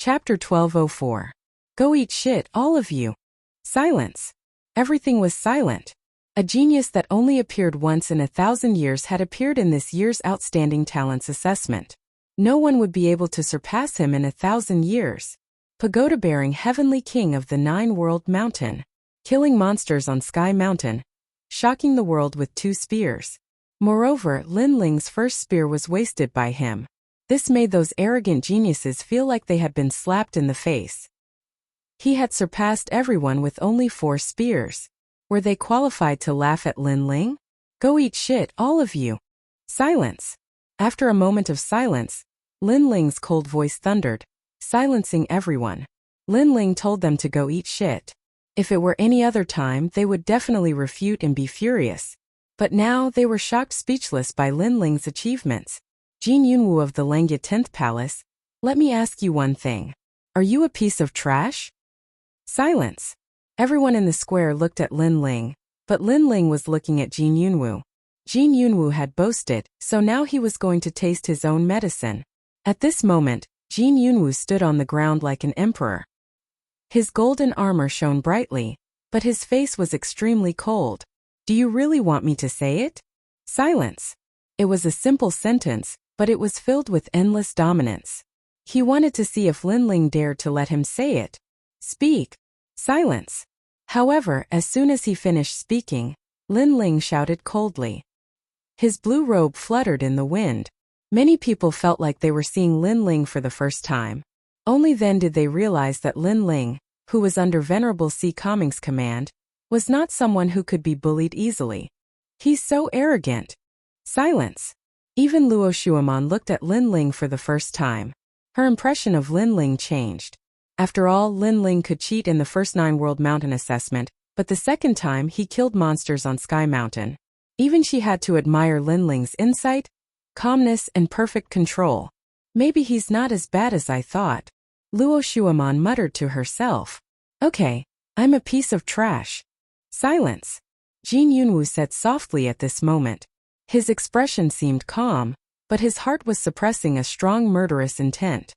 Chapter 1204. Go eat shit, all of you. Silence. Everything was silent. A genius that only appeared once in 1,000 years had appeared in this year's Outstanding Talents Assessment. No one would be able to surpass him in 1,000 years. Pagoda-bearing heavenly king of the nine-world mountain. Killing monsters on Sky Mountain. Shocking the world with 2 spears. Moreover, Lin Ling's first spear was wasted by him. This made those arrogant geniuses feel like they had been slapped in the face. He had surpassed everyone with only 4 spears. Were they qualified to laugh at Lin Ling? Go eat shit, all of you. Silence. After a moment of silence, Lin Ling's cold voice thundered, silencing everyone. Lin Ling told them to go eat shit. If it were any other time, they would definitely refute and be furious. But now they were shocked speechless by Lin Ling's achievements. Jin Yunwu of the Langya 10th Palace, let me ask you one thing. Are you a piece of trash? Silence. Everyone in the square looked at Lin Ling, but Lin Ling was looking at Jin Yunwu. Jin Yunwu had boasted, so now he was going to taste his own medicine. At this moment, Jin Yunwu stood on the ground like an emperor. His golden armor shone brightly, but his face was extremely cold. Do you really want me to say it? Silence. It was a simple sentence, but it was filled with endless dominance. He wanted to see if Lin Ling dared to let him say it. Speak. Silence. However, as soon as he finished speaking, Lin Ling shouted coldly. His blue robe fluttered in the wind. Many people felt like they were seeing Lin Ling for the first time. Only then did they realize that Lin Ling, who was under Venerable C. Kangming's command, was not someone who could be bullied easily. He's so arrogant. Silence. Even Luo Shuaman looked at Lin Ling for the first time. Her impression of Lin Ling changed. After all, Lin Ling could cheat in the first 9-world mountain assessment, but the second time he killed monsters on Sky Mountain. Even she had to admire Lin Ling's insight, calmness, and perfect control. Maybe he's not as bad as I thought. Luo Shuaman muttered to herself. Okay, I'm a piece of trash. Silence. Jin Yunwu said softly at this moment. His expression seemed calm, but his heart was suppressing a strong murderous intent.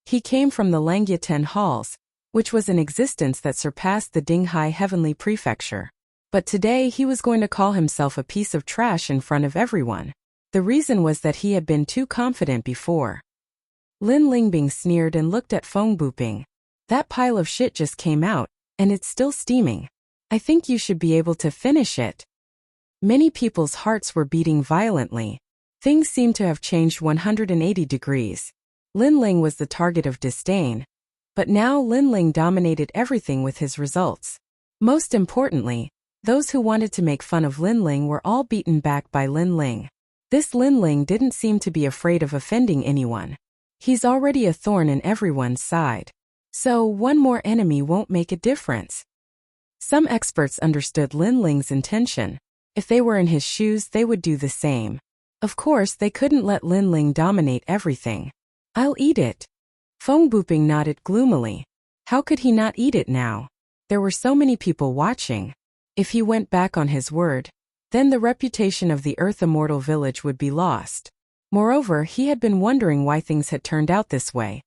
He came from the Langya 10 halls, which was an existence that surpassed the Dinghai Heavenly Prefecture. But today he was going to call himself a piece of trash in front of everyone. The reason was that he had been too confident before. Lin Lingbing sneered and looked at Feng Buping. That pile of shit just came out, and it's still steaming. I think you should be able to finish it. Many people's hearts were beating violently. Things seemed to have changed 180 degrees. Lin Ling was the target of disdain, but now Lin Ling dominated everything with his results. Most importantly, those who wanted to make fun of Lin Ling were all beaten back by Lin Ling. This Lin Ling didn't seem to be afraid of offending anyone. He's already a thorn in everyone's side. So one more enemy won't make a difference. Some experts understood Lin Ling's intention. If they were in his shoes, they would do the same. Of course, they couldn't let Lin Ling dominate everything. I'll eat it. Feng Buping nodded gloomily. How could he not eat it now? There were so many people watching. If he went back on his word, then the reputation of the Earth Immortal Village would be lost. Moreover, he had been wondering why things had turned out this way.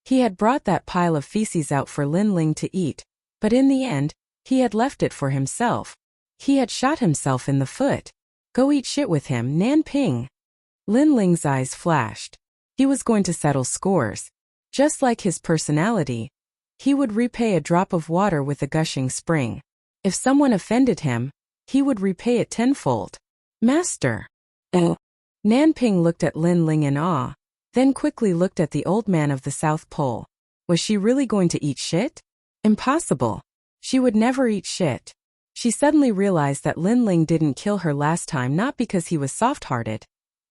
He had brought that pile of feces out for Lin Ling to eat, but in the end, he had left it for himself. He had shot himself in the foot. Go eat shit with him, Nan Ping. Lin Ling's eyes flashed. He was going to settle scores. Just like his personality, he would repay a drop of water with a gushing spring. If someone offended him, he would repay it tenfold. Master. Nan Ping looked at Lin Ling in awe, then quickly looked at the old man of the South Pole. Was she really going to eat shit? Impossible. She would never eat shit. She suddenly realized that Lin Ling didn't kill her last time not because he was soft-hearted,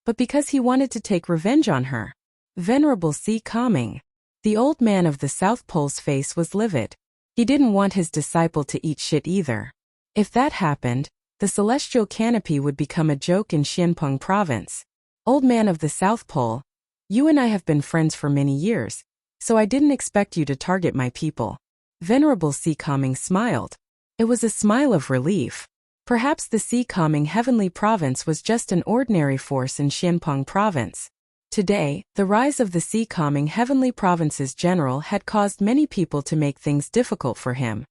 but because he wanted to take revenge on her. Venerable C. Kangming. The old man of the South Pole's face was livid. He didn't want his disciple to eat shit either. If that happened, the celestial canopy would become a joke in Xianpeng province. Old man of the South Pole, you and I have been friends for many years, so I didn't expect you to target my people. Venerable C. Kangming smiled. It was a smile of relief. Perhaps the C. Kangming Heavenly Province was just an ordinary force in Xianpeng province. Today, the rise of the sea-calming heavenly provinces general had caused many people to make things difficult for him.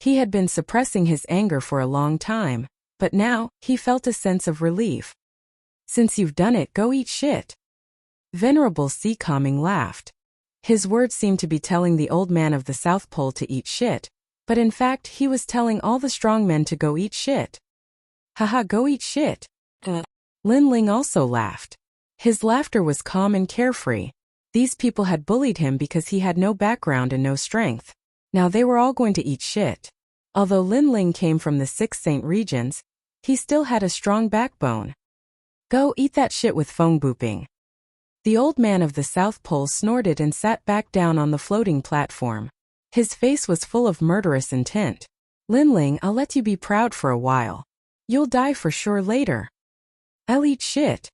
He had been suppressing his anger for a long time, but now, he felt a sense of relief. Since you've done it, go eat shit. Venerable Sea-calming laughed. His words seemed to be telling the old man of the South Pole to eat shit, but in fact he was telling all the strong men to go eat shit. Haha, go eat shit. Lin Ling also laughed. His laughter was calm and carefree. These people had bullied him because he had no background and no strength. Now they were all going to eat shit. Although Lin Ling came from the 6 Saint regions, he still had a strong backbone. Go eat that shit with phone booping. The old man of the South Pole snorted and sat back down on the floating platform. His face was full of murderous intent. Lin Ling, I'll let you be proud for a while. You'll die for sure later. I'll eat shit.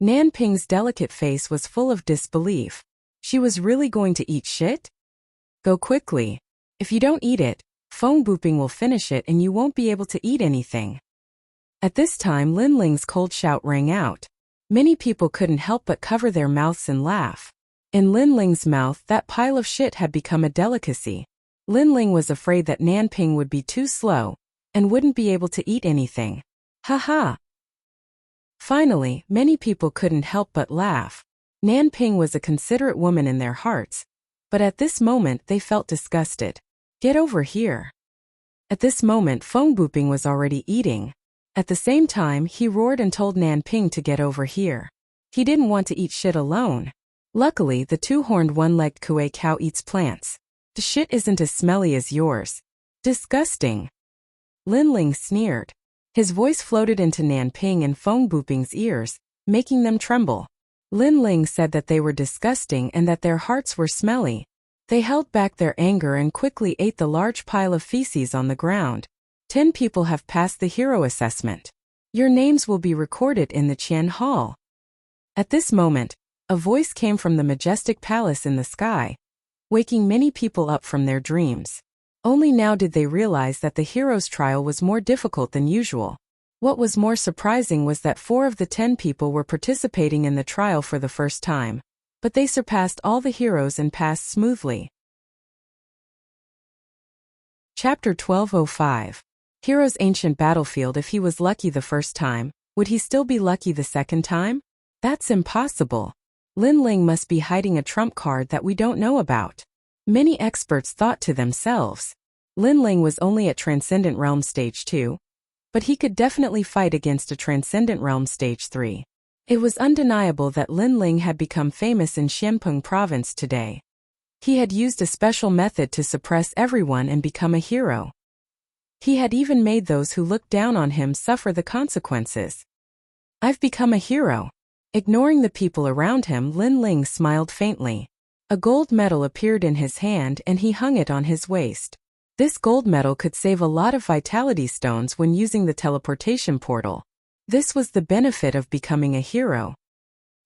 Nanping's delicate face was full of disbelief. She was really going to eat shit? Go quickly. If you don't eat it, phone booping will finish it and you won't be able to eat anything. At this time Lin Ling's cold shout rang out. Many people couldn't help but cover their mouths and laugh. In Lin Ling's mouth that pile of shit had become a delicacy. Lin Ling was afraid that Nanping would be too slow, and wouldn't be able to eat anything. Ha. Finally, many people couldn't help but laugh. Nanping was a considerate woman in their hearts, but at this moment they felt disgusted. Get over here. At this moment phone booping was already eating. At the same time he roared and told Nanping to get over here. He didn't want to eat shit alone. Luckily the two-horned one-legged Kuei cow eats plants. The shit isn't as smelly as yours. Disgusting. Lin Ling sneered. His voice floated into Nanping and phone booping's ears, making them tremble. Lin Ling said that they were disgusting and that their hearts were smelly. They held back their anger and quickly ate the large pile of feces on the ground. 10 people have passed the hero assessment. Your names will be recorded in the Qian Hall. At this moment, a voice came from the majestic palace in the sky, waking many people up from their dreams. Only now did they realize that the hero's trial was more difficult than usual. What was more surprising was that 4 of the 10 people were participating in the trial for the first time, but they surpassed all the heroes and passed smoothly. Chapter 1205. Hero's ancient battlefield. If he was lucky the first time, would he still be lucky the second time? That's impossible. Lin Ling must be hiding a trump card that we don't know about. Many experts thought to themselves. Lin Ling was only at Transcendent Realm Stage 2, but he could definitely fight against a Transcendent Realm Stage 3. It was undeniable that Lin Ling had become famous in Xianpeng Province today. He had used a special method to suppress everyone and become a hero. He had even made those who looked down on him suffer the consequences. I've become a hero. Ignoring the people around him, Lin Ling smiled faintly. A gold medal appeared in his hand and he hung it on his waist. This gold medal could save a lot of vitality stones when using the teleportation portal. This was the benefit of becoming a hero.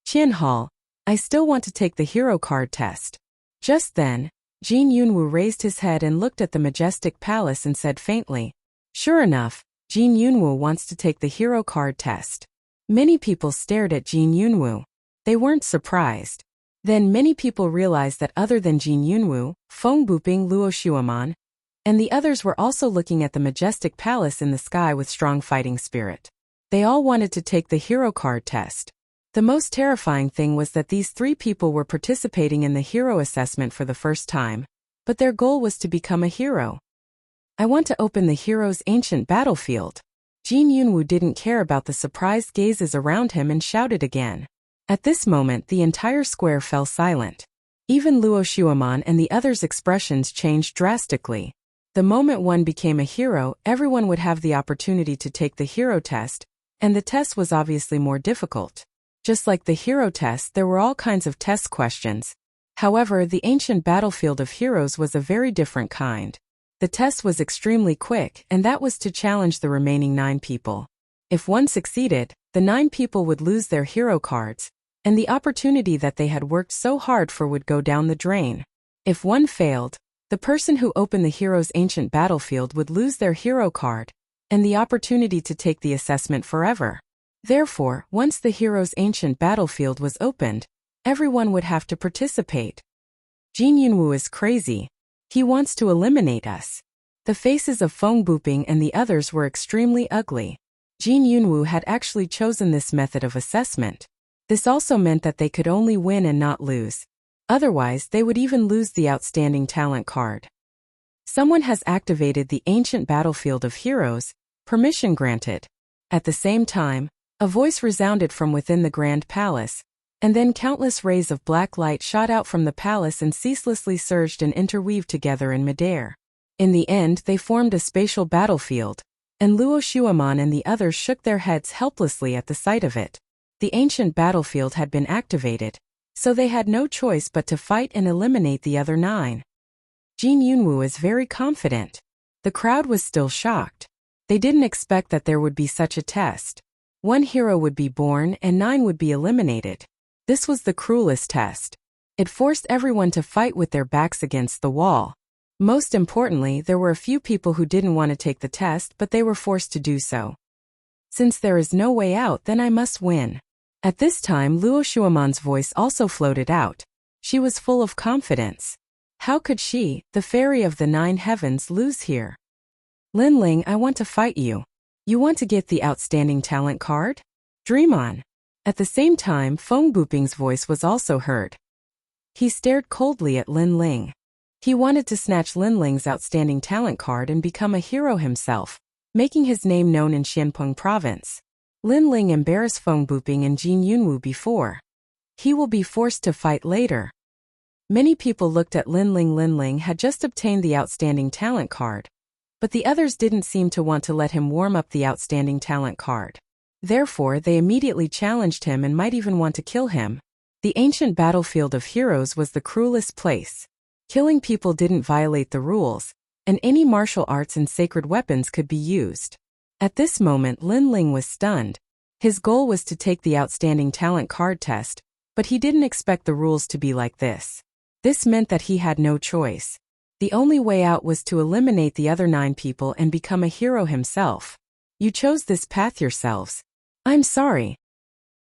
Qian Hall, I still want to take the hero card test. Just then, Jin Yunwu raised his head and looked at the majestic palace and said faintly. Sure enough, Jin Yunwu wants to take the hero card test. Many people stared at Jin Yunwu. They weren't surprised. Then many people realized that other than Jin Yunwu, Feng Buping, Luo Xuaman, and the others were also looking at the majestic palace in the sky with strong fighting spirit. They all wanted to take the hero card test. The most terrifying thing was that these 3 people were participating in the hero assessment for the first time, but their goal was to become a hero. I want to open the hero's ancient battlefield. Jin Yunwu didn't care about the surprised gazes around him and shouted again. At this moment the entire square fell silent. Even Luo Xuaman and the others' expressions changed drastically. The moment one became a hero, everyone would have the opportunity to take the hero test, and the test was obviously more difficult. Just like the hero test, there were all kinds of test questions. However, the ancient battlefield of heroes was a very different kind. The test was extremely quick, and that was to challenge the remaining 9 people. If one succeeded, the 9 people would lose their hero cards, and the opportunity that they had worked so hard for would go down the drain. If one failed, the person who opened the hero's ancient battlefield would lose their hero card, and the opportunity to take the assessment forever. Therefore, once the hero's ancient battlefield was opened, everyone would have to participate. Jin Yunwoo is crazy. He wants to eliminate us. The faces of Feng Buping and the others were extremely ugly. Jin Yunwoo had actually chosen this method of assessment. This also meant that they could only win and not lose. Otherwise, they would even lose the outstanding talent card. Someone has activated the ancient battlefield of heroes. Permission granted. At the same time, a voice resounded from within the Grand Palace, and then countless rays of black light shot out from the palace and ceaselessly surged and interweaved together in midair. In the end, they formed a spatial battlefield, and Luo Shuaman and the others shook their heads helplessly at the sight of it. The ancient battlefield had been activated, so they had no choice but to fight and eliminate the other 9. Jin Yunwoo is very confident. The crowd was still shocked. They didn't expect that there would be such a test. 1 hero would be born and 9 would be eliminated. This was the cruelest test. It forced everyone to fight with their backs against the wall. Most importantly, there were a few people who didn't want to take the test, but they were forced to do so. Since there is no way out, then I must win. At this time, Luo Shuaman's voice also floated out. She was full of confidence. How could she, the fairy of the 9 heavens, lose here? Lin Ling, I want to fight you. You want to get the outstanding talent card? Dream on. At the same time, Feng Buping's voice was also heard. He stared coldly at Lin Ling. He wanted to snatch Lin Ling's outstanding talent card and become a hero himself, making his name known in Xianpeng province. Lin Ling embarrassed Feng Buping and Jin Yunwoo before. He will be forced to fight later. Many people looked at Lin Ling. Lin Ling had just obtained the outstanding talent card, but the others didn't seem to want to let him warm up the outstanding talent card. Therefore, they immediately challenged him and might even want to kill him. The ancient battlefield of heroes was the cruelest place. Killing people didn't violate the rules, and any martial arts and sacred weapons could be used. At this moment, Lin Ling was stunned. His goal was to take the outstanding talent card test, but he didn't expect the rules to be like this. This meant that he had no choice. The only way out was to eliminate the other 9 people and become a hero himself. You chose this path yourselves. I'm sorry.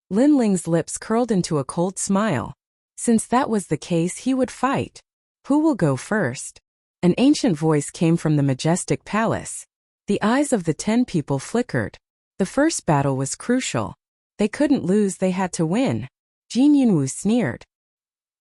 Lin Ling's lips curled into a cold smile. Since that was the case, he would fight. Who will go first? An ancient voice came from the majestic palace. The eyes of the 10 people flickered. The first battle was crucial. They couldn't lose, they had to win. Jin Yunwoo sneered.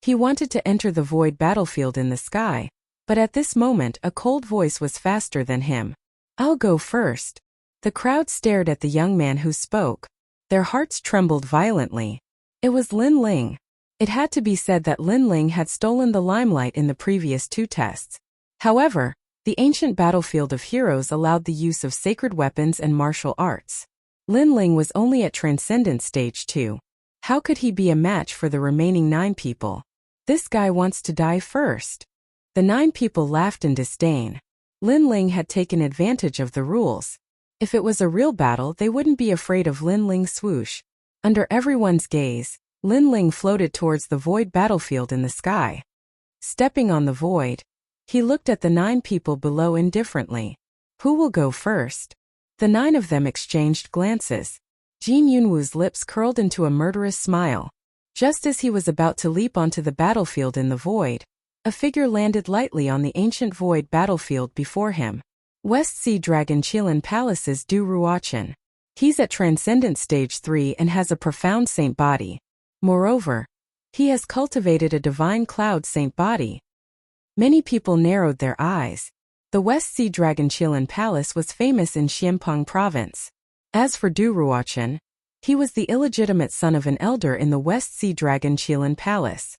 He wanted to enter the void battlefield in the sky, but at this moment a cold voice was faster than him. I'll go first. The crowd stared at the young man who spoke. Their hearts trembled violently. It was Lin Ling. It had to be said that Lin Ling had stolen the limelight in the previous 2 tests. However, the ancient battlefield of heroes allowed the use of sacred weapons and martial arts. Lin Ling was only at Transcendent Stage 2. How could he be a match for the remaining 9 people? This guy wants to die first. The 9 people laughed in disdain. Lin Ling had taken advantage of the rules. If it was a real battle, they wouldn't be afraid of Lin Ling's swoosh. Under everyone's gaze, Lin Ling floated towards the void battlefield in the sky. Stepping on the void, he looked at the 9 people below indifferently. Who will go first? The 9 of them exchanged glances. Jin Yunwoo's lips curled into a murderous smile. Just as he was about to leap onto the battlefield in the void, a figure landed lightly on the ancient void battlefield before him. West Sea Dragon Qilin Palace's Du Ruochen. He's at Transcendent Stage 3 and has a profound saint body. Moreover, he has cultivated a divine cloud saint body. Many people narrowed their eyes. The West Sea Dragon Qilin Palace was famous in Xianpeng province. As for Du Ruochen, he was the illegitimate son of an elder in the West Sea Dragon Qilin Palace.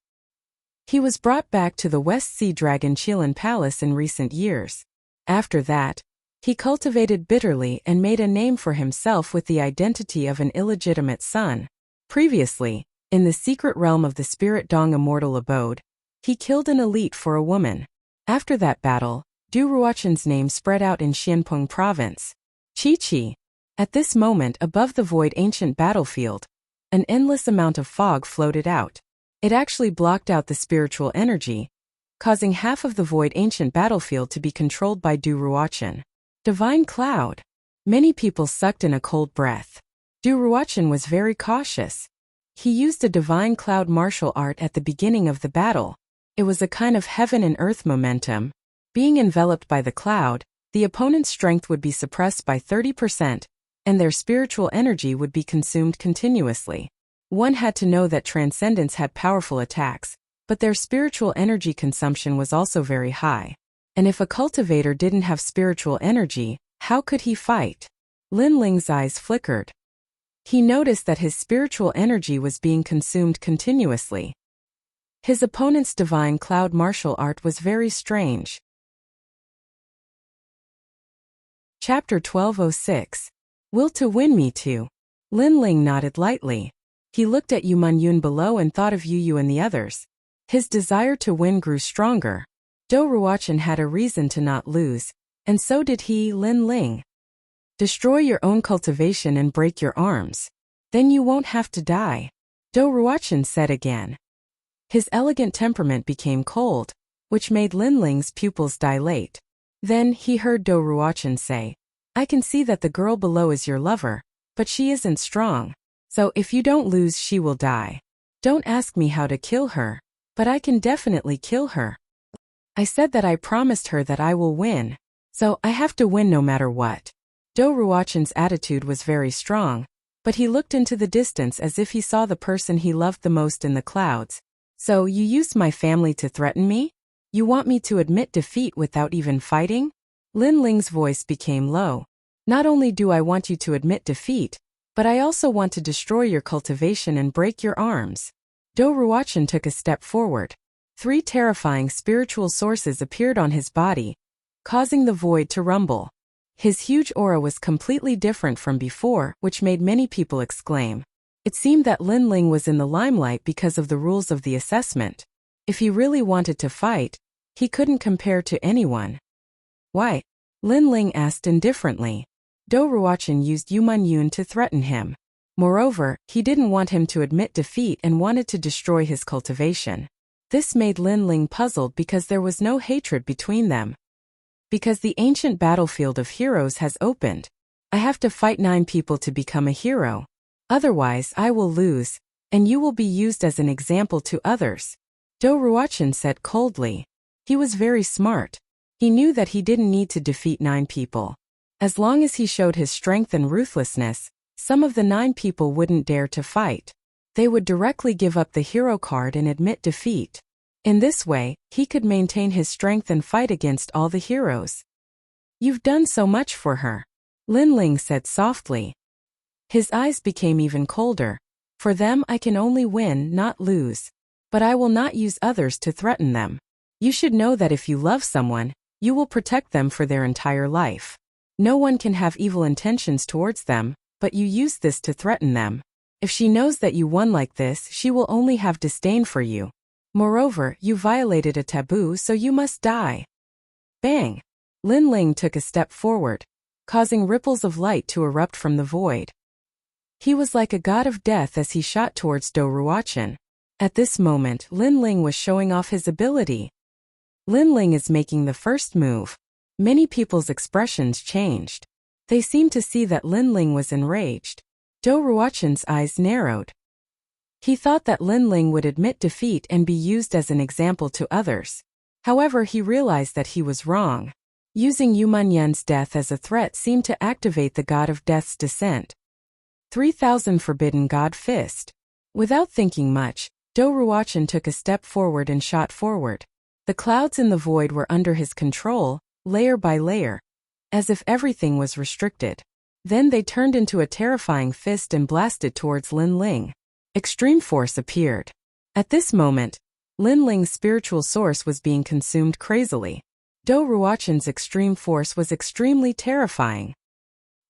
He was brought back to the West Sea Dragon Qilin Palace in recent years. After that, he cultivated bitterly and made a name for himself with the identity of an illegitimate son. Previously, in the secret realm of the Spirit Dong Immortal Abode, he killed an elite for a woman. After that battle, Du Ruochen's name spread out in Xianpeng province. Chi-Chi. At this moment above the void ancient battlefield, an endless amount of fog floated out. It actually blocked out the spiritual energy, causing half of the void ancient battlefield to be controlled by Du Ruochen. Divine cloud. Many people sucked in a cold breath. Du Ruochen was very cautious. He used a divine cloud martial art at the beginning of the battle. It was a kind of heaven and earth momentum. Being enveloped by the cloud, the opponent's strength would be suppressed by 30%, and their spiritual energy would be consumed continuously. One had to know that Transcendence had powerful attacks, but their spiritual energy consumption was also very high. And if a cultivator didn't have spiritual energy, how could he fight? Lin Ling's eyes flickered. He noticed that his spiritual energy was being consumed continuously. His opponent's divine cloud martial art was very strange. Chapter 1206. Will to win me too. Lin Ling nodded lightly. He looked at Yu Yun below and thought of Yu and the others. His desire to win grew stronger. Du Ruochen had a reason to not lose, and so did he, Lin Ling. Destroy your own cultivation and break your arms. Then you won't have to die. Du Ruochen said again. His elegant temperament became cold, which made Lin Ling's pupils dilate. Then he heard Du Ruochen say, I can see that the girl below is your lover, but she isn't strong. So if you don't lose, she will die. Don't ask me how to kill her, but I can definitely kill her. I said that I promised her that I will win, so I have to win no matter what. Du Ruochen's attitude was very strong, but he looked into the distance as if he saw the person he loved the most in the clouds. So you used my family to threaten me? You want me to admit defeat without even fighting? Lin Ling's voice became low. Not only do I want you to admit defeat, but I also want to destroy your cultivation and break your arms. Du Ruochen took a step forward. 3 terrifying spiritual sources appeared on his body, causing the void to rumble. His huge aura was completely different from before, which made many people exclaim. It seemed that Lin Ling was in the limelight because of the rules of the assessment. If he really wanted to fight, he couldn't compare to anyone. Why? Lin Ling asked indifferently. Du Ruochen used Yu Yun to threaten him. Moreover, he didn't want him to admit defeat and wanted to destroy his cultivation. This made Lin Ling puzzled because there was no hatred between them. Because the ancient battlefield of heroes has opened. I have to fight 9 people to become a hero. Otherwise, I will lose, and you will be used as an example to others. Du Ruochen said coldly. He was very smart. He knew that he didn't need to defeat 9 people. As long as he showed his strength and ruthlessness, some of the 9 people wouldn't dare to fight. They would directly give up the hero card and admit defeat. In this way, he could maintain his strength and fight against all the heroes. You've done so much for her. Lin Ling said softly. His eyes became even colder. For them I can only win, not lose. But I will not use others to threaten them. You should know that if you love someone, you will protect them for their entire life. No one can have evil intentions towards them, but you use this to threaten them. If she knows that you won like this, she will only have disdain for you. Moreover, you violated a taboo, so you must die. Bang! Lin Ling took a step forward, causing ripples of light to erupt from the void. He was like a god of death as he shot towards Du Ruochen. At this moment, Lin Ling was showing off his ability. Lin Ling is making the first move. Many people's expressions changed. They seemed to see that Lin Ling was enraged. Du Ruochen's eyes narrowed. He thought that Lin Ling would admit defeat and be used as an example to others. However, he realized that he was wrong. Using Yu Yun's death as a threat seemed to activate the god of death's descent. 3000 Forbidden God Fist. Without thinking much, Du Ruochen took a step forward and shot forward. The clouds in the void were under his control, layer by layer, as if everything was restricted. Then they turned into a terrifying fist and blasted towards Lin Ling. Extreme force appeared. At this moment, Lin Ling's spiritual source was being consumed crazily. Du Ruochen's extreme force was extremely terrifying.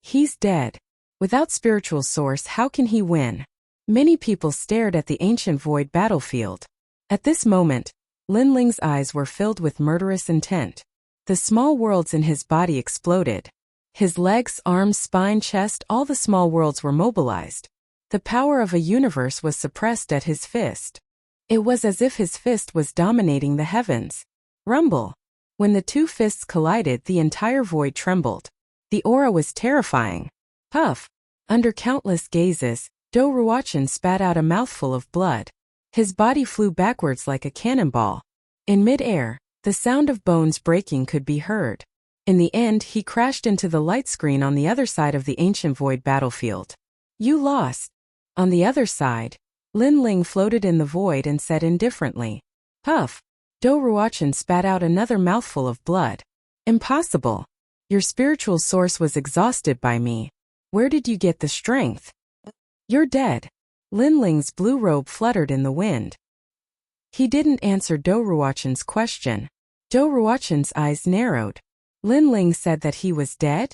He's dead. Without spiritual source, how can he win? Many people stared at the ancient void battlefield. At this moment, Lin Ling's eyes were filled with murderous intent. The small worlds in his body exploded. His legs, arms, spine, chest, all the small worlds were mobilized. The power of a universe was suppressed at his fist. It was as if his fist was dominating the heavens. Rumble. When the 2 fists collided, the entire void trembled. The aura was terrifying. Puff. Under countless gazes, Do Ruochen spat out a mouthful of blood. His body flew backwards like a cannonball. In mid-air, the sound of bones breaking could be heard. In the end, he crashed into the light screen on the other side of the ancient void battlefield. You lost. On the other side, Lin Ling floated in the void and said indifferently. Puff. Do Ruochen spat out another mouthful of blood. Impossible. Your spiritual source was exhausted by me. Where did you get the strength? You're dead. Lin Ling's blue robe fluttered in the wind. He didn't answer Do Ruochen's question. Do Ruochen's eyes narrowed. Lin Ling said that he was dead?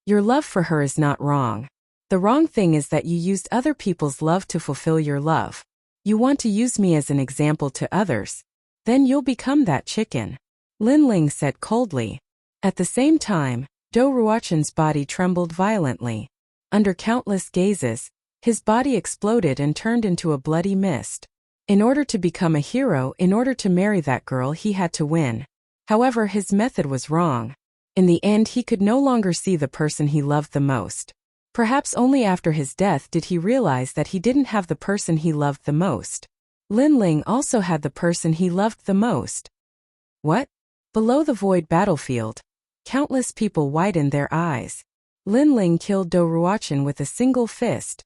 Your love for her is not wrong. The wrong thing is that you used other people's love to fulfill your love. You want to use me as an example to others. Then you'll become that chicken. Lin Ling said coldly. At the same time, Do Ruochen's body trembled violently. Under countless gazes, his body exploded and turned into a bloody mist. In order to become a hero, in order to marry that girl, he had to win. However, his method was wrong. In the end, he could no longer see the person he loved the most. Perhaps only after his death did he realize that he didn't have the person he loved the most. Lin Ling also had the person he loved the most. What? Below the void battlefield, countless people widened their eyes. Lin Ling killed Do Ruochen with a single fist.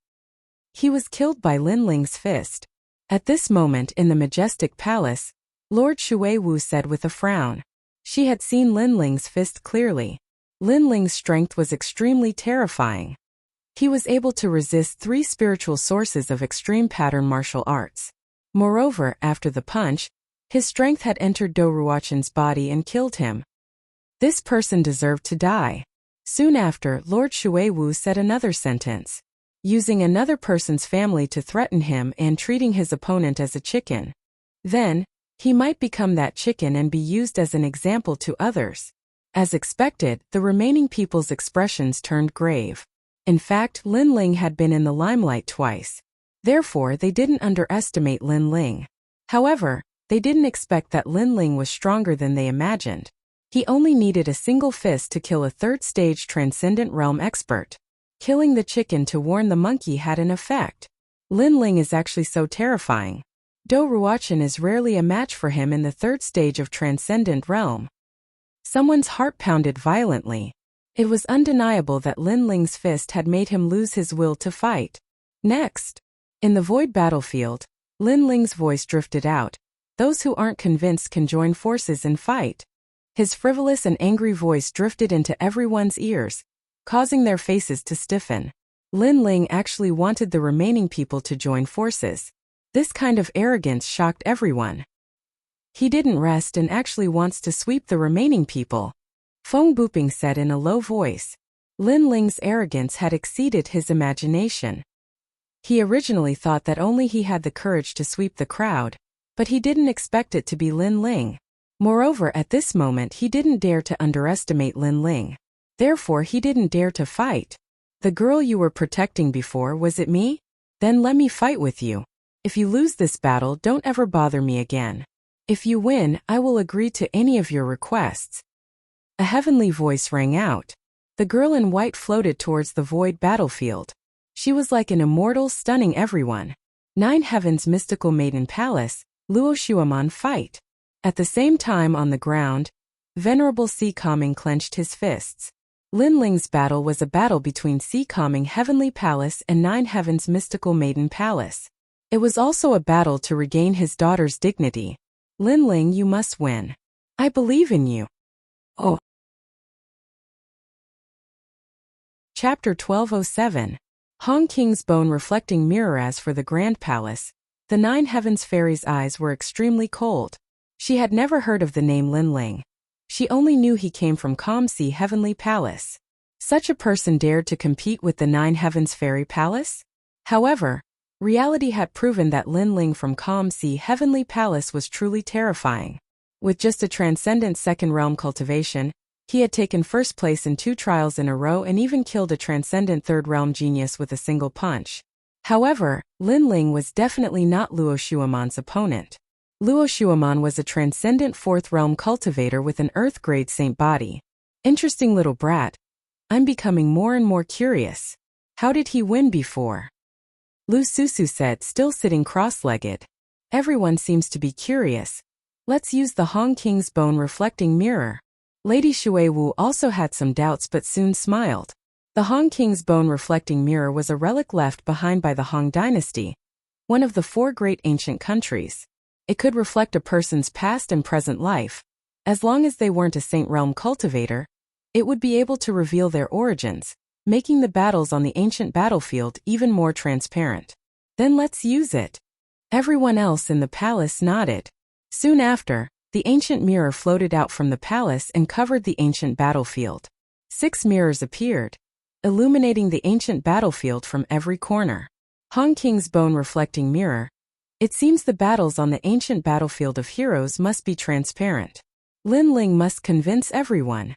He was killed by Lin Ling's fist. At this moment in the majestic palace, Lord Shuiwu said with a frown. She had seen Lin Ling's fist clearly. Lin Ling's strength was extremely terrifying. He was able to resist 3 spiritual sources of extreme pattern martial arts. Moreover, after the punch, his strength had entered Do Ruochen's body and killed him. This person deserved to die. Soon after, Lord Shuiwu said another sentence. Using another person's family to threaten him and treating his opponent as a chicken. Then, he might become that chicken and be used as an example to others. As expected, the remaining people's expressions turned grave. In fact, Lin Ling had been in the limelight twice. Therefore, they didn't underestimate Lin Ling. However, they didn't expect that Lin Ling was stronger than they imagined. He only needed a single fist to kill a third-stage transcendent realm expert. Killing the chicken to warn the monkey had an effect. Lin Ling is actually so terrifying. Do Ruochen is rarely a match for him in the third stage of transcendent realm. Someone's heart pounded violently. It was undeniable that Lin Ling's fist had made him lose his will to fight. Next, in the void battlefield, Lin Ling's voice drifted out. Those who aren't convinced can join forces and fight. His frivolous and angry voice drifted into everyone's ears, causing their faces to stiffen. Lin Ling actually wanted the remaining people to join forces. This kind of arrogance shocked everyone. He didn't rest and actually wants to sweep the remaining people. Feng Buping said in a low voice. Lin Ling's arrogance had exceeded his imagination. He originally thought that only he had the courage to sweep the crowd, but he didn't expect it to be Lin Ling. Moreover, at this moment he didn't dare to underestimate Lin Ling. Therefore, he didn't dare to fight. The girl you were protecting before, was it me? Then let me fight with you. If you lose this battle, don't ever bother me again. If you win, I will agree to any of your requests. A heavenly voice rang out. The girl in white floated towards the void battlefield. She was like an immortal, stunning everyone. 9 Heavens Mystical Maiden Palace, Luo Shuaman fight. At the same time on the ground, Venerable Si Kaming clenched his fists. Lin Ling's battle was a battle between Si Kaming Heavenly Palace and 9 Heavens Mystical Maiden Palace. It was also a battle to regain his daughter's dignity. Lin Ling, you must win. I believe in you. Oh. Chapter 1207. Hong King's bone reflecting mirror. As for the Grand Palace, the 9 Heavens Fairy's eyes were extremely cold. She had never heard of the name Lin Ling. She only knew he came from Calm Sea Heavenly Palace. Such a person dared to compete with the 9 Heavens Fairy Palace? However, reality had proven that Lin Ling from Calm Sea Heavenly Palace was truly terrifying. With just a transcendent second realm cultivation, he had taken first place in 2 trials in a row and even killed a transcendent third realm genius with a single punch. However, Lin Ling was definitely not Luo Shuaman's opponent. Luo Shuaman was a transcendent fourth realm cultivator with an earth-grade saint body. Interesting little brat. I'm becoming more and more curious. How did he win before? Lu Susu said, still sitting cross-legged. Everyone seems to be curious. Let's use the Hong King's bone reflecting mirror. Lady Shui Wu also had some doubts but soon smiled. The Hong King's bone reflecting mirror was a relic left behind by the Han dynasty, one of the 4 great ancient countries. It could reflect a person's past and present life. As long as they weren't a Saint Realm cultivator, it would be able to reveal their origins, making the battles on the ancient battlefield even more transparent. Then let's use it. Everyone else in the palace nodded. Soon after, the ancient mirror floated out from the palace and covered the ancient battlefield. 6 mirrors appeared, illuminating the ancient battlefield from every corner. Hong King's bone reflecting mirror. It seems the battles on the ancient battlefield of heroes must be transparent. Lin Ling must convince everyone.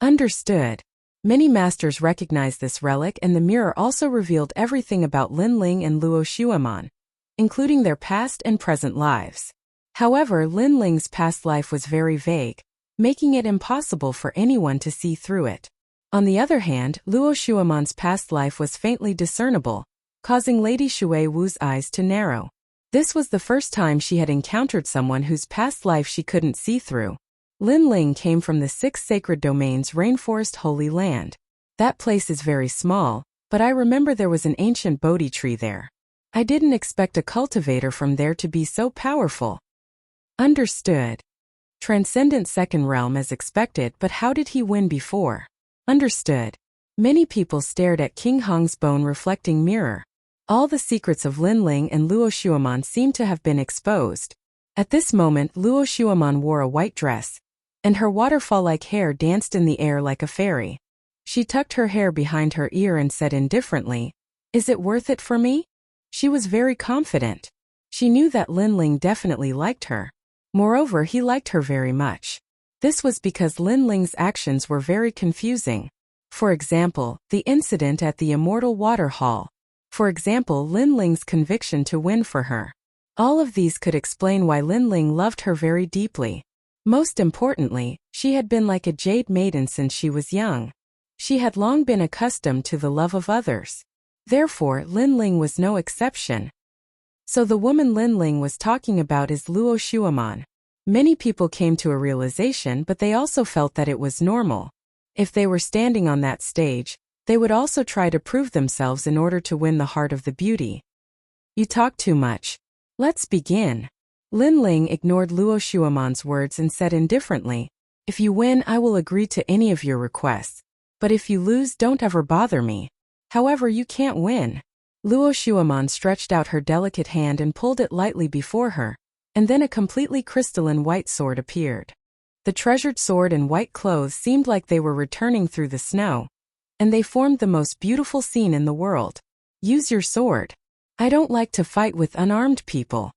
Understood. Many masters recognized this relic, and the mirror also revealed everything about Lin Ling and Luo Xueman, including their past and present lives. However, Lin Ling's past life was very vague, making it impossible for anyone to see through it. On the other hand, Luo Xueman's past life was faintly discernible, causing Lady Shui Wu's eyes to narrow. This was the first time she had encountered someone whose past life she couldn't see through. Lin Ling came from the 6 sacred domains Rainforest Holy Land. That place is very small, but I remember there was an ancient Bodhi tree there. I didn't expect a cultivator from there to be so powerful. Understood. Transcendent second realm as expected, but how did he win before? Understood. Many people stared at King Hong's bone reflecting mirror. All the secrets of Lin Ling and Luo Xueman seemed to have been exposed. At this moment, Luo Xueman wore a white dress, and her waterfall-like hair danced in the air like a fairy. She tucked her hair behind her ear and said indifferently, "Is it worth it for me?" She was very confident. She knew that Lin Ling definitely liked her. Moreover, he liked her very much. This was because Lin Ling's actions were very confusing. For example, the incident at the Immortal Water Hall. For example, Lin Ling's conviction to win for her. All of these could explain why Lin Ling loved her very deeply. Most importantly, she had been like a jade maiden since she was young. She had long been accustomed to the love of others. Therefore, Lin Ling was no exception. So the woman Lin Ling was talking about is Luo Xueman. Many people came to a realization, but they also felt that it was normal. If they were standing on that stage, they would also try to prove themselves in order to win the heart of the beauty. You talk too much. Let's begin. Lin Ling ignored Luo Xueman's words and said indifferently, "If you win, I will agree to any of your requests. But if you lose, don't ever bother me. However, you can't win." Luo Xueman stretched out her delicate hand and pulled it lightly before her, and then a completely crystalline white sword appeared. The treasured sword and white clothes seemed like they were returning through the snow, and they formed the most beautiful scene in the world. "Use your sword. I don't like to fight with unarmed people."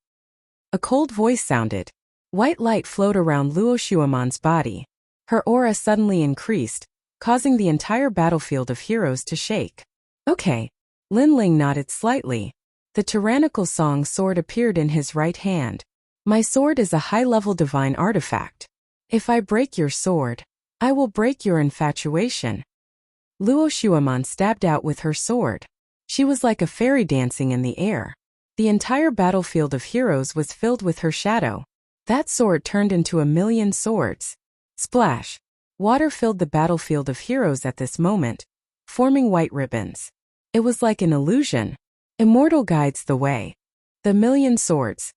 A cold voice sounded. White light flowed around Luo Xueman's body. Her aura suddenly increased, causing the entire battlefield of heroes to shake. "Okay." Lin Ling nodded slightly. The tyrannical song sword appeared in his right hand. "My sword is a high-level divine artifact. If I break your sword, I will break your infatuation." Luo Xueman stabbed out with her sword. She was like a fairy dancing in the air. The entire battlefield of heroes was filled with her shadow. That sword turned into a million swords. Splash! Water filled the battlefield of heroes at this moment, forming white ribbons. It was like an illusion. Immortal guides the way. The million swords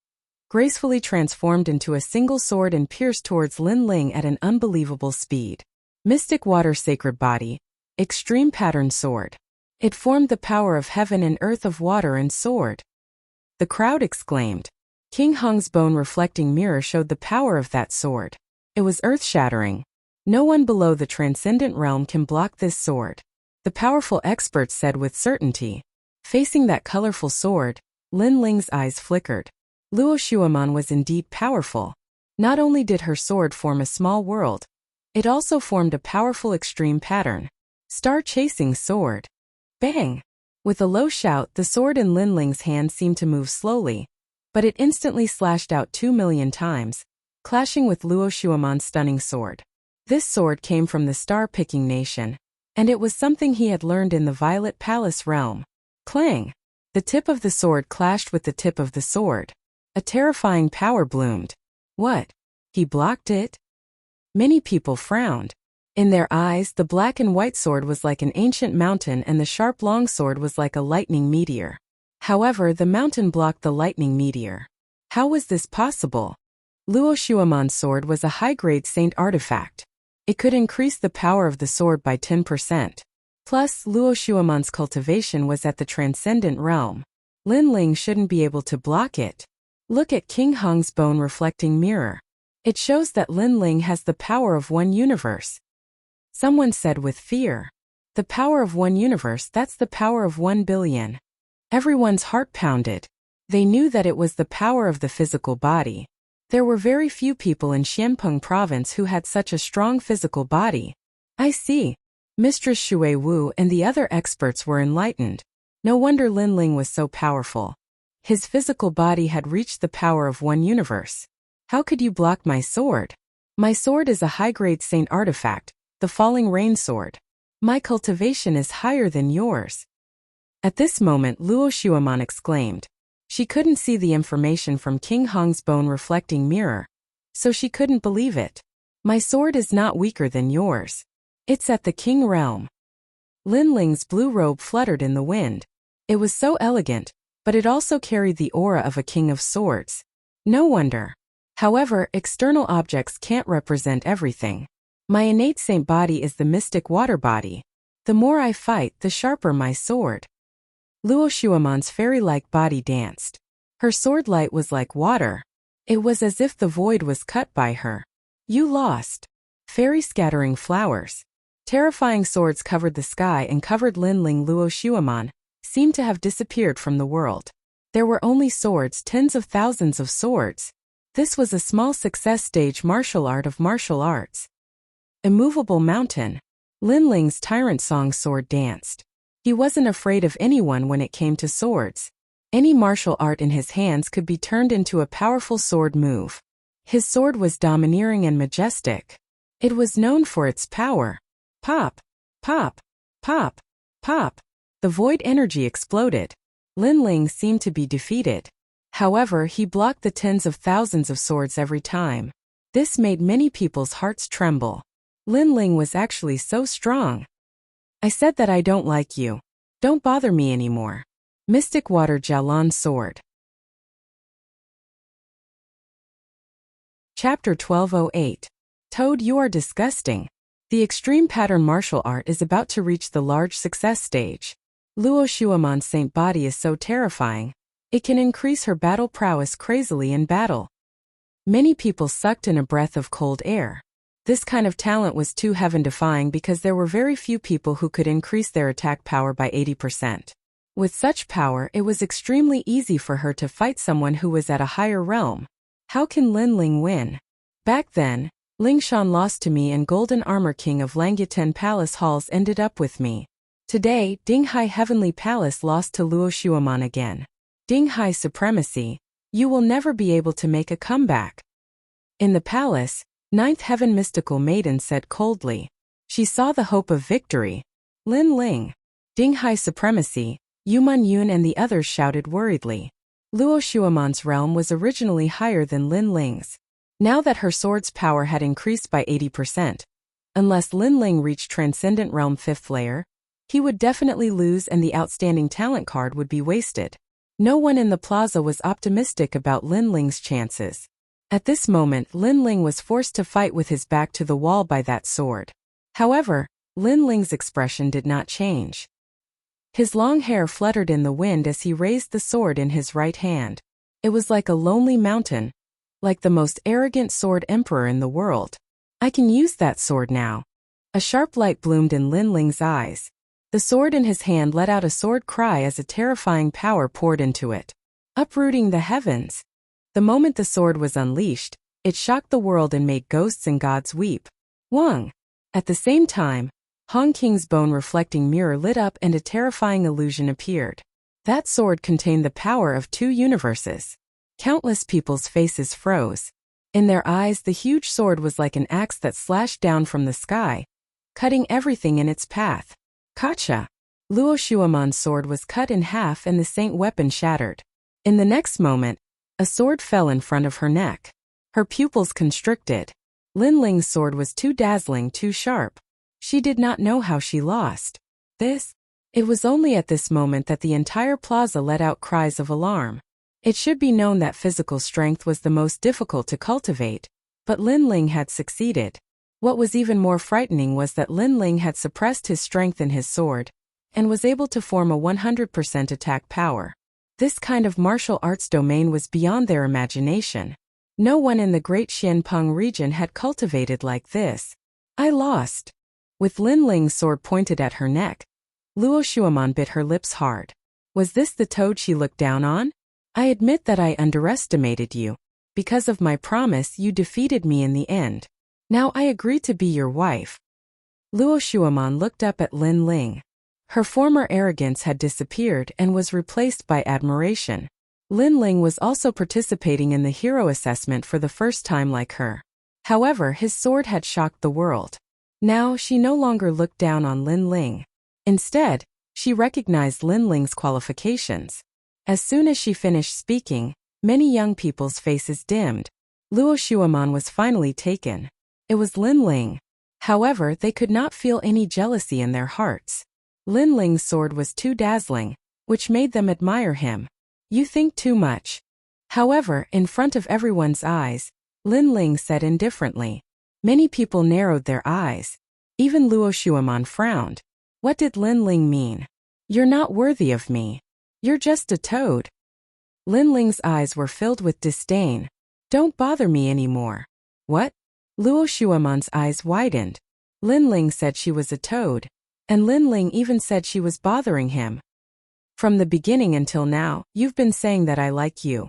gracefully transformed into a single sword and pierced towards Lin Ling at an unbelievable speed. Mystic water sacred body, extreme pattern sword. It formed the power of heaven and earth of water and sword. The crowd exclaimed. King Hong's bone reflecting mirror showed the power of that sword. It was earth-shattering. No one below the transcendent realm can block this sword. The powerful experts said with certainty. Facing that colorful sword, Lin Ling's eyes flickered. Luo Xueman was indeed powerful. Not only did her sword form a small world, it also formed a powerful extreme pattern. Star-chasing sword. Bang! With a low shout, the sword in Lin Ling's hand seemed to move slowly, but it instantly slashed out 2,000,000 times, clashing with Luo Xueman's stunning sword. This sword came from the star-picking nation, And it was something he had learned in the Violet Palace realm. Clang! The tip of the sword clashed with the tip of the sword. A terrifying power bloomed. What? He blocked it? Many people frowned. In their eyes, the black and white sword was like an ancient mountain and the sharp long sword was like a lightning meteor. However, the mountain blocked the lightning meteor. How was this possible? Luo Shuaman's sword was a high-grade saint artifact. It could increase the power of the sword by 10%. Plus, Luo Shuaman's cultivation was at the transcendent realm. Lin Ling shouldn't be able to block it. Look at King Hong's bone-reflecting mirror. It shows that Lin Ling has the power of one universe. Someone said with fear. The power of one universe, that's the power of 1 billion. Everyone's heart pounded. They knew that it was the power of the physical body. There were very few people in Xianpeng province who had such a strong physical body. I see. Mistress Shui Wu and the other experts were enlightened. No wonder Lin Ling was so powerful. His physical body had reached the power of one universe. How could you block my sword? My sword is a high-grade saint artifact, the falling rain sword. My cultivation is higher than yours. At this moment Luo Shuaman exclaimed. She couldn't see the information from King Hong's bone-reflecting mirror, so she couldn't believe it. My sword is not weaker than yours. It's at the king realm. Lin Ling's blue robe fluttered in the wind. It was so elegant, but it also carried the aura of a king of swords. No wonder. However, external objects can't represent everything. My innate saint body is the mystic water body. The more I fight, the sharper my sword. Luo Shuaman's fairy-like body danced. Her sword light was like water. It was as if the void was cut by her. You lost. Fairy scattering flowers. Terrifying swords covered the sky and covered Lin Ling. Luo Shuaman seemed to have disappeared from the world. There were only swords, tens of thousands of swords. This was a small success stage martial art of martial arts. Immovable mountain. Lin Ling's tyrant song sword danced. He wasn't afraid of anyone when it came to swords. Any martial art in his hands could be turned into a powerful sword move. His sword was domineering and majestic. It was known for its power. Pop, pop, pop, pop. The void energy exploded. Lin Ling seemed to be defeated. However, he blocked the tens of thousands of swords every time. This made many people's hearts tremble. Lin Ling was actually so strong. I said that I don't like you. Don't bother me anymore. Mystic Water Jialan Sword. Chapter 1208. Toad, you are disgusting. The extreme pattern martial art is about to reach the large success stage. Luo Shuaman's saint body is so terrifying. It can increase her battle prowess crazily in battle. Many people sucked in a breath of cold air. This kind of talent was too heaven-defying because there were very few people who could increase their attack power by 80%. With such power, it was extremely easy for her to fight someone who was at a higher realm. How can Lin Ling win? Back then, Ling Shan lost to me and Golden Armor King of Langyutan Palace Halls ended up with me. Today, Dinghai Heavenly Palace lost to Luo Shuaman again. Dinghai supremacy. You will never be able to make a comeback. In the palace, Ninth Heaven Mystical Maiden said coldly. She saw the hope of victory. Lin Ling. Dinghai supremacy. Yuman Yun and the others shouted worriedly. Luo Shuaman's realm was originally higher than Lin Ling's. Now that her sword's power had increased by 80%, unless Lin Ling reached Transcendent Realm 5th layer, he would definitely lose and the outstanding talent card would be wasted. No one in the plaza was optimistic about Lin Ling's chances. At this moment, Lin Ling was forced to fight with his back to the wall by that sword. However, Lin Ling's expression did not change. His long hair fluttered in the wind as he raised the sword in his right hand. It was like a lonely mountain, like the most arrogant sword emperor in the world. I can use that sword now. A sharp light bloomed in Lin Ling's eyes. The sword in his hand let out a sword cry as a terrifying power poured into it, uprooting the heavens. The moment the sword was unleashed, it shocked the world and made ghosts and gods weep. Wang! At the same time, Hong King's bone-reflecting mirror lit up and a terrifying illusion appeared. That sword contained the power of 2 universes. Countless people's faces froze. In their eyes, the huge sword was like an axe that slashed down from the sky. cutting everything in its path. Gotcha! Luo Shuaman's sword was cut in half and the saint weapon shattered. In the next moment, a sword fell in front of her neck. Her pupils constricted. Lin Ling's sword was too dazzling, too sharp. She did not know how she lost this. It was only at this moment that the entire plaza let out cries of alarm. It should be known that physical strength was the most difficult to cultivate, but Lin Ling had succeeded. What was even more frightening was that Lin Ling had suppressed his strength in his sword, and was able to form a 100% attack power. This kind of martial arts domain was beyond their imagination. No one in the Great Xianpeng region had cultivated like this. I lost. With Lin Ling's sword pointed at her neck, Luo Shuaman bit her lips hard. Was this the toad she looked down on? I admit that I underestimated you. Because of my promise, you defeated me in the end. Now I agree to be your wife. Luo Shuaman looked up at Lin Ling. Her former arrogance had disappeared and was replaced by admiration. Lin Ling was also participating in the hero assessment for the first time like her. However, his sword had shocked the world. Now, she no longer looked down on Lin Ling. Instead, she recognized Lin Ling's qualifications. As soon as she finished speaking, many young people's faces dimmed. Luo Shuaman was finally taken. It was Lin Ling. However, they could not feel any jealousy in their hearts. Lin Ling's sword was too dazzling, which made them admire him. You think too much. However, in front of everyone's eyes, Lin Ling said indifferently. Many people narrowed their eyes. Even Luo Shuaman frowned. What did Lin Ling mean? You're not worthy of me. You're just a toad. Lin Ling's eyes were filled with disdain. Don't bother me anymore. What? Luo Shuaman's eyes widened. Lin Ling said she was a toad. And Lin Ling even said she was bothering him. From the beginning until now, you've been saying that I like you.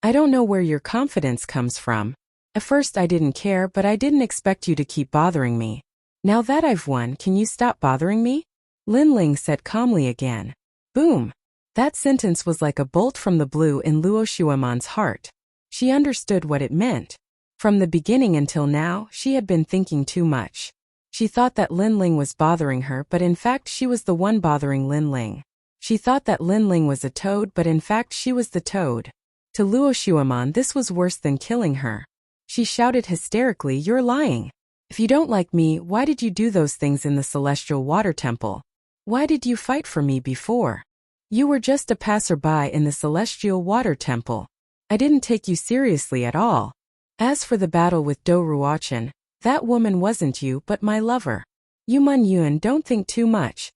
I don't know where your confidence comes from. At first I didn't care, but I didn't expect you to keep bothering me. Now that I've won, can you stop bothering me? Lin Ling said calmly again. Boom! That sentence was like a bolt from the blue in Luo Shuaman's heart. She understood what it meant. From the beginning until now, she had been thinking too much. She thought that Lin Ling was bothering her, but in fact she was the one bothering Lin Ling. She thought that Lin Ling was a toad, but in fact she was the toad. To Luo Shuaman, this was worse than killing her. She shouted hysterically, "You're lying. If you don't like me, why did you do those things in the Celestial Water Temple? Why did you fight for me before? You were just a passerby in the Celestial Water Temple. I didn't take you seriously at all. As for the battle with Do Ruochen, that woman wasn't you but my lover. You Man Yuan, don't think too much."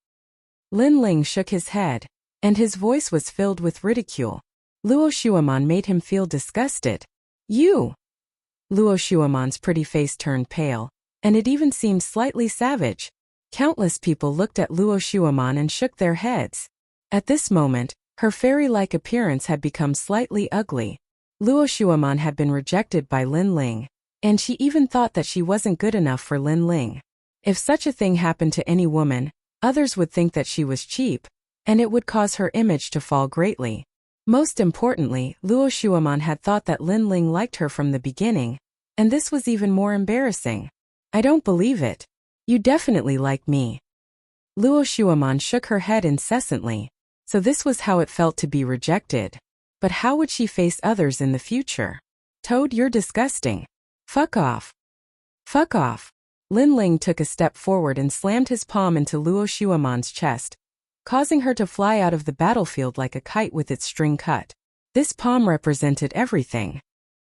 Lin Ling shook his head, and his voice was filled with ridicule. Luo Shuaman made him feel disgusted. You! Luo Shuaman's pretty face turned pale, and it even seemed slightly savage. Countless people looked at Luo Shuaman and shook their heads. At this moment, her fairy-like appearance had become slightly ugly. Luo Shuaman had been rejected by Lin Ling, and she even thought that she wasn't good enough for Lin Ling. If such a thing happened to any woman, others would think that she was cheap, and it would cause her image to fall greatly. Most importantly, Luo Shuaman had thought that Lin Ling liked her from the beginning, and this was even more embarrassing. I don't believe it. You definitely like me. Luo Shuaman shook her head incessantly. So this was how it felt to be rejected. But how would she face others in the future? Toad, you're disgusting. Fuck off. Fuck off. Lin Ling took a step forward and slammed his palm into Luo Shuaman's chest, causing her to fly out of the battlefield like a kite with its string cut. This palm represented everything.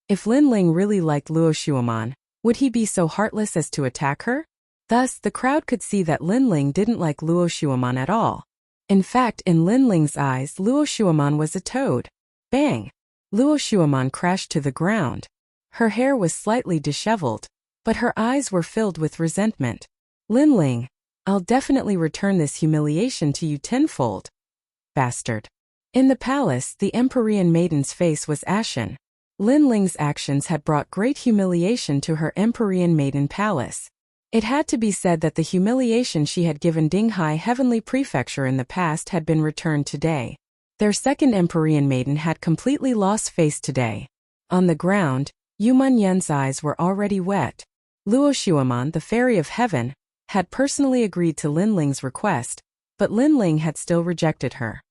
If Lin Ling really liked Luo Shuaman, would he be so heartless as to attack her? Thus, the crowd could see that Lin Ling didn't like Luo Shuaman at all. In fact, in Lin Ling's eyes, Luo Shuaman was a toad. Bang! Luo Shuaman crashed to the ground. Her hair was slightly disheveled, but her eyes were filled with resentment. Lin Ling, I'll definitely return this humiliation to you tenfold. Bastard. In the palace, the Empyrean maiden's face was ashen. Lin Ling's actions had brought great humiliation to her Empyrean maiden palace. It had to be said that the humiliation she had given Dinghai Heavenly Prefecture in the past had been returned today. Their second Empyrean maiden had completely lost face today. On the ground, Yu Man Yun's eyes were already wet. Luo Shuaman, the fairy of heaven, had personally agreed to Lin Ling's request, but Lin Ling had still rejected her.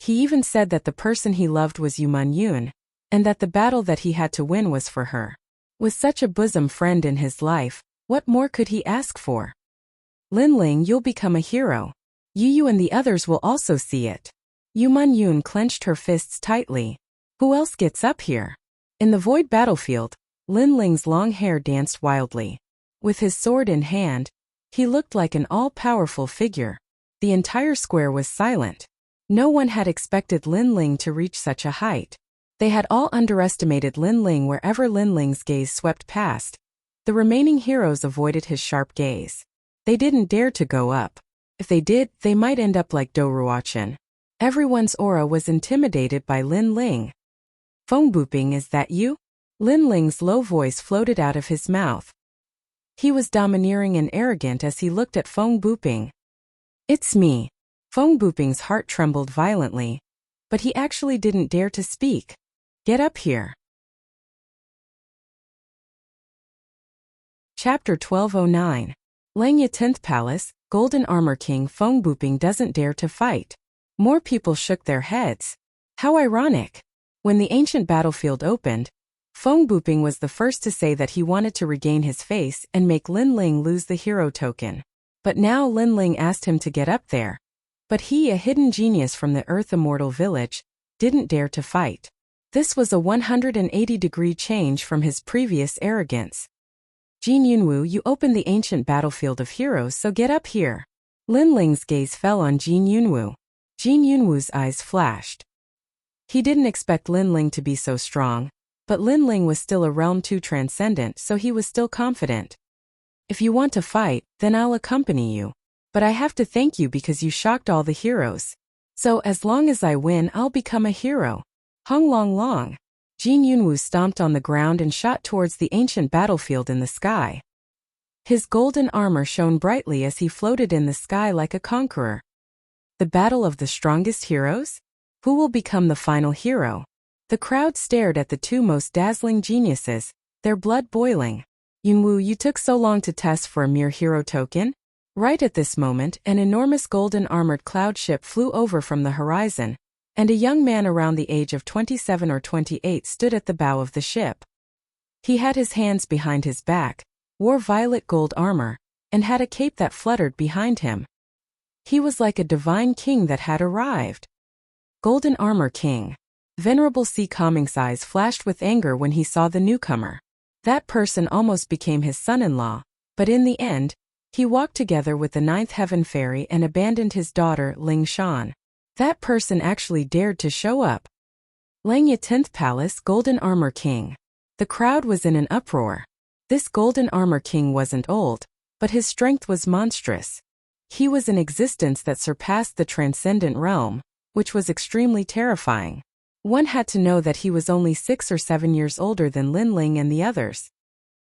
He even said that the person he loved was Yu Man-yun, and that the battle that he had to win was for her. With such a bosom friend in his life, what more could he ask for? Lin Ling, you'll become a hero. Yu and the others will also see it. Yu Man-yun clenched her fists tightly. Who else gets up here? In the void battlefield, Lin Ling's long hair danced wildly. With his sword in hand, he looked like an all-powerful figure. The entire square was silent. No one had expected Lin Ling to reach such a height. They had all underestimated Lin Ling wherever Lin Ling's gaze swept past. The remaining heroes avoided his sharp gaze. They didn't dare to go up. If they did, they might end up like Doruachin. Everyone's aura was intimidated by Lin Ling. Feng Buping, is that you? Lin Ling's low voice floated out of his mouth. He was domineering and arrogant as he looked at Feng Buping. It's me. Feng Buping's heart trembled violently, but he actually didn't dare to speak. Get up here. Chapter 1209. Langya 10th Palace, Golden Armor King Feng Buping doesn't dare to fight. More people shook their heads. How ironic. When the ancient battlefield opened, Feng Buping was the first to say that he wanted to regain his face and make Lin Ling lose the hero token. But now Lin Ling asked him to get up there. But he, a hidden genius from the Earth Immortal Village, didn't dare to fight. This was a 180-degree change from his previous arrogance. Jin Yunwu, you opened the ancient battlefield of heroes, so get up here. Lin Ling's gaze fell on Jin Yunwu. Jin Yunwu's eyes flashed. He didn't expect Lin Ling to be so strong, but Lin Ling was still a realm 2 transcendent, so he was still confident. If you want to fight, then I'll accompany you. But I have to thank you because you shocked all the heroes. So as long as I win, I'll become a hero. Hung Long Long. Jin Yunwu stomped on the ground and shot towards the ancient battlefield in the sky. His golden armor shone brightly as he floated in the sky like a conqueror. The battle of the strongest heroes? Who will become the final hero? The crowd stared at the two most dazzling geniuses, their blood boiling. Yunwu, you took so long to test for a mere hero token? Right at this moment, an enormous golden armored cloud ship flew over from the horizon, and a young man around the age of 27 or 28 stood at the bow of the ship. He had his hands behind his back, wore violet gold armor, and had a cape that fluttered behind him. He was like a divine king that had arrived. Golden Armor King. Venerable C. Calming's eyes flashed with anger when he saw the newcomer. That person almost became his son-in-law, but in the end, he walked together with the 9th Heaven Fairy and abandoned his daughter, Ling Shan. That person actually dared to show up. Langya 10th Palace, Golden Armor King. The crowd was in an uproar. This Golden Armor King wasn't old, but his strength was monstrous. He was an existence that surpassed the transcendent realm, which was extremely terrifying. One had to know that he was only 6 or 7 years older than Lin Ling and the others.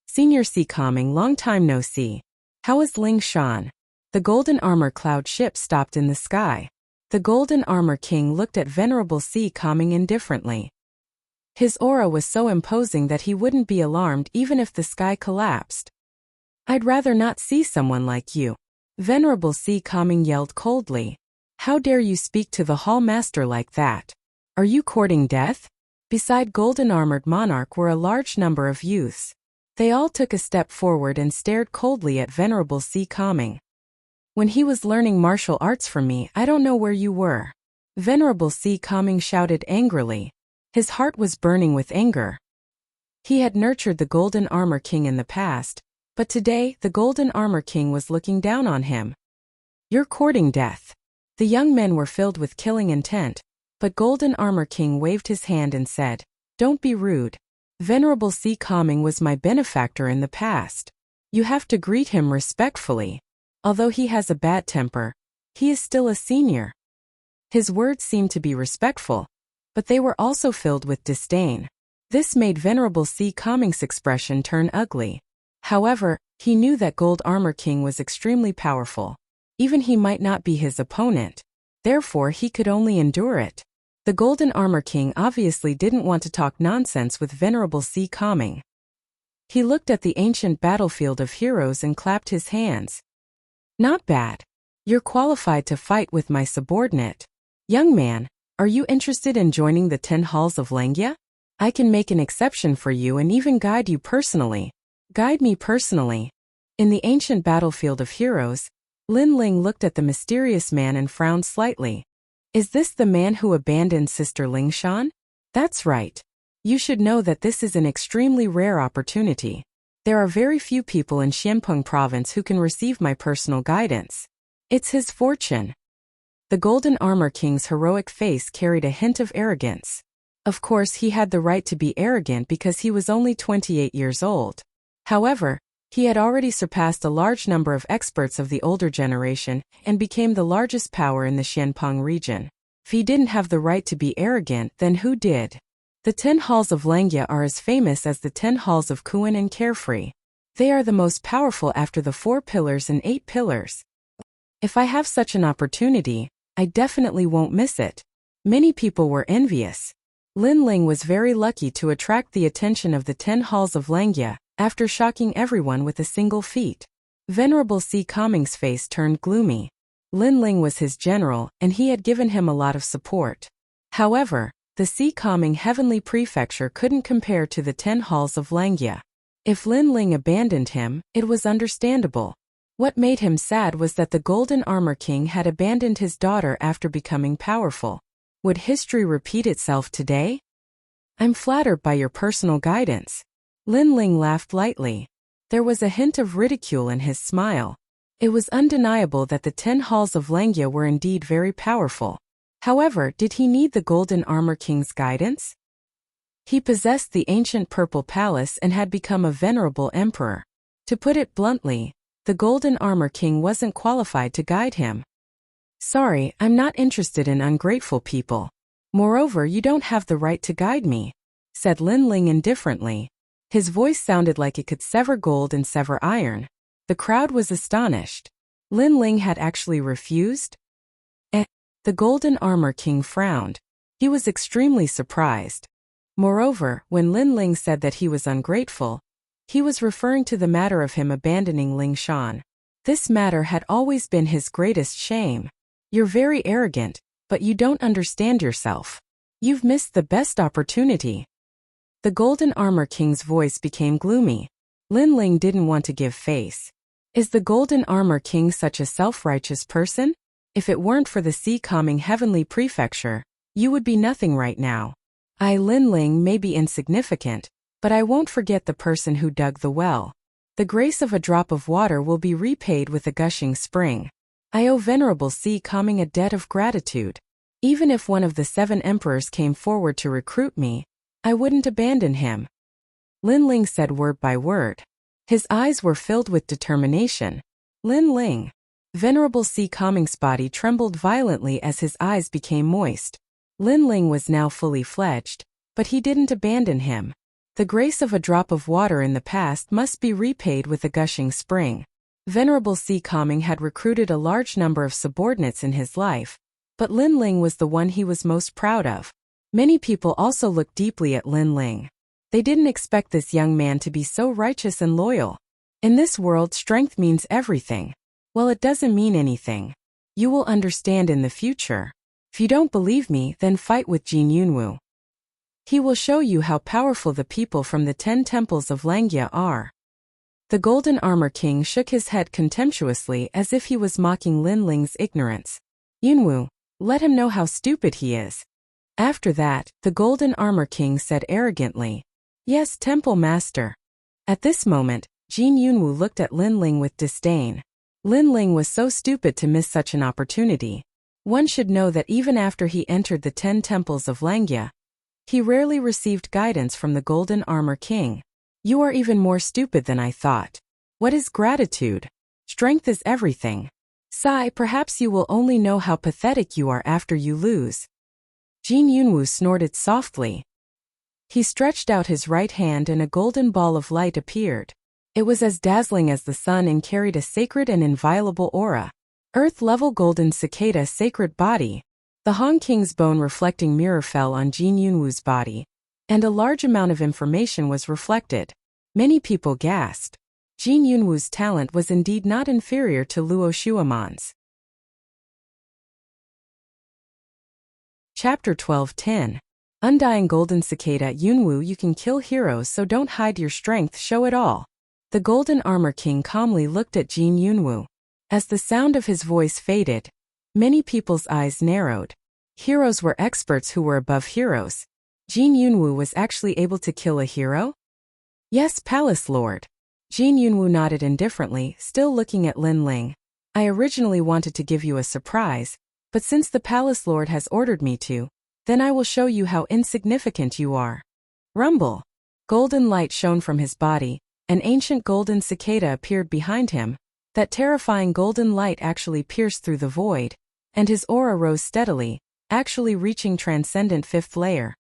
Senior C. Calming, long time no see. How is Ling Shan? The golden armor cloud ship stopped in the sky. The Golden Armor King looked at Venerable C. Calming indifferently. His aura was so imposing that he wouldn't be alarmed even if the sky collapsed. I'd rather not see someone like you. Venerable C. Calming yelled coldly. How dare you speak to the Hall Master like that? Are you courting death? Beside Golden Armored Monarch were a large number of youths. They all took a step forward and stared coldly at Venerable C. Calming. When he was learning martial arts from me, I don't know where you were. Venerable C. Calming shouted angrily. His heart was burning with anger. He had nurtured the Golden Armor King in the past, but today the Golden Armor King was looking down on him. You're courting death. The young men were filled with killing intent, but Golden Armor King waved his hand and said, Don't be rude. Venerable C. Calming was my benefactor in the past. You have to greet him respectfully. Although he has a bad temper, he is still a senior. His words seemed to be respectful, but they were also filled with disdain. This made Venerable C. Calming's expression turn ugly. However, he knew that Gold Armor King was extremely powerful. Even he might not be his opponent. Therefore, he could only endure it. The Golden Armor King obviously didn't want to talk nonsense with Venerable C. Calming. He looked at the ancient battlefield of heroes and clapped his hands. Not bad. You're qualified to fight with my subordinate. Young man, are you interested in joining the 10 halls of Langya? I can make an exception for you and even guide you personally. Guide me personally. In the ancient battlefield of heroes, Lin Ling looked at the mysterious man and frowned slightly. Is this the man who abandoned Sister Lingshan? That's right. You should know that this is an extremely rare opportunity. There are very few people in Xianpeng province who can receive my personal guidance. It's his fortune. The Golden Armor King's heroic face carried a hint of arrogance. Of course, he had the right to be arrogant because he was only 28 years old. However, he had already surpassed a large number of experts of the older generation and became the largest power in the Xianpeng region. If he didn't have the right to be arrogant, then who did? The 10 halls of Langya are as famous as the 10 halls of Kuan and Carefree. They are the most powerful after the 4 pillars and 8 pillars. If I have such an opportunity, I definitely won't miss it. Many people were envious. Lin Ling was very lucky to attract the attention of the 10 halls of Langya, after shocking everyone with a single feat. Venerable Si Kaming's face turned gloomy. Lin Ling was his general, and he had given him a lot of support. However, the Si Kaming Heavenly Prefecture couldn't compare to the 10 halls of Langya. If Lin Ling abandoned him, it was understandable. What made him sad was that the Golden Armor King had abandoned his daughter after becoming powerful. Would history repeat itself today? I'm flattered by your personal guidance. Lin Ling laughed lightly. There was a hint of ridicule in his smile. It was undeniable that the 10 halls of Langya were indeed very powerful. However, did he need the Golden Armor King's guidance? He possessed the ancient Purple Palace and had become a venerable emperor. To put it bluntly, the Golden Armor King wasn't qualified to guide him. Sorry, I'm not interested in ungrateful people. Moreover, you don't have the right to guide me, said Lin Ling indifferently. His voice sounded like it could sever gold and sever iron. The crowd was astonished. Lin Ling had actually refused? The Golden Armor King frowned. He was extremely surprised. Moreover, when Lin Ling said that he was ungrateful, he was referring to the matter of him abandoning Lingshan. This matter had always been his greatest shame. You're very arrogant, but you don't understand yourself. You've missed the best opportunity. The Golden Armor King's voice became gloomy. Lin Ling didn't want to give face. Is the Golden Armor King such a self-righteous person? If it weren't for the Si Kaming Heavenly Prefecture, you would be nothing right now. I, Lin Ling, may be insignificant, but I won't forget the person who dug the well. The grace of a drop of water will be repaid with a gushing spring. I owe Venerable Si Kaming a debt of gratitude. Even if one of the 7 emperors came forward to recruit me, I wouldn't abandon him. Lin Ling said word by word. His eyes were filled with determination. Lin Ling. Venerable Si Kaming's body trembled violently as his eyes became moist. Lin Ling was now fully fledged, but he didn't abandon him. The grace of a drop of water in the past must be repaid with a gushing spring. Venerable Si Kaming had recruited a large number of subordinates in his life, but Lin Ling was the one he was most proud of. Many people also looked deeply at Lin Ling. They didn't expect this young man to be so righteous and loyal. In this world, strength means everything. Well, it doesn't mean anything. You will understand in the future. If you don't believe me, then fight with Jin Yunwu. He will show you how powerful the people from the 10 temples of Langya are. The Golden Armor King shook his head contemptuously as if he was mocking Lin Ling's ignorance. Yunwu, let him know how stupid he is. After that, the Golden Armor King said arrogantly, Yes, Temple Master. At this moment, Jin Yunwu looked at Lin Ling with disdain. Lin Ling was so stupid to miss such an opportunity. One should know that even after he entered the 10 temples of Langya, he rarely received guidance from the Golden Armor King. You are even more stupid than I thought. What is gratitude? Strength is everything. Sigh, perhaps you will only know how pathetic you are after you lose. Jin Yunwu snorted softly. He stretched out his right hand and a golden ball of light appeared. It was as dazzling as the sun and carried a sacred and inviolable aura. Earth-level golden cicada sacred body. The Han King's bone-reflecting mirror fell on Jin Yunwu's body, and a large amount of information was reflected. Many people gasped. Jin Yunwu's talent was indeed not inferior to Luo Shuaman's. Chapter 12:10. Undying Golden Cicada. Yunwu, you can kill heroes, so don't hide your strength, show it all. The Golden Armor King calmly looked at Jin Yunwu. As the sound of his voice faded, many people's eyes narrowed. Heroes were experts who were above heroes. Jin Yunwu was actually able to kill a hero? Yes, Palace Lord. Jin Yunwu nodded indifferently, still looking at Lin Ling. I originally wanted to give you a surprise, but since the Palace Lord has ordered me to, then I will show you how insignificant you are. Rumble. Golden light shone from his body. An ancient golden cicada appeared behind him. That terrifying golden light actually pierced through the void, and his aura rose steadily, actually reaching transcendent 5th layer.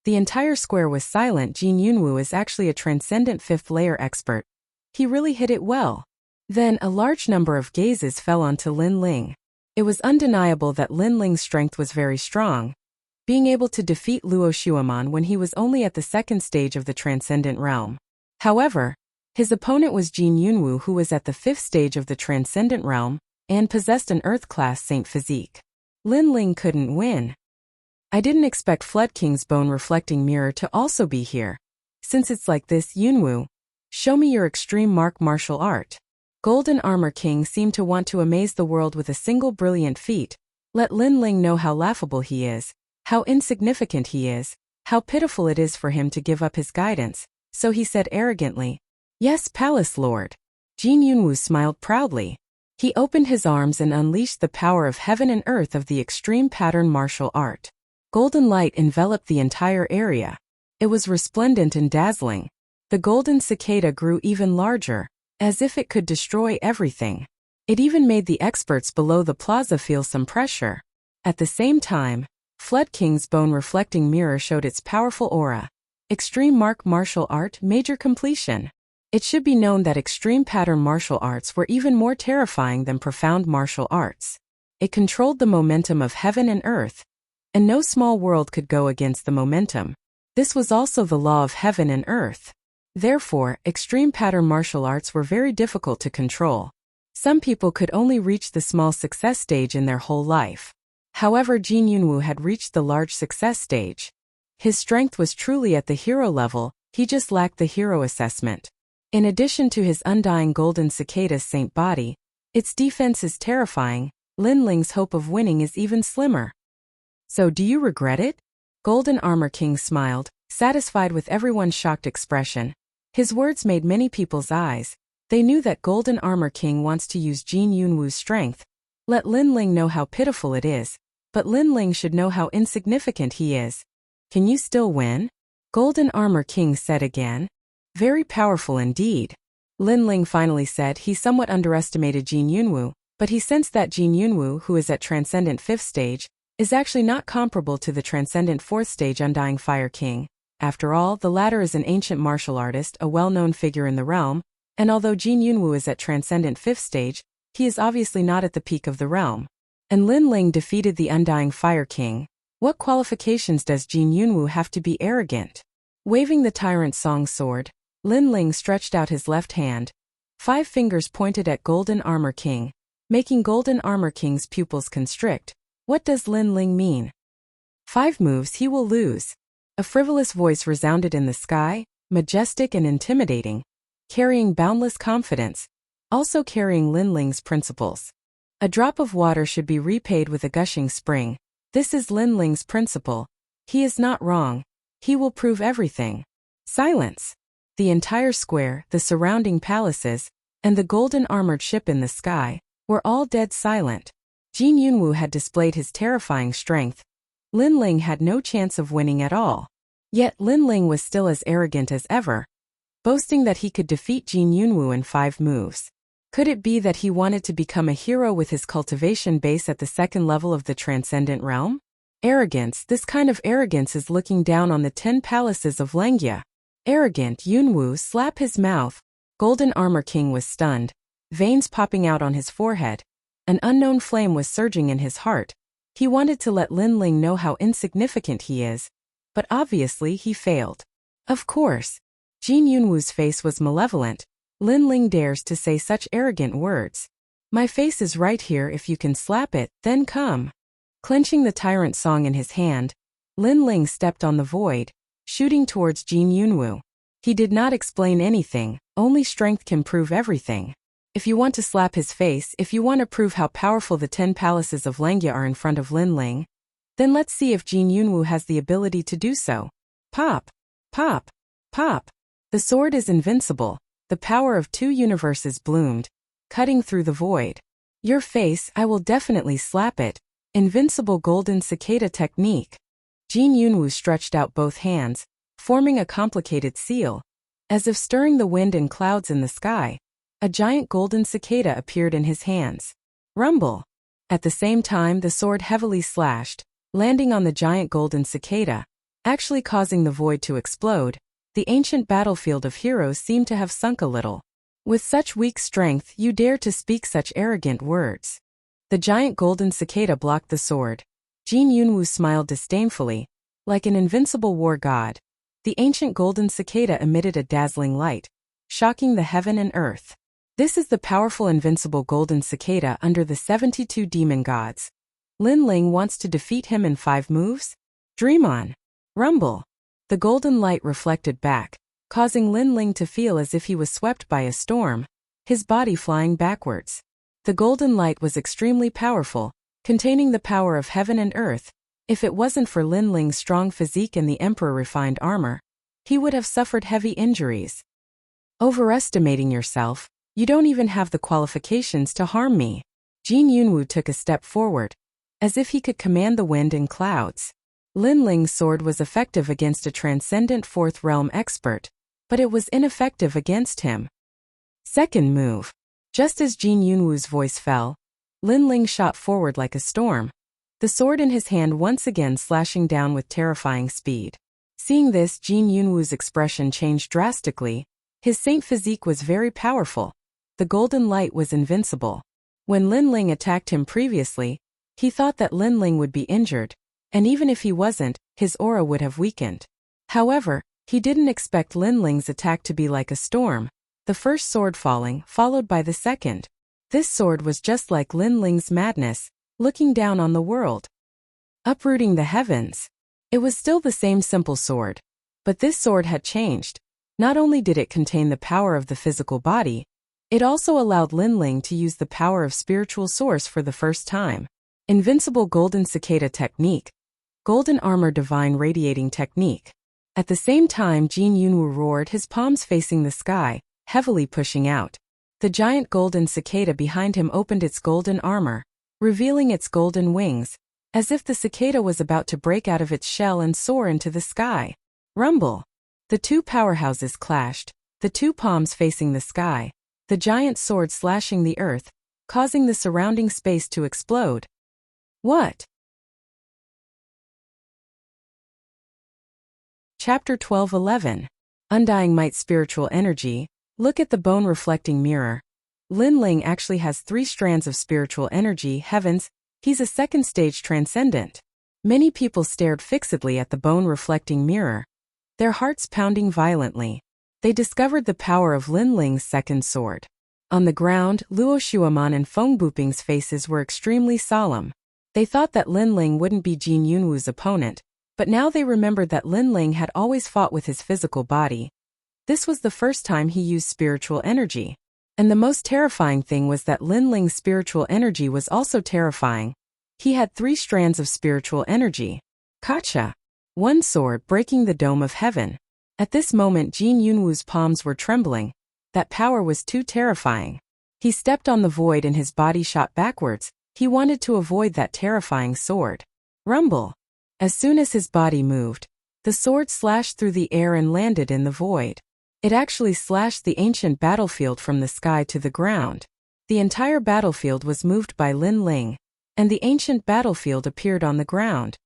The entire square was silent. Jin Yunwu is actually a transcendent 5th layer expert. He really hit it well. Then a large number of gazes fell onto Lin Ling. It was undeniable that Lin Ling's strength was very strong, being able to defeat Luo Shuaman when he was only at the 2nd stage of the transcendent realm. However, his opponent was Jin Yunwu, who was at the 5th stage of the transcendent realm and possessed an Earth-class Saint physique. Lin Ling couldn't win. I didn't expect Flood King's bone-reflecting mirror to also be here. Since it's like this, Yunwu, show me your extreme martial art. Golden Armor King seemed to want to amaze the world with a single brilliant feat. Let Lin Ling know how laughable he is, how insignificant he is, how pitiful it is for him to give up his guidance. So he said arrogantly, Yes, Palace Lord. Jin Yunwu smiled proudly. He opened his arms and unleashed the power of heaven and earth of the extreme pattern martial art. Golden light enveloped the entire area. It was resplendent and dazzling. The golden cicada grew even larger, as if it could destroy everything. It even made the experts below the plaza feel some pressure. At the same time, Flood King's bone-reflecting mirror showed its powerful aura. Extreme martial art, major completion. It should be known that extreme pattern martial arts were even more terrifying than profound martial arts. It controlled the momentum of heaven and earth, and no small world could go against the momentum. This was also the law of heaven and earth. Therefore, extreme pattern martial arts were very difficult to control. Some people could only reach the small success stage in their whole life. However, Jin Yunwu had reached the large success stage. His strength was truly at the hero level, he just lacked the hero assessment. In addition to his undying golden cicada's saint body, its defense is terrifying. Lin Ling's hope of winning is even slimmer. So do you regret it? Golden Armor King smiled, satisfied with everyone's shocked expression. His words made many people's eyes. They knew that Golden Armor King wants to use Jin Yunwu's strength. Let Lin Ling know how pitiful it is, but Lin Ling should know how insignificant he is. Can you still win? Golden Armor King said again. Very powerful indeed. Lin Ling finally said he somewhat underestimated Jin Yunwu, but he sensed that Jin Yunwu, who is at Transcendent 5th stage, is actually not comparable to the Transcendent 4th stage Undying Fire King. After all, the latter is an ancient martial artist, a well-known figure in the realm, and although Jin Yunwu is at Transcendent 5th stage, he is obviously not at the peak of the realm. And Lin Ling defeated the Undying Fire King. What qualifications does Jin Yunwu have to be arrogant? Waving the Tyrant Song sword, Lin Ling stretched out his left hand. 5 fingers pointed at Golden Armor King, making Golden Armor King's pupils constrict. What does Lin Ling mean? 5 moves he will lose. A frivolous voice resounded in the sky, majestic and intimidating, carrying boundless confidence, also carrying Lin Ling's principles. A drop of water should be repaid with a gushing spring. This is Lin Ling's principle. He is not wrong. He will prove everything. Silence. The entire square, the surrounding palaces, and the golden armored ship in the sky were all dead silent. Jin Yunwu had displayed his terrifying strength. Lin Ling had no chance of winning at all. Yet Lin Ling was still as arrogant as ever, boasting that he could defeat Jin Yunwu in 5 moves. Could it be that he wanted to become a hero with his cultivation base at the 2nd level of the Transcendent Realm? Arrogance. This kind of arrogance is looking down on the 10 palaces of Lengia. Arrogant. Yunwu, slap his mouth. Golden Armor King was stunned, veins popping out on his forehead. An unknown flame was surging in his heart. He wanted to let Lin Ling know how insignificant he is, but obviously he failed. Of course. Jin Yunwu's face was malevolent. Lin Ling dares to say such arrogant words. My face is right here, if you can slap it, then come. Clenching the tyrant song in his hand, Lin Ling stepped on the void, shooting towards Jin Yunwu. He did not explain anything, only strength can prove everything. If you want to slap his face, if you want to prove how powerful the 10 palaces of Langya are in front of Lin Ling, then let's see if Jin Yunwu has the ability to do so. Pop! Pop! Pop! The sword is invincible. The power of 2 universes bloomed, cutting through the void. Your face, I will definitely slap it. Invincible golden cicada technique. Jin Yunwu stretched out both hands, forming a complicated seal. As if stirring the wind and clouds in the sky, a giant golden cicada appeared in his hands. Rumble! At the same time, the sword heavily slashed, landing on the giant golden cicada, actually causing the void to explode. The ancient battlefield of heroes seemed to have sunk a little. With such weak strength, you dare to speak such arrogant words. The giant golden cicada blocked the sword. Jin Yunwu smiled disdainfully, like an invincible war god. The ancient golden cicada emitted a dazzling light, shocking the heaven and earth. This is the powerful invincible golden cicada under the 72 demon gods. Lin Ling wants to defeat him in 5 moves? Dream on. Rumble. The golden light reflected back, causing Lin Ling to feel as if he was swept by a storm, his body flying backwards. The golden light was extremely powerful, containing the power of heaven and earth. If it wasn't for Lin Ling's strong physique and the emperor refined armor, he would have suffered heavy injuries. Overestimating yourself, you don't even have the qualifications to harm me. Jin Yunwu took a step forward, as if he could command the wind and clouds. Lin Ling's sword was effective against a transcendent 4th realm expert, but it was ineffective against him. Second move. Just as Jin Yunwu's voice fell, Lin Ling shot forward like a storm, the sword in his hand once again slashing down with terrifying speed. Seeing this, Jin Yunwu's expression changed drastically. His saint physique was very powerful. The golden light was invincible. When Lin Ling attacked him previously, he thought that Lin Ling would be injured, and even if he wasn't, his aura would have weakened. However, he didn't expect Lin Ling's attack to be like a storm, the first sword falling, followed by the second. This sword was just like Lin Ling's madness, looking down on the world, uprooting the heavens. It was still the same simple sword, but this sword had changed. Not only did it contain the power of the physical body, it also allowed Lin Ling to use the power of spiritual source for the first time. Invincible golden cicada technique. Golden armor divine radiating technique. At the same time, Jin Yunwu roared, his palms facing the sky, heavily pushing out. The giant golden cicada behind him opened its golden armor, revealing its golden wings, as if the cicada was about to break out of its shell and soar into the sky. Rumble. The 2 powerhouses clashed, the 2 palms facing the sky, the giant sword slashing the earth, causing the surrounding space to explode. What? Chapter 12:11. Undying Might Spiritual Energy. Look at the bone-reflecting mirror. Lin Ling actually has 3 strands of spiritual energy. Heavens, he's a second-stage transcendent. Many people stared fixedly at the bone-reflecting mirror, their hearts pounding violently. They discovered the power of Lin Ling's second sword. On the ground, Luo Xueman and Feng Buping's faces were extremely solemn. They thought that Lin Ling wouldn't be Jin Yunwu's opponent, but now they remembered that Lin Ling had always fought with his physical body. This was the first time he used spiritual energy. And the most terrifying thing was that Lin Ling's spiritual energy was also terrifying. He had 3 strands of spiritual energy. Kacha. One sword breaking the dome of heaven. At this moment, Jin Yunwu's palms were trembling. That power was too terrifying. He stepped on the void and his body shot backwards. He wanted to avoid that terrifying sword. Rumble. As soon as his body moved, the sword slashed through the air and landed in the void. It actually slashed the ancient battlefield from the sky to the ground. The entire battlefield was moved by Lin Ling, and the ancient battlefield appeared on the ground.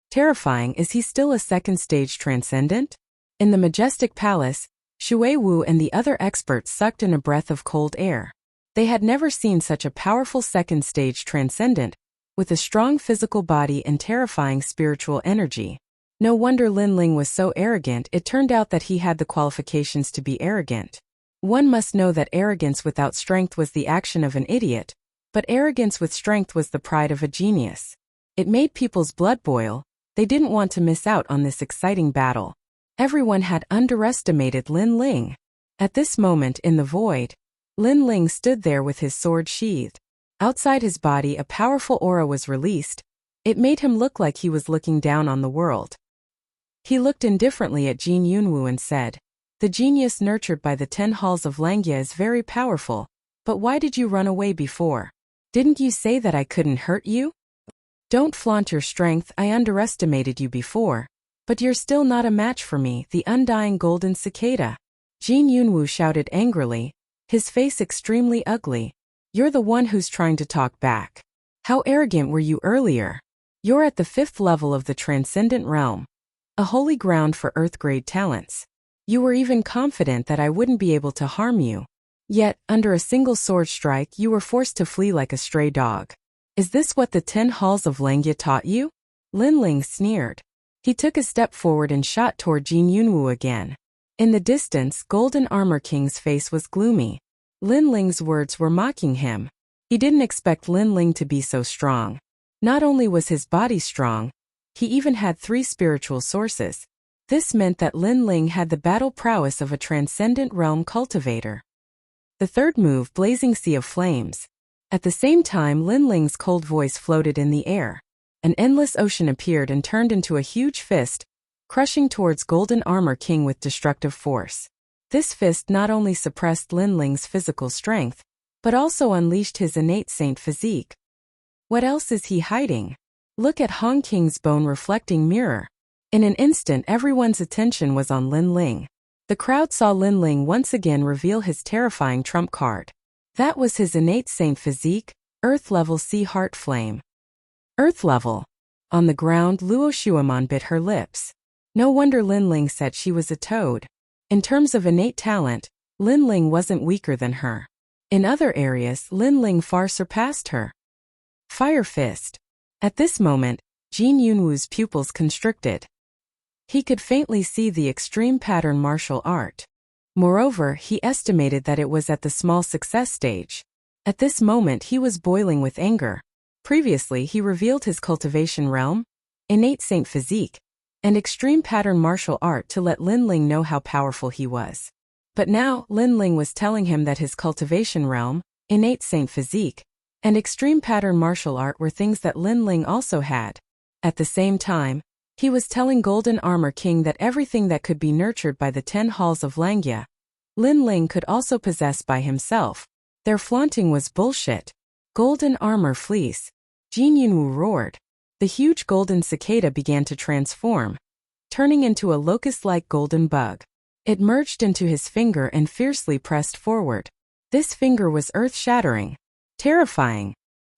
Terrifying. Is he still a second-stage transcendent? In the majestic palace, Shui Wu and the other experts sucked in a breath of cold air. They had never seen such a powerful second-stage transcendent, with a strong physical body and terrifying spiritual energy. No wonder Lin Ling was so arrogant. It turned out that he had the qualifications to be arrogant. One must know that arrogance without strength was the action of an idiot, but arrogance with strength was the pride of a genius. It made people's blood boil. They didn't want to miss out on this exciting battle. Everyone had underestimated Lin Ling. At this moment in the void, Lin Ling stood there with his sword sheathed. Outside his body, a powerful aura was released. It made him look like he was looking down on the world. He looked indifferently at Jin Yunwu and said, "The genius nurtured by the 10 halls of Langya is very powerful, but why did you run away before? Didn't you say that I couldn't hurt you? Don't flaunt your strength. I underestimated you before, but you're still not a match for me, the undying golden cicada." Jin Yunwu shouted angrily, his face extremely ugly. "You're the one who's trying to talk back. How arrogant were you earlier? You're at the 5th level of the Transcendent Realm, a holy ground for Earth-grade talents. You were even confident that I wouldn't be able to harm you. Yet, under a single sword strike, you were forced to flee like a stray dog. Is this what the 10 halls of Langya taught you?" Lin Ling sneered. He took a step forward and shot toward Jin Yunwu again. In the distance, Golden Armor King's face was gloomy. Lin Ling's words were mocking him. He didn't expect Lin Ling to be so strong. Not only was his body strong, he even had 3 spiritual sources. This meant that Lin Ling had the battle prowess of a transcendent realm cultivator. The third move, Blazing Sea of Flames. At the same time, Lin Ling's cold voice floated in the air. An endless ocean appeared and turned into a huge fist, crushing towards Golden Armor King with destructive force. This fist not only suppressed Lin Ling's physical strength, but also unleashed his innate saint physique. What else is he hiding? Look at Hong King's bone-reflecting mirror. In an instant, everyone's attention was on Lin Ling. The crowd saw Lin Ling once again reveal his terrifying trump card. That was his innate saint physique, Earth-level Sea Heart Flame. Earth-level. On the ground, Luo Shuaman bit her lips. No wonder Lin Ling said she was a toad. In terms of innate talent, Lin Ling wasn't weaker than her. In other areas, Lin Ling far surpassed her. Fire Fist. At this moment, Jin Yunwu's pupils constricted. He could faintly see the extreme pattern martial art. Moreover, he estimated that it was at the small success stage. At this moment he was boiling with anger. Previously he revealed his cultivation realm, innate saint physique, and extreme pattern martial art to let Lin Ling know how powerful he was. But now, Lin Ling was telling him that his cultivation realm, innate saint physique, and extreme pattern martial art were things that Lin Ling also had. At the same time, he was telling Golden Armor King that everything that could be nurtured by the 10 halls of Langya, Lin Ling could also possess by himself. Their flaunting was bullshit. Golden Armor Fleece. Jin Yunwu roared. The huge golden cicada began to transform, turning into a locust-like golden bug. It merged into his finger and fiercely pressed forward. This finger was earth-shattering, terrifying.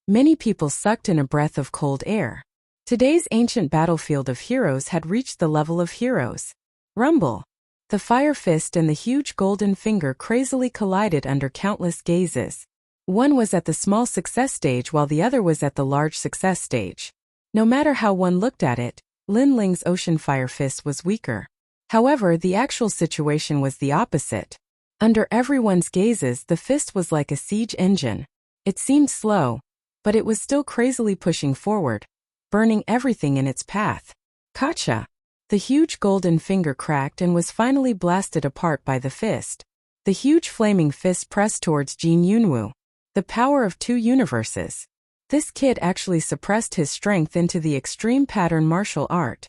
Many people sucked in a breath of cold air. Today's ancient battlefield of heroes had reached the level of heroes. Rumble. The fire fist and the huge golden finger crazily collided under countless gazes. One was at the small success stage while the other was at the large success stage. No matter how one looked at it, Lin Ling's ocean fire fist was weaker. However, the actual situation was the opposite. Under everyone's gazes, the fist was like a siege engine. It seemed slow, but it was still crazily pushing forward, burning everything in its path. Gotcha! The huge golden finger cracked and was finally blasted apart by the fist. The huge flaming fist pressed towards Jin Yunwu. The power of 2 universes. This kid actually suppressed his strength into the extreme pattern martial art.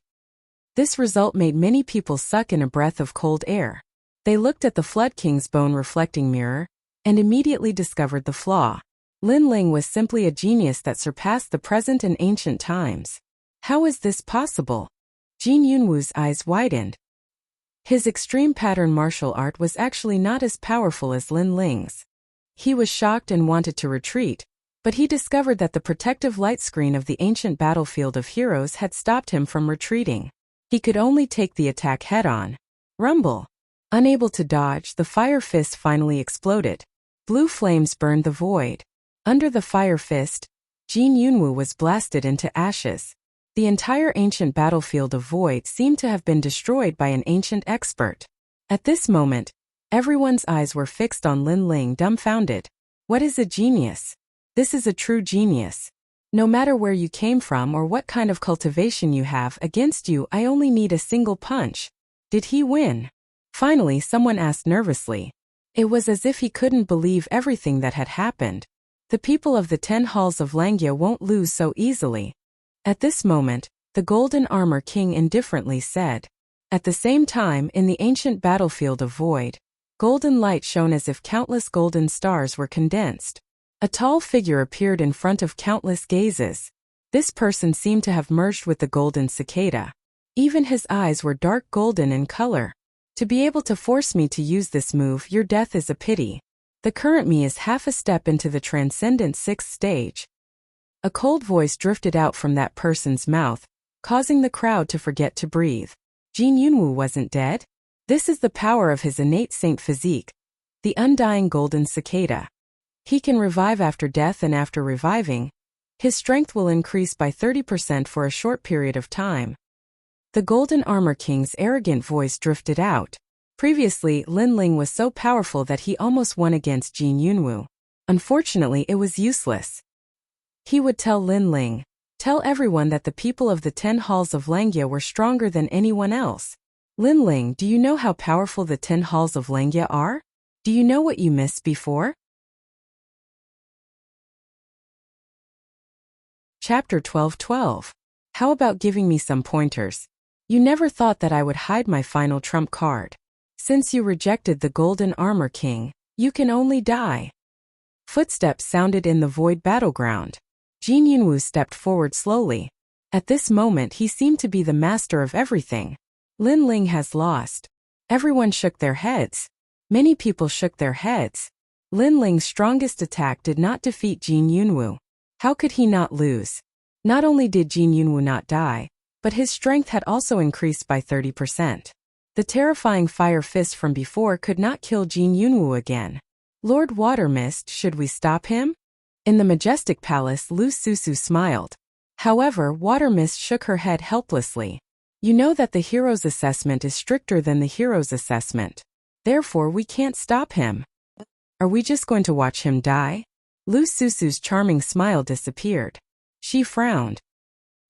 This result made many people suck in a breath of cold air. They looked at the Flood King's bone-reflecting mirror, and immediately discovered the flaw. Lin Ling was simply a genius that surpassed the present and ancient times. How is this possible? Jin Yunwu's eyes widened. His extreme pattern martial art was actually not as powerful as Lin Ling's. He was shocked and wanted to retreat, but he discovered that the protective light screen of the ancient battlefield of heroes had stopped him from retreating. He could only take the attack head-on. Rumble. Unable to dodge, the fire fist finally exploded. Blue flames burned the void. Under the fire fist, Jin Yunwu was blasted into ashes. The entire ancient battlefield of void seemed to have been destroyed by an ancient expert. At this moment, everyone's eyes were fixed on Lin Ling, dumbfounded. What is a genius? This is a true genius. No matter where you came from or what kind of cultivation you have, against you I only need a single punch. Did he win? Finally, someone asked nervously. It was as if he couldn't believe everything that had happened. The people of the 10 halls of Langya won't lose so easily. At this moment, the Golden Armor King indifferently said. At the same time, in the ancient battlefield of void, golden light shone as if countless golden stars were condensed. A tall figure appeared in front of countless gazes. This person seemed to have merged with the golden cicada. Even his eyes were dark golden in color. To be able to force me to use this move, your death is a pity. The current me is half a step into the transcendent 6th stage. A cold voice drifted out from that person's mouth, causing the crowd to forget to breathe. Jin Yunwu wasn't dead? This is the power of his innate saint physique, the undying golden cicada. He can revive after death, and after reviving, his strength will increase by 30% for a short period of time. The Golden Armor King's arrogant voice drifted out. Previously, Lin Ling was so powerful that he almost won against Jin Yunwu. Unfortunately, it was useless. He would tell Lin Ling, tell everyone that the people of the 10 halls of Langya were stronger than anyone else. Lin Ling, do you know how powerful the 10 halls of Langya are? Do you know what you missed before? Chapter 12:12. How about giving me some pointers? You never thought that I would hide my final trump card. Since you rejected the Golden Armor King, you can only die. Footsteps sounded in the void battleground. Jin Yunwu stepped forward slowly. At this moment he seemed to be the master of everything. Lin Ling has lost. Everyone shook their heads. Many people shook their heads. Lin Ling's strongest attack did not defeat Jin Yunwu. How could he not lose? Not only did Jin Yunwu not die, but his strength had also increased by 30%. The terrifying fire fist from before could not kill Jin Yunwu again. Lord Water Mist, should we stop him? In the majestic palace, Lu Susu smiled. However, Water Mist shook her head helplessly. You know that the hero's assessment is stricter than the hero's assessment. Therefore, we can't stop him. Are we just going to watch him die? Lu Susu's charming smile disappeared. She frowned.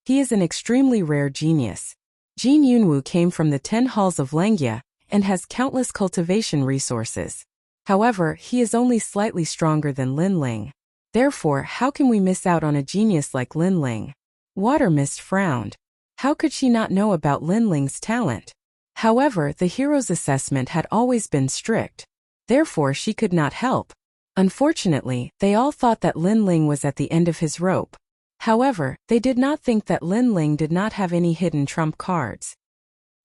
He is an extremely rare genius. Jin Yunwu came from the 10 halls of Langya and has countless cultivation resources. However, he is only slightly stronger than Lin Ling. Therefore, how can we miss out on a genius like Lin Ling? Water Mist frowned. How could she not know about Lin Ling's talent? However, the hero's assessment had always been strict. Therefore, she could not help. Unfortunately, they all thought that Lin Ling was at the end of his rope. However, they did not think that Lin Ling did not have any hidden trump cards.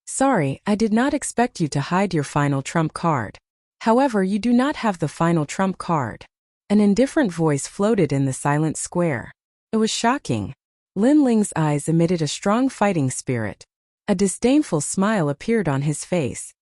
Sorry, I did not expect you to hide your final trump card. However, you do not have the final trump card. An indifferent voice floated in the silent square. It was shocking. Lin Ling's eyes emitted a strong fighting spirit. A disdainful smile appeared on his face.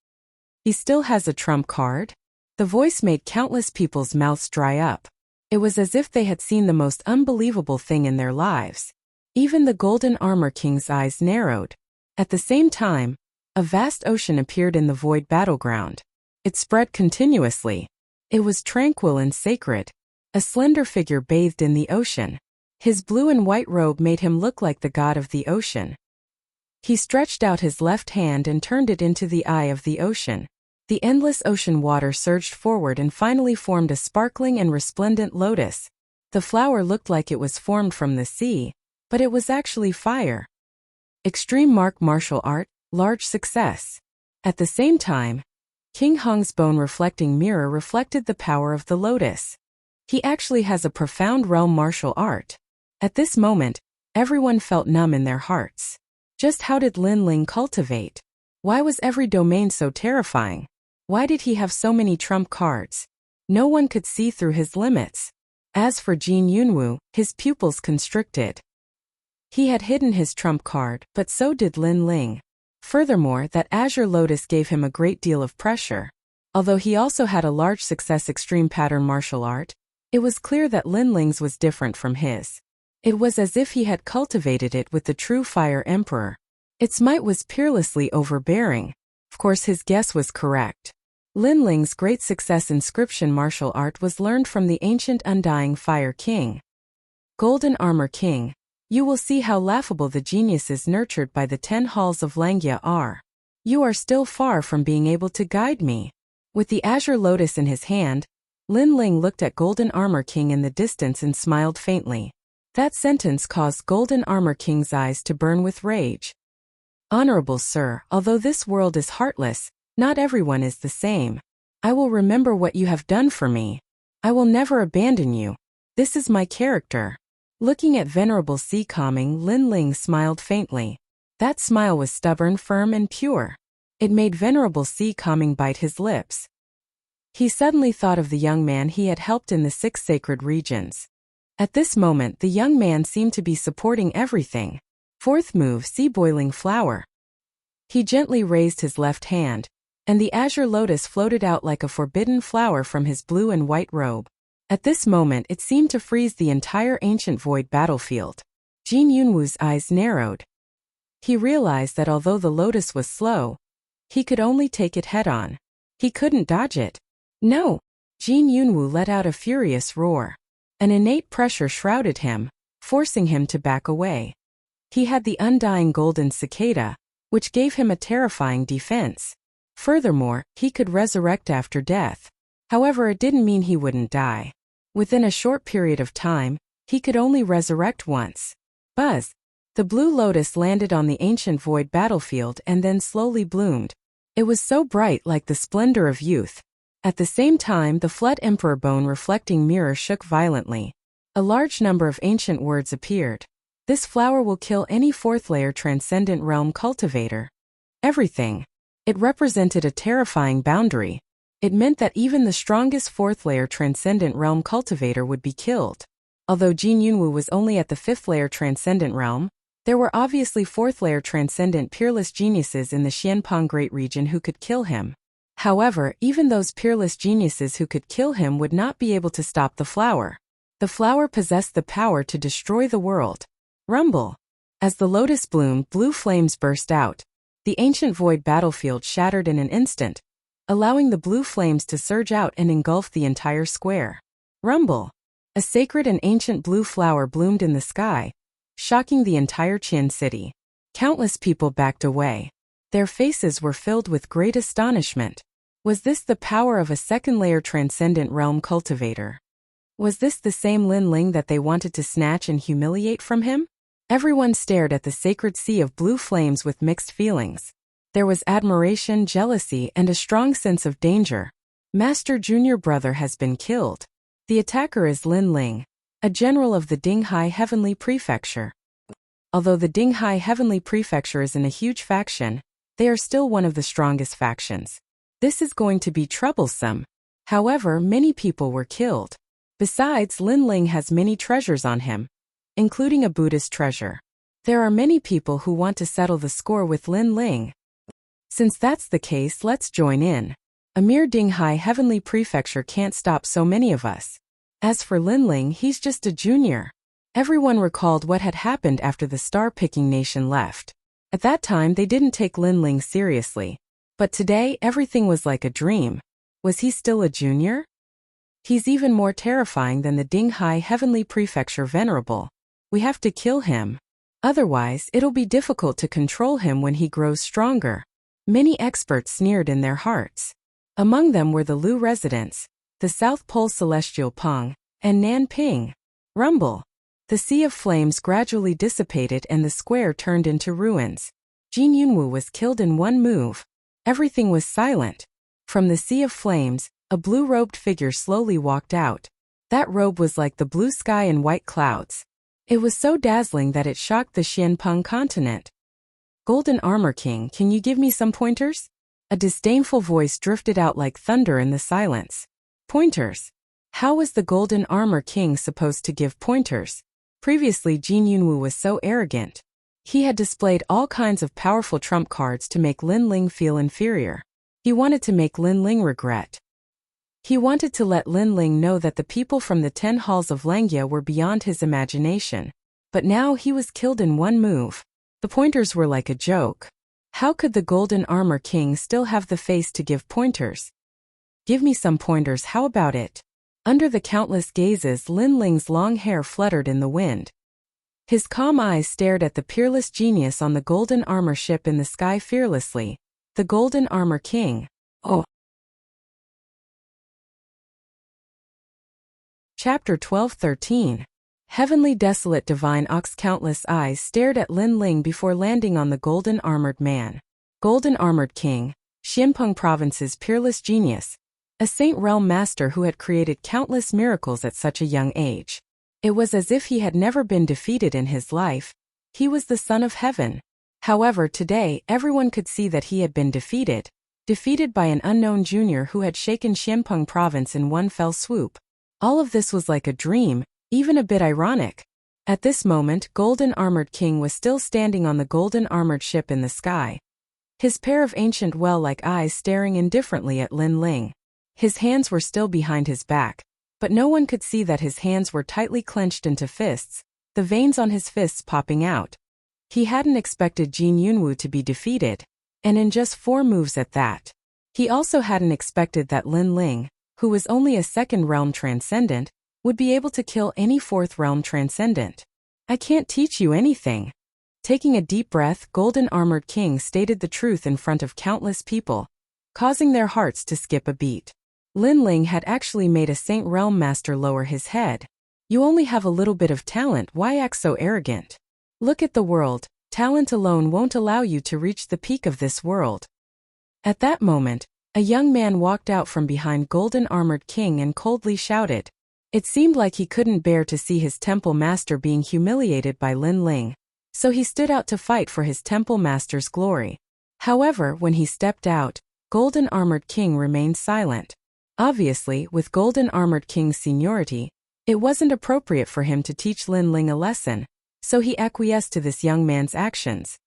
He still has a trump card? The voice made countless people's mouths dry up. It was as if they had seen the most unbelievable thing in their lives. Even the Golden Armor King's eyes narrowed. At the same time, a vast ocean appeared in the void battleground. It spread continuously. It was tranquil and sacred. A slender figure bathed in the ocean. His blue and white robe made him look like the god of the ocean. He stretched out his left hand and turned it into the eye of the ocean. The endless ocean water surged forward and finally formed a sparkling and resplendent lotus. The flower looked like it was formed from the sea, but it was actually fire. Extreme martial art, large success. At the same time, King Hong's bone reflecting mirror reflected the power of the lotus. He actually has a profound realm martial art. At this moment, everyone felt numb in their hearts. Just how did Lin Ling cultivate? Why was every domain so terrifying? Why did he have so many trump cards? No one could see through his limits. As for Jin Yunwu, his pupils constricted. He had hidden his trump card, but so did Lin Ling. Furthermore, that azure lotus gave him a great deal of pressure. Although he also had a large success extreme pattern martial art, it was clear that Lin Ling's was different from his. It was as if he had cultivated it with the true Fire Emperor. Its might was peerlessly overbearing. Of course his guess was correct. Lin Ling's great success inscription martial art was learned from the ancient undying Fire King. Golden Armor King, you will see how laughable the geniuses nurtured by the 10 halls of Langya are. You are still far from being able to guide me. With the azure lotus in his hand, Lin Ling looked at Golden Armor King in the distance and smiled faintly. That sentence caused Golden Armor King's eyes to burn with rage. Honorable sir, although this world is heartless, not everyone is the same. I will remember what you have done for me. I will never abandon you. This is my character. Looking at Venerable Sea Calming, Lin Ling smiled faintly. That smile was stubborn, firm, and pure. It made Venerable Sea Calming bite his lips. He suddenly thought of the young man he had helped in the 6 sacred regions. At this moment, the young man seemed to be supporting everything. Fourth move, Sea Boiling Flower. He gently raised his left hand, and the azure lotus floated out like a forbidden flower from his blue and white robe. At this moment it seemed to freeze the entire ancient void battlefield. Jin Yunwu's eyes narrowed. He realized that although the lotus was slow, he could only take it head-on. He couldn't dodge it. No! Jin Yunwu let out a furious roar. An innate pressure shrouded him, forcing him to back away. He had the undying golden cicada, which gave him a terrifying defense. Furthermore, he could resurrect after death. However, it didn't mean he wouldn't die. Within a short period of time, he could only resurrect once. Buzz! The blue lotus landed on the ancient void battlefield and then slowly bloomed. It was so bright like the splendor of youth. At the same time, the Flood Emperor bone reflecting mirror shook violently. A large number of ancient words appeared. This flower will kill any 4th layer transcendent realm cultivator. Everything. It represented a terrifying boundary. It meant that even the strongest 4th layer transcendent realm cultivator would be killed. Although Jin Yunwu was only at the 5th layer transcendent realm, there were obviously 4th layer transcendent peerless geniuses in the Xianpeng Great Region who could kill him. However, even those peerless geniuses who could kill him would not be able to stop the flower. The flower possessed the power to destroy the world. Rumble! As the lotus bloomed, blue flames burst out. The ancient void battlefield shattered in an instant, allowing the blue flames to surge out and engulf the entire square. Rumble! A sacred and ancient blue flower bloomed in the sky, shocking the entire Qin city. Countless people backed away. Their faces were filled with great astonishment. Was this the power of a 2nd layer transcendent realm cultivator? Was this the same Lin Ling that they wanted to snatch and humiliate from him? Everyone stared at the sacred sea of blue flames with mixed feelings. There was admiration, jealousy, and a strong sense of danger. Master Junior Brother has been killed. The attacker is Lin Ling, a general of the Dinghai Heavenly Prefecture. Although the Dinghai Heavenly Prefecture is in a huge faction, they are still one of the strongest factions. This is going to be troublesome. However, many people were killed. Besides, Lin Ling has many treasures on him, including a Buddhist treasure. There are many people who want to settle the score with Lin Ling. Since that's the case, let's join in. A mere Dinghai Heavenly Prefecture can't stop so many of us. As for Lin Ling, he's just a junior. Everyone recalled what had happened after the star-picking nation left. At that time, they didn't take Lin Ling seriously. But today, everything was like a dream. Was he still a junior? He's even more terrifying than the Dinghai Heavenly Prefecture Venerable. We have to kill him. Otherwise, it'll be difficult to control him when he grows stronger. Many experts sneered in their hearts. Among them were the Lu residents, the South Pole Celestial Peng, and Nanping. Rumble! The sea of flames gradually dissipated and the square turned into ruins. Jin Yunwu was killed in one move. Everything was silent. From the sea of flames, a blue-robed figure slowly walked out. That robe was like the blue sky and white clouds. It was so dazzling that it shocked the Xianpeng continent. Golden Armor King, can you give me some pointers? A disdainful voice drifted out like thunder in the silence. Pointers? How was the Golden Armor King supposed to give pointers? Previously, Jin Yunwu was so arrogant. He had displayed all kinds of powerful trump cards to make Lin Ling feel inferior. He wanted to make Lin Ling regret. He wanted to let Lin Ling know that the people from the 10 halls of Langya were beyond his imagination. but now he was killed in one move. The pointers were like a joke. How could the Golden Armor King still have the face to give pointers? Give me some pointers, how about it? Under the countless gazes, Lin Ling's long hair fluttered in the wind. His calm eyes stared at the peerless genius on the golden armor ship in the sky fearlessly. The Golden Armor King. Oh. Chapter 12-13. Heavenly desolate divine ox. Countless eyes stared at Lin Ling before landing on the golden armored man. Golden Armored King, Xianpeng Province's peerless genius. A Saint Realm master who had created countless miracles at such a young age. It was as if he had never been defeated in his life. He was the son of heaven. However, today, everyone could see that he had been defeated. Defeated by an unknown junior who had shaken Xianpeng Province in one fell swoop. All of this was like a dream, even a bit ironic. At this moment, Golden Armored King was still standing on the golden armored ship in the sky. His pair of ancient well-like eyes staring indifferently at Lin Ling. His hands were still behind his back, but no one could see that his hands were tightly clenched into fists, the veins on his fists popping out. He hadn't expected Jin Yunwu to be defeated, and in just 4 moves at that. He also hadn't expected that Lin Ling, who was only a 2nd realm transcendent, would be able to kill any 4th realm transcendent. I can't teach you anything. Taking a deep breath, Golden Armored King stated the truth in front of countless people, causing their hearts to skip a beat. Lin Ling had actually made a Saint Realm master lower his head. You only have a little bit of talent, why act so arrogant? Look at the world, talent alone won't allow you to reach the peak of this world. At that moment, a young man walked out from behind Golden Armored King and coldly shouted. It seemed like he couldn't bear to see his temple master being humiliated by Lin Ling, so he stood out to fight for his temple master's glory. However, when he stepped out, Golden Armored King remained silent. Obviously, with Golden Armored King's seniority, it wasn't appropriate for him to teach Lin Ling a lesson, so he acquiesced to this young man's actions.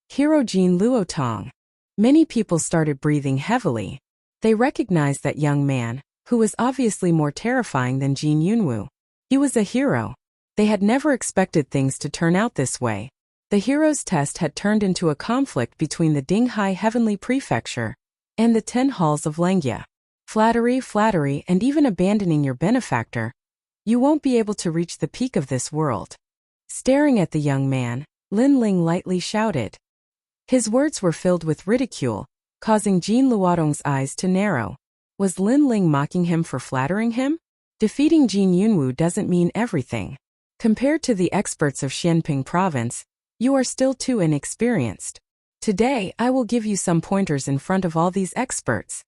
Hero Jin Luotong. Many people started breathing heavily. They recognized that young man, who was obviously more terrifying than Jin Yunwu. He was a hero. They had never expected things to turn out this way. The hero's test had turned into a conflict between the Dinghai Heavenly Prefecture and the 10 halls of Lengjia. Flattery, and even abandoning your benefactor. You won't be able to reach the peak of this world. Staring at the young man, Lin Ling lightly shouted. His words were filled with ridicule, causing Jin Luotong's eyes to narrow. Was Lin Ling mocking him for flattering him? Defeating Jin Yunwu doesn't mean everything. Compared to the experts of Xianpeng Province, you are still too inexperienced. Today, I will give you some pointers in front of all these experts.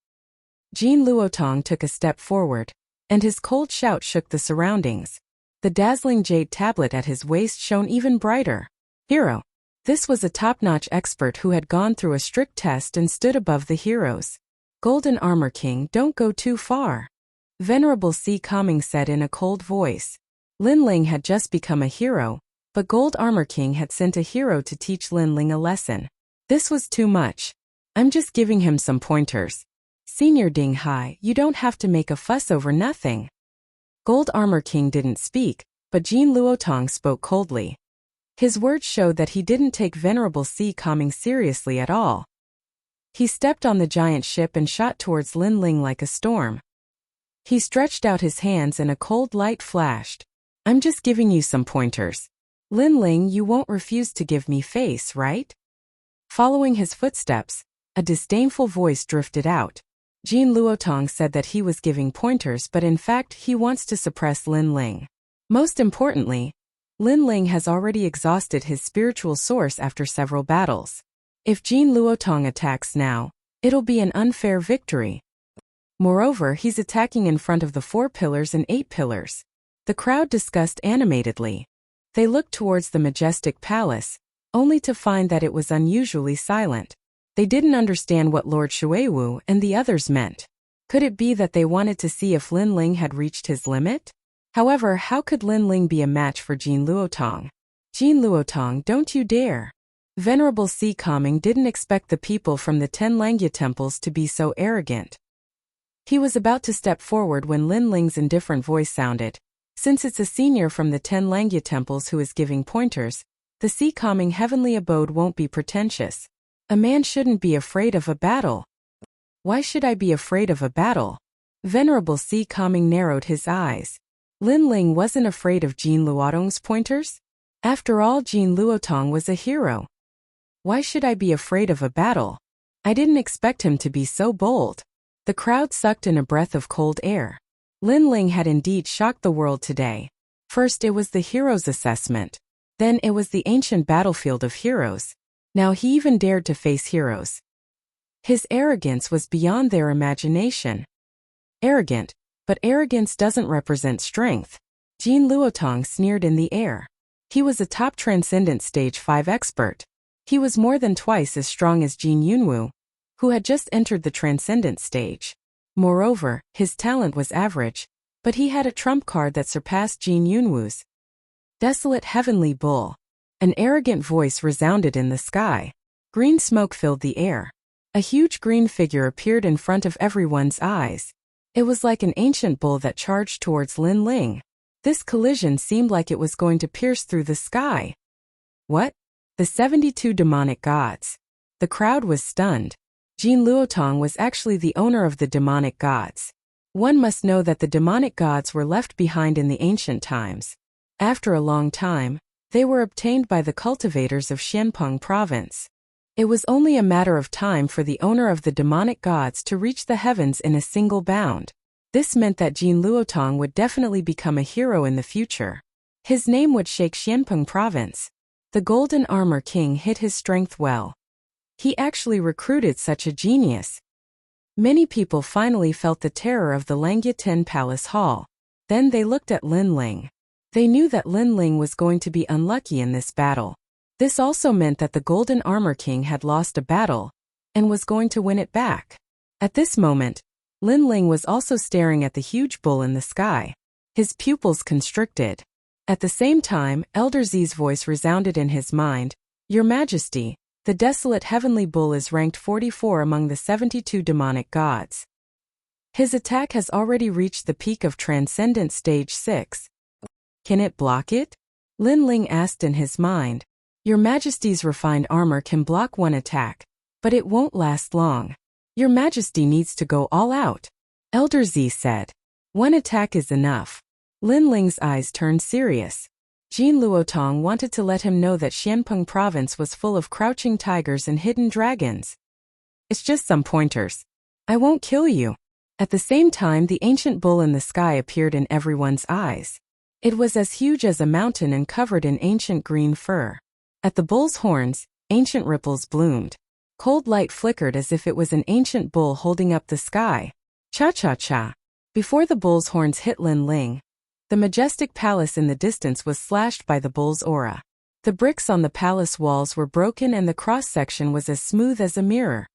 Jin Luotong took a step forward, and his cold shout shook the surroundings. The dazzling jade tablet at his waist shone even brighter. Hero. This was a top-notch expert who had gone through a strict test and stood above the heroes. Golden Armor King, don't go too far. Venerable C. Calming said in a cold voice. Lin Ling had just become a hero, but Gold Armor King had sent a hero to teach Lin Ling a lesson. This was too much. I'm just giving him some pointers. Senior Dinghai, you don't have to make a fuss over nothing. Gold Armor King didn't speak, but Jin Luotong spoke coldly. His words showed that he didn't take Venerable C. Calming seriously at all. He stepped on the giant ship and shot towards Lin Ling like a storm. He stretched out his hands and a cold light flashed. I'm just giving you some pointers. Lin Ling, you won't refuse to give me face, right? Following his footsteps, a disdainful voice drifted out. Jin Luotong said that he was giving pointers, but in fact he wants to suppress Lin Ling. Most importantly, Lin Ling has already exhausted his spiritual source after several battles. If Jin Luotong attacks now, it'll be an unfair victory. Moreover, he's attacking in front of the 4 pillars and 8 pillars. The crowd discussed animatedly. They looked towards the majestic palace, only to find that it was unusually silent. They didn't understand what Lord Shuiwu and the others meant. Could it be that they wanted to see if Lin Ling had reached his limit? However, how could Lin Ling be a match for Jin Luotong? Jin Luotong, don't you dare. Venerable C. Calming didn't expect the people from the 10 Lengjia temples to be so arrogant. He was about to step forward when Lin Ling's indifferent voice sounded. Since it's a senior from the 10 Langya temples who is giving pointers, the sea-calming heavenly abode won't be pretentious. A man shouldn't be afraid of a battle. Why should I be afraid of a battle? Venerable sea-calming narrowed his eyes. Lin Ling wasn't afraid of Jin Luotong's pointers? After all, Jin Luotong was a hero. Why should I be afraid of a battle? I didn't expect him to be so bold. The crowd sucked in a breath of cold air. Lin Ling had indeed shocked the world today. First it was the hero's assessment. Then it was the ancient battlefield of heroes. Now he even dared to face heroes. His arrogance was beyond their imagination. Arrogant, but arrogance doesn't represent strength. Jin Luotong sneered in the air. He was a top Transcendent Stage 5 expert. He was more than twice as strong as Jin Yunwu, who had just entered the Transcendent stage. Moreover, his talent was average, but he had a trump card that surpassed Jin Yunwu's. Desolate heavenly bull. An arrogant voice resounded in the sky. Green smoke filled the air. A huge green figure appeared in front of everyone's eyes. It was like an ancient bull that charged towards Lin Ling. This collision seemed like it was going to pierce through the sky. What? The 72 demonic gods. The crowd was stunned. Jin Luotong was actually the owner of the demonic gods. One must know that the demonic gods were left behind in the ancient times. After a long time, they were obtained by the cultivators of Xianpeng province. It was only a matter of time for the owner of the demonic gods to reach the heavens in a single bound. This meant that Jin Luotong would definitely become a hero in the future. His name would shake Xianpeng province. The Golden Armor King hid his strength well. He actually recruited such a genius. Many people finally felt the terror of the Langya 10 Palace Hall. Then they looked at Lin Ling. They knew that Lin Ling was going to be unlucky in this battle. This also meant that the Golden Armor King had lost a battle and was going to win it back. At this moment, Lin Ling was also staring at the huge bull in the sky. His pupils constricted. At the same time, Elder Z's voice resounded in his mind. Your Majesty, the desolate heavenly bull is ranked 44 among the 72 demonic gods. His attack has already reached the peak of Transcendent Stage 6. Can it block it? Lin Ling asked in his mind. Your Majesty's refined armor can block one attack, but it won't last long. Your Majesty needs to go all out. Elder Z said. One attack is enough. Lin Ling's eyes turned serious. Jin Luotong wanted to let him know that Xianpeng province was full of crouching tigers and hidden dragons. It's just some pointers. I won't kill you. At the same time, the ancient bull in the sky appeared in everyone's eyes. It was as huge as a mountain and covered in ancient green fur. At the bull's horns, ancient ripples bloomed. Cold light flickered as if it was an ancient bull holding up the sky. Cha-cha-cha. Before the bull's horns hit Lin Ling, the majestic palace in the distance was slashed by the bull's aura. The bricks on the palace walls were broken and the cross-section was as smooth as a mirror.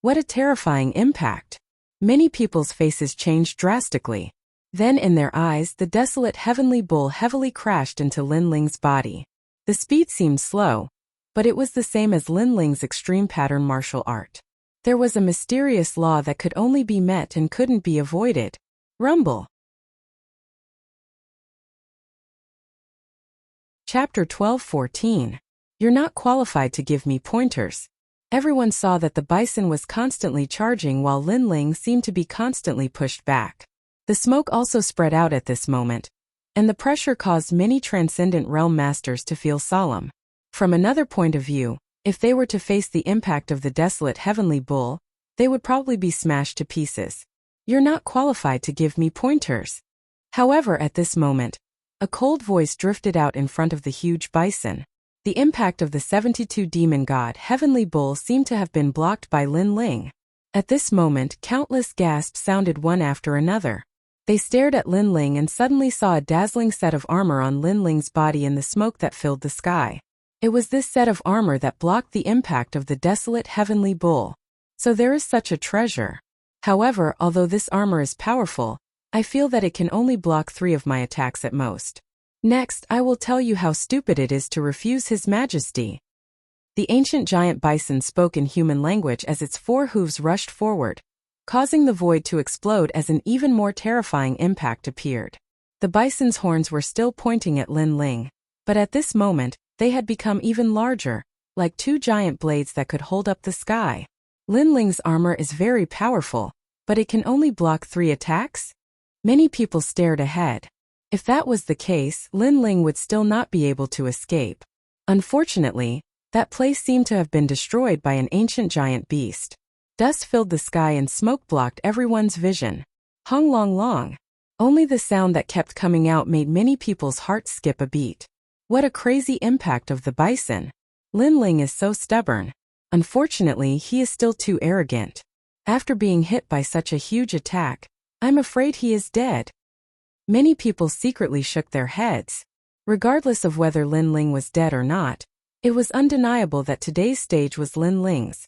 What a terrifying impact! Many people's faces changed drastically. Then in their eyes, the desolate heavenly bull heavily crashed into Lin Ling's body. The speed seemed slow, but it was the same as Lin Ling's extreme pattern martial art. There was a mysterious law that could only be met and couldn't be avoided. Rumble. Chapter 12:14. You're not qualified to give me pointers. Everyone saw that the bison was constantly charging while Lin Ling seemed to be constantly pushed back. The smoke also spread out at this moment, and the pressure caused many Transcendent Realm Masters to feel solemn. From another point of view, if they were to face the impact of the desolate heavenly bull, they would probably be smashed to pieces. You're not qualified to give me pointers. However, at this moment, a cold voice drifted out in front of the huge bison. The impact of the 72 demon god heavenly bull seemed to have been blocked by Lin Ling. At this moment, countless gasps sounded one after another. They stared at Lin Ling and suddenly saw a dazzling set of armor on Lin Ling's body in the smoke that filled the sky. It was this set of armor that blocked the impact of the desolate heavenly bull. So there is such a treasure. However, although this armor is powerful, I feel that it can only block 3 of my attacks at most. Next, I will tell you how stupid it is to refuse His Majesty. The ancient giant bison spoke in human language as its 4 hooves rushed forward, causing the void to explode as an even more terrifying impact appeared. The bison's horns were still pointing at Lin Ling, but at this moment, they had become even larger, like two giant blades that could hold up the sky. Lin Ling's armor is very powerful, but it can only block 3 attacks? Many people stared ahead. If that was the case, Lin Ling would still not be able to escape. Unfortunately, that place seemed to have been destroyed by an ancient giant beast. Dust filled the sky and smoke blocked everyone's vision. Hung long long. Only the sound that kept coming out made many people's hearts skip a beat. What a crazy impact of the bison. Lin Ling is so stubborn. Unfortunately, he is still too arrogant. After being hit by such a huge attack, I'm afraid he is dead. Many people secretly shook their heads. Regardless of whether Lin Ling was dead or not, it was undeniable that today's stage was Lin Ling's.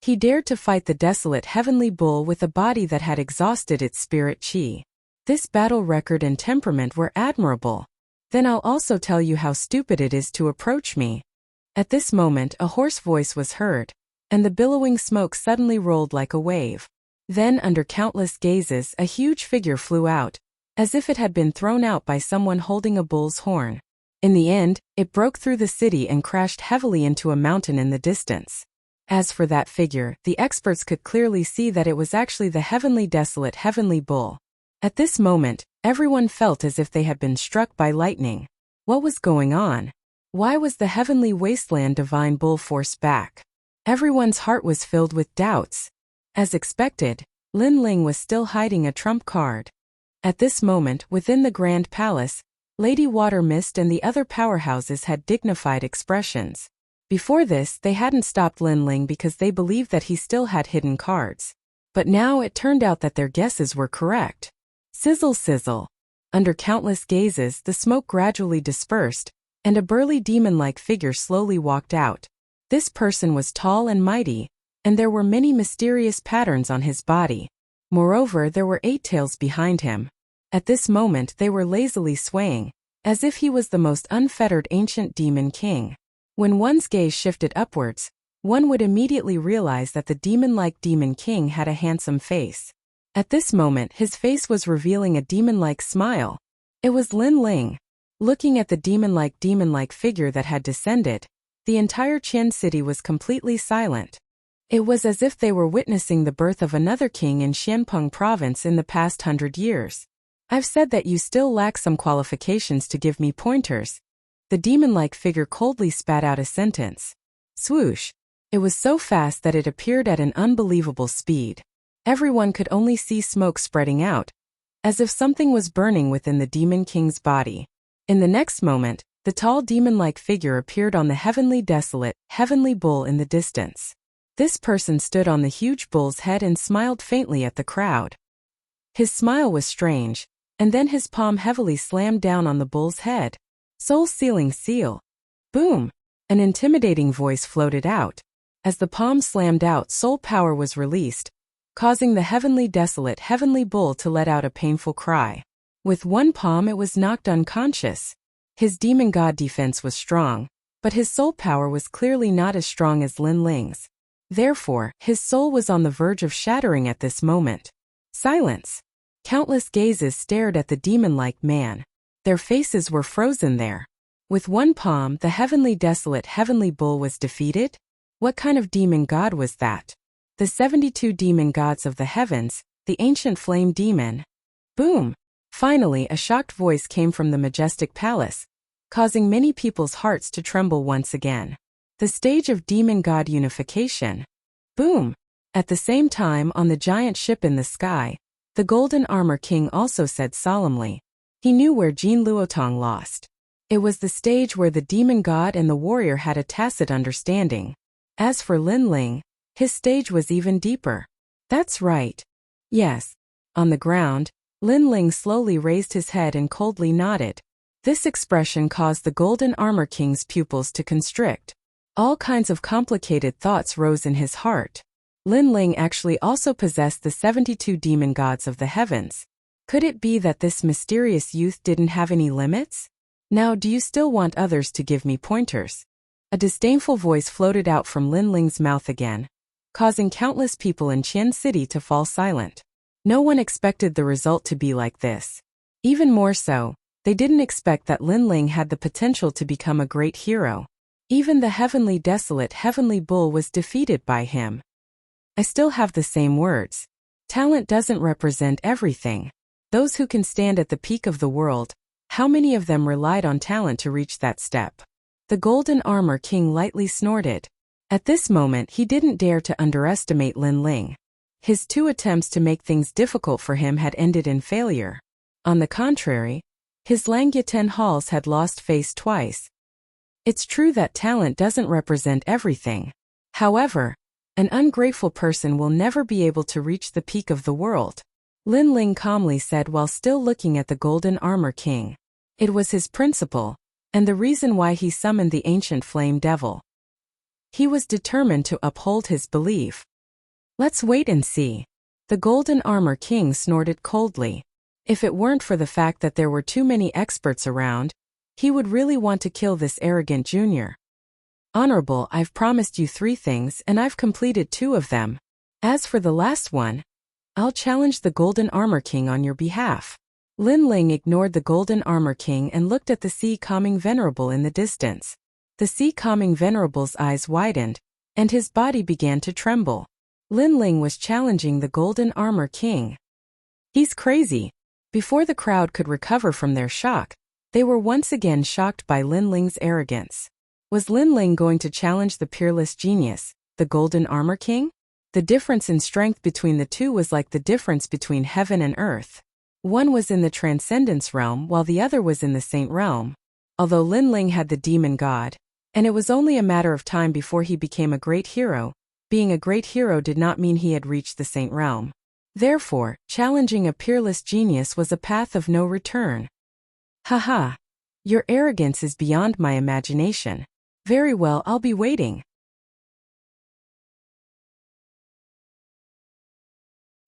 He dared to fight the desolate heavenly bull with a body that had exhausted its spirit chi. This battle record and temperament were admirable. Then I'll also tell you how stupid it is to approach me. At this moment a hoarse voice was heard, and the billowing smoke suddenly rolled like a wave. Then under countless gazes a huge figure flew out, as if it had been thrown out by someone holding a bull's horn. In the end, it broke through the city and crashed heavily into a mountain in the distance. As for that figure, the experts could clearly see that it was actually the heavenly desolate heavenly bull. At this moment, everyone felt as if they had been struck by lightning. What was going on? Why was the heavenly wasteland divine bull forced back? Everyone's heart was filled with doubts. As expected, Lin Ling was still hiding a trump card. At this moment, within the Grand Palace, Lady Water Mist and the other powerhouses had dignified expressions. Before this, they hadn't stopped Lin Ling because they believed that he still had hidden cards. But now it turned out that their guesses were correct. Sizzle sizzle. Under countless gazes, the smoke gradually dispersed, and a burly demon-like figure slowly walked out. This person was tall and mighty, and there were many mysterious patterns on his body. Moreover, there were 8 tails behind him. At this moment they were lazily swaying, as if he was the most unfettered ancient demon king. When one's gaze shifted upwards, one would immediately realize that the demon-like demon king had a handsome face. At this moment his face was revealing a demon-like smile. It was Lin Ling. Looking at the demon-like figure that had descended, the entire Qian city was completely silent. It was as if they were witnessing the birth of another king in Xianpeng province in the past 100 years. I've said that you still lack some qualifications to give me pointers. The demon-like figure coldly spat out a sentence. Swoosh. It was so fast that it appeared at an unbelievable speed. Everyone could only see smoke spreading out, as if something was burning within the demon king's body. In the next moment, the tall demon-like figure appeared on the heavenly desolate, heavenly bull in the distance. This person stood on the huge bull's head and smiled faintly at the crowd. His smile was strange, and then his palm heavily slammed down on the bull's head. Soul-sealing seal. Boom! An intimidating voice floated out. As the palm slammed out, soul power was released, causing the heavenly desolate heavenly bull to let out a painful cry. With one palm it was knocked unconscious. His demon god defense was strong, but his soul power was clearly not as strong as Lin Ling's. Therefore, his soul was on the verge of shattering at this moment. Silence. Countless gazes stared at the demon-like man. Their faces were frozen there. With one palm, the heavenly desolate heavenly bull was defeated? What kind of demon god was that? The 72 demon gods of the heavens, the ancient flame demon. Boom! Finally, a shocked voice came from the majestic palace, causing many people's hearts to tremble once again. The stage of demon god unification. Boom! At the same time, on the giant ship in the sky, the Golden Armor King also said solemnly. He knew where Jin Luotong lost. It was the stage where the demon god and the warrior had a tacit understanding. As for Lin Ling, his stage was even deeper. That's right. Yes. On the ground, Lin Ling slowly raised his head and coldly nodded. This expression caused the Golden Armor King's pupils to constrict. All kinds of complicated thoughts rose in his heart. Lin Ling actually also possessed the 72 demon gods of the heavens. Could it be that this mysterious youth didn't have any limits? Now, do you still want others to give me pointers? A disdainful voice floated out from Lin Ling's mouth again, causing countless people in Qian City to fall silent. No one expected the result to be like this. Even more so, they didn't expect that Lin Ling had the potential to become a great hero. Even the heavenly desolate heavenly bull was defeated by him. I still have the same words. Talent doesn't represent everything. Those who can stand at the peak of the world, how many of them relied on talent to reach that step? The Golden Armor King lightly snorted. At this moment he didn't dare to underestimate Lin Ling. His 2 attempts to make things difficult for him had ended in failure. On the contrary, his Langyuten halls had lost face twice. It's true that talent doesn't represent everything. However, an ungrateful person will never be able to reach the peak of the world, Lin Ling calmly said while still looking at the Golden Armor King. It was his principle, and the reason why he summoned the ancient flame devil. He was determined to uphold his belief. Let's wait and see. The Golden Armor King snorted coldly. If it weren't for the fact that there were too many experts around, he would really want to kill this arrogant junior. Honorable, I've promised you 3 things and I've completed 2 of them. As for the last one, I'll challenge the Golden Armor King on your behalf. Lin Ling ignored the Golden Armor King and looked at the sea-calming venerable in the distance. The sea-calming venerable's eyes widened, and his body began to tremble. Lin Ling was challenging the Golden Armor King. He's crazy. Before the crowd could recover from their shock, they were once again shocked by Lin Ling's arrogance. Was Lin Ling going to challenge the peerless genius, the Golden Armor King? The difference in strength between the 2 was like the difference between heaven and earth. One was in the Transcendence realm while the other was in the Saint realm. Although Lin Ling had the demon god, and it was only a matter of time before he became a great hero, being a great hero did not mean he had reached the Saint realm. Therefore, challenging a peerless genius was a path of no return. Haha. Your arrogance is beyond my imagination. Very well, I'll be waiting.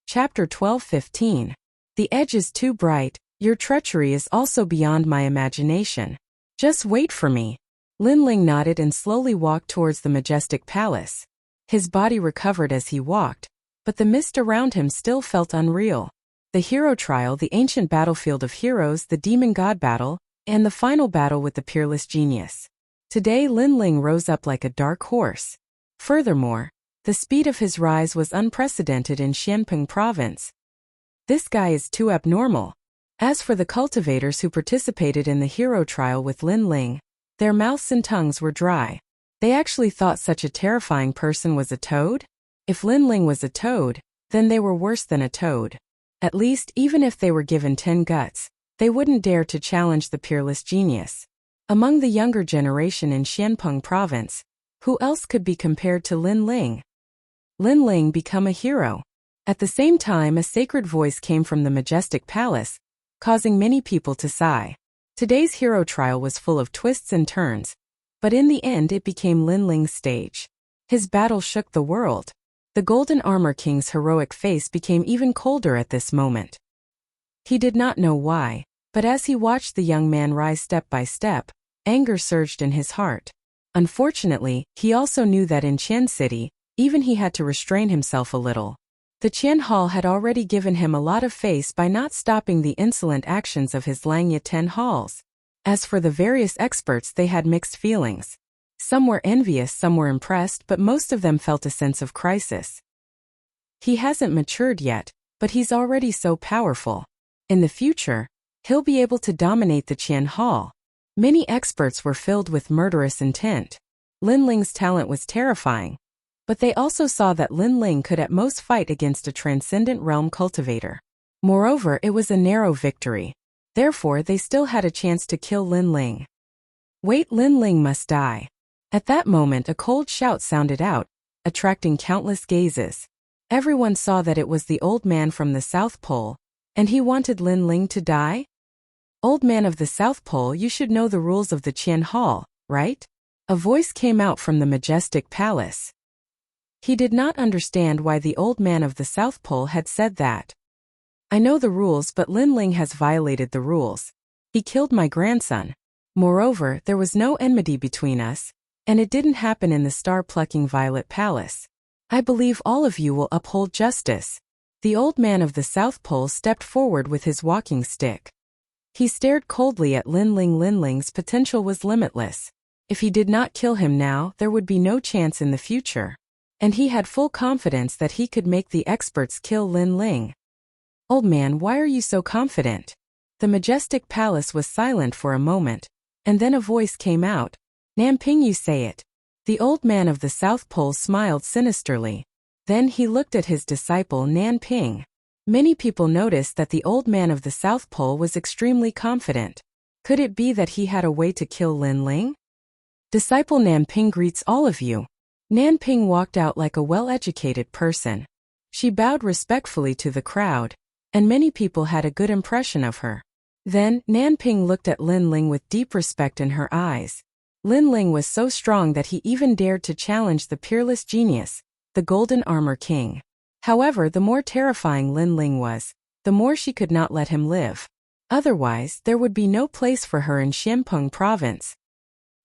Chapter 12:15. The edge is too bright, your treachery is also beyond my imagination. Just wait for me. Lin Ling nodded and slowly walked towards the majestic palace. His body recovered as he walked, but the mist around him still felt unreal. The hero trial, the ancient battlefield of heroes, the demon god battle, and the final battle with the peerless genius. Today Lin Ling rose up like a dark horse. Furthermore, the speed of his rise was unprecedented in Xianpeng province. This guy is too abnormal. As for the cultivators who participated in the hero trial with Lin Ling, their mouths and tongues were dry. They actually thought such a terrifying person was a toad? If Lin Ling was a toad, then they were worse than a toad. At least, even if they were given 10 guts, they wouldn't dare to challenge the peerless genius. Among the younger generation in Xianpeng province, who else could be compared to Lin Ling? Lin Ling become a hero. At the same time, a sacred voice came from the majestic palace, causing many people to sigh. Today's hero trial was full of twists and turns, but in the end it became Lin Ling's stage. His battle shook the world. The Golden Armor King's heroic face became even colder at this moment. He did not know why, but as he watched the young man rise step by step, anger surged in his heart. Unfortunately, he also knew that in Qian City, even he had to restrain himself a little. The Qian Hall had already given him a lot of face by not stopping the insolent actions of his Langyuten halls. As for the various experts, they had mixed feelings. Some were envious, some were impressed, but most of them felt a sense of crisis. He hasn't matured yet, but he's already so powerful. In the future, he'll be able to dominate the Qian Hall. Many experts were filled with murderous intent. Lin Ling's talent was terrifying, but they also saw that Lin Ling could at most fight against a transcendent realm cultivator. Moreover, it was a narrow victory. Therefore, they still had a chance to kill Lin Ling. Wait, Lin Ling must die. At that moment, a cold shout sounded out, attracting countless gazes. Everyone saw that it was the old man from the South Pole, and he wanted Lin Ling to die? Old man of the South Pole, you should know the rules of the Qian Hall, right? A voice came out from the majestic palace. He did not understand why the old man of the South Pole had said that. I know the rules, but Lin Ling has violated the rules. He killed my grandson. Moreover, there was no enmity between us, and it didn't happen in the star-plucking Violet Palace. I believe all of you will uphold justice. The old man of the South Pole stepped forward with his walking stick. He stared coldly at Lin Ling. Lin Ling's potential was limitless. If he did not kill him now, there would be no chance in the future. And he had full confidence that he could make the experts kill Lin Ling. Old man, why are you so confident? The majestic palace was silent for a moment, and then a voice came out. Nanping, you say it. The old man of the South Pole smiled sinisterly. Then he looked at his disciple Nanping. Many people noticed that the old man of the South Pole was extremely confident. Could it be that he had a way to kill Lin Ling? Disciple Nanping greets all of you. Nanping walked out like a well-educated person. She bowed respectfully to the crowd, and many people had a good impression of her. Then, Nanping looked at Lin Ling with deep respect in her eyes. Lin Ling was so strong that he even dared to challenge the peerless genius, the Golden Armor King. However, the more terrifying Lin Ling was, the more she could not let him live. Otherwise, there would be no place for her in Xianpeng province.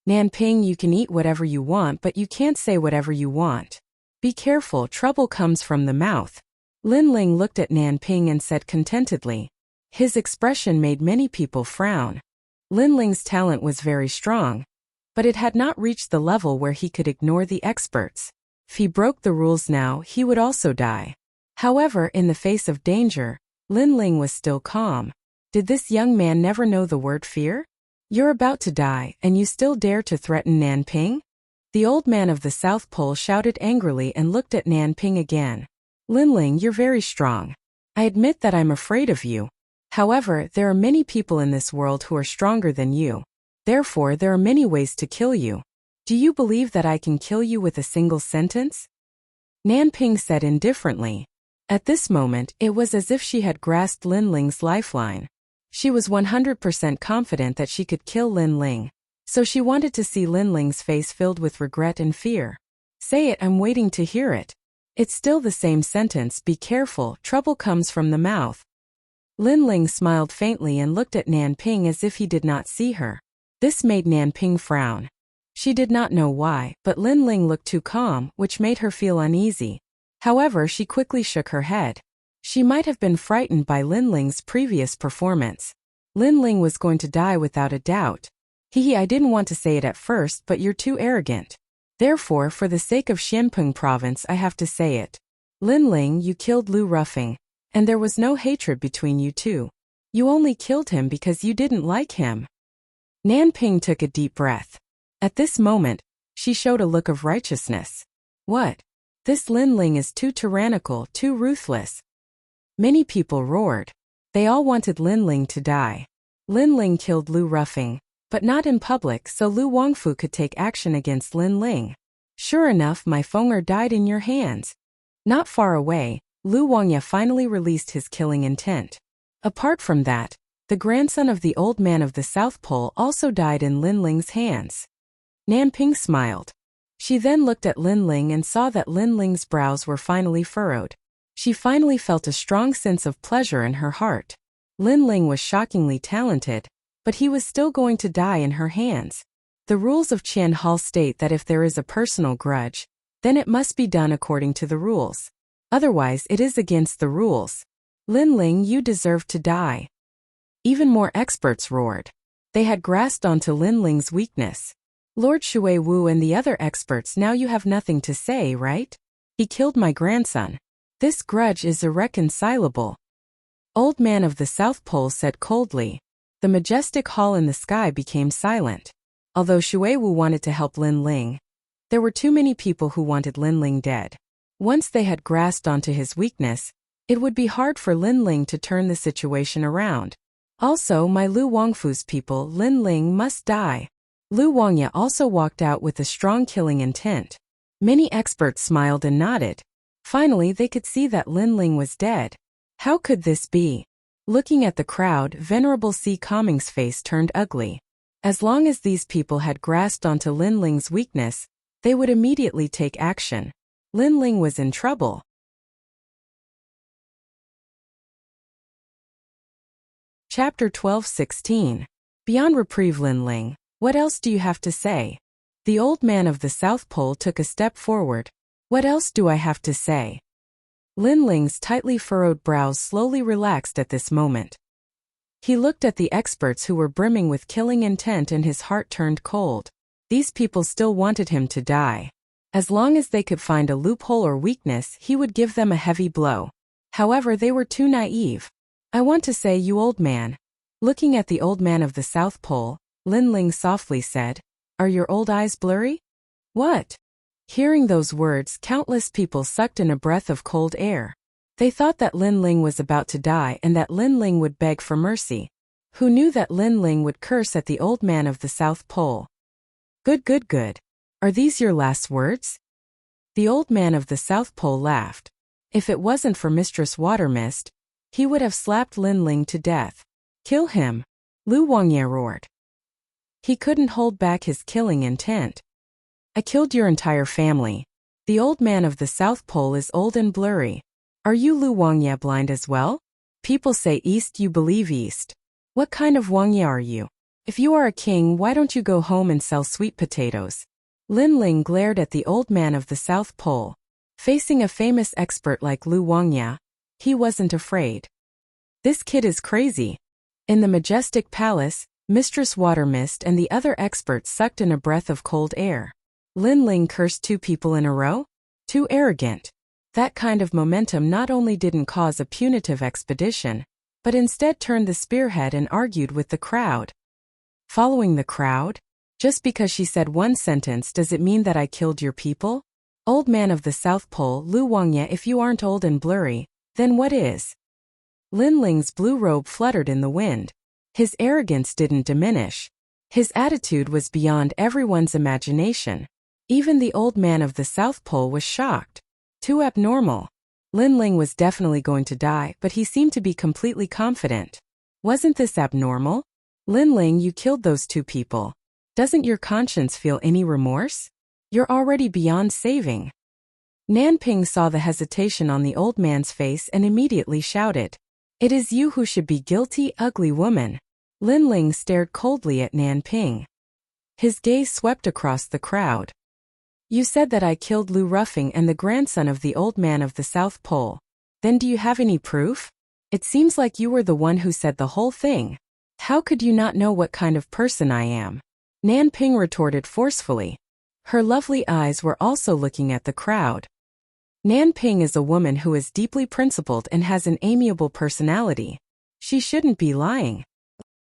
Nanping, you can eat whatever you want, but you can't say whatever you want. Be careful, trouble comes from the mouth. Lin Ling looked at Nanping and said contentedly. His expression made many people frown. Lin Ling's talent was very strong, but it had not reached the level where he could ignore the experts. If he broke the rules now, he would also die. However, in the face of danger, Lin Ling was still calm. Did this young man never know the word fear? You're about to die, and you still dare to threaten Nanping? The old man of the South Pole shouted angrily and looked at Nanping again. Lin Ling, you're very strong. I admit that I'm afraid of you. However, there are many people in this world who are stronger than you. Therefore, there are many ways to kill you. Do you believe that I can kill you with a single sentence? Nanping said indifferently. At this moment, it was as if she had grasped Lin Ling's lifeline. She was 100% confident that she could kill Lin Ling, so she wanted to see Lin Ling's face filled with regret and fear. Say it, I'm waiting to hear it. It's still the same sentence, be careful, trouble comes from the mouth. Lin Ling smiled faintly and looked at Nanping as if he did not see her. This made Nanping frown. She did not know why, but Lin Ling looked too calm, which made her feel uneasy. However, she quickly shook her head. She might have been frightened by Lin Ling's previous performance. Lin Ling was going to die without a doubt. I didn't want to say it at first, but you're too arrogant. Therefore, for the sake of Xianpeng province, I have to say it. Lin Ling, you killed Lu Ruffing, and there was no hatred between you two. You only killed him because you didn't like him. Nanping took a deep breath. At this moment, she showed a look of righteousness. What? This Lin Ling is too tyrannical, too ruthless. Many people roared. They all wanted Lin Ling to die. Lin Ling killed Lu Ruffing, but not in public, so Lu Wangfu could take action against Lin Ling. Sure enough, my Fenger died in your hands. Not far away, Lu Wangya finally released his killing intent. Apart from that, the grandson of the old man of the South Pole also died in Lin Ling's hands. Nanping smiled. She then looked at Lin Ling and saw that Lin Ling's brows were finally furrowed. She finally felt a strong sense of pleasure in her heart. Lin Ling was shockingly talented, but he was still going to die in her hands. The rules of Qian Hall state that if there is a personal grudge, then it must be done according to the rules. Otherwise, it is against the rules. Lin Ling, you deserve to die. Even more experts roared. They had grasped onto Lin Ling's weakness. Lord Shui Wu and the other experts, now you have nothing to say, right? He killed my grandson. This grudge is irreconcilable. Old man of the South Pole said coldly. The majestic hall in the sky became silent. Although Shui Wu wanted to help Lin Ling, there were too many people who wanted Lin Ling dead. Once they had grasped onto his weakness, it would be hard for Lin Ling to turn the situation around. Also, my Lu Wangfu's people, Lin Ling must die. Lu Wangya also walked out with a strong killing intent. Many experts smiled and nodded. Finally, they could see that Lin Ling was dead. How could this be? Looking at the crowd, Venerable Si Kongming's face turned ugly. As long as these people had grasped onto Lin Ling's weakness, they would immediately take action. Lin Ling was in trouble. Chapter 12:16. Beyond reprieve. Lin Ling, what else do you have to say? The old man of the South Pole took a step forward. What else do I have to say? Lin Ling's tightly furrowed brows slowly relaxed at this moment. He looked at the experts who were brimming with killing intent and his heart turned cold. These people still wanted him to die. As long as they could find a loophole or weakness, he would give them a heavy blow. However, they were too naive. I want to say, you old man. Looking at the old man of the South Pole, Lin Ling softly said, "Are your old eyes blurry?" "What?" Hearing those words, countless people sucked in a breath of cold air. They thought that Lin Ling was about to die and that Lin Ling would beg for mercy. Who knew that Lin Ling would curse at the old man of the South Pole? Good, good, good. Are these your last words? The old man of the South Pole laughed. If it wasn't for Mistress Watermist, he would have slapped Lin Ling to death. Kill him, Lu Wangye roared. He couldn't hold back his killing intent. I killed your entire family. The old man of the South Pole is old and blurry. Are you Lu Wangye blind as well? People say east, you believe east. What kind of Wangye are you? If you are a king, why don't you go home and sell sweet potatoes? Lin Ling glared at the old man of the South Pole. Facing a famous expert like Lu Wangye, he wasn't afraid. This kid is crazy. In the majestic palace, Mistress Watermist and the other experts sucked in a breath of cold air. Lin Ling cursed 2 people in a row? Too arrogant. That kind of momentum not only didn't cause a punitive expedition, but instead turned the spearhead and argued with the crowd. Following the crowd? Just because she said one sentence, does it mean that I killed your people? Old man of the South Pole, Lu Wangye, if you aren't old and blurry, then what is? Lin Ling's blue robe fluttered in the wind. His arrogance didn't diminish. His attitude was beyond everyone's imagination. Even the old man of the South Pole was shocked. Too abnormal. Lin Ling was definitely going to die, but he seemed to be completely confident. Wasn't this abnormal? Lin Ling, you killed those 2 people. Doesn't your conscience feel any remorse? You're already beyond saving. Nanping saw the hesitation on the old man's face and immediately shouted, "It is you who should be guilty, ugly woman." Lin Ling stared coldly at Nanping. His gaze swept across the crowd. You said that I killed Lu Ruffing and the grandson of the old man of the South Pole. Then do you have any proof? It seems like you were the one who said the whole thing. How could you not know what kind of person I am? Nanping retorted forcefully. Her lovely eyes were also looking at the crowd. Nanping is a woman who is deeply principled and has an amiable personality. She shouldn't be lying.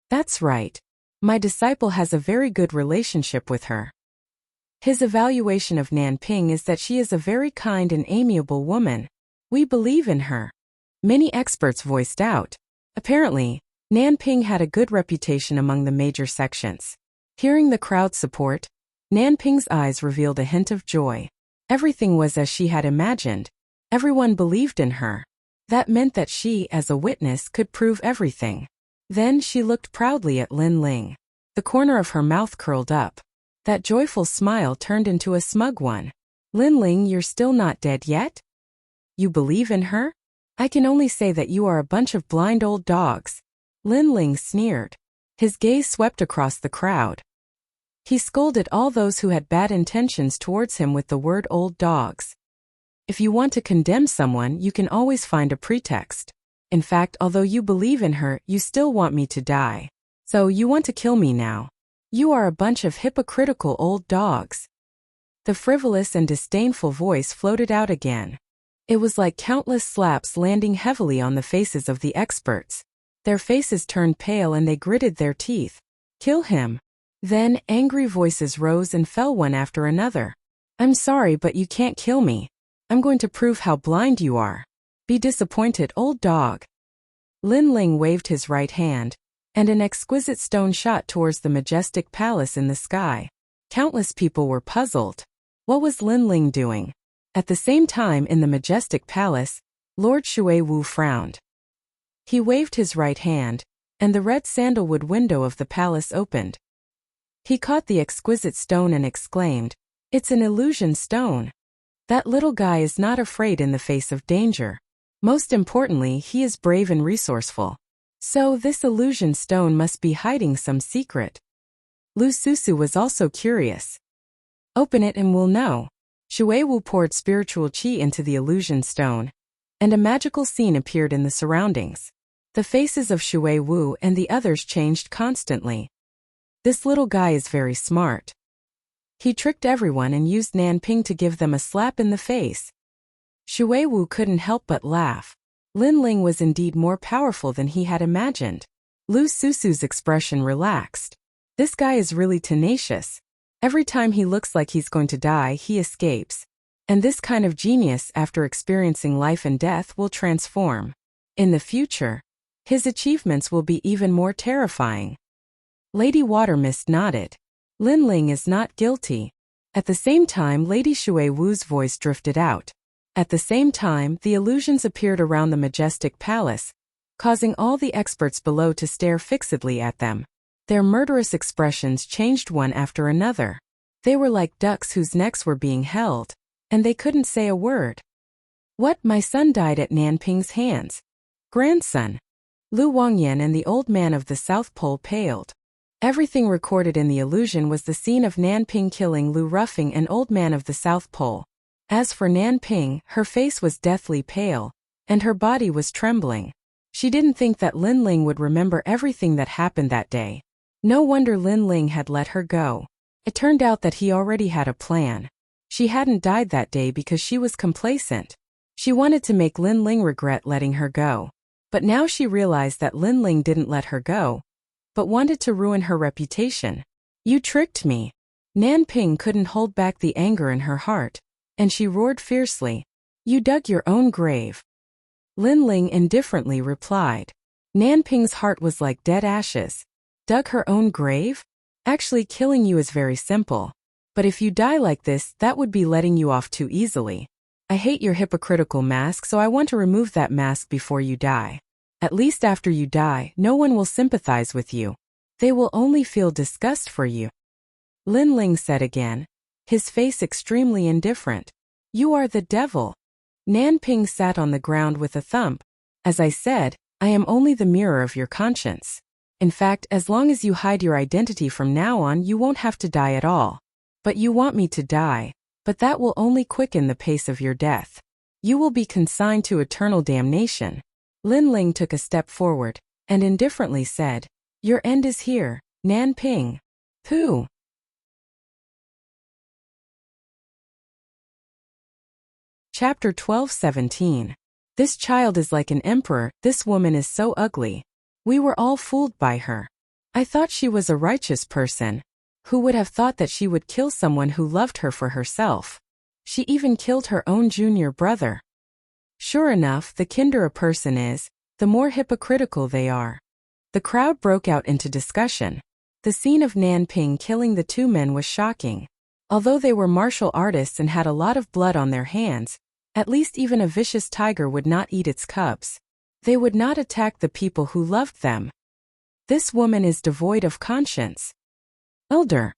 That's right. My disciple has a very good relationship with her. His evaluation of Nanping is that she is a very kind and amiable woman. We believe in her. Many experts voiced out. Apparently, Nanping had a good reputation among the major sections. Hearing the crowd's support, Nanping's eyes revealed a hint of joy. Everything was as she had imagined. Everyone believed in her. That meant that she, as a witness, could prove everything. Then she looked proudly at Lin Ling. The corner of her mouth curled up. That joyful smile turned into a smug one. Lin Ling, you're still not dead yet? You believe in her? I can only say that you are a bunch of blind old dogs. Lin Ling sneered. His gaze swept across the crowd. He scolded all those who had bad intentions towards him with the word old dogs. If you want to condemn someone, you can always find a pretext. In fact, although you believe in her, you still want me to die. So you want to kill me now. You are a bunch of hypocritical old dogs. The frivolous and disdainful voice floated out again. It was like countless slaps landing heavily on the faces of the experts. Their faces turned pale and they gritted their teeth. Kill him. Then, angry voices rose and fell one after another. I'm sorry, but you can't kill me. I'm going to prove how blind you are. Be disappointed, old dog. Lin Ling waved his right hand, and an exquisite stone shot towards the majestic palace in the sky. Countless people were puzzled. What was Lin Ling doing? At the same time, in the majestic palace, Lord Shui Wu frowned. He waved his right hand, and the red sandalwood window of the palace opened. He caught the exquisite stone and exclaimed, "It's an illusion stone. That little guy is not afraid in the face of danger. Most importantly, he is brave and resourceful. So this illusion stone must be hiding some secret." Lu Susu was also curious. Open it and we'll know. Shui Wu poured spiritual qi into the illusion stone, and a magical scene appeared in the surroundings. The faces of Shui Wu and the others changed constantly. This little guy is very smart. He tricked everyone and used Nanping to give them a slap in the face. Shui Wu couldn't help but laugh. Lin Ling was indeed more powerful than he had imagined. Lu Susu's expression relaxed. This guy is really tenacious. Every time he looks like he's going to die, he escapes. And this kind of genius, after experiencing life and death, will transform. In the future, his achievements will be even more terrifying. Lady Watermist nodded. Lin Ling is not guilty. At the same time, Lady Shui Wu's voice drifted out. At the same time, the illusions appeared around the majestic palace, causing all the experts below to stare fixedly at them. Their murderous expressions changed one after another. They were like ducks whose necks were being held, and they couldn't say a word. What? My son died at Nanping's hands. Grandson. Lu Wangyan and the old man of the South Pole paled. Everything recorded in the illusion was the scene of Nanping killing Lu Ruffing, an old man of the South Pole. As for Nanping, her face was deathly pale, and her body was trembling. She didn't think that Lin Ling would remember everything that happened that day. No wonder Lin Ling had let her go. It turned out that he already had a plan. She hadn't died that day because she was complacent. She wanted to make Lin Ling regret letting her go. But now she realized that Lin Ling didn't let her go, but wanted to ruin her reputation. You tricked me. Nanping couldn't hold back the anger in her heart, and she roared fiercely. You dug your own grave. Lin Ling indifferently replied. Nanping's heart was like dead ashes. Dug her own grave? Actually, killing you is very simple. But if you die like this, that would be letting you off too easily. I hate your hypocritical mask, so I want to remove that mask before you die. At least after you die, no one will sympathize with you. They will only feel disgust for you. Lin Ling said again, his face extremely indifferent. You are the devil. Nanping sat on the ground with a thump. As I said, I am only the mirror of your conscience. In fact, as long as you hide your identity from now on, you won't have to die at all. But you want me to die, but that will only quicken the pace of your death. You will be consigned to eternal damnation. Lin Ling took a step forward, and indifferently said, your end is here, Nanping. Who? Chapter 12:17. This child is like an emperor, this woman is so ugly. We were all fooled by her. I thought she was a righteous person. Who would have thought that she would kill someone who loved her for herself? She even killed her own junior brother. Sure enough, the kinder a person is, the more hypocritical they are. The crowd broke out into discussion. The scene of Nanping killing the two men was shocking. Although they were martial artists and had a lot of blood on their hands, at least even a vicious tiger would not eat its cubs. They would not attack the people who loved them. This woman is devoid of conscience. Elder.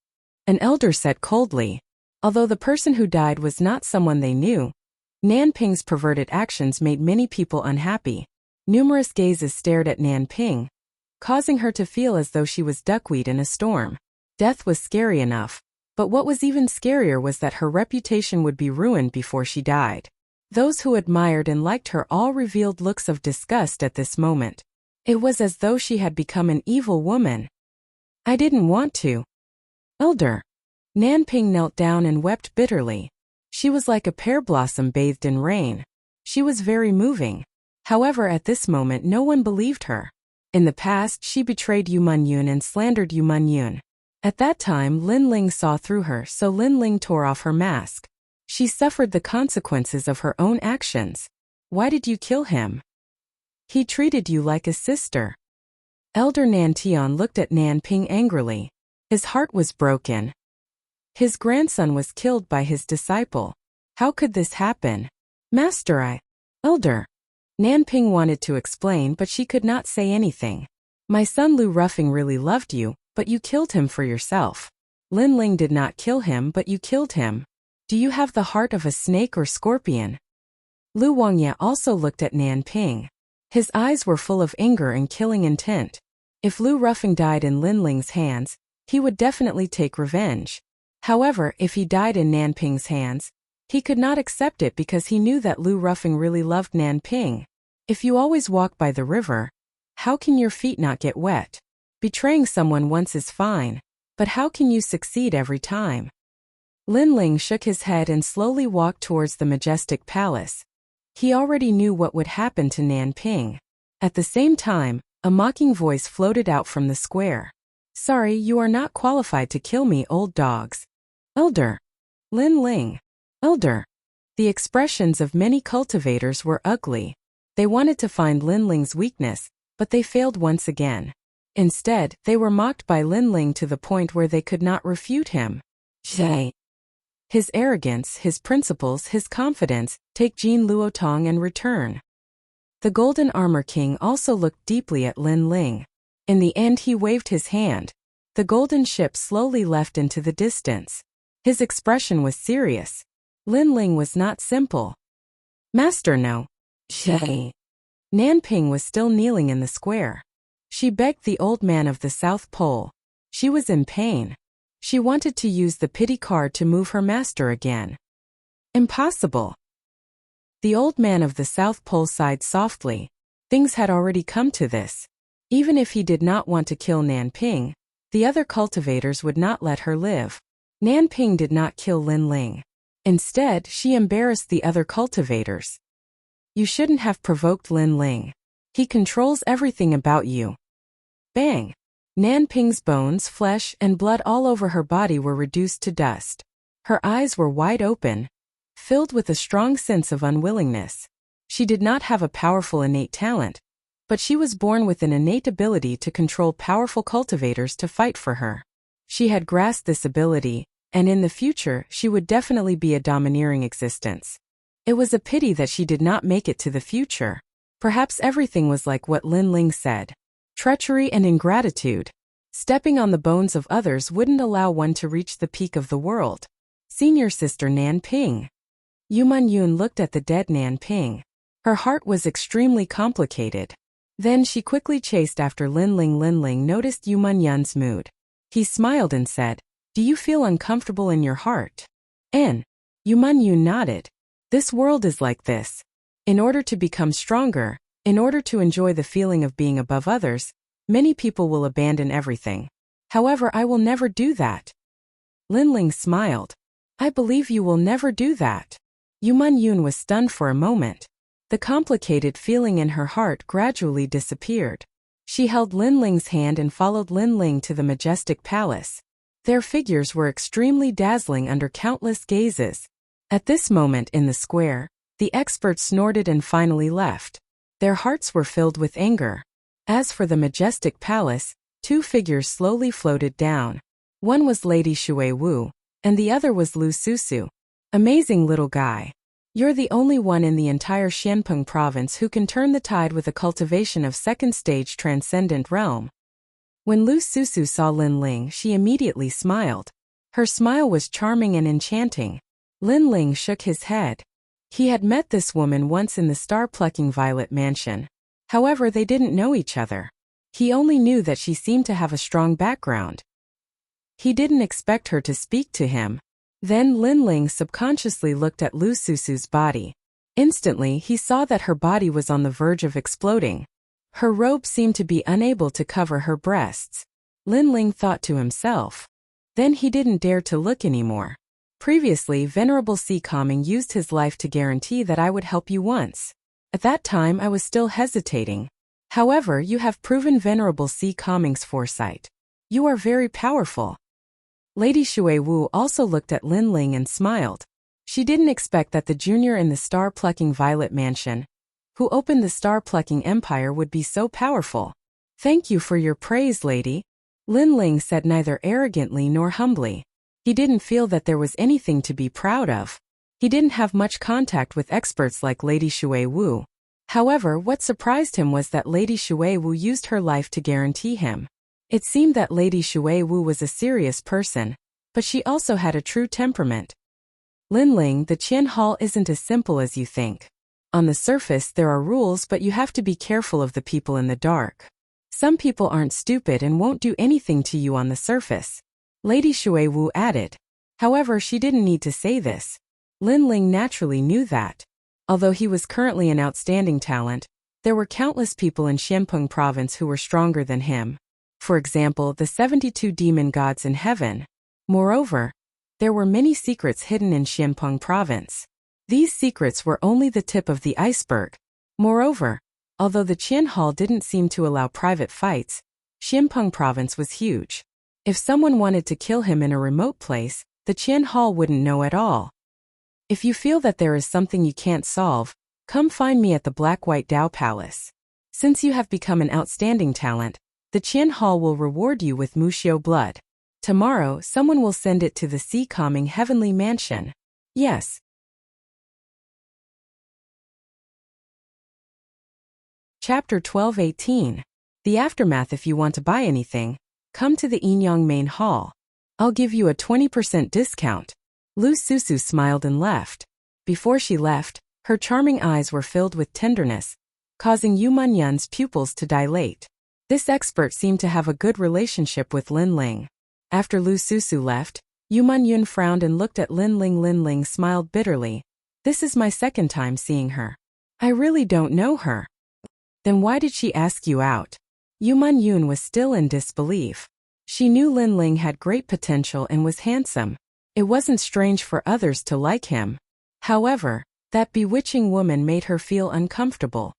An elder said coldly. Although the person who died was not someone they knew, Nanping's perverted actions made many people unhappy. Numerous gazes stared at Nanping, causing her to feel as though she was duckweed in a storm. Death was scary enough, but what was even scarier was that her reputation would be ruined before she died. Those who admired and liked her all revealed looks of disgust at this moment. It was as though she had become an evil woman. I didn't want to. Elder. Nanping knelt down and wept bitterly. She was like a pear blossom bathed in rain. She was very moving. However, at this moment no one believed her. In the past, she betrayed Yu Munyun and slandered Yu Munyun. At that time, Lin Ling saw through her, so Lin Ling tore off her mask. She suffered the consequences of her own actions. Why did you kill him? He treated you like a sister. Elder Nantian looked at Nanping angrily. His heart was broken. His grandson was killed by his disciple. How could this happen? Master, Elder. Nanping wanted to explain, but she could not say anything. My son Lu Ruffing really loved you, but you killed him for yourself. Lin Ling did not kill him, but you killed him. Do you have the heart of a snake or scorpion? Lu Wangya also looked at Nanping. His eyes were full of anger and killing intent. If Lu Ruffing died in Lin Ling's hands, he would definitely take revenge. However, if he died in Nanping's hands, he could not accept it because he knew that Lu Ruffing really loved Nanping. If you always walk by the river, How can your feet not get wet? Betraying someone once is fine, but how can you succeed every time? Lin Ling shook his head and slowly walked towards the majestic palace. He already knew what would happen to Nan Ping. At the same time, a mocking voice floated out from the square. Sorry, you are not qualified to kill me, old dogs. Elder. Lin Ling. Elder. The expressions of many cultivators were ugly. They wanted to find Lin Ling's weakness, but they failed once again. Instead, they were mocked by Lin Ling to the point where they could not refute him. Zhe. His arrogance, his principles, his confidence, take Jin Luotong and return. The Golden Armor King also looked deeply at Lin Ling. In the end he waved his hand. The golden ship slowly left into the distance. His expression was serious. Lin Ling was not simple. Master, no. Zhe. Nan Ping was still kneeling in the square. She begged the old man of the South Pole. She was in pain. She wanted to use the pity card to move her master again. Impossible. The old man of the South Pole sighed softly. Things had already come to this. Even if he did not want to kill Nan Ping, the other cultivators would not let her live. Nan Ping did not kill Lin Ling. Instead, she embarrassed the other cultivators. You shouldn't have provoked Lin Ling. He controls everything about you. Bang! Nan Ping's bones, flesh, and blood all over her body were reduced to dust. Her eyes were wide open, filled with a strong sense of unwillingness. She did not have a powerful innate talent, but she was born with an innate ability to control powerful cultivators to fight for her. She had grasped this ability, and in the future she would definitely be a domineering existence. It was a pity that she did not make it to the future. Perhaps everything was like what Lin Ling said. Treachery and ingratitude. Stepping on the bones of others wouldn't allow one to reach the peak of the world. Senior sister Nan Ping. Yuman Yun looked at the dead Nan Ping. Her heart was extremely complicated. Then she quickly chased after Lin Ling. Lin Ling noticed Yuman Yun's mood. He smiled and said, "Do you feel uncomfortable in your heart?" Yuman Yun nodded. This world is like this. In order to become stronger, in order to enjoy the feeling of being above others, many people will abandon everything. However, I will never do that. Lin Ling smiled. I believe you will never do that. Yuman Yun was stunned for a moment. The complicated feeling in her heart gradually disappeared. She held Lin Ling's hand and followed Lin Ling to the majestic palace. Their figures were extremely dazzling under countless gazes. At this moment in the square, the experts snorted and finally left. Their hearts were filled with anger. As for the majestic palace, two figures slowly floated down. One was Lady Shui Wu, and the other was Lu Susu. Amazing little guy. You're the only one in the entire Xianpeng province who can turn the tide with a cultivation of second stage transcendent realm. When Lu Susu saw Lin Ling, she immediately smiled. Her smile was charming and enchanting. Lin Ling shook his head. He had met this woman once in the star-plucking Violet Mansion. However, they didn't know each other. He only knew that she seemed to have a strong background. He didn't expect her to speak to him. Then Lin Ling subconsciously looked at Lu Susu's body. Instantly, he saw that her body was on the verge of exploding. Her robe seemed to be unable to cover her breasts. Lin Ling thought to himself. Then he didn't dare to look anymore. Previously, Venerable C. Calming used his life to guarantee that I would help you once. At that time I was still hesitating. However, you have proven Venerable C. Calming's foresight. You are very powerful. Lady Shui Wu also looked at Lin Ling and smiled. She didn't expect that the junior in the star-plucking Violet Mansion, who opened the star-plucking empire, would be so powerful. Thank you for your praise, lady. Lin Ling said neither arrogantly nor humbly. He didn't feel that there was anything to be proud of. He didn't have much contact with experts like Lady Shui Wu. However, what surprised him was that Lady Shui Wu used her life to guarantee him. It seemed that Lady Shui Wu was a serious person, but she also had a true temperament. Lin Ling, the Qian Hall isn't as simple as you think. On the surface there are rules, but you have to be careful of the people in the dark. Some people aren't stupid and won't do anything to you on the surface. Lady Shui Wu added. However, she didn't need to say this. Lin Ling naturally knew that. Although he was currently an outstanding talent, There were countless people in Xianpeng province who were stronger than him. For example, the 72 demon gods in heaven. Moreover, there were many secrets hidden in Xianpeng province. These secrets were only the tip of the iceberg. Moreover, although the Qian Hall didn't seem to allow private fights, Xianpeng province was huge. If someone wanted to kill him in a remote place, the Qian Hall wouldn't know at all. If you feel that there is something you can't solve, come find me at the Black-White Dao Palace. Since you have become an outstanding talent, the Qian Hall will reward you with Muxiu blood. Tomorrow, someone will send it to the sea-calming heavenly mansion. Yes. Chapter 12:18. The aftermath. If you want to buy anything, come to the Yinyang main hall. I'll give you a 20% discount. Lu Susu smiled and left. Before she left, her charming eyes were filled with tenderness, causing Yu Munyun's pupils to dilate. This expert seemed to have a good relationship with Lin Ling. After Lu Susu left, Yu Munyun frowned and looked at Lin Ling. Lin Ling smiled bitterly. This is my second time seeing her. I really don't know her. Then why did she ask you out? Yu Munyun was still in disbelief. She knew Lin Ling had great potential and was handsome. It wasn't strange for others to like him. However, that bewitching woman made her feel uncomfortable.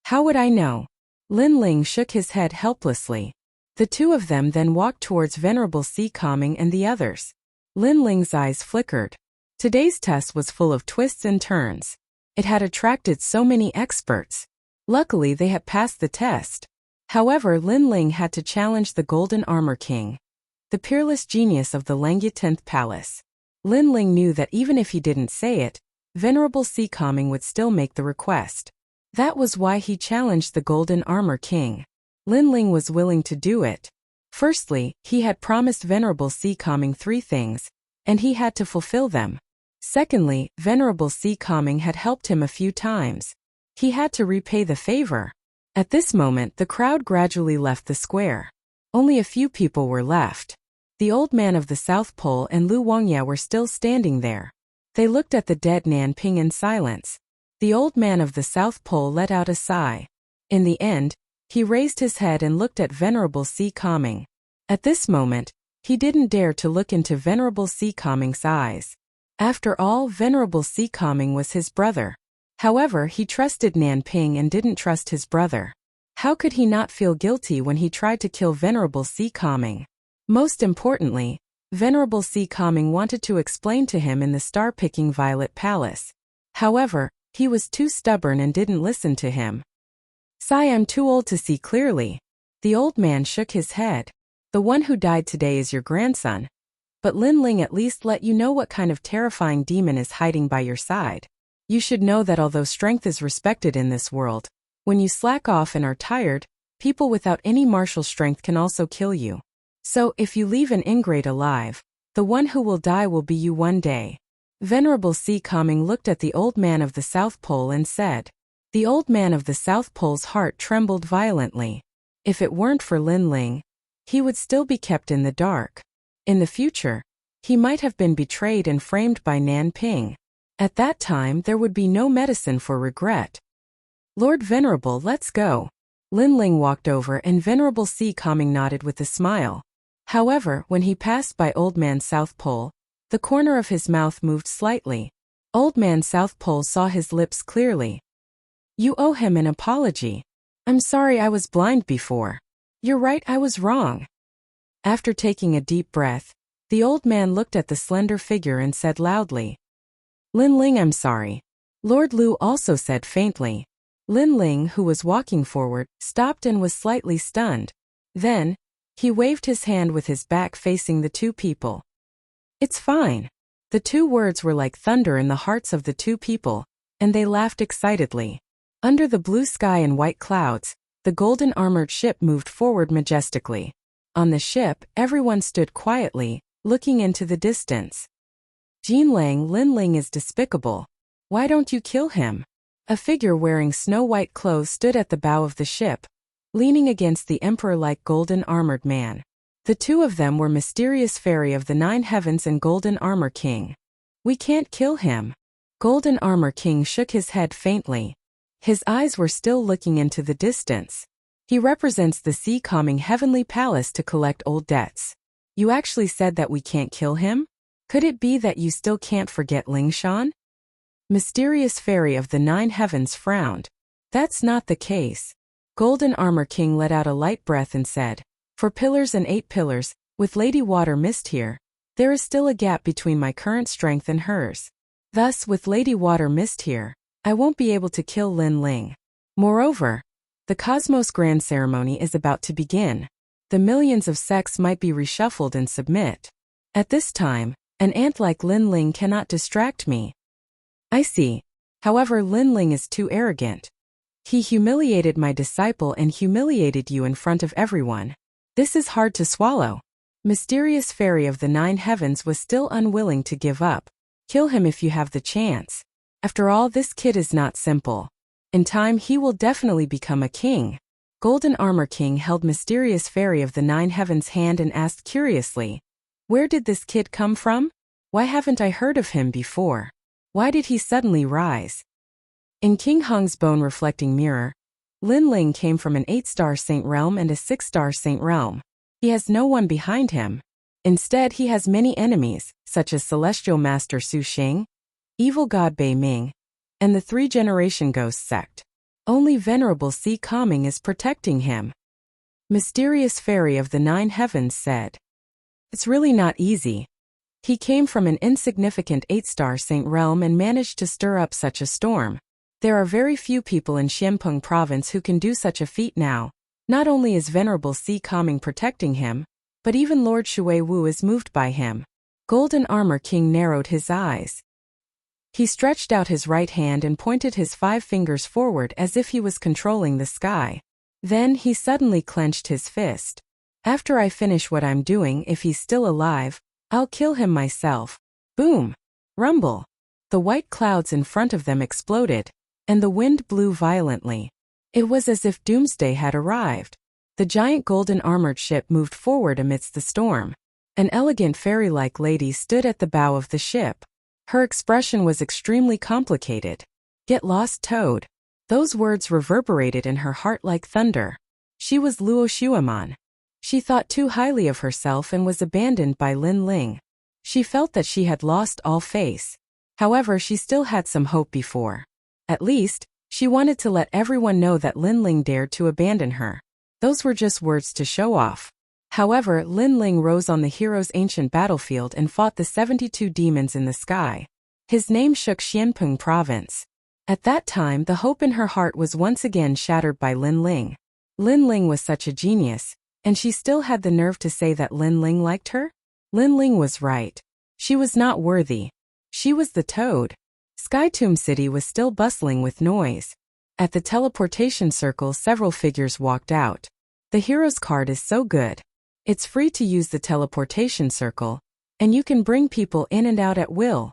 How would I know? Lin Ling shook his head helplessly. The two of them then walked towards Venerable Sea Calming and the others. Lin Ling's eyes flickered. Today's test was full of twists and turns. It had attracted so many experts. Luckily they had passed the test. However, Lin Ling had to challenge the Golden Armor King, the peerless genius of the Langya 10th Palace. Lin Ling knew that even if he didn't say it, Venerable Sea Calming would still make the request. That was why he challenged the Golden Armor King. Lin Ling was willing to do it. Firstly, he had promised Venerable Sea Calming 3 things, and he had to fulfill them. Secondly, Venerable Sea Calming had helped him a few times. He had to repay the favor. At this moment, the crowd gradually left the square. Only a few people were left. The old man of the South Pole and Lu Wangya were still standing there. They looked at the dead Nanping in silence. The old man of the South Pole let out a sigh. In the end, he raised his head and looked at Venerable Sea Calming. At this moment, he didn't dare to look into Venerable Sea Calming's eyes. After all, Venerable Sea Calming was his brother. However, he trusted Nanping and didn't trust his brother. How could he not feel guilty when he tried to kill Venerable Sea Calming? Most importantly, Venerable Sea Calming wanted to explain to him in the star-picking Violet Palace. However, he was too stubborn and didn't listen to him. "Sai, I'm too old to see clearly." The old man shook his head. "The one who died today is your grandson. But Lin Ling at least let you know what kind of terrifying demon is hiding by your side. You should know that although strength is respected in this world, when you slack off and are tired, people without any martial strength can also kill you. So, if you leave an ingrate alive, the one who will die will be you one day." Venerable Sea Calming looked at the old man of the South Pole and said. The old man of the South Pole's heart trembled violently. If it weren't for Lin Ling, he would still be kept in the dark. In the future, he might have been betrayed and framed by Nanping. At that time, there would be no medicine for regret. "Lord Venerable, let's go." Lin Ling walked over and Venerable Sea Calming nodded with a smile. However, when he passed by Old Man South Pole, the corner of his mouth moved slightly. Old Man South Pole saw his lips clearly. "You owe him an apology." "I'm sorry, I was blind before." "You're right, I was wrong." After taking a deep breath, the old man looked at the slender figure and said loudly, "Lin Ling, I'm sorry." Lord Lu also said faintly. Lin Ling, who was walking forward, stopped and was slightly stunned. Then, he waved his hand with his back facing the two people. "It's fine." The two words were like thunder in the hearts of the two people, and they laughed excitedly. Under the blue sky and white clouds, the golden armored ship moved forward majestically. On the ship, everyone stood quietly, looking into the distance. "Jin Lang, Lin Ling is despicable. Why don't you kill him?" A figure wearing snow-white clothes stood at the bow of the ship, leaning against the emperor-like golden armored man. The two of them were Mysterious Fairy of the Nine Heavens and Golden Armor King. "We can't kill him." Golden Armor King shook his head faintly. His eyes were still looking into the distance. He represents the sea-calming heavenly palace to collect old debts. You actually said that we can't kill him? Could it be that you still can't forget Lingshan? Mysterious Fairy of the Nine Heavens frowned. That's not the case. Golden Armor King let out a light breath and said, for pillars and 8 pillars, with Lady Water Mist here, there is still a gap between my current strength and hers. Thus, with Lady Water Mist here, I won't be able to kill Lin Ling. Moreover, the Cosmos Grand Ceremony is about to begin. The millions of sects might be reshuffled and submit. At this time, an ant like Lin Ling cannot distract me. I see. However, Lin Ling is too arrogant. He humiliated my disciple and humiliated you in front of everyone. This is hard to swallow. Mysterious Fairy of the Nine Heavens was still unwilling to give up. Kill him if you have the chance. After all, this kid is not simple. In time he will definitely become a king. Golden Armor King held Mysterious Fairy of the Nine Heavens' hand and asked curiously, where did this kid come from? Why haven't I heard of him before? Why did he suddenly rise? In King Hung's bone reflecting mirror, Lin Ling came from an 8-star saint realm and a 6-star saint realm. He has no one behind him. Instead, he has many enemies, such as Celestial Master Su Xing, Evil God Bei Ming, and the 3-generation ghost sect. Only Venerable Sea Calming is protecting him. Mysterious Fairy of the Nine Heavens said, it's really not easy. He came from an insignificant 8-star saint realm and managed to stir up such a storm. There are very few people in Xianpeng province who can do such a feat now. Not only is Venerable Sea Calming protecting him, but even Lord Shui Wu is moved by him. Golden Armor King narrowed his eyes. He stretched out his right hand and pointed his 5 fingers forward as if he was controlling the sky. Then he suddenly clenched his fist. After I finish what I'm doing, if he's still alive, I'll kill him myself. Boom! Rumble! The white clouds in front of them exploded, and the wind blew violently. It was as if doomsday had arrived. The giant golden armored ship moved forward amidst the storm. An elegant fairy-like lady stood at the bow of the ship. Her expression was extremely complicated. Get lost, Toad. Those words reverberated in her heart like thunder. She was Luo Xueman. She thought too highly of herself and was abandoned by Lin Ling. She felt that she had lost all face. However, she still had some hope before. At least, she wanted to let everyone know that Lin Ling dared to abandon her. Those were just words to show off. However, Lin Ling rose on the hero's ancient battlefield and fought the 72 demons in the sky. His name shook Xianpeng province. At that time, the hope in her heart was once again shattered by Lin Ling. Lin Ling was such a genius, and she still had the nerve to say that Lin Ling liked her? Lin Ling was right. She was not worthy. She was the Toad. Skytomb City was still bustling with noise. At the teleportation circle, several figures walked out. The hero's card is so good. It's free to use the teleportation circle, and you can bring people in and out at will.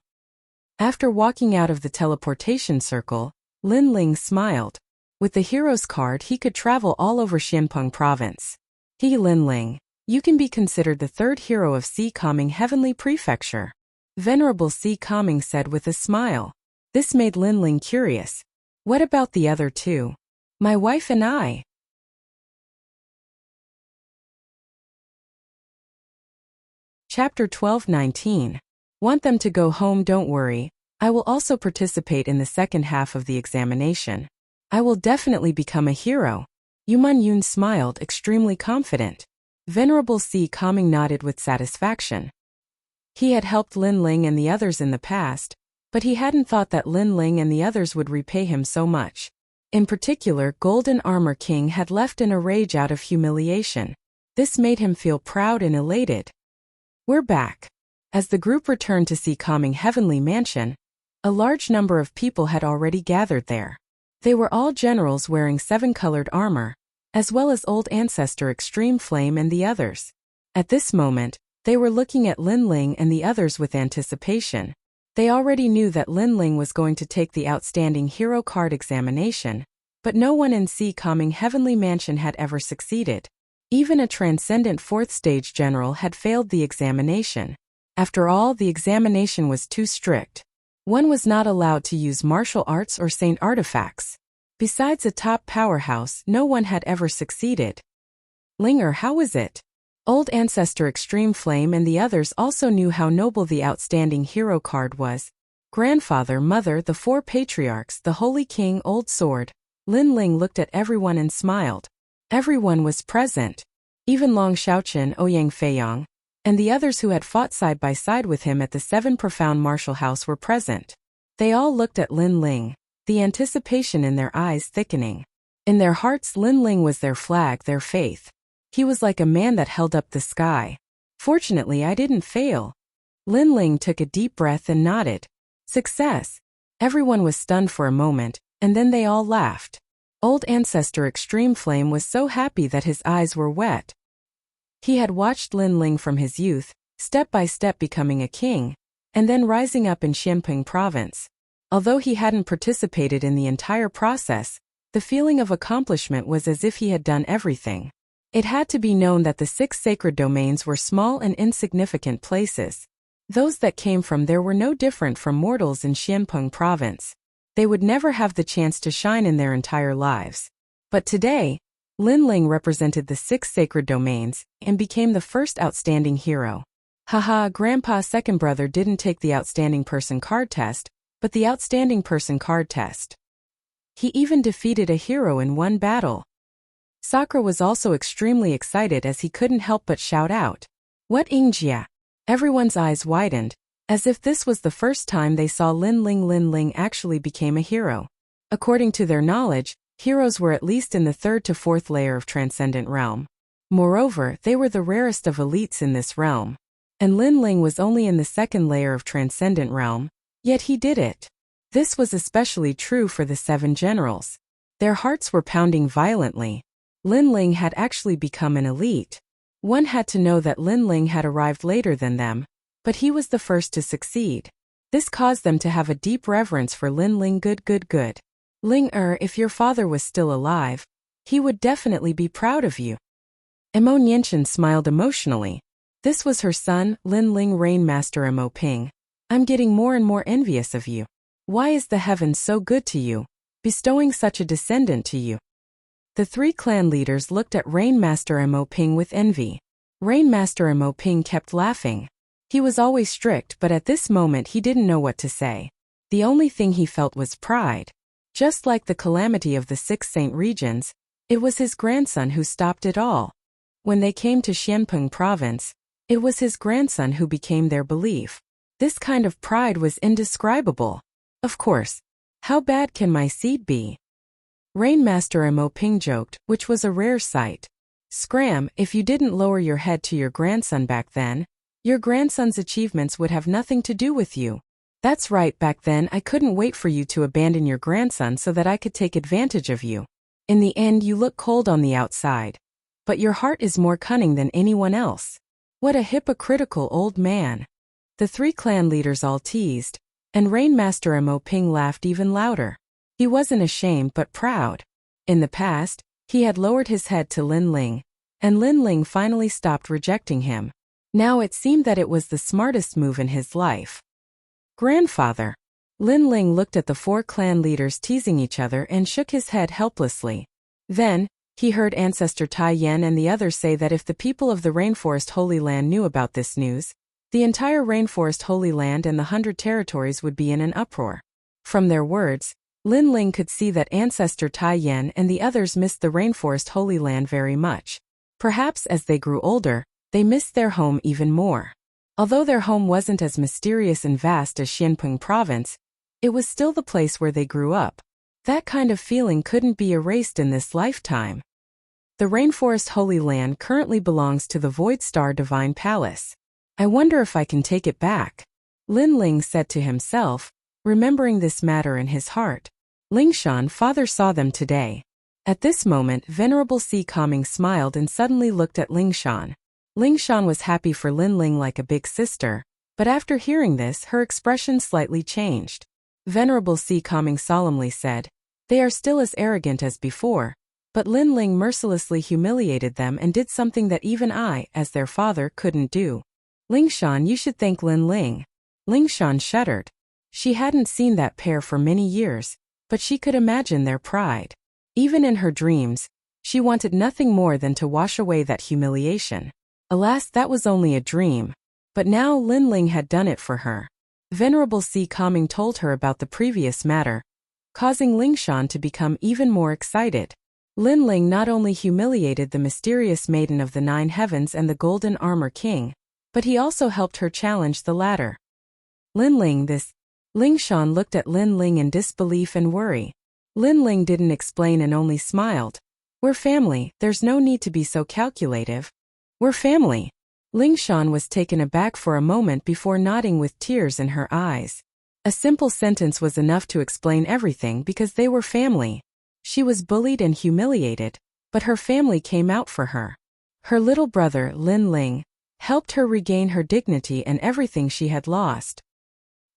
After walking out of the teleportation circle, Lin Ling smiled. With the hero's card, he could travel all over Xianpeng province. Lin Ling, you can be considered the 3rd hero of Sea Calming Heavenly Prefecture. Venerable Sea Calming said with a smile. This made Lin Ling curious. What about the other 2? My wife and I. Chapter 12:19. Want them to go home? Don't worry. I will also participate in the second half of the examination. I will definitely become a hero. Yuman Yun smiled, extremely confident. Venerable Sea Calming nodded with satisfaction. He had helped Lin Ling and the others in the past, but he hadn't thought that Lin Ling and the others would repay him so much. In particular, Golden Armor King had left in a rage out of humiliation. This made him feel proud and elated. We're back. As the group returned to Sea Calming Heavenly Mansion, a large number of people had already gathered there. They were all generals wearing 7-colored armor, as well as Old Ancestor Extreme Flame and the others. At this moment, they were looking at Lin Ling and the others with anticipation. They already knew that Lin Ling was going to take the Outstanding Hero Card examination, but no one in Sea Calming Heavenly Mansion had ever succeeded. Even a transcendent 4th stage general had failed the examination. After all, the examination was too strict. One was not allowed to use martial arts or saint artifacts. Besides a top powerhouse, no one had ever succeeded. Linger, how is it? Old Ancestor Extreme Flame and the others also knew how noble the Outstanding Hero card was. Grandfather, Mother, the 4 patriarchs, the Holy King, Old Sword. Lin Ling looked at everyone and smiled. Everyone was present. Even Long Xiaochen, Ouyang Feiyang, and the others who had fought side by side with him at the 7 Profound Martial House were present. They all looked at Lin Ling, the anticipation in their eyes thickening. In their hearts, Lin Ling was their flag, their faith. He was like a man that held up the sky. Fortunately, I didn't fail. Lin Ling took a deep breath and nodded. Success. Everyone was stunned for a moment, and then they all laughed. Old Ancestor Extreme Flame was so happy that his eyes were wet. He had watched Lin Ling from his youth, step by step becoming a king, and then rising up in Xianping province. Although he hadn't participated in the entire process, the feeling of accomplishment was as if he had done everything. It had to be known that the 6 sacred domains were small and insignificant places. Those that came from there were no different from mortals in Xianpeng province. They would never have the chance to shine in their entire lives. But today, Lin Ling represented the 6 sacred domains and became the first outstanding hero. Haha, Grandpa's second brother didn't take the outstanding person card test, but the outstanding person card test. He even defeated a hero in one battle. Sakura was also extremely excited as he couldn't help but shout out, "What Ingjia?" Everyone's eyes widened, as if this was the first time they saw Lin Ling actually became a hero. According to their knowledge, heroes were at least in the 3rd to 4th layer of Transcendent Realm. Moreover, they were the rarest of elites in this realm. And Lin Ling was only in the 2nd layer of Transcendent Realm, yet he did it. This was especially true for the 7 generals. Their hearts were pounding violently. Lin Ling had actually become an elite. One had to know that Lin Ling had arrived later than them, but he was the first to succeed. This caused them to have a deep reverence for Lin Ling. Good. Ling if your father was still alive, he would definitely be proud of you. Mo Nianchen smiled emotionally. This was her son, Lin Ling Rainmaster Mo Ping. I'm getting more and more envious of you. Why is the heavens so good to you, bestowing such a descendant to you? The 3 clan leaders looked at Rainmaster Mo Ping with envy. Rainmaster Mo Ping kept laughing. He was always strict, but at this moment he didn't know what to say. The only thing he felt was pride. Just like the calamity of the 6 Saint regions, it was his grandson who stopped it all. When they came to Xianpeng province, it was his grandson who became their belief. This kind of pride was indescribable. Of course. How bad can my seed be? Rainmaster Mo Ping joked, which was a rare sight. Scram, if you didn't lower your head to your grandson back then, your grandson's achievements would have nothing to do with you. That's right, back then I couldn't wait for you to abandon your grandson so that I could take advantage of you. In the end, you look cold on the outside. But your heart is more cunning than anyone else. What a hypocritical old man. The 3 clan leaders all teased, and Rainmaster Mo Ping laughed even louder. He wasn't ashamed but proud. In the past, he had lowered his head to Lin Ling, and Lin Ling finally stopped rejecting him. Now it seemed that it was the smartest move in his life. Grandfather. Lin Ling looked at the 4 clan leaders teasing each other and shook his head helplessly. Then, he heard Ancestor Tai Yan and the others say that if the people of the Rainforest Holy Land knew about this news, the entire Rainforest Holy Land and the 100 territories would be in an uproar. From their words, Lin Ling could see that Ancestor Tai Yan and the others missed the Rainforest Holy Land very much. Perhaps as they grew older, they missed their home even more. Although their home wasn't as mysterious and vast as Xianpeng province, it was still the place where they grew up. That kind of feeling couldn't be erased in this lifetime. The Rainforest Holy Land currently belongs to the Void Star Divine Palace. I wonder if I can take it back. Lin Ling said to himself, remembering this matter in his heart. Lingshan, father saw them today. At this moment, Venerable Si Kaming smiled and suddenly looked at Lingshan. Lingshan was happy for Lin Ling like a big sister, but after hearing this, her expression slightly changed. Venerable Si Kaming solemnly said, "They are still as arrogant as before, but Lin Ling mercilessly humiliated them and did something that even I, as their father, couldn't do. Lingshan, you should thank Lin Ling." Lingshan shuddered. She hadn't seen that pair for many years. but she could imagine their pride. Even in her dreams, she wanted nothing more than to wash away that humiliation. Alas, that was only a dream. But now Lin Ling had done it for her. Venerable Si Kaming told her about the previous matter, causing Ling Shan to become even more excited. Lin Ling not only humiliated the mysterious maiden of the 9 heavens and the golden armor king, but he also helped her challenge the latter. Lin Shan looked at Lin Ling in disbelief and worry. Lin Ling didn't explain and only smiled. We're family, there's no need to be so calculative. We're family. Ling Shan was taken aback for a moment before nodding with tears in her eyes. A simple sentence was enough to explain everything because they were family. She was bullied and humiliated, but her family came out for her. Her little brother, Lin Ling, helped her regain her dignity and everything she had lost.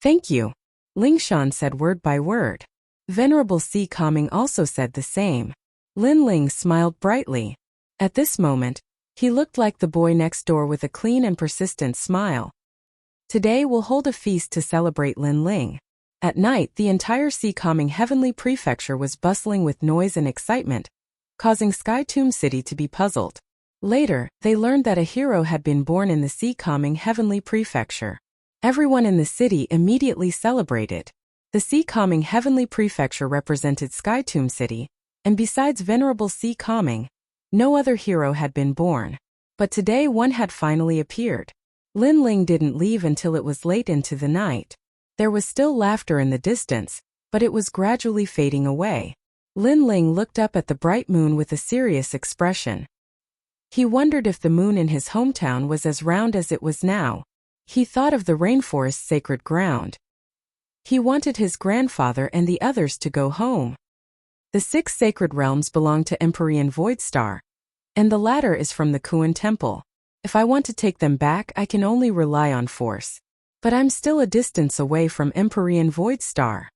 Thank you. Ling Shan said word by word. Venerable Si Kaming also said the same. Lin Ling smiled brightly. At this moment, he looked like the boy next door with a clean and persistent smile. Today we'll hold a feast to celebrate Lin Ling. At night, the entire Si Kaming Heavenly Prefecture was bustling with noise and excitement, causing Sky Tomb City to be puzzled. Later, they learned that a hero had been born in the Si Kaming Heavenly Prefecture. Everyone in the city immediately celebrated. The Si Kaming Heavenly Prefecture represented Sky Tomb City, and besides Venerable Si Kaming, no other hero had been born. But today one had finally appeared. Lin Ling didn't leave until it was late into the night. There was still laughter in the distance, but it was gradually fading away. Lin Ling looked up at the bright moon with a serious expression. He wondered if the moon in his hometown was as round as it was now. He thought of the rainforest's sacred ground. He wanted his grandfather and the others to go home. The 6 sacred realms belong to Empyrean Void Star, and the latter is from the Kuan Temple. If I want to take them back, I can only rely on force. But I'm still a distance away from Empyrean Void Star.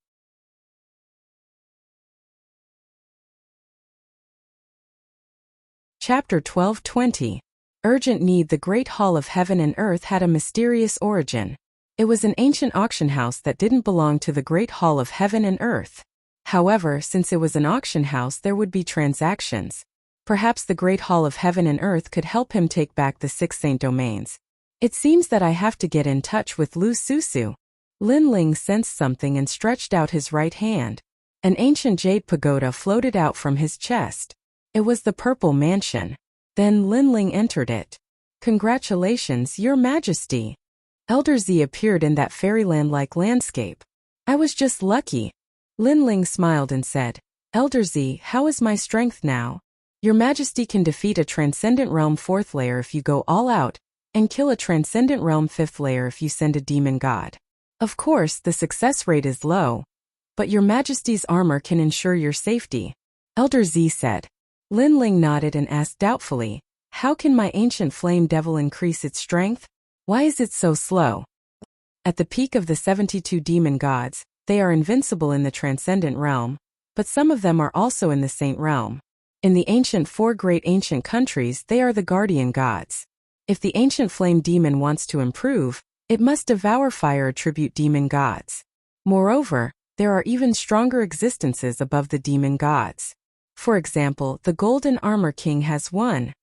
Chapter 12:20. Urgent Need. The Great Hall of Heaven and Earth had a mysterious origin. It was an ancient auction house that didn't belong to the Great Hall of Heaven and Earth. However, since it was an auction house, there would be transactions. Perhaps the Great Hall of Heaven and Earth could help him take back the 6 Saint Domains. It seems that I have to get in touch with Lu Susu. Lin Ling sensed something and stretched out his right hand. An ancient jade pagoda floated out from his chest. It was the Purple Mansion. Then Lin Ling entered it. Congratulations, Your Majesty. Elder Z appeared in that fairyland-like landscape. I was just lucky. Lin Ling smiled and said, Elder Z, how is my strength now? Your Majesty can defeat a Transcendent Realm 4th layer if you go all out, and kill a Transcendent Realm 5th layer if you send a demon god. Of course, the success rate is low, but Your Majesty's armor can ensure your safety. Elder Z said. Lin Ling nodded and asked doubtfully, how can my ancient flame devil increase its strength? Why is it so slow? At the peak of the 72 demon gods, they are invincible in the Transcendent Realm, but some of them are also in the Saint Realm. In the ancient 4 great ancient countries, they are the guardian gods. If the ancient flame demon wants to improve, it must devour fire attribute demon gods. Moreover, there are even stronger existences above the demon gods. For example, the Golden Armor King has one.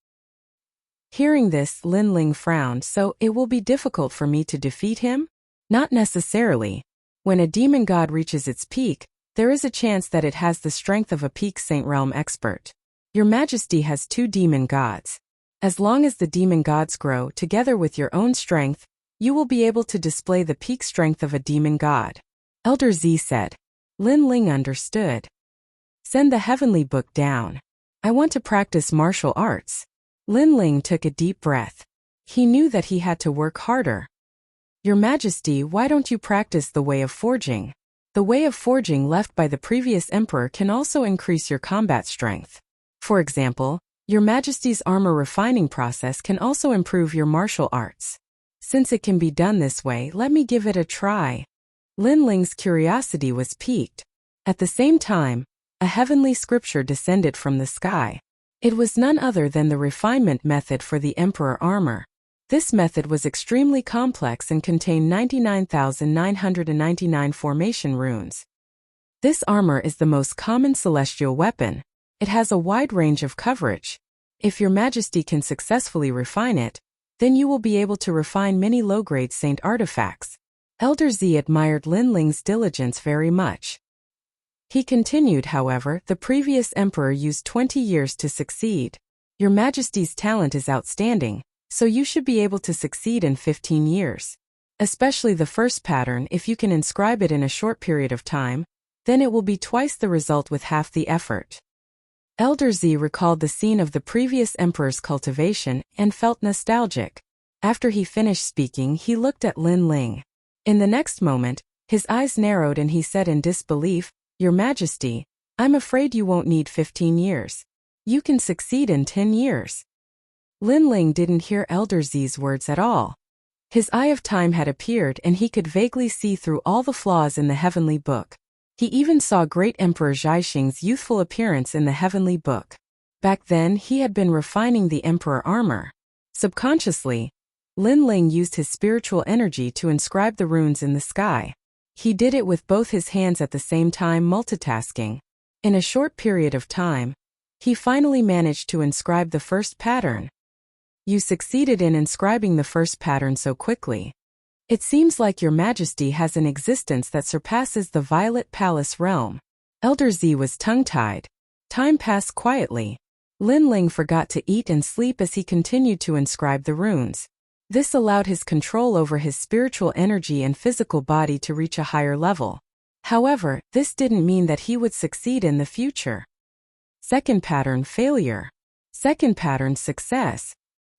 Hearing this, Lin Ling frowned. So, it will be difficult for me to defeat him? Not necessarily. When a demon god reaches its peak, there is a chance that it has the strength of a peak Saint Realm expert. Your Majesty has 2 demon gods. As long as the demon gods grow together with your own strength, you will be able to display the peak strength of a demon god. Elder Z said. Lin Ling understood. Send the heavenly book down. I want to practice martial arts. Lin Ling took a deep breath. He knew that he had to work harder. Your Majesty, why don't you practice the way of forging? The way of forging left by the previous emperor can also increase your combat strength. For example, Your Majesty's armor refining process can also improve your martial arts. Since it can be done this way, let me give it a try. Lin Ling's curiosity was piqued. At the same time, a heavenly scripture descended from the sky. It was none other than the refinement method for the emperor armor. This method was extremely complex and contained 99,999 formation runes. This armor is the most common celestial weapon. It has a wide range of coverage. If your majesty can successfully refine it, then you will be able to refine many low-grade saint artifacts. Elder Z admired Lin Ling's diligence very much. He continued, however, the previous emperor used 20 years to succeed. Your majesty's talent is outstanding, so you should be able to succeed in 15 years. Especially the first pattern, if you can inscribe it in a short period of time, then it will be twice the result with half the effort. Elder Z recalled the scene of the previous emperor's cultivation and felt nostalgic. After he finished speaking, he looked at Lin Ling. In the next moment, his eyes narrowed and he said in disbelief, "Your Majesty, I'm afraid you won't need 15 years. You can succeed in 10 years." Lin Ling didn't hear Elder Z's words at all. His eye of time had appeared and he could vaguely see through all the flaws in the heavenly book. He even saw great Emperor Zhaixing's youthful appearance in the heavenly book. Back then, he had been refining the emperor armor. Subconsciously, Lin Ling used his spiritual energy to inscribe the runes in the sky. He did it with both his hands at the same time, multitasking. In a short period of time, he finally managed to inscribe the first pattern. You succeeded in inscribing the first pattern so quickly. It seems like your majesty has an existence that surpasses the Violet Palace realm. Elder Z was tongue-tied. Time passed quietly. Lin Ling forgot to eat and sleep as he continued to inscribe the runes. This allowed his control over his spiritual energy and physical body to reach a higher level. However, this didn't mean that he would succeed in the future. Second pattern, failure. Second pattern, success.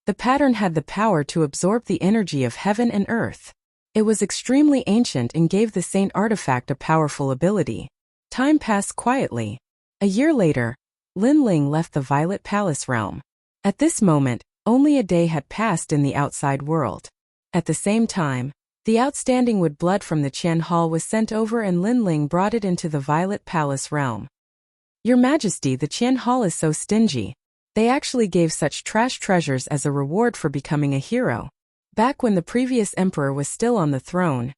The pattern had the power to absorb the energy of heaven and earth. It was extremely ancient and gave the saint artifact a powerful ability. Time passed quietly. A year later, Lin Ling left the Violet Palace realm. At this moment, only a day had passed in the outside world. At the same time, the outstanding wood blood from the Qian Hall was sent over and Lin Ling brought it into the Violet Palace realm. Your Majesty, the Qian Hall is so stingy. They actually gave such trash treasures as a reward for becoming a hero. Back when the previous emperor was still on the throne,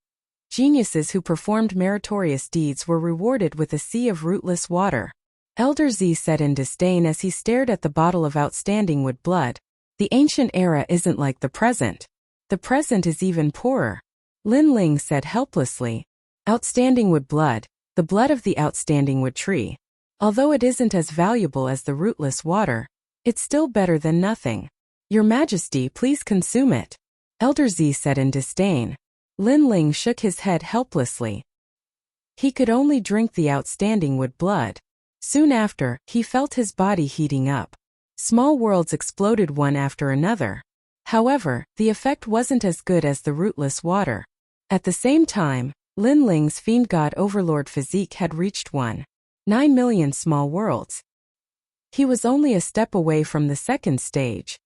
geniuses who performed meritorious deeds were rewarded with a sea of rootless water. Elder Z said in disdain as he stared at the bottle of outstanding wood blood. The ancient era isn't like the present. The present is even poorer. Lin Ling said helplessly. Outstanding wood blood, the blood of the outstanding wood tree. Although it isn't as valuable as the rootless water, it's still better than nothing. Your Majesty, please consume it. Elder Z said in disdain. Lin Ling shook his head helplessly. He could only drink the outstanding wood blood. Soon after, he felt his body heating up. Small worlds exploded one after another. However, the effect wasn't as good as the rootless water. At the same time, Lin Ling's fiend god overlord physique had reached 1.9 million small worlds. He was only a step away from the second stage.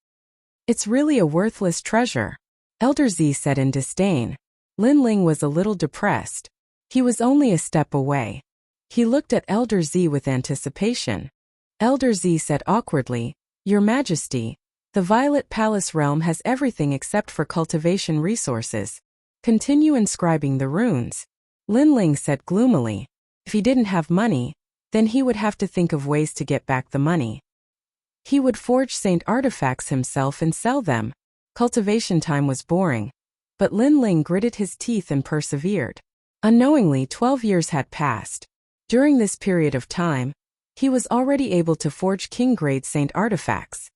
It's really a worthless treasure. Elder Z said in disdain. Lin Ling was a little depressed. He was only a step away. He looked at Elder Z with anticipation. Elder Z said awkwardly, Your Majesty, the Violet Palace realm has everything except for cultivation resources. Continue inscribing the runes. Lin Ling said gloomily. If he didn't have money, then he would have to think of ways to get back the money. He would forge saint artifacts himself and sell them. Cultivation time was boring. But Lin Ling gritted his teeth and persevered. Unknowingly, 12 years had passed. During this period of time, he was already able to forge king-grade saint artifacts.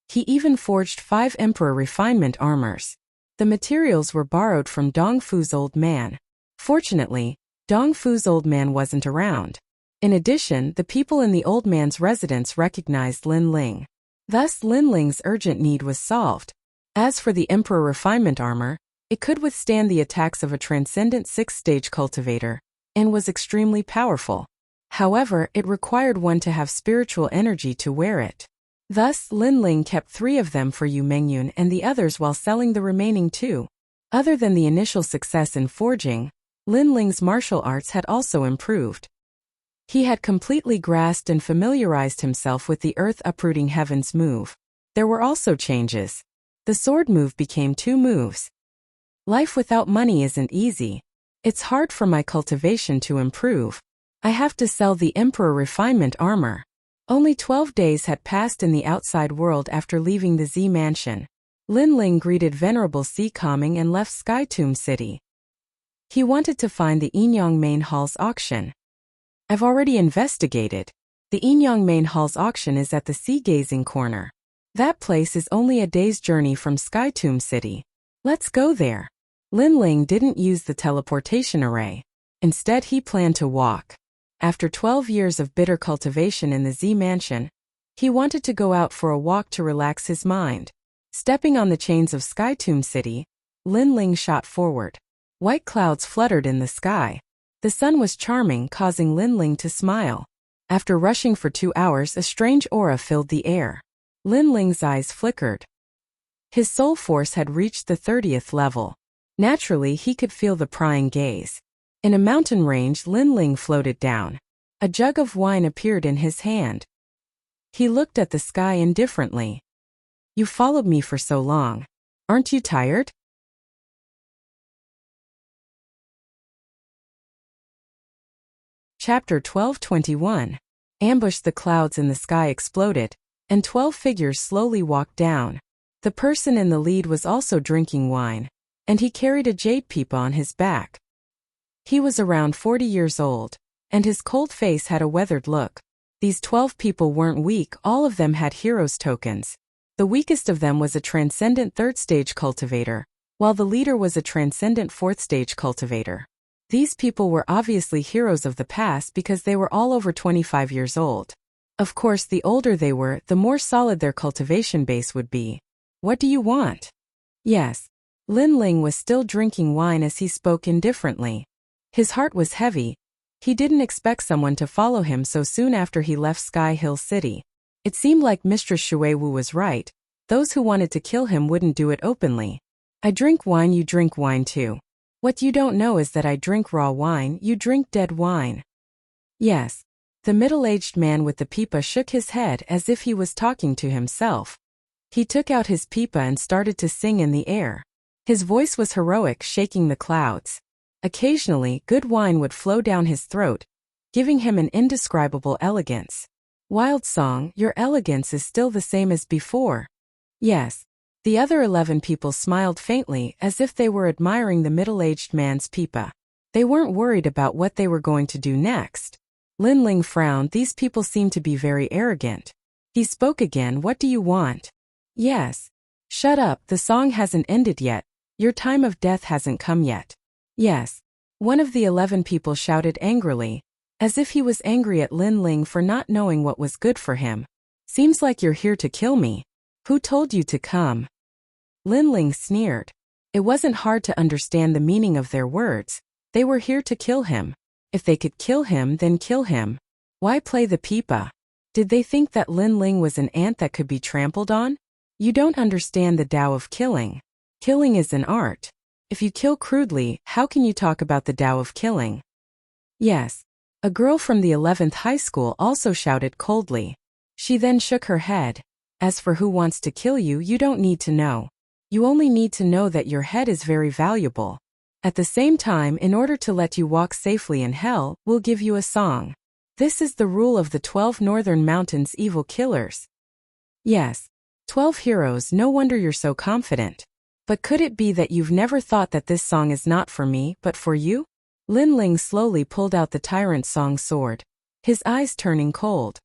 He even forged 5 emperor refinement armors. The materials were borrowed from Dong Fu's old man. Fortunately, Dong Fu's old man wasn't around. In addition, the people in the old man's residence recognized Lin Ling. Thus, Lin Ling's urgent need was solved. As for the emperor refinement armor, it could withstand the attacks of a transcendent 6th-stage cultivator, and was extremely powerful. However, it required one to have spiritual energy to wear it. Thus, Lin Ling kept 3 of them for Yu Mengyun and the others while selling the remaining 2. Other than the initial success in forging, Lin Ling's martial arts had also improved. He had completely grasped and familiarized himself with the earth uprooting heavens move. There were also changes. The sword move became 2 moves. Life without money isn't easy. It's hard for my cultivation to improve. I have to sell the Emperor refinement armor. Only 12 days had passed in the outside world after leaving the Z mansion. Lin Ling greeted Venerable C Calming and left Sky Tomb City. He wanted to find the Enyang Main Hall's auction. I've already investigated. The Enyang Main Hall's auction is at the Sea Gazing Corner. That place is only a day's journey from Sky Tomb City. Let's go there. Lin Ling didn't use the teleportation array. Instead, he planned to walk. After 12 years of bitter cultivation in the Z mansion, he wanted to go out for a walk to relax his mind. Stepping on the chains of Sky Tomb City, Lin Ling shot forward. White clouds fluttered in the sky. The sun was charming, causing Lin Ling to smile. After rushing for 2 hours, a strange aura filled the air. Lin Ling's eyes flickered. His soul force had reached the 30th level. Naturally, he could feel the prying gaze. In a mountain range, Lin Ling floated down. A jug of wine appeared in his hand. He looked at the sky indifferently. You followed me for so long. Aren't you tired? Chapter 12:21. Ambush. The clouds in the sky exploded, and 12 figures slowly walked down. The person in the lead was also drinking wine, and he carried a jade pipa on his back. He was around 40 years old, and his cold face had a weathered look. These 12 people weren't weak, all of them had heroes tokens. The weakest of them was a transcendent 3rd stage cultivator, while the leader was a transcendent 4th stage cultivator. These people were obviously heroes of the past because they were all over 25 years old. Of course, the older they were, the more solid their cultivation base would be. What do you want? Yes. Lin Ling was still drinking wine as he spoke indifferently. His heart was heavy. He didn't expect someone to follow him so soon after he left Sky Hill City. It seemed like Mistress Shuewu was right. Those who wanted to kill him wouldn't do it openly. I drink wine, you drink wine too. What you don't know is that I drink raw wine, you drink dead wine. Yes. The middle-aged man with the pipa shook his head as if he was talking to himself. He took out his pipa and started to sing in the air. His voice was heroic, shaking the clouds. Occasionally, good wine would flow down his throat, giving him an indescribable elegance. Wild song, your elegance is still the same as before. Yes. The other 11 people smiled faintly as if they were admiring the middle-aged man's pipa. They weren't worried about what they were going to do next. Lin Ling frowned. These people seemed to be very arrogant. He spoke again. What do you want? Yes. Shut up, the song hasn't ended yet. Your time of death hasn't come yet. Yes. One of the 11 people shouted angrily, as if he was angry at Lin Ling for not knowing what was good for him. Seems like you're here to kill me. Who told you to come? Lin Ling sneered. It wasn't hard to understand the meaning of their words. They were here to kill him. If they could kill him, then kill him. Why play the pipa? Did they think that Lin Ling was an ant that could be trampled on? You don't understand the Tao of killing. Killing is an art. If you kill crudely, how can you talk about the Tao of killing? Yes. A girl from the 11th high school also shouted coldly. She then shook her head. As for who wants to kill you, you don't need to know. You only need to know that your head is very valuable. At the same time, in order to let you walk safely in hell, we'll give you a song. This is the rule of the 12 Northern Mountains evil killers. Yes. 12 heroes, no wonder you're so confident. But could it be that you've never thought that this song is not for me, but for you? Lin Ling slowly pulled out the Tyrant Song sword, his eyes turning cold.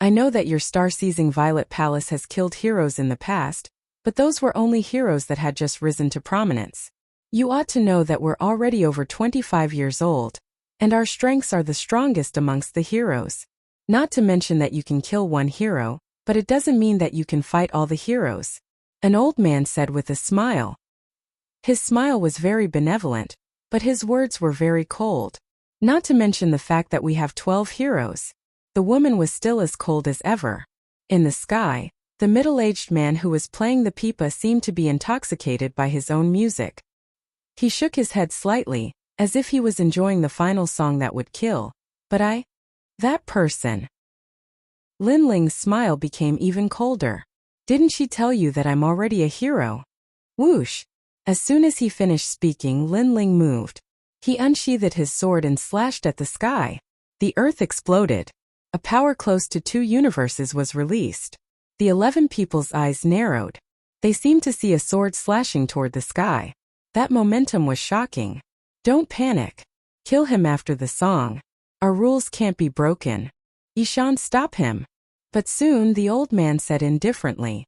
I know that your star-seizing Violet Palace has killed heroes in the past, but those were only heroes that had just risen to prominence. You ought to know that we're already over 25 years old, and our strengths are the strongest amongst the heroes. Not to mention that you can kill one hero, but it doesn't mean that you can fight all the heroes. An old man said with a smile. His smile was very benevolent, but his words were very cold. Not to mention the fact that we have 12 heroes. The woman was still as cold as ever. In the sky, the middle-aged man who was playing the pipa seemed to be intoxicated by his own music. He shook his head slightly, as if he was enjoying the final song that would kill. But that person. Lin Ling's smile became even colder. Didn't she tell you that I'm already a hero? Whoosh! As soon as he finished speaking, Lin Ling moved. He unsheathed his sword and slashed at the sky. The Earth exploded. A power close to 2 universes was released. The 11 people's eyes narrowed. They seemed to see a sword slashing toward the sky. That momentum was shocking. Don't panic. Kill him after the song. Our rules can't be broken. Ishan, stop him. But soon the old man said indifferently.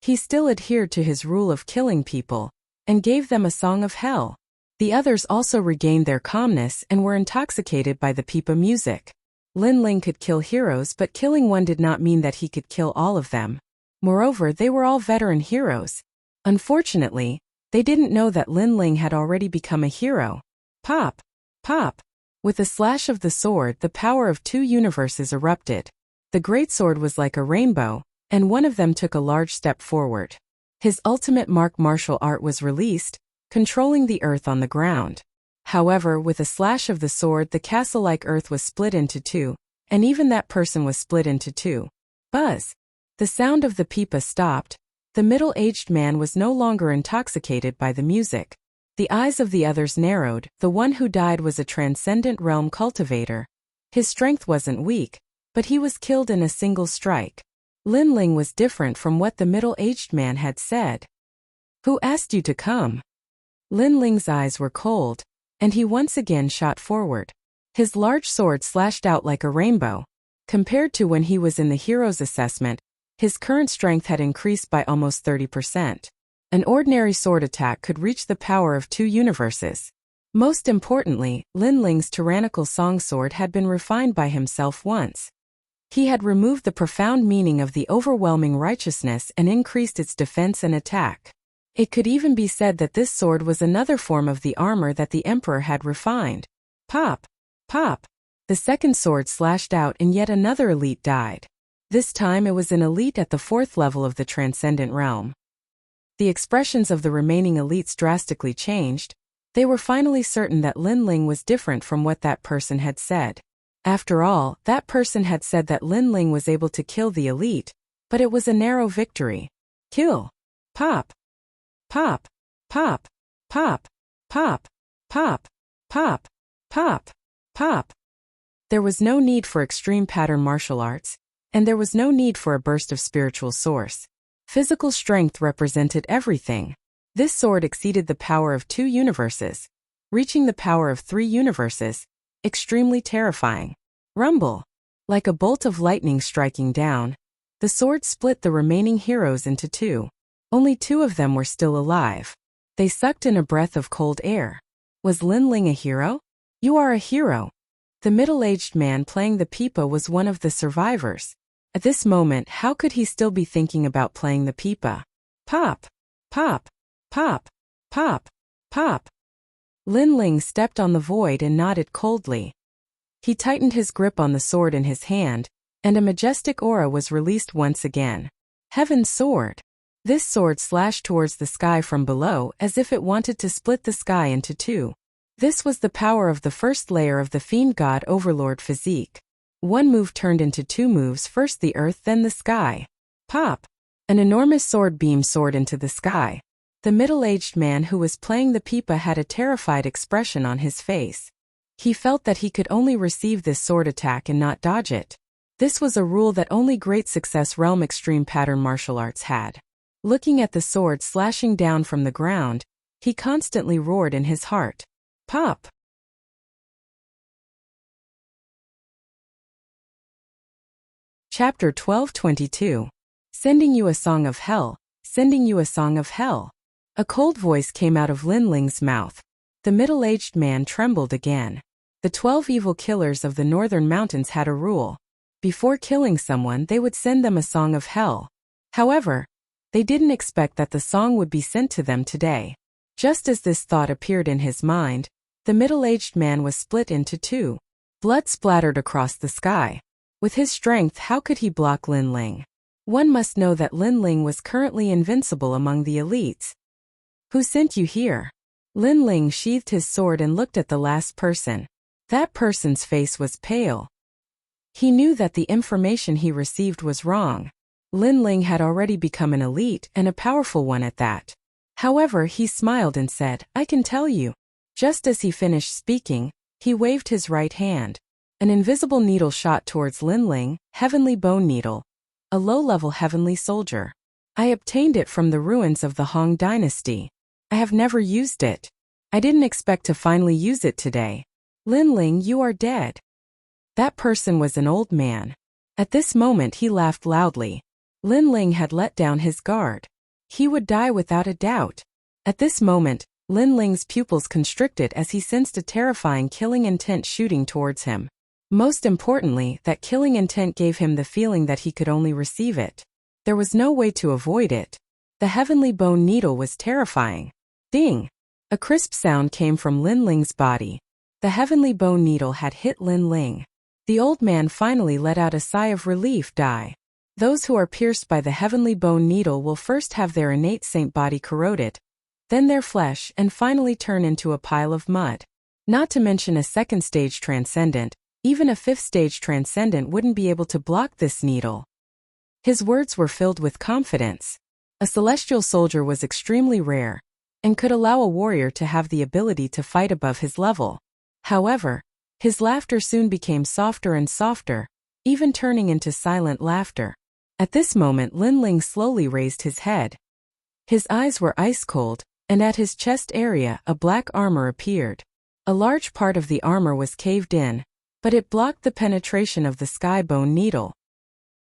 He still adhered to his rule of killing people, and gave them a song of hell. The others also regained their calmness and were intoxicated by the pipa music. Lin Ling could kill heroes, but killing one did not mean that he could kill all of them. Moreover, they were all veteran heroes. Unfortunately, they didn't know that Lin Ling had already become a hero. Pop! Pop! With a slash of the sword, the power of 2 universes erupted. The greatsword was like a rainbow, and one of them took a large step forward. His ultimate martial art was released, controlling the earth on the ground. However, with a slash of the sword, the castle-like earth was split into 2, and even that person was split into 2. Buzz! The sound of the pipa stopped. The middle-aged man was no longer intoxicated by the music. The eyes of the others narrowed. The one who died was a transcendent realm cultivator. His strength wasn't weak, but he was killed in a single strike. Lin Ling was different from what the middle-aged man had said. Who asked you to come? Lin Ling's eyes were cold, and he once again shot forward. His large sword slashed out like a rainbow. Compared to when he was in the hero's assessment, his current strength had increased by almost 30%. An ordinary sword attack could reach the power of 2 universes. Most importantly, Lin Ling's tyrannical song sword had been refined by himself once. He had removed the profound meaning of the overwhelming righteousness and increased its defense and attack. It could even be said that this sword was another form of the armor that the emperor had refined. Pop! Pop! The second sword slashed out and yet another elite died. This time it was an elite at the 4th level of the transcendent realm. The expressions of the remaining elites drastically changed. They were finally certain that Lin Ling was different from what that person had said. After all, that person had said that Lin Ling was able to kill the elite, but it was a narrow victory. Kill! Pop! Pop! Pop! Pop! Pop! Pop! Pop! Pop! Pop! There was no need for extreme pattern martial arts, and there was no need for a burst of spiritual source. Physical strength represented everything. This sword exceeded the power of 2 universes, reaching the power of 3 universes, extremely terrifying. Rumble! Like a bolt of lightning striking down, the sword split the remaining heroes into 2. Only 2 of them were still alive. They sucked in a breath of cold air. Was Lin Ling a hero? You are a hero. The middle-aged man playing the pipa was one of the survivors. At this moment, how could he still be thinking about playing the pipa? Pop! Pop! Pop! Pop! Pop! Lin Ling stepped on the void and nodded coldly. He tightened his grip on the sword in his hand, and a majestic aura was released once again. Heaven's sword! This sword slashed towards the sky from below as if it wanted to split the sky into 2. This was the power of the first layer of the Fiend God Overlord physique. One move turned into 2 moves, first the earth then the sky. Pop! An enormous sword beam soared into the sky. The middle-aged man who was playing the pipa had a terrified expression on his face. He felt that he could only receive this sword attack and not dodge it. This was a rule that only Great Success Realm Extreme Pattern Martial Arts had. Looking at the sword slashing down from the ground, he constantly roared in his heart. Pop! Chapter 1222. Sending you a song of hell, sending you a song of hell. A cold voice came out of Lin Ling's mouth. The middle-aged man trembled again. The 12 evil killers of the northern mountains had a rule. Before killing someone, they would send them a song of hell. However, they didn't expect that the song would be sent to them today. Just as this thought appeared in his mind, the middle-aged man was split into 2. Blood splattered across the sky. With his strength, how could he block Lin Ling? One must know that Lin Ling was currently invincible among the elites. Who sent you here? Lin Ling sheathed his sword and looked at the last person. That person's face was pale. He knew that the information he received was wrong. Lin Ling had already become an elite and a powerful one at that. However, he smiled and said, I can tell you. Just as he finished speaking, he waved his right hand. An invisible needle shot towards Lin Ling, heavenly bone needle. A low-level heavenly soldier. I obtained it from the ruins of the Hong dynasty. I have never used it. I didn't expect to finally use it today. Lin Ling, you are dead. That person was an old man. At this moment he laughed loudly. Lin Ling had let down his guard. He would die without a doubt. At this moment, Lin Ling's pupils constricted as he sensed a terrifying killing intent shooting towards him. Most importantly, that killing intent gave him the feeling that he could only receive it. There was no way to avoid it. The heavenly bone needle was terrifying. Ding! A crisp sound came from Lin Ling's body. The heavenly bone needle had hit Lin Ling. The old man finally let out a sigh of relief. Die. Those who are pierced by the heavenly bone needle will first have their innate saint body corroded, then their flesh, and finally turn into a pile of mud. Not to mention a second stage transcendent. Even a fifth stage transcendent wouldn't be able to block this needle. His words were filled with confidence. A celestial soldier was extremely rare, and could allow a warrior to have the ability to fight above his level. However, his laughter soon became softer and softer, even turning into silent laughter. At this moment Lin Ling slowly raised his head. His eyes were ice cold, and at his chest area a black armor appeared. A large part of the armor was caved in, but it blocked the penetration of the sky bone needle.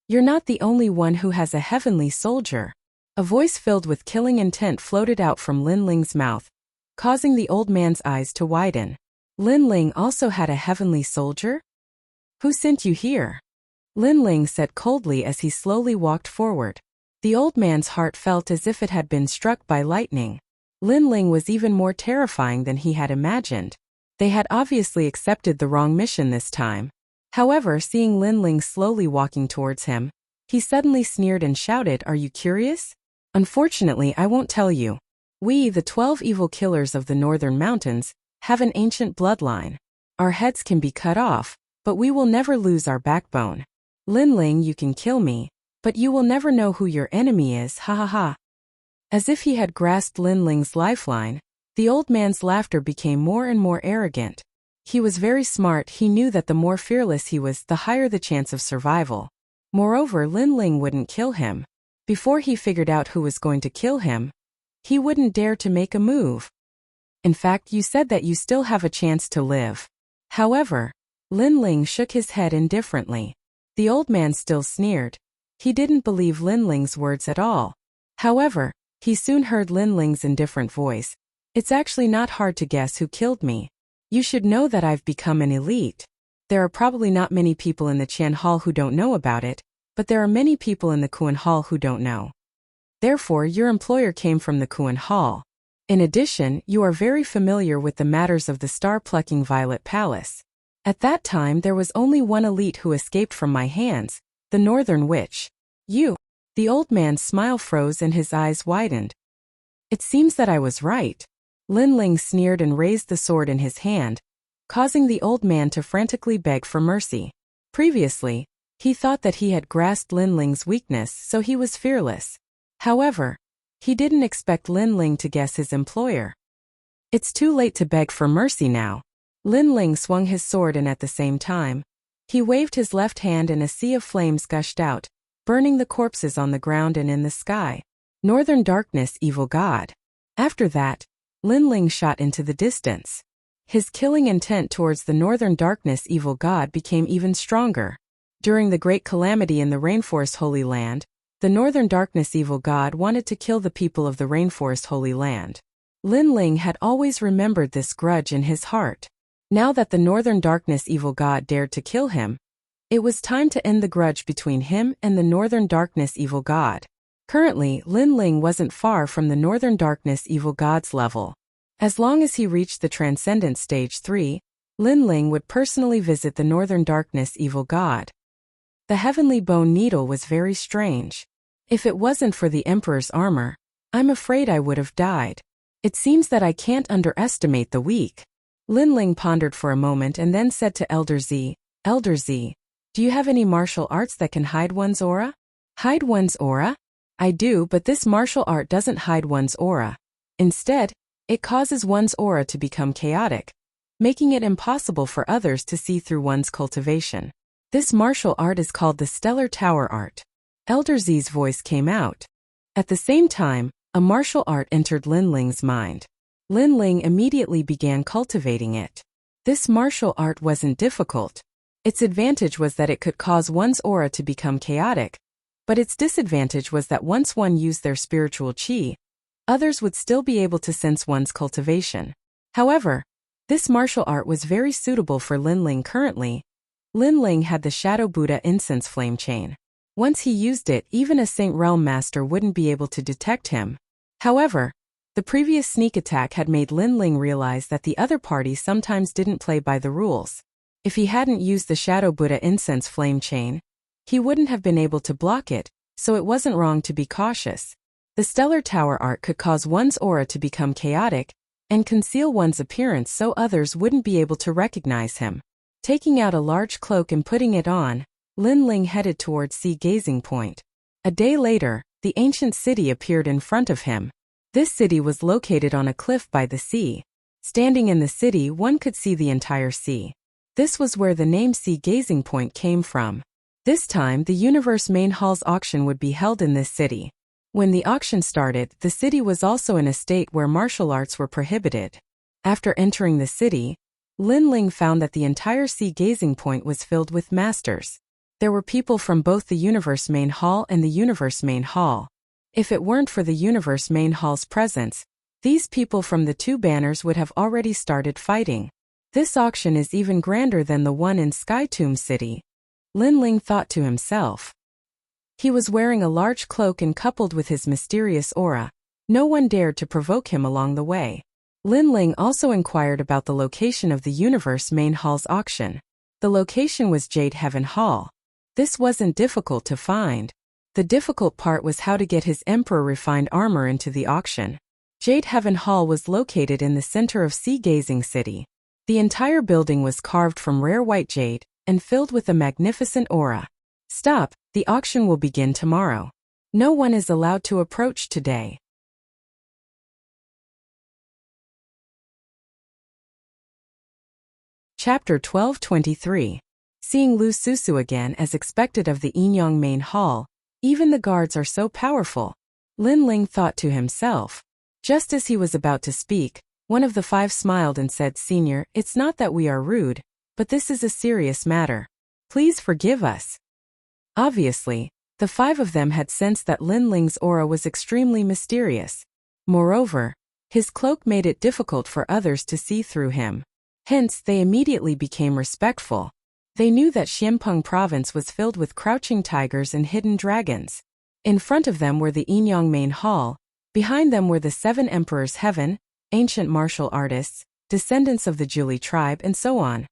You're not the only one who has a heavenly soldier. A voice filled with killing intent floated out from Lin Ling's mouth, causing the old man's eyes to widen. Lin Ling also had a heavenly soldier? Who sent you here? Lin Ling said coldly as he slowly walked forward. The old man's heart felt as if it had been struck by lightning. Lin Ling was even more terrifying than he had imagined. They had obviously accepted the wrong mission this time. However, seeing Lin Ling slowly walking towards him, he suddenly sneered and shouted, "Are you curious? Unfortunately, I won't tell you. We, the 12 evil killers of the Northern Mountains, have an ancient bloodline. Our heads can be cut off, but we will never lose our backbone. Lin Ling, you can kill me, but you will never know who your enemy is, ha ha ha." As if he had grasped Lin Ling's lifeline, the old man's laughter became more and more arrogant. He was very smart. He knew that the more fearless he was, the higher the chance of survival. Moreover, Lin Ling wouldn't kill him. Before he figured out who was going to kill him, he wouldn't dare to make a move. In fact, you said that you still have a chance to live. However, Lin Ling shook his head indifferently. The old man still sneered. He didn't believe Lin Ling's words at all. However, he soon heard Lin Ling's indifferent voice. "It's actually not hard to guess who killed me. You should know that I've become an elite. There are probably not many people in the Qian Hall who don't know about it, but there are many people in the Kuan Hall who don't know. Therefore, your employer came from the Kuan Hall. In addition, you are very familiar with the matters of the star-plucking Violet Palace. At that time there was only one elite who escaped from my hands, the Northern Witch. You." The old man's smile froze and his eyes widened. "It seems that I was right." Lin Ling sneered and raised the sword in his hand, causing the old man to frantically beg for mercy. Previously, he thought that he had grasped Lin Ling's weakness, so he was fearless. However, he didn't expect Lin Ling to guess his employer. It's too late to beg for mercy now. Lin Ling swung his sword and at the same time, he waved his left hand and a sea of flames gushed out, burning the corpses on the ground and in the sky. Northern Darkness, evil god. After that, Lin Ling shot into the distance. His killing intent towards the Northern Darkness evil god became even stronger. During the Great Calamity in the Rainforest Holy Land, the Northern Darkness evil god wanted to kill the people of the Rainforest Holy Land. Lin Ling had always remembered this grudge in his heart. Now that the Northern Darkness evil god dared to kill him, it was time to end the grudge between him and the Northern Darkness evil god. Currently, Lin Ling wasn't far from the Northern Darkness evil god's level. As long as he reached the Transcendent Stage 3, Lin Ling would personally visit the Northern Darkness evil god. The heavenly bone needle was very strange. If it wasn't for the Emperor's armor, I'm afraid I would have died. It seems that I can't underestimate the weak. Lin Ling pondered for a moment and then said to Elder Z, "Elder Z, do you have any martial arts that can hide one's aura?" "Hide one's aura?" "I do, but this martial art doesn't hide one's aura. Instead, it causes one's aura to become chaotic. making it impossible for others to see through one's cultivation. This martial art is called the Stellar Tower Art. Elder Z's voice came out. At the same time, a martial art entered Lin Ling's mind. Lin Ling immediately began cultivating it. This martial art wasn't difficult. Its advantage was that it could cause one's aura to become chaotic, but its disadvantage was that once one used their spiritual qi, others would still be able to sense one's cultivation. However, this martial art was very suitable for Lin Ling currently. Lin Ling had the Shadow Buddha incense flame chain. Once he used it, even a Saint Realm Master wouldn't be able to detect him. However, the previous sneak attack had made Lin Ling realize that the other party sometimes didn't play by the rules. If he hadn't used the Shadow Buddha incense flame chain, he wouldn't have been able to block it, so it wasn't wrong to be cautious. The Stellar Tower Art could cause one's aura to become chaotic and conceal one's appearance so others wouldn't be able to recognize him. Taking out a large cloak and putting it on, Lin Ling headed towards Sea Gazing Point. A day later, the ancient city appeared in front of him. This city was located on a cliff by the sea. Standing in the city, one could see the entire sea. This was where the name Sea Gazing Point came from. This time, the Universe Main Hall's auction would be held in this city. When the auction started, the city was also in a state where martial arts were prohibited. After entering the city, Lin Ling found that the entire Sea Gazing Point was filled with masters. There were people from both the Universe Main Hall and the Universe Main Hall. If it weren't for the Universe Main Hall's presence, these people from the two banners would have already started fighting. This auction is even grander than the one in Sky Tomb City, Lin Ling thought to himself. He was wearing a large cloak and coupled with his mysterious aura, no one dared to provoke him along the way. Lin Ling also inquired about the location of the Universe Main Hall's auction. The location was Jade Heaven Hall. This wasn't difficult to find. The difficult part was how to get his Emperor refined armor into the auction. Jade Heaven Hall was located in the center of Sea Gazing City. The entire building was carved from rare white jade and filled with a magnificent aura. Stop, the auction will begin tomorrow. No one is allowed to approach today. Chapter 1223. Seeing Lu Susu again as expected of the Yinyang Main Hall, even the guards are so powerful, Lin Ling thought to himself. Just as he was about to speak, one of the five smiled and said, "Senior, it's not that we are rude, but this is a serious matter. Please forgive us." Obviously, the five of them had sensed that Lin Ling's aura was extremely mysterious. Moreover, his cloak made it difficult for others to see through him. Hence, they immediately became respectful. They knew that Xianpeng province was filled with crouching tigers and hidden dragons. In front of them were the Yinyang Main Hall. Behind them were the seven emperors heaven, ancient martial artists, descendants of the Julie tribe, and so on.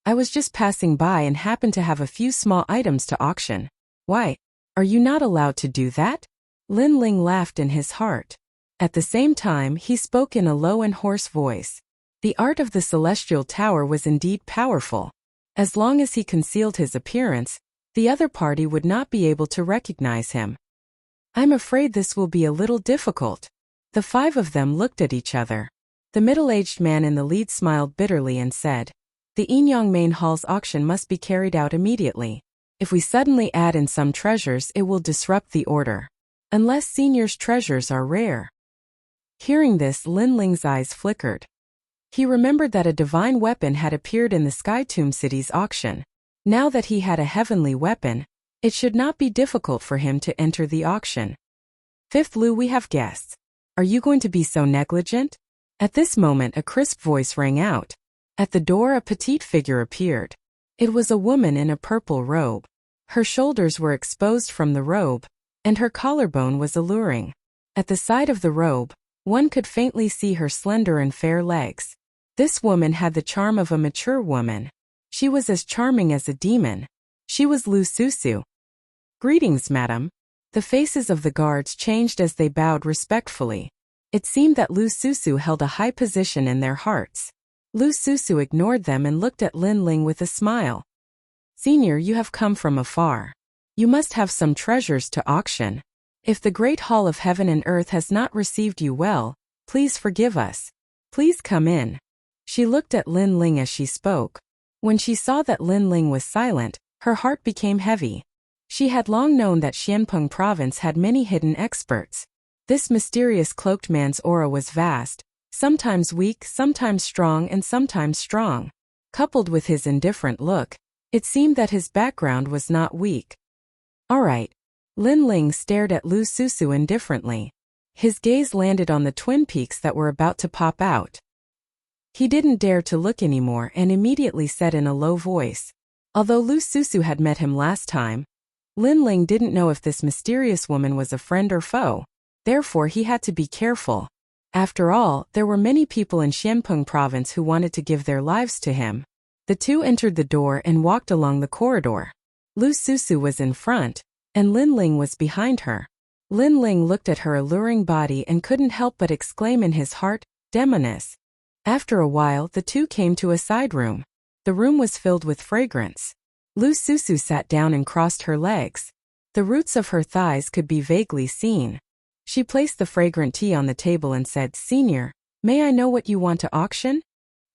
I was just passing by and happened to have a few small items to auction. Why, are you not allowed to do that? Lin Ling laughed in his heart. At the same time, he spoke in a low and hoarse voice. The art of the Celestial Tower was indeed powerful. As long as he concealed his appearance, the other party would not be able to recognize him. I'm afraid this will be a little difficult. The five of them looked at each other. The middle-aged man in the lead smiled bitterly and said, "The Yinyang Main Hall's auction must be carried out immediately. If we suddenly add in some treasures, it will disrupt the order. Unless Senior's treasures are rare." Hearing this, Lin Ling's eyes flickered. He remembered that a divine weapon had appeared in the Sky Tomb City's auction. Now that he had a heavenly weapon, it should not be difficult for him to enter the auction. "Fifth Lu, we have guests. Are you going to be so negligent?" At this moment, a crisp voice rang out. At the door, a petite figure appeared. It was a woman in a purple robe. Her shoulders were exposed from the robe, and her collarbone was alluring. At the side of the robe, one could faintly see her slender and fair legs. This woman had the charm of a mature woman. She was as charming as a demon. She was Lu Susu. "Greetings, madam." The faces of the guards changed as they bowed respectfully. It seemed that Lu Susu held a high position in their hearts. Lu Susu ignored them and looked at Lin Ling with a smile. "Senior, you have come from afar. You must have some treasures to auction. If the great hall of heaven and earth has not received you well, please forgive us. Please come in." She looked at Lin Ling as she spoke. When she saw that Lin Ling was silent, her heart became heavy. She had long known that Xianpeng province had many hidden experts. This mysterious cloaked man's aura was vast, sometimes weak, sometimes strong, and sometimes strong. Coupled with his indifferent look, it seemed that his background was not weak. All right. Lin Ling stared at Lu Susu indifferently. His gaze landed on the twin peaks that were about to pop out. He didn't dare to look anymore and immediately said in a low voice. Although Lu Susu had met him last time, Lin Ling didn't know if this mysterious woman was a friend or foe. Therefore he had to be careful. After all, there were many people in Xianpeng province who wanted to give their lives to him. The two entered the door and walked along the corridor. Lu Susu was in front, and Lin Ling was behind her. Lin Ling looked at her alluring body and couldn't help but exclaim in his heart, Demoness. After a while the two came to a side room. The room was filled with fragrance. Lu Susu sat down and crossed her legs. The roots of her thighs could be vaguely seen. She placed the fragrant tea on the table and said, Senior, may I know what you want to auction?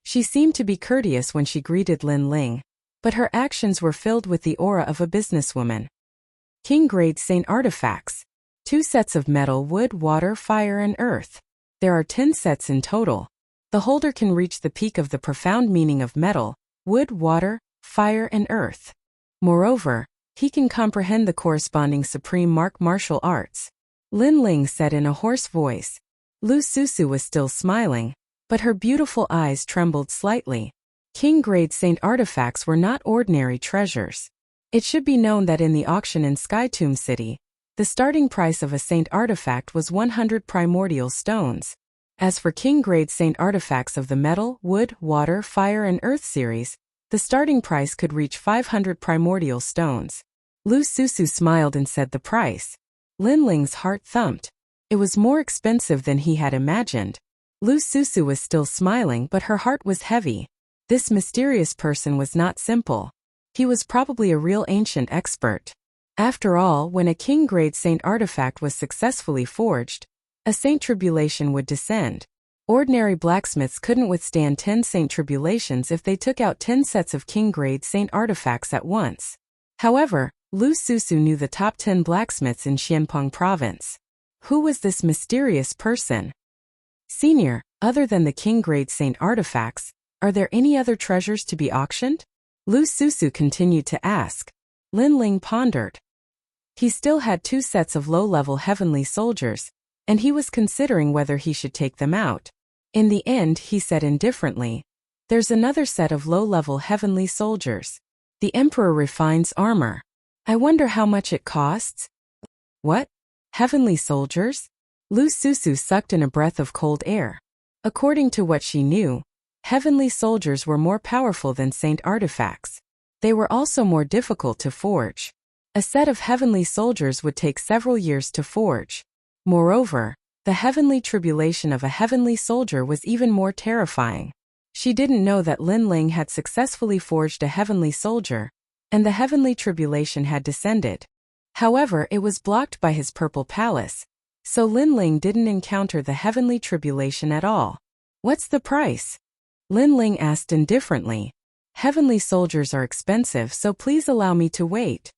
She seemed to be courteous when she greeted Lin Ling, but her actions were filled with the aura of a businesswoman. King-grade Saint artifacts. 2 sets of metal, wood, water, fire, and earth. There are 10 sets in total. The holder can reach the peak of the profound meaning of metal, wood, water, fire, and earth. Moreover, he can comprehend the corresponding supreme martial arts. Lin Ling said in a hoarse voice. Lu Susu was still smiling, but her beautiful eyes trembled slightly. King-grade Saint artifacts were not ordinary treasures. It should be known that in the auction in Skytomb City, the starting price of a Saint artifact was 100 primordial stones. As for King-grade Saint artifacts of the metal, wood, water, fire, and earth series, the starting price could reach 500 primordial stones. Lu Susu smiled and said the price. Lin Ling's heart thumped. It was more expensive than he had imagined. Lu Susu was still smiling, but her heart was heavy. This mysterious person was not simple. He was probably a real ancient expert. After all, when a king-grade saint artifact was successfully forged, a saint tribulation would descend. Ordinary blacksmiths couldn't withstand 10 saint tribulations if they took out 10 sets of king-grade saint artifacts at once. However, Lu Susu knew the top 10 blacksmiths in Xianpeng province. Who was this mysterious person? Senior, other than the king-grade saint artifacts, are there any other treasures to be auctioned? Lu Susu continued to ask. Lin Ling pondered. He still had 2 sets of low-level heavenly soldiers, and he was considering whether he should take them out. In the end, he said indifferently, there's another set of low-level heavenly soldiers. The Emperor refines armor. I wonder how much it costs? What? Heavenly soldiers? Lu Susu sucked in a breath of cold air. According to what she knew, heavenly soldiers were more powerful than saint artifacts. They were also more difficult to forge. A set of heavenly soldiers would take several years to forge. Moreover, the heavenly tribulation of a heavenly soldier was even more terrifying. She didn't know that Lin Ling had successfully forged a heavenly soldier, and the heavenly tribulation had descended. However, it was blocked by his purple palace, so Lin Ling didn't encounter the heavenly tribulation at all. What's the price? Lin Ling asked indifferently. Heavenly soldiers are expensive, so please allow me to wait.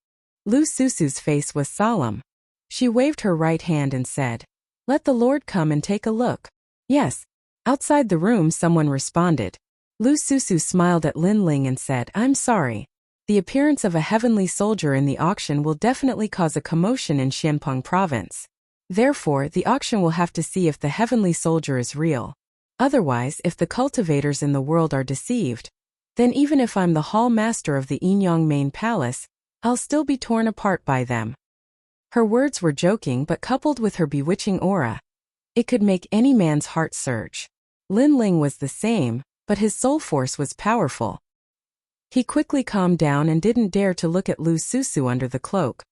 Lu Susu's face was solemn. She waved her right hand and said, let the Lord come and take a look. Yes. Outside the room someone responded. Lu Susu smiled at Lin Ling and said, I'm sorry. The appearance of a heavenly soldier in the auction will definitely cause a commotion in Xianpeng province. Therefore, the auction will have to see if the heavenly soldier is real. Otherwise, if the cultivators in the world are deceived, then even if I'm the hall master of the Yinyang main palace, I'll still be torn apart by them. Her words were joking, but coupled with her bewitching aura, it could make any man's heart surge. Lin Ling was the same, but his soul force was powerful. He quickly calmed down and didn't dare to look at Lu Susu under the cloak.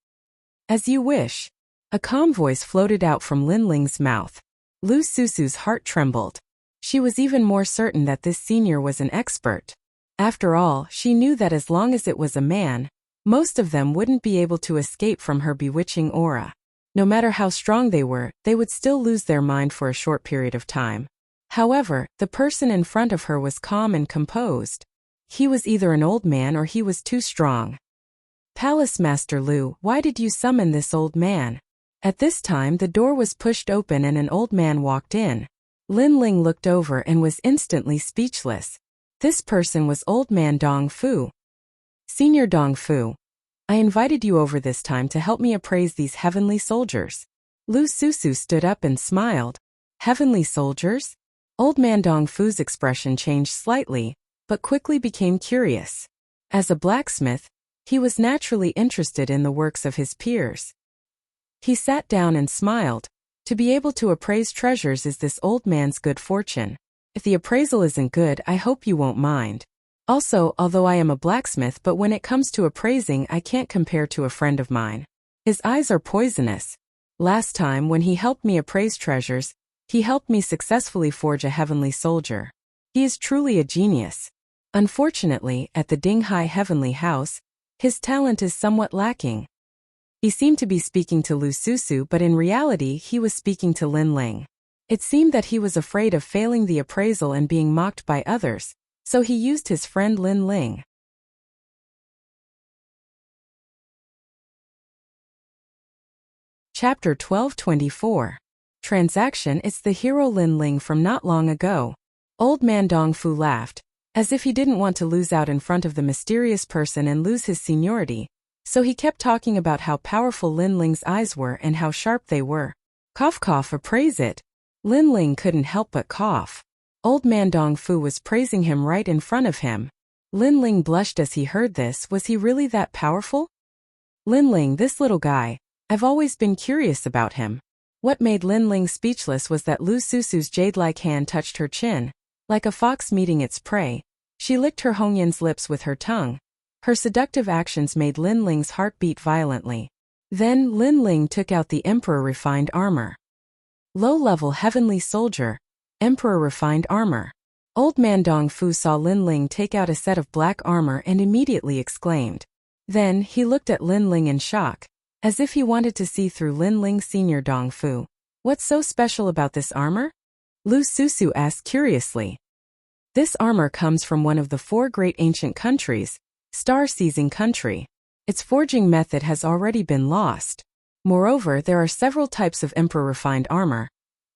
As you wish. A calm voice floated out from Lin Ling's mouth. Lu Susu's heart trembled. She was even more certain that this senior was an expert. After all, she knew that as long as it was a man, most of them wouldn't be able to escape from her bewitching aura. No matter how strong they were, they would still lose their mind for a short period of time. However, the person in front of her was calm and composed. He was either an old man or he was too strong. Palace Master Lu, why did you summon this old man? At this time the door was pushed open and an old man walked in. Lin Ling looked over and was instantly speechless. This person was Old Man Dong Fu. Senior Dong Fu, I invited you over this time to help me appraise these heavenly soldiers. Lu Susu stood up and smiled. Heavenly soldiers? Old Man Dong Fu's expression changed slightly, but quickly became curious. As a blacksmith, he was naturally interested in the works of his peers. He sat down and smiled. To be able to appraise treasures is this old man's good fortune. If the appraisal isn't good, I hope you won't mind. Also, although I am a blacksmith, but when it comes to appraising, I can't compare to a friend of mine. His eyes are poisonous. Last time, when he helped me appraise treasures, he helped me successfully forge a heavenly soldier. He is truly a genius. Unfortunately, at the Dinghai Heavenly House, his talent is somewhat lacking. He seemed to be speaking to Lu Susu, but in reality he was speaking to Lin Ling. It seemed that he was afraid of failing the appraisal and being mocked by others, so he used his friend Lin Ling. Chapter 1224. Transaction. It's the hero Lin Ling from not long ago. Old Man Dong Fu laughed, as if he didn't want to lose out in front of the mysterious person and lose his seniority, so he kept talking about how powerful Lin Ling's eyes were and how sharp they were. Cough cough, appraise it. Lin Ling couldn't help but cough. Old Man Dong Fu was praising him right in front of him. Lin Ling blushed as he heard this. Was he really that powerful? Lin Ling, this little guy, I've always been curious about him. What made Lin Ling speechless was that Lu Susu's jade-like hand touched her chin. Like a fox meeting its prey, she licked her Hongyin's lips with her tongue. Her seductive actions made Lin Ling's heart beat violently. Then Lin Ling took out the Emperor Refined Armor. Low-level heavenly soldier, Emperor Refined Armor. Old Man Dong Fu saw Lin Ling take out a set of black armor and immediately exclaimed. Then he looked at Lin Ling in shock, as if he wanted to see through Lin Ling. Senior Dong Fu, what's so special about this armor? Lu Susu asked curiously. This armor comes from one of the 4 great ancient countries, Star-Seizing Country. Its forging method has already been lost. Moreover, there are several types of Emperor Refined Armor.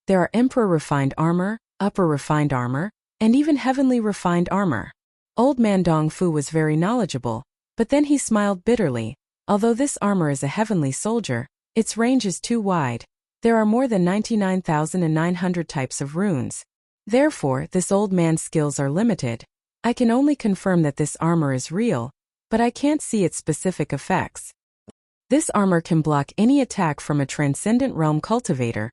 There are Emperor Refined Armor, Upper Refined Armor, and even Heavenly Refined Armor. Old Man Dong Fu was very knowledgeable, but then he smiled bitterly. Although this armor is a heavenly soldier, its range is too wide. There are more than 99,900 types of runes. Therefore, this old man's skills are limited. I can only confirm that this armor is real, but I can't see its specific effects. This armor can block any attack from a Transcendent Realm cultivator,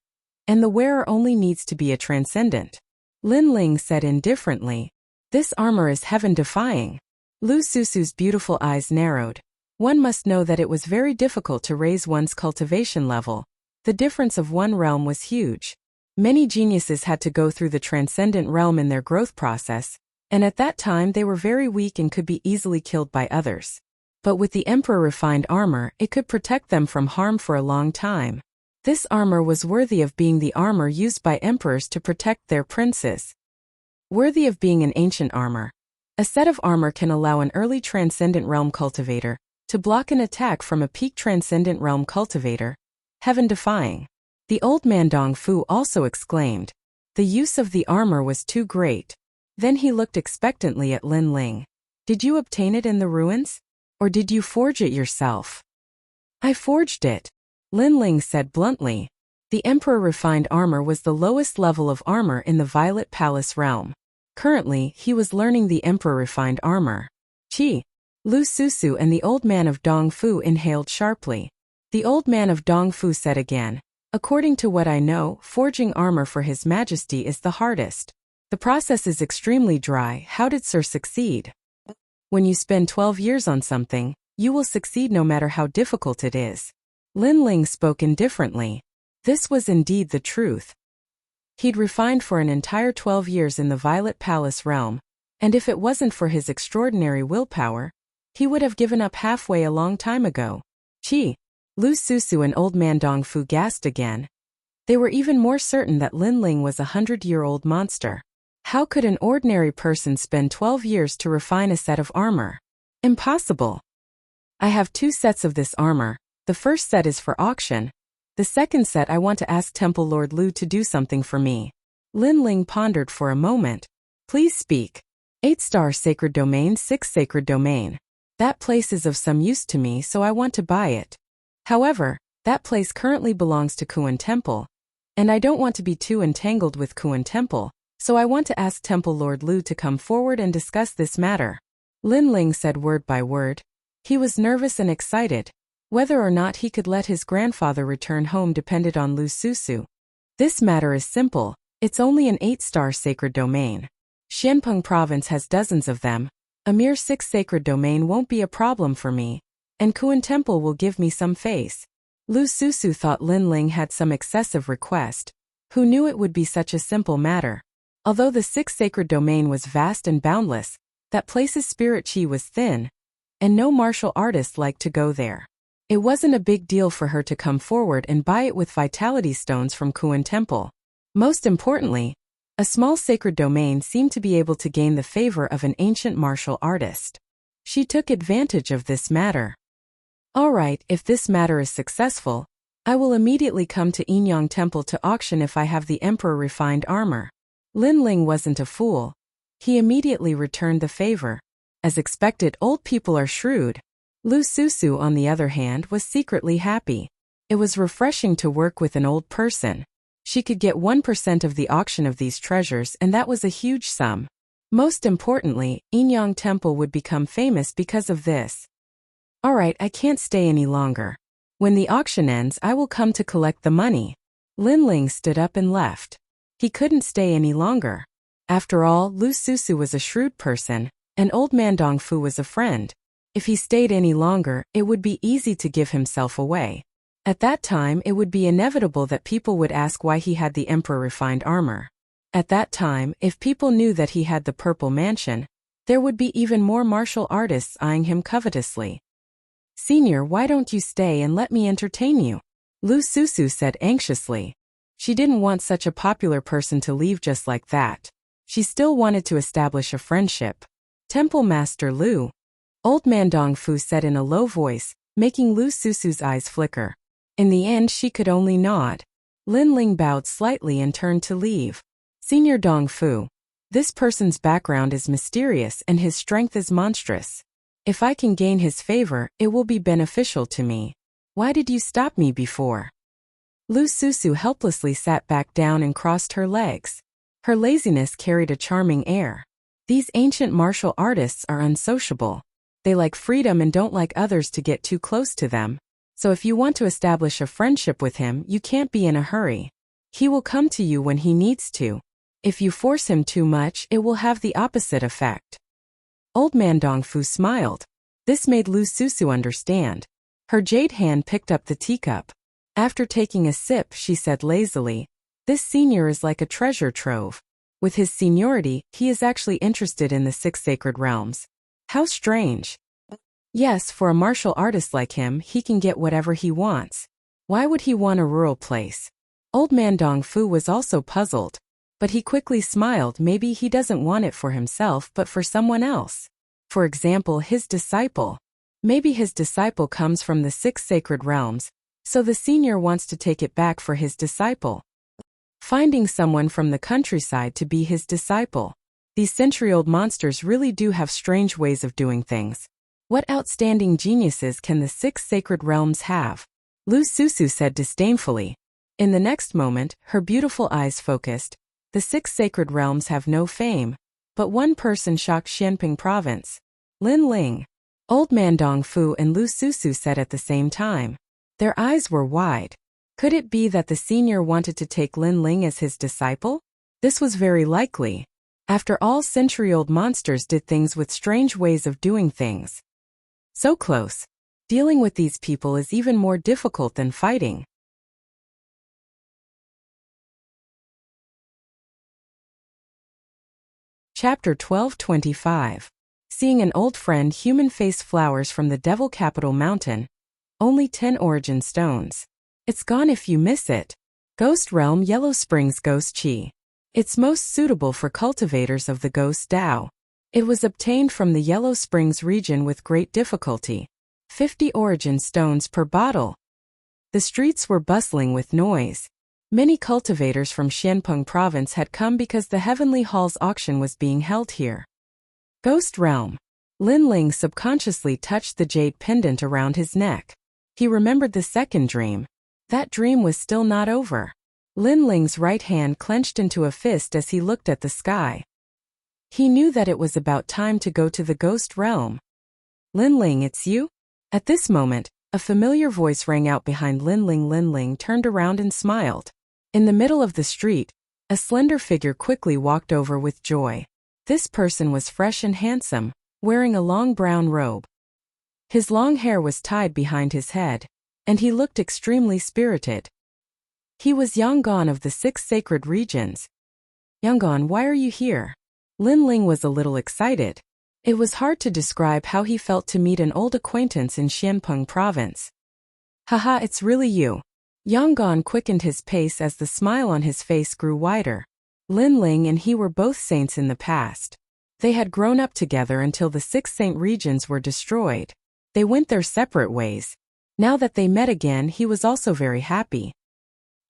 and the wearer only needs to be a Transcendent. Lin Ling said indifferently. This armor is heaven-defying. Lu Susu's beautiful eyes narrowed. One must know that it was very difficult to raise one's cultivation level. The difference of one realm was huge. Many geniuses had to go through the Transcendent Realm in their growth process, and at that time they were very weak and could be easily killed by others. But with the Emperor Refined Armor, it could protect them from harm for a long time. This armor was worthy of being the armor used by emperors to protect their princes. Worthy of being an ancient armor. A set of armor can allow an early Transcendent Realm cultivator to block an attack from a peak Transcendent Realm cultivator. Heaven-defying. The Old Man Dong Fu also exclaimed. The use of the armor was too great. Then he looked expectantly at Lin Ling. Did you obtain it in the ruins? Or did you forge it yourself? I forged it, Lin Ling said bluntly. The Emperor Refined Armor was the lowest level of armor in the Violet Palace realm. Currently, he was learning the Emperor Refined Armor. Chi. Lu Susu and the Old Man of Dong Fu inhaled sharply. The Old Man of Dong Fu said again, according to what I know, forging armor for His Majesty is the hardest. The process is extremely dry. How did Sir succeed? When you spend 12 years on something, you will succeed no matter how difficult it is. Lin Ling spoke indifferently. This was indeed the truth. He'd refined for an entire 12 years in the Violet Palace realm, and if it wasn't for his extraordinary willpower, he would have given up halfway a long time ago. Chi. Lu Susu and Old Man Dong Fu gasped again. They were even more certain that Lin Ling was a 100-year-old monster. How could an ordinary person spend 12 years to refine a set of armor? Impossible. I have 2 sets of this armor. The first set is for auction. The second set I want to ask Temple Lord Lu to do something for me. Lin Ling pondered for a moment. Please speak. 8-star sacred domain, 6 sacred domain. That place is of some use to me, so I want to buy it. However, that place currently belongs to Kuan Temple, and I don't want to be too entangled with Kuan Temple, so I want to ask Temple Lord Lu to come forward and discuss this matter. Lin Ling said word by word. He was nervous and excited. Whether or not he could let his grandfather return home depended on Lu Susu. This matter is simple. It's only an 8-star sacred domain. Xianpeng province has dozens of them. A mere 6 sacred domain won't be a problem for me, and Kuan Temple will give me some face. Lu Susu thought Lin Ling had some excessive request. Who knew it would be such a simple matter? Although the 6 sacred domain was vast and boundless, that place's spirit chi was thin, and no martial artist liked to go there. It wasn't a big deal for her to come forward and buy it with vitality stones from Kuan Temple. Most importantly, a small sacred domain seemed to be able to gain the favor of an ancient martial artist. She took advantage of this matter. All right, if this matter is successful, I will immediately come to Yinyang Temple to auction if I have the Emperor refined armor. Lin Ling wasn't a fool. He immediately returned the favor. As expected, old people are shrewd. Lu Susu, on the other hand, was secretly happy. It was refreshing to work with an old person. She could get 1% of the auction of these treasures, and that was a huge sum. Most importantly, Yinyang Temple would become famous because of this. All right, I can't stay any longer. When the auction ends, I will come to collect the money. Lin Ling stood up and left. He couldn't stay any longer. After all, Lu Susu was a shrewd person, and old man Dongfu was a friend. If he stayed any longer, it would be easy to give himself away. At that time, it would be inevitable that people would ask why he had the Emperor refined armor. At that time, if people knew that he had the Purple Mansion, there would be even more martial artists eyeing him covetously. Senior, why don't you stay and let me entertain you? Lu Susu said anxiously. She didn't want such a popular person to leave just like that. She still wanted to establish a friendship. Temple Master Lu. Old man Dongfu said in a low voice, making Lu Susu's eyes flicker. In the end, she could only nod. Lin Ling bowed slightly and turned to leave. Senior Dongfu. This person's background is mysterious and his strength is monstrous. If I can gain his favor, it will be beneficial to me. Why did you stop me before? Lu Susu helplessly sat back down and crossed her legs. Her laziness carried a charming air. These ancient martial artists are unsociable. They like freedom and don't like others to get too close to them. So if you want to establish a friendship with him, you can't be in a hurry. He will come to you when he needs to. If you force him too much, it will have the opposite effect. Old man Dongfu smiled. This made Lu Susu understand. Her jade hand picked up the teacup. After taking a sip, she said lazily, "This senior is like a treasure trove. With his seniority, he is actually interested in the 6 sacred realms. How strange. Yes, for a martial artist like him, he can get whatever he wants. Why would he want a rural place?" Old man Dongfu was also puzzled. But he quickly smiled. Maybe he doesn't want it for himself but for someone else. For example, his disciple. Maybe his disciple comes from the 6 sacred realms, so the senior wants to take it back for his disciple. Finding someone from the countryside to be his disciple. These century-old monsters really do have strange ways of doing things. What outstanding geniuses can the 6 sacred realms have? Lu Susu said disdainfully. In the next moment, her beautiful eyes focused. The 6 sacred realms have no fame. But one person shocked Xianping province. Lin Ling. Old man Dongfu and Lu Susu said at the same time. Their eyes were wide. Could it be that the senior wanted to take Lin Ling as his disciple? This was very likely. After all, century-old monsters did things with strange ways of doing things. So close. Dealing with these people is even more difficult than fighting. Chapter 12:25. Seeing an old friend, human face flowers from the Devil Capital Mountain. Only 10 origin stones. It's gone if you miss it. Ghost Realm Yellow Springs Ghost Chi. It's most suitable for cultivators of the Ghost Dao. It was obtained from the Yellow Springs region with great difficulty. 50 origin stones per bottle. The streets were bustling with noise. Many cultivators from Xianpeng province had come because the Heavenly Hall's auction was being held here. Ghost Realm. Lin Ling subconsciously touched the jade pendant around his neck. He remembered the second dream. That dream was still not over. Lin Ling's right hand clenched into a fist as he looked at the sky. He knew that it was about time to go to the Ghost Realm. Lin Ling, it's you? At this moment, a familiar voice rang out behind Lin Ling. Lin Ling turned around and smiled. In the middle of the street, a slender figure quickly walked over with joy. This person was fresh and handsome, wearing a long brown robe. His long hair was tied behind his head, and he looked extremely spirited. He was Yanggan of the 6 sacred regions. Yanggan, why are you here? Lin Ling was a little excited. It was hard to describe how he felt to meet an old acquaintance in Xianpeng province. Haha, it's really you. Yanggan quickened his pace as the smile on his face grew wider. Lin Ling and he were both saints in the past. They had grown up together until the 6 saint regions were destroyed. They went their separate ways. Now that they met again, he was also very happy.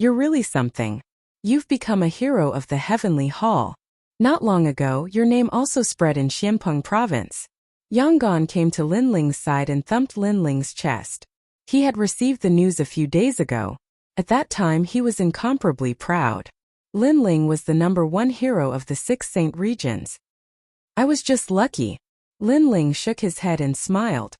You're really something. You've become a hero of the Heavenly Hall. Not long ago, your name also spread in Xianpeng province. Yanggan came to Lin Ling's side and thumped Lin Ling's chest. He had received the news a few days ago. At that time, he was incomparably proud. Lin Ling was the #1 hero of the 6 saint regions. I was just lucky. Lin Ling shook his head and smiled.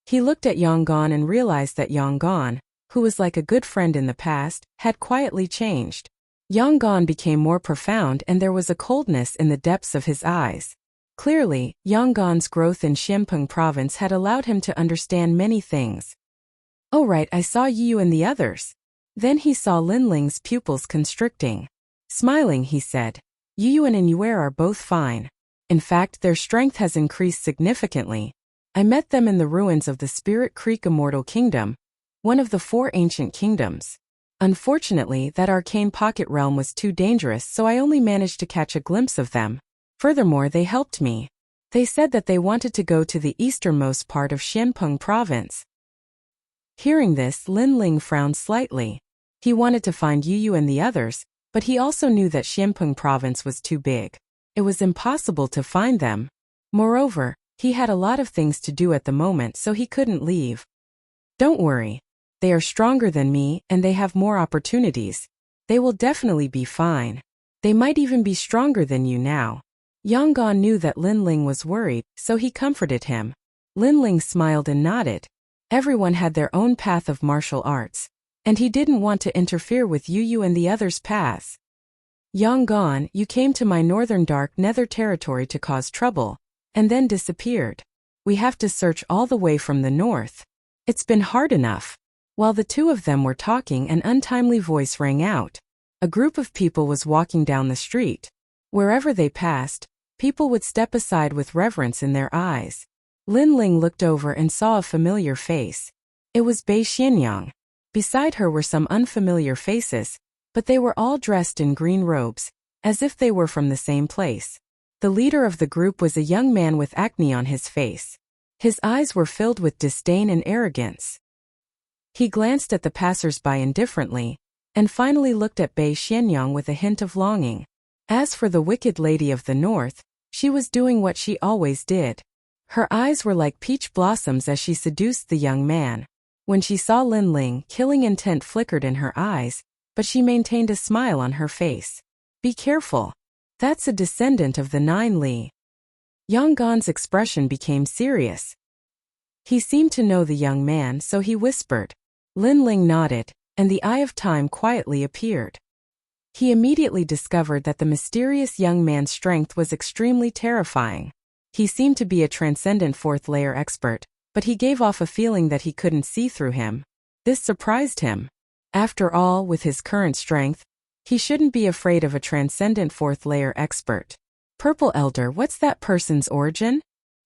He looked at Yanggan and realized that Yanggan, who was like a good friend in the past, had quietly changed. Yanggan became more profound and there was a coldness in the depths of his eyes. Clearly, Yanggan's growth in Xianpeng province had allowed him to understand many things. Oh right, I saw you and the others. Then he saw Lin Ling's pupils constricting. Smiling, he said, Yuyuan and Yuer are both fine. In fact, their strength has increased significantly. I met them in the ruins of the Spirit Creek Immortal Kingdom, one of the 4 ancient kingdoms. Unfortunately, that arcane pocket realm was too dangerous, so I only managed to catch a glimpse of them. Furthermore, they helped me. They said that they wanted to go to the easternmost part of Xianpeng province. Hearing this, Lin Ling frowned slightly. He wanted to find Yuyu and the others, but he also knew that Xianpeng province was too big. It was impossible to find them. Moreover, he had a lot of things to do at the moment, so he couldn't leave. Don't worry. They are stronger than me, and they have more opportunities. They will definitely be fine. They might even be stronger than you now. Yanggan knew that Lin Ling was worried, so he comforted him. Lin Ling smiled and nodded. Everyone had their own path of martial arts, and he didn't want to interfere with Yuyu and the others' paths. Yanggan, you came to my northern dark nether territory to cause trouble, and then disappeared. We have to search all the way from the north. It's been hard enough. While the two of them were talking, an untimely voice rang out. A group of people was walking down the street. Wherever they passed, people would step aside with reverence in their eyes. Lin Ling looked over and saw a familiar face. It was Bei Xianyang. Beside her were some unfamiliar faces, but they were all dressed in green robes, as if they were from the same place. The leader of the group was a young man with acne on his face. His eyes were filled with disdain and arrogance. He glanced at the passers-by indifferently, and finally looked at Bei Xianyang with a hint of longing. As for the wicked lady of the north, she was doing what she always did. Her eyes were like peach blossoms as she seduced the young man. When she saw Lin Ling, killing intent flickered in her eyes, but she maintained a smile on her face. Be careful. That's a descendant of the 9 Li. Yanggan's expression became serious. He seemed to know the young man, so he whispered. Lin Ling nodded, and the Eye of Time quietly appeared. He immediately discovered that the mysterious young man's strength was extremely terrifying. He seemed to be a transcendent 4th layer expert, but he gave off a feeling that he couldn't see through him. This surprised him. After all, with his current strength, he shouldn't be afraid of a transcendent 4th layer expert. Purple Elder, what's that person's origin?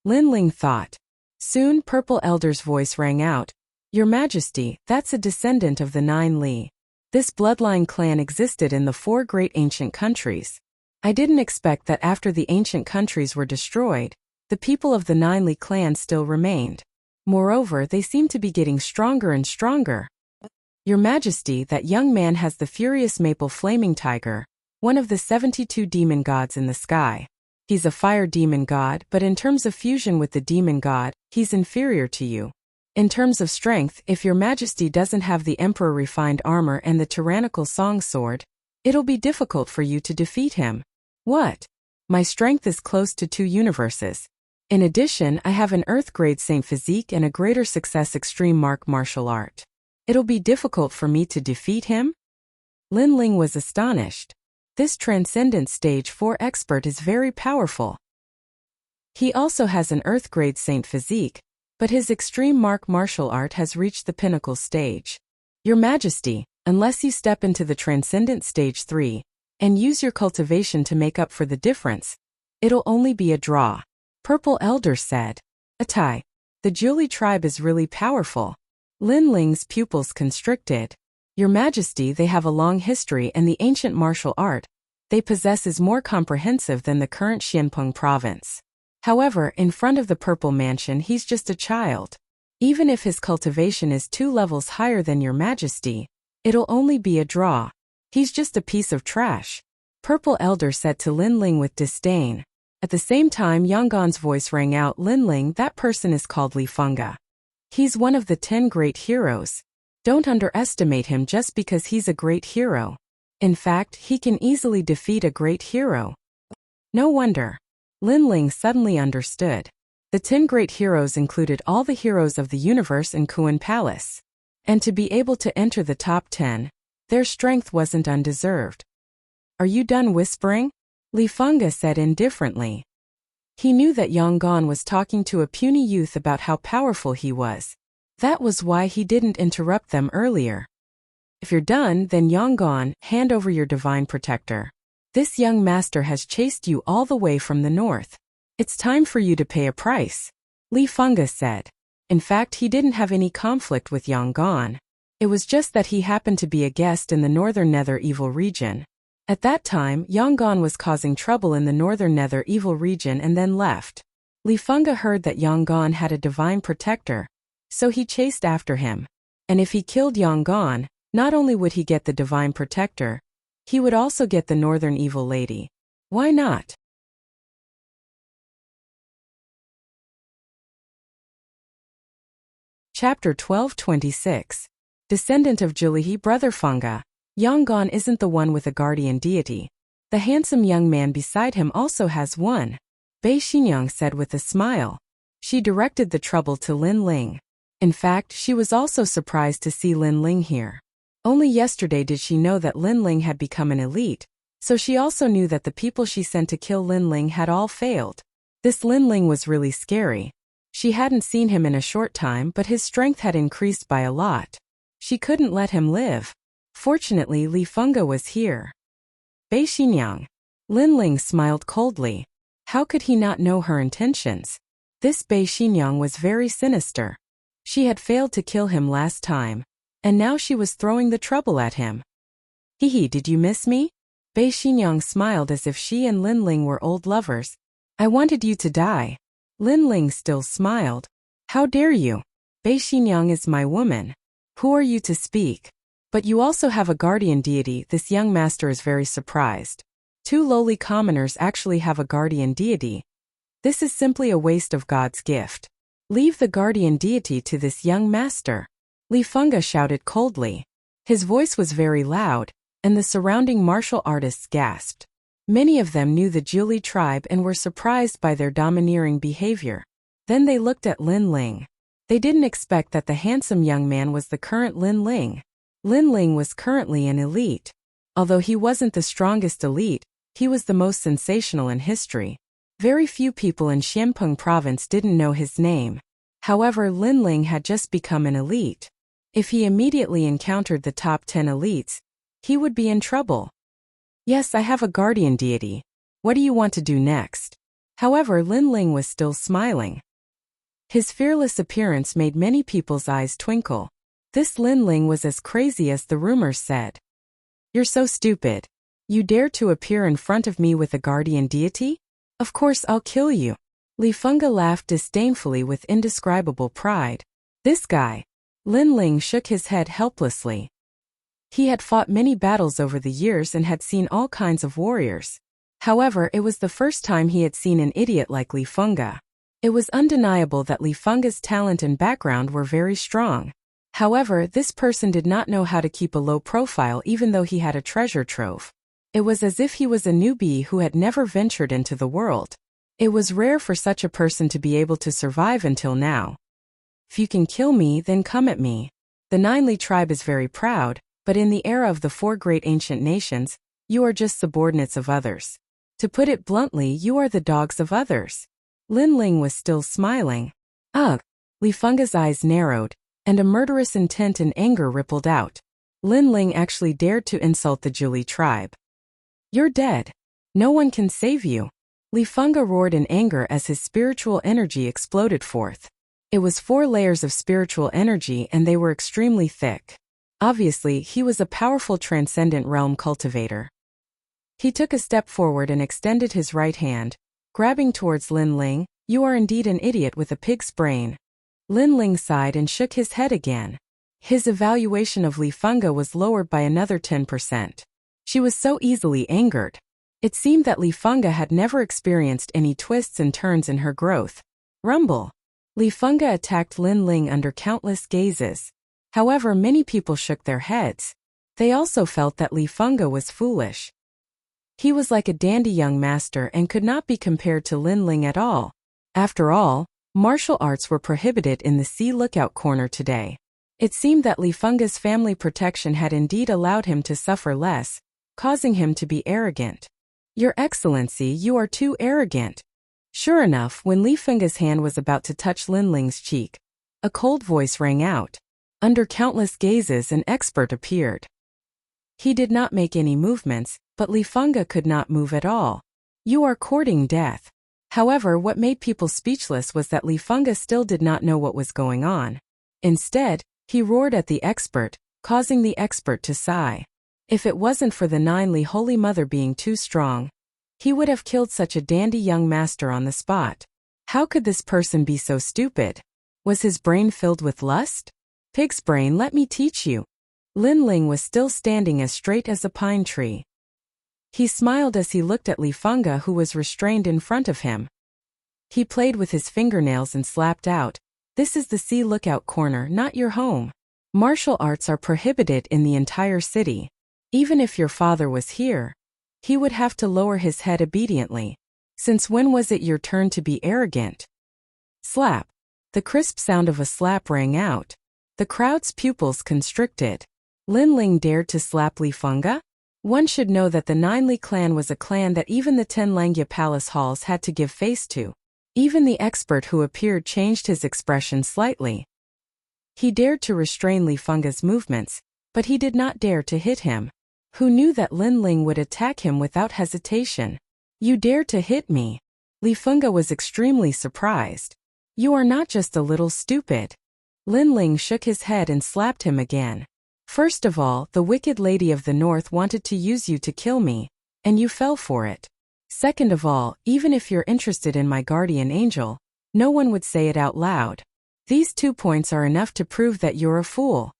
Lin Ling thought. Soon Purple Elder's voice rang out. Your Majesty, that's a descendant of the 9 Li. This bloodline clan existed in the 4 great ancient countries. I didn't expect that after the ancient countries were destroyed, the people of the 9 Li clan still remained. Moreover, they seem to be getting stronger and stronger. Your Majesty, that young man has the furious maple flaming tiger, one of the 72 demon gods in the sky. He's a fire demon god, but in terms of fusion with the demon god, he's inferior to you. In terms of strength, if your Majesty doesn't have the Emperor refined armor and the tyrannical song sword, it'll be difficult for you to defeat him. What? My strength is close to 2 universes. In addition, I have an Earth-grade Saint physique and a greater success extreme martial art. It'll be difficult for me to defeat him? Lin Ling was astonished. This Transcendent Stage 4 expert is very powerful. He also has an Earth-grade Saint physique, but his extreme martial art has reached the pinnacle stage. Your Majesty, unless you step into the Transcendent Stage 3, and use your cultivation to make up for the difference, it'll only be a draw. Purple Elder said. Atai, the Julie tribe is really powerful. Lin Ling's pupils constricted. Your Majesty, they have a long history and the ancient martial art they possess is more comprehensive than the current Xianpeng province. However, in front of the Purple Mansion he's just a child. Even if his cultivation is 2 levels higher than your Majesty, it'll only be a draw. He's just a piece of trash. Purple Elder said to Lin Ling with disdain. At the same time Yanggon's voice rang out, Lin Ling, that person is called Li Fengge. He's one of the 10 great heroes. Don't underestimate him just because he's a great hero. In fact, he can easily defeat a great hero. No wonder. Lin Ling suddenly understood. The 10 great heroes included all the heroes of the universe in Kuan Palace. And to be able to enter the top 10, their strength wasn't undeserved. Are you done whispering? Li Fengge said indifferently. He knew that Yanggon was talking to a puny youth about how powerful he was. That was why he didn't interrupt them earlier. If you're done, then Yanggon, hand over your divine protector. This young master has chased you all the way from the north. It's time for you to pay a price. Li Fengge said. In fact, he didn't have any conflict with Yanggon. It was just that he happened to be a guest in the northern Nether Evil region. At that time, Yanggon was causing trouble in the northern Nether Evil region and then left. Li Fengge heard that Yanggon had a divine protector, so he chased after him. And if he killed Yanggon, not only would he get the divine protector, he would also get the northern evil lady. Why not? Chapter 12:26. Descendant of Julihi, Brother Fengge. Yanggon isn't the one with a guardian deity. The handsome young man beside him also has one. Bei Xinyang said with a smile. She directed the trouble to Lin Ling. In fact, she was also surprised to see Lin Ling here. Only yesterday did she know that Lin Ling had become an elite, so she also knew that the people she sent to kill Lin Ling had all failed. This Lin Ling was really scary. She hadn't seen him in a short time, but his strength had increased by a lot. She couldn't let him live. Fortunately, Li Fengge was here. Bei Xinyang. Lin Ling smiled coldly. How could he not know her intentions? This Bei Xinyang was very sinister. She had failed to kill him last time, and now she was throwing the trouble at him. Hehe, did you miss me? Bei Xinyang smiled as if she and Lin Ling were old lovers. I wanted you to die. Lin Ling still smiled. How dare you? Bei Xinyang is my woman. Who are you to speak? But you also have a guardian deity. This young master is very surprised. 2 lowly commoners actually have a guardian deity. This is simply a waste of God's gift. Leave the guardian deity to this young master. Li Fengge shouted coldly. His voice was very loud, and the surrounding martial artists gasped. Many of them knew the Julie tribe and were surprised by their domineering behavior. Then they looked at Lin Ling. They didn't expect that the handsome young man was the current Lin Ling. Lin Ling was currently an elite. Although he wasn't the strongest elite, he was the most sensational in history. Very few people in Xianpeng province didn't know his name. However, Lin Ling had just become an elite. If he immediately encountered the top 10 elites, he would be in trouble. Yes, I have a guardian deity. What do you want to do next? However, Lin Ling was still smiling. His fearless appearance made many people's eyes twinkle. This Lin Ling was as crazy as the rumors said. You're so stupid. You dare to appear in front of me with a guardian deity? Of course I'll kill you. Li Fengge laughed disdainfully with indescribable pride. This guy. Lin Ling shook his head helplessly. He had fought many battles over the years and had seen all kinds of warriors. However, it was the first time he had seen an idiot like Li Fengge. It was undeniable that Li Fengge's talent and background were very strong. However, this person did not know how to keep a low profile even though he had a treasure trove. It was as if he was a newbie who had never ventured into the world. It was rare for such a person to be able to survive until now. If you can kill me, then come at me. The Nine Li tribe is very proud, but in the era of the four great ancient nations, you are just subordinates of others. To put it bluntly, you are the dogs of others. Lin Ling was still smiling. Ugh! Li Fengge's eyes narrowed, and a murderous intent and anger rippled out. Lin Ling actually dared to insult the Zhuili tribe. You're dead. No one can save you. Li Fengge roared in anger as his spiritual energy exploded forth. It was 4 layers of spiritual energy and they were extremely thick. Obviously, he was a powerful transcendent realm cultivator. He took a step forward and extended his right hand, grabbing towards Lin Ling. You are indeed an idiot with a pig's brain. Lin Ling sighed and shook his head again. His evaluation of Li Fengge was lowered by another 10%. She was so easily angered. It seemed that Li Fengge had never experienced any twists and turns in her growth. Rumble. Li Fengge attacked Lin Ling under countless gazes. However, many people shook their heads. They also felt that Li Fengge was foolish. He was like a dandy young master and could not be compared to Lin Ling at all. After all, martial arts were prohibited in the Sea Lookout Corner today. It seemed that Li Fengge's family protection had indeed allowed him to suffer less, causing him to be arrogant. Your Excellency, you are too arrogant. Sure enough, when Li Fengge's hand was about to touch Lin Ling's cheek, a cold voice rang out. Under countless gazes, an expert appeared. He did not make any movements, but Li Fengge could not move at all. You are courting death. However, what made people speechless was that Li Fengge still did not know what was going on. Instead, he roared at the expert, causing the expert to sigh. If it wasn't for the Nine Li Holy Mother being too strong, he would have killed such a dandy young master on the spot. How could this person be so stupid? Was his brain filled with lust? Pig's brain, let me teach you. Lin Ling was still standing as straight as a pine tree. He smiled as he looked at Li Fengge, who was restrained in front of him. He played with his fingernails and slapped out, "This is the Sea Lookout Corner, not your home. Martial arts are prohibited in the entire city. Even if your father was here, he would have to lower his head obediently. Since when was it your turn to be arrogant?" Slap. The crisp sound of a slap rang out. The crowd's pupils constricted. Lin Ling dared to slap Li Fengge? One should know that the Nine Li clan was a clan that even the 10 Langya palace halls had to give face to. Even the expert who appeared changed his expression slightly. He dared to restrain Li Fengge's movements, but he did not dare to hit him. Who knew that Lin Ling would attack him without hesitation? You dare to hit me? Li Fengge was extremely surprised. You are not just a little stupid. Lin Ling shook his head and slapped him again. First of all, the wicked lady of the north wanted to use you to kill me, and you fell for it. Second of all, even if you're interested in my guardian angel, no one would say it out loud. These 2 points are enough to prove that you're a fool.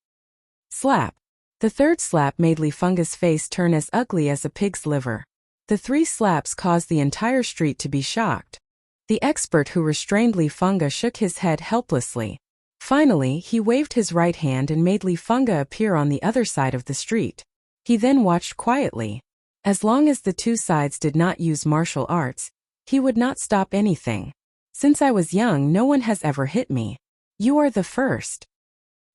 Slap. The third slap made Li Fengge's face turn as ugly as a pig's liver. The 3 slaps caused the entire street to be shocked. The expert who restrained Li Fengge shook his head helplessly. Finally, he waved his right hand and made Li Fengge appear on the other side of the street. He then watched quietly. As long as the 2 sides did not use martial arts, he would not stop anything. Since I was young, no one has ever hit me. You are the first.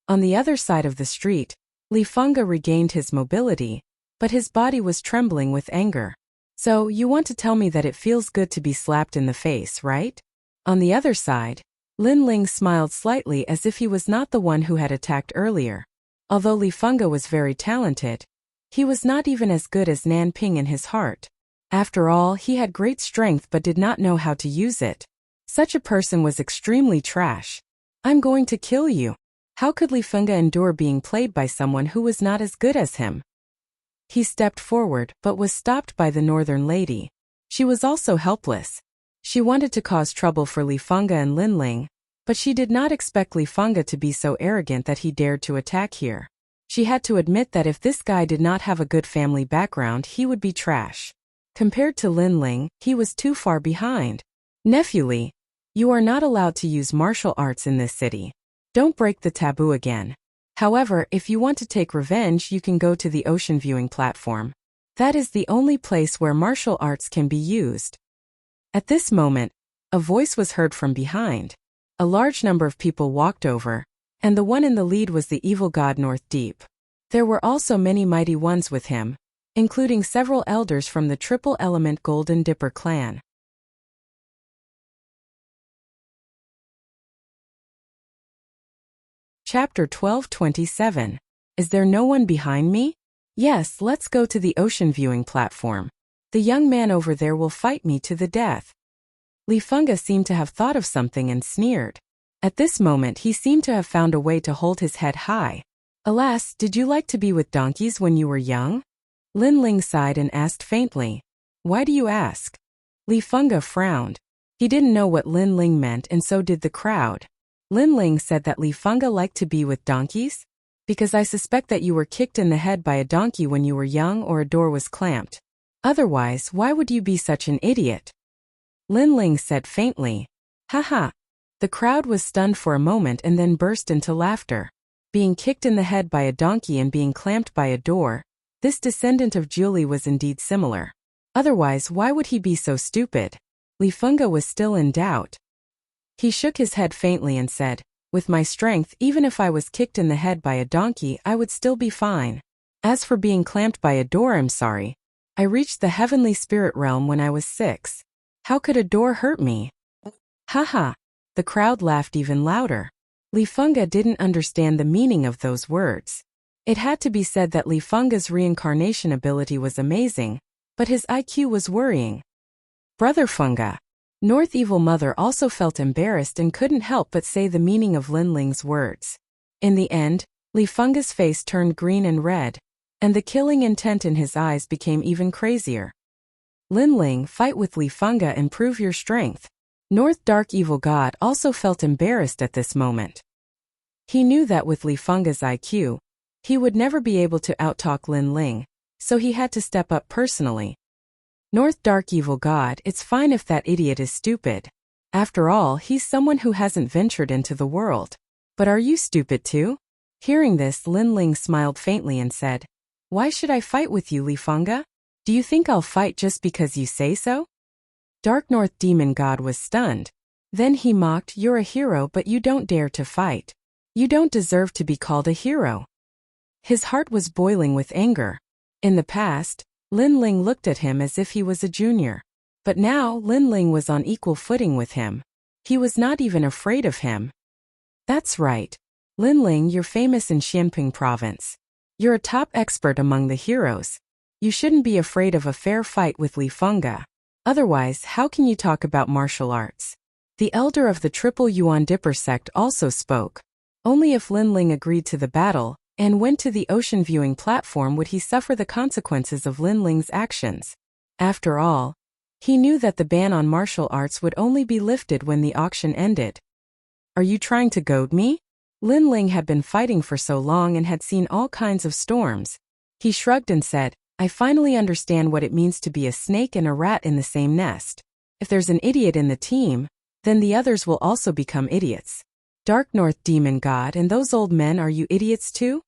On the other side of the street, Li Fengge regained his mobility, but his body was trembling with anger. So, you want to tell me that it feels good to be slapped in the face, right? On the other side, Lin Ling smiled slightly as if he was not the one who had attacked earlier. Although Li Fengge was very talented, he was not even as good as Nan Ping in his heart. After all, he had great strength but did not know how to use it. Such a person was extremely trash. I'm going to kill you. How could Li Fengge endure being played by someone who was not as good as him? He stepped forward but was stopped by the northern lady. She was also helpless. She wanted to cause trouble for Li Fengge and Linling, but she did not expect Li Fengge to be so arrogant that he dared to attack here. She had to admit that if this guy did not have a good family background, he would be trash. Compared to Linling, he was too far behind. Nephew Li, you are not allowed to use martial arts in this city. Don't break the taboo again. However, if you want to take revenge, you can go to the ocean viewing platform. That is the only place where martial arts can be used. At this moment, a voice was heard from behind. A large number of people walked over, and the one in the lead was the evil god North Deep. There were also many mighty ones with him, including several elders from the Triple Element Golden Dipper clan. Chapter 12:27. Is there no one behind me? Yes, let's go to the ocean viewing platform. The young man over there will fight me to the death. Li Fengge seemed to have thought of something and sneered. At this moment he seemed to have found a way to hold his head high. Alas, did you like to be with donkeys when you were young? Linling sighed and asked faintly. Why do you ask? Li Fengge frowned. He didn't know what Linling meant, and so did the crowd. Linling said that Li Fengge liked to be with donkeys? Because I suspect that you were kicked in the head by a donkey when you were young, or a door was clamped. Otherwise, why would you be such an idiot? Linling said faintly. Haha. The crowd was stunned for a moment and then burst into laughter. Being kicked in the head by a donkey and being clamped by a door, this descendant of Julie was indeed similar. Otherwise, why would he be so stupid? Li Fengge was still in doubt. He shook his head faintly and said, with my strength, even if I was kicked in the head by a donkey, I would still be fine. As for being clamped by a door, I'm sorry. I reached the heavenly spirit realm when I was 6. How could a door hurt me? Haha. The crowd laughed even louder. Li Fengge didn't understand the meaning of those words. It had to be said that Li Fengge's reincarnation ability was amazing, but his IQ was worrying. Brother Fengge. North Evil Mother also felt embarrassed and couldn't help but say the meaning of Linling's words. In the end, Li Fengge's face turned green and red, and the killing intent in his eyes became even crazier. Linling, fight with Li Fengge and prove your strength. North Dark Evil God also felt embarrassed at this moment. He knew that with Li Fengge's IQ, he would never be able to outtalk Linling, so he had to step up personally. North Dark Evil God, it's fine if that idiot is stupid. After all, he's someone who hasn't ventured into the world. But are you stupid too? Hearing this, Linling smiled faintly and said, Why should I fight with you, Li Fengge? Do you think I'll fight just because you say so? Dark North Demon God was stunned. Then he mocked, You're a hero, but you don't dare to fight. You don't deserve to be called a hero. His heart was boiling with anger. In the past, Linling looked at him as if he was a junior. But now, Linling was on equal footing with him. He was not even afraid of him. That's right. Linling, you're famous in Xianping province. You're a top expert among the heroes. You shouldn't be afraid of a fair fight with Li Fengge. Otherwise, how can you talk about martial arts? The elder of the Triple Yuan Dipper sect also spoke. Only if Linling agreed to the battle and went to the ocean viewing platform would he suffer the consequences of Linling's actions. After all, he knew that the ban on martial arts would only be lifted when the auction ended. Are you trying to goad me? Linling had been fighting for so long and had seen all kinds of storms. He shrugged and said, I finally understand what it means to be a snake and a rat in the same nest. If there's an idiot in the team, then the others will also become idiots. Dark North Demon God, and those old men, are you idiots too?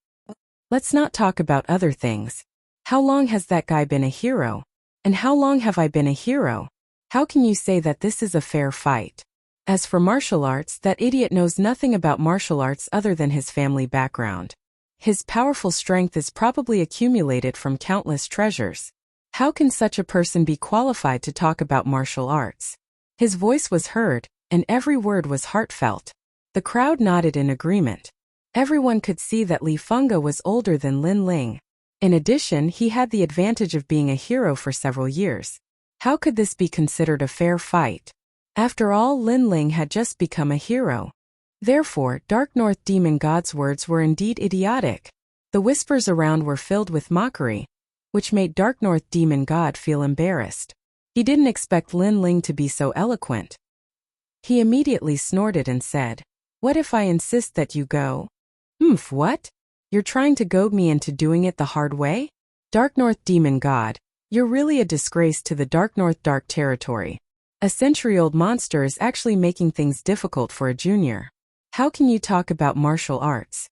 Let's not talk about other things. How long has that guy been a hero? And how long have I been a hero? How can you say that this is a fair fight? As for martial arts, that idiot knows nothing about martial arts other than his family background. His powerful strength is probably accumulated from countless treasures. How can such a person be qualified to talk about martial arts? His voice was heard, and every word was heartfelt. The crowd nodded in agreement. Everyone could see that Li Fengge was older than Linling. In addition, he had the advantage of being a hero for several years. How could this be considered a fair fight? After all, Linling had just become a hero. Therefore, Dark North Demon God's words were indeed idiotic. The whispers around were filled with mockery. which made Dark North Demon God feel embarrassed. He didn't expect Lin Ling to be so eloquent. He immediately snorted and said, "What if I insist that you go?" What? You're trying to goad me into doing it the hard way? Dark North Demon God, you're really a disgrace to the Dark North Dark Territory. A century-old monster is actually making things difficult for a junior. How can you talk about martial arts?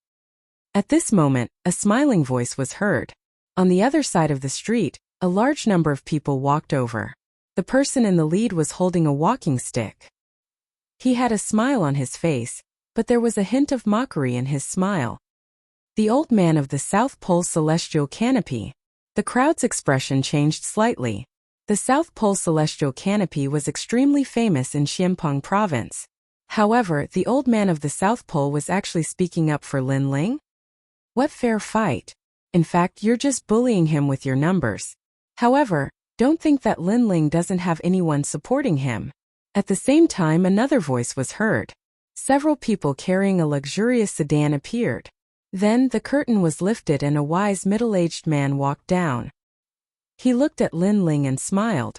At this moment, a smiling voice was heard. On the other side of the street, a large number of people walked over. The person in the lead was holding a walking stick. He had a smile on his face, but there was a hint of mockery in his smile. The old man of the South Pole Celestial Canopy. The crowd's expression changed slightly. The South Pole Celestial Canopy was extremely famous in Xianpeng Province. However, the old man of the South Pole was actually speaking up for Lin Ling. What fair fight! In fact, you're just bullying him with your numbers. However, don't think that Lin Ling doesn't have anyone supporting him. At the same time, another voice was heard. Several people carrying a luxurious sedan appeared. Then the curtain was lifted and a wise middle-aged man walked down. He looked at Lin Ling and smiled.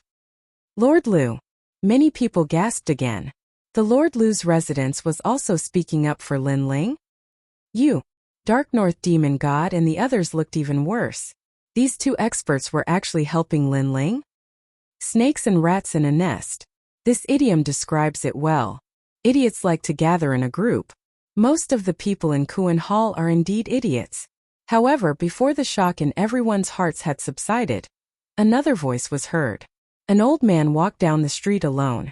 Lord Lu. Many people gasped again. The Lord Lu's residence was also speaking up for Lin Ling. You, Dark North Demon God, and the others looked even worse. These two experts were actually helping Lin Ling? Snakes and rats in a nest. This idiom describes it well. Idiots like to gather in a group. Most of the people in Kuan Hall are indeed idiots. However, before the shock in everyone's hearts had subsided, another voice was heard. An old man walked down the street alone.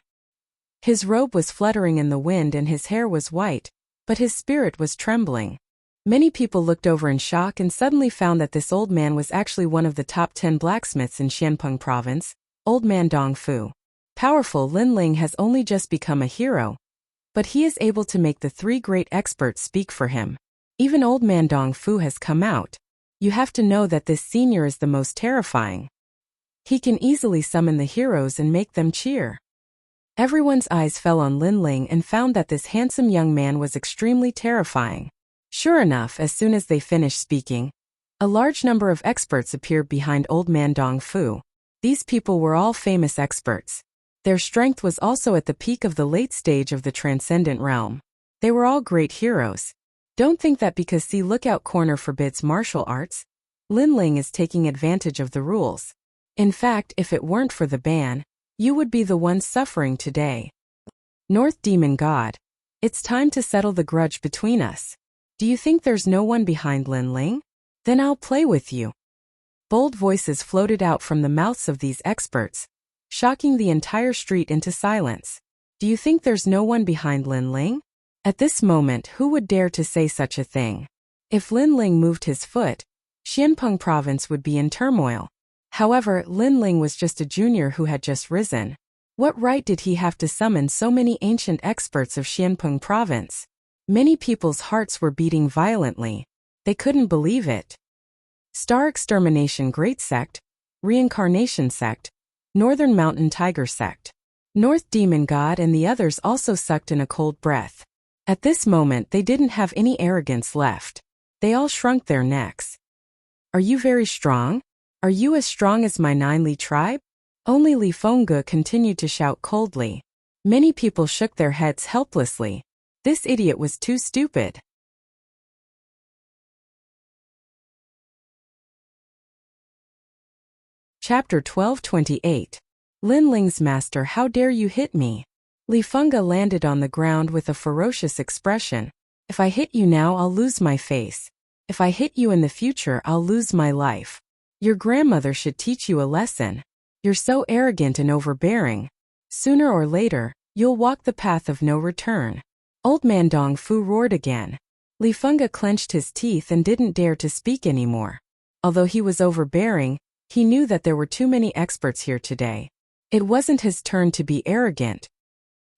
His robe was fluttering in the wind and his hair was white, but his spirit was trembling. Many people looked over in shock and suddenly found that this old man was actually one of the top 10 blacksmiths in Xianpeng Province, Old Man Dong Fu. Powerful Lin Ling has only just become a hero, but he is able to make the three great experts speak for him. Even Old Man Dong Fu has come out. You have to know that this senior is the most terrifying. He can easily summon the heroes and make them cheer. Everyone's eyes fell on Lin Ling and found that this handsome young man was extremely terrifying. Sure enough, as soon as they finished speaking, a large number of experts appeared behind Old Man Dong Fu. These people were all famous experts. Their strength was also at the peak of the late stage of the transcendent realm. They were all great heroes. Don't think that because See Lookout Corner forbids martial arts, Lin Ling is taking advantage of the rules. In fact, if it weren't for the ban, you would be the ones suffering today. North Demon God, it's time to settle the grudge between us. Do you think there's no one behind Lin Ling? Then I'll play with you. Bold voices floated out from the mouths of these experts, shocking the entire street into silence. Do you think there's no one behind Lin Ling? At this moment, who would dare to say such a thing? If Lin Ling moved his foot, Xianpeng Province would be in turmoil. However, Lin Ling was just a junior who had just risen. What right did he have to summon so many ancient experts of Xianpeng Province? Many people's hearts were beating violently. They couldn't believe it. Star Extermination Great Sect, Reincarnation Sect, Northern Mountain Tiger Sect. North Demon God and the others also sucked in a cold breath. At this moment they didn't have any arrogance left. They all shrunk their necks. Are you very strong? Are you as strong as my 9 Li tribe? Only Li Fengge continued to shout coldly. Many people shook their heads helplessly. This idiot was too stupid. Chapter 1228. Lin Ling's master, how dare you hit me? Li Fengge landed on the ground with a ferocious expression. If I hit you now, I'll lose my face. If I hit you in the future, I'll lose my life. Your grandmother should teach you a lesson. You're so arrogant and overbearing. Sooner or later, you'll walk the path of no return. Old Man Dong Fu roared again. Li Fengge clenched his teeth and didn't dare to speak anymore. Although he was overbearing, he knew that there were too many experts here today. It wasn't his turn to be arrogant.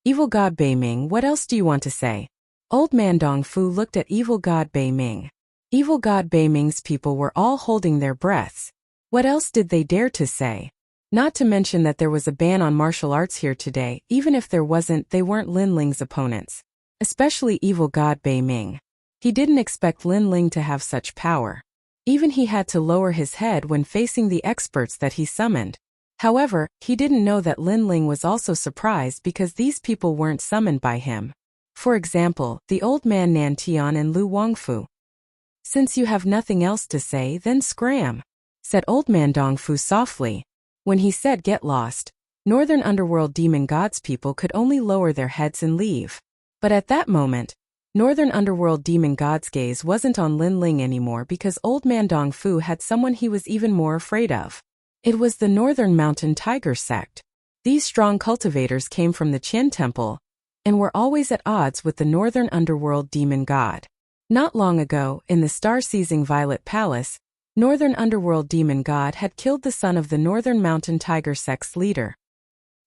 Evil God Bei Ming, what else do you want to say? Old Man Dong Fu looked at Evil God Bei Ming. Evil God Bei Ming's people were all holding their breaths. What else did they dare to say? Not to mention that there was a ban on martial arts here today. Even if there wasn't, they weren't Lin Ling's opponents. Especially Evil God Bei Ming. He didn't expect Lin Ling to have such power. Even he had to lower his head when facing the experts that he summoned. However, he didn't know that Lin Ling was also surprised because these people weren't summoned by him. For example, the old man Nan Tian and Lu Wangfu. "Since you have nothing else to say, then scram," said old man Dongfu softly. When he said get lost, Northern Underworld demon gods people could only lower their heads and leave. But at that moment, Northern Underworld demon god's gaze wasn't on Lin Ling anymore because old man Dongfu had someone he was even more afraid of. It was the Northern Mountain Tiger sect. These strong cultivators came from the Qian Temple and were always at odds with the Northern Underworld demon god. Not long ago, in the star-seizing Violet Palace, Northern Underworld demon god had killed the son of the Northern Mountain Tiger sect's leader.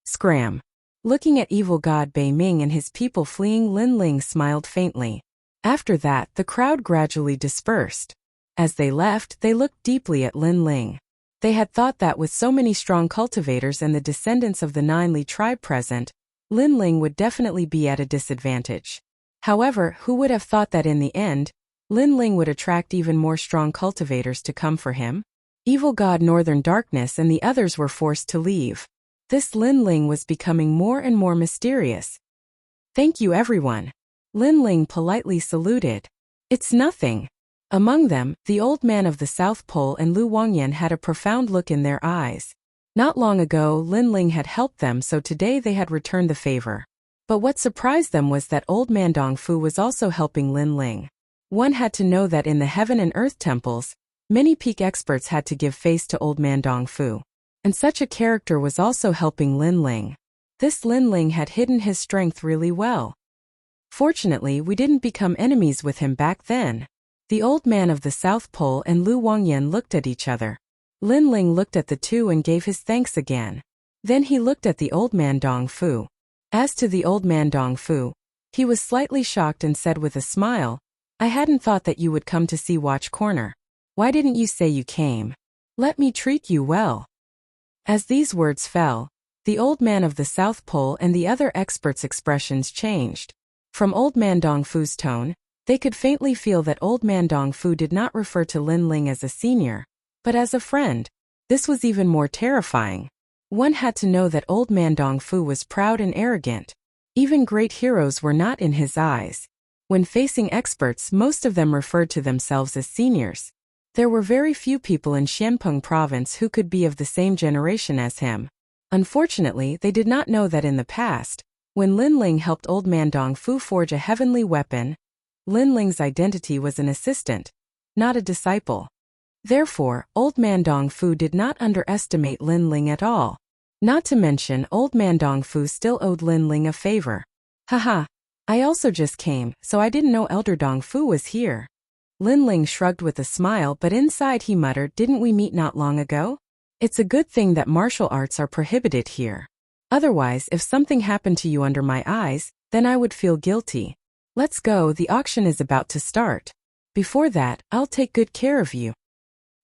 Scram. Looking at evil god Bei Ming and his people fleeing, Lin Ling smiled faintly. After that, the crowd gradually dispersed. As they left, they looked deeply at Lin Ling. They had thought that with so many strong cultivators and the descendants of the Nine Li tribe present, Lin Ling would definitely be at a disadvantage. However, who would have thought that in the end, Lin Ling would attract even more strong cultivators to come for him? Evil god Northern Darkness and the others were forced to leave. This Lin Ling was becoming more and more mysterious. "Thank you everyone." Lin Ling politely saluted. "It's nothing." Among them, the old man of the South Pole and Lu Wangyan had a profound look in their eyes. Not long ago, Lin Ling had helped them, so today they had returned the favor. But what surprised them was that old man Dongfu was also helping Lin Ling. One had to know that in the Heaven and Earth temples, many peak experts had to give face to old man Dongfu. And such a character was also helping Lin Ling. This Lin Ling had hidden his strength really well. Fortunately, we didn't become enemies with him back then. The old man of the South Pole and Lu Wangyan looked at each other. Lin Ling looked at the two and gave his thanks again. Then he looked at the old man Dongfu. As to the old man Dongfu, he was slightly shocked and said with a smile, "I hadn't thought that you would come to see Watch Corner. Why didn't you say you came? Let me treat you well." As these words fell, the old man of the South Pole and the other experts' expressions changed. From old man Dongfu's tone, they could faintly feel that old man Dongfu did not refer to Lin Ling as a senior, but as a friend. This was even more terrifying. One had to know that old man Dongfu was proud and arrogant. Even great heroes were not in his eyes. When facing experts, most of them referred to themselves as seniors. There were very few people in Xianpeng province who could be of the same generation as him. Unfortunately, they did not know that in the past, when Lin Ling helped old man Dongfu forge a heavenly weapon, Lin Ling's identity was an assistant, not a disciple. Therefore, old man Dongfu did not underestimate Lin Ling at all. Not to mention, old man Dongfu still owed Lin Ling a favor. "Haha, I also just came, so I didn't know Elder Dongfu was here." Lin Ling shrugged with a smile, but inside he muttered, "Didn't we meet not long ago? It's a good thing that martial arts are prohibited here. Otherwise, if something happened to you under my eyes, then I would feel guilty. Let's go, the auction is about to start. Before that, I'll take good care of you."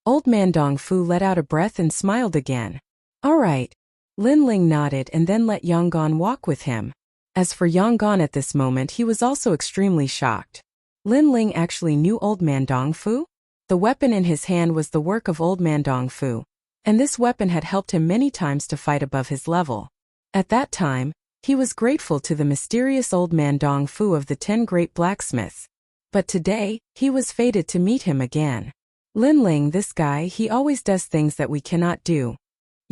Old man Dongfu let out a breath and smiled again. "All right." Lin Ling nodded and then let Yonggan walk with him. As for Yonggan at this moment, he was also extremely shocked. Lin Ling actually knew old man Dongfu? The weapon in his hand was the work of old man Dongfu, and this weapon had helped him many times to fight above his level. At that time, he was grateful to the mysterious old man Dongfu of the 10 great blacksmiths. But today, he was fated to meet him again. Lin Ling, this guy, he always does things that we cannot do.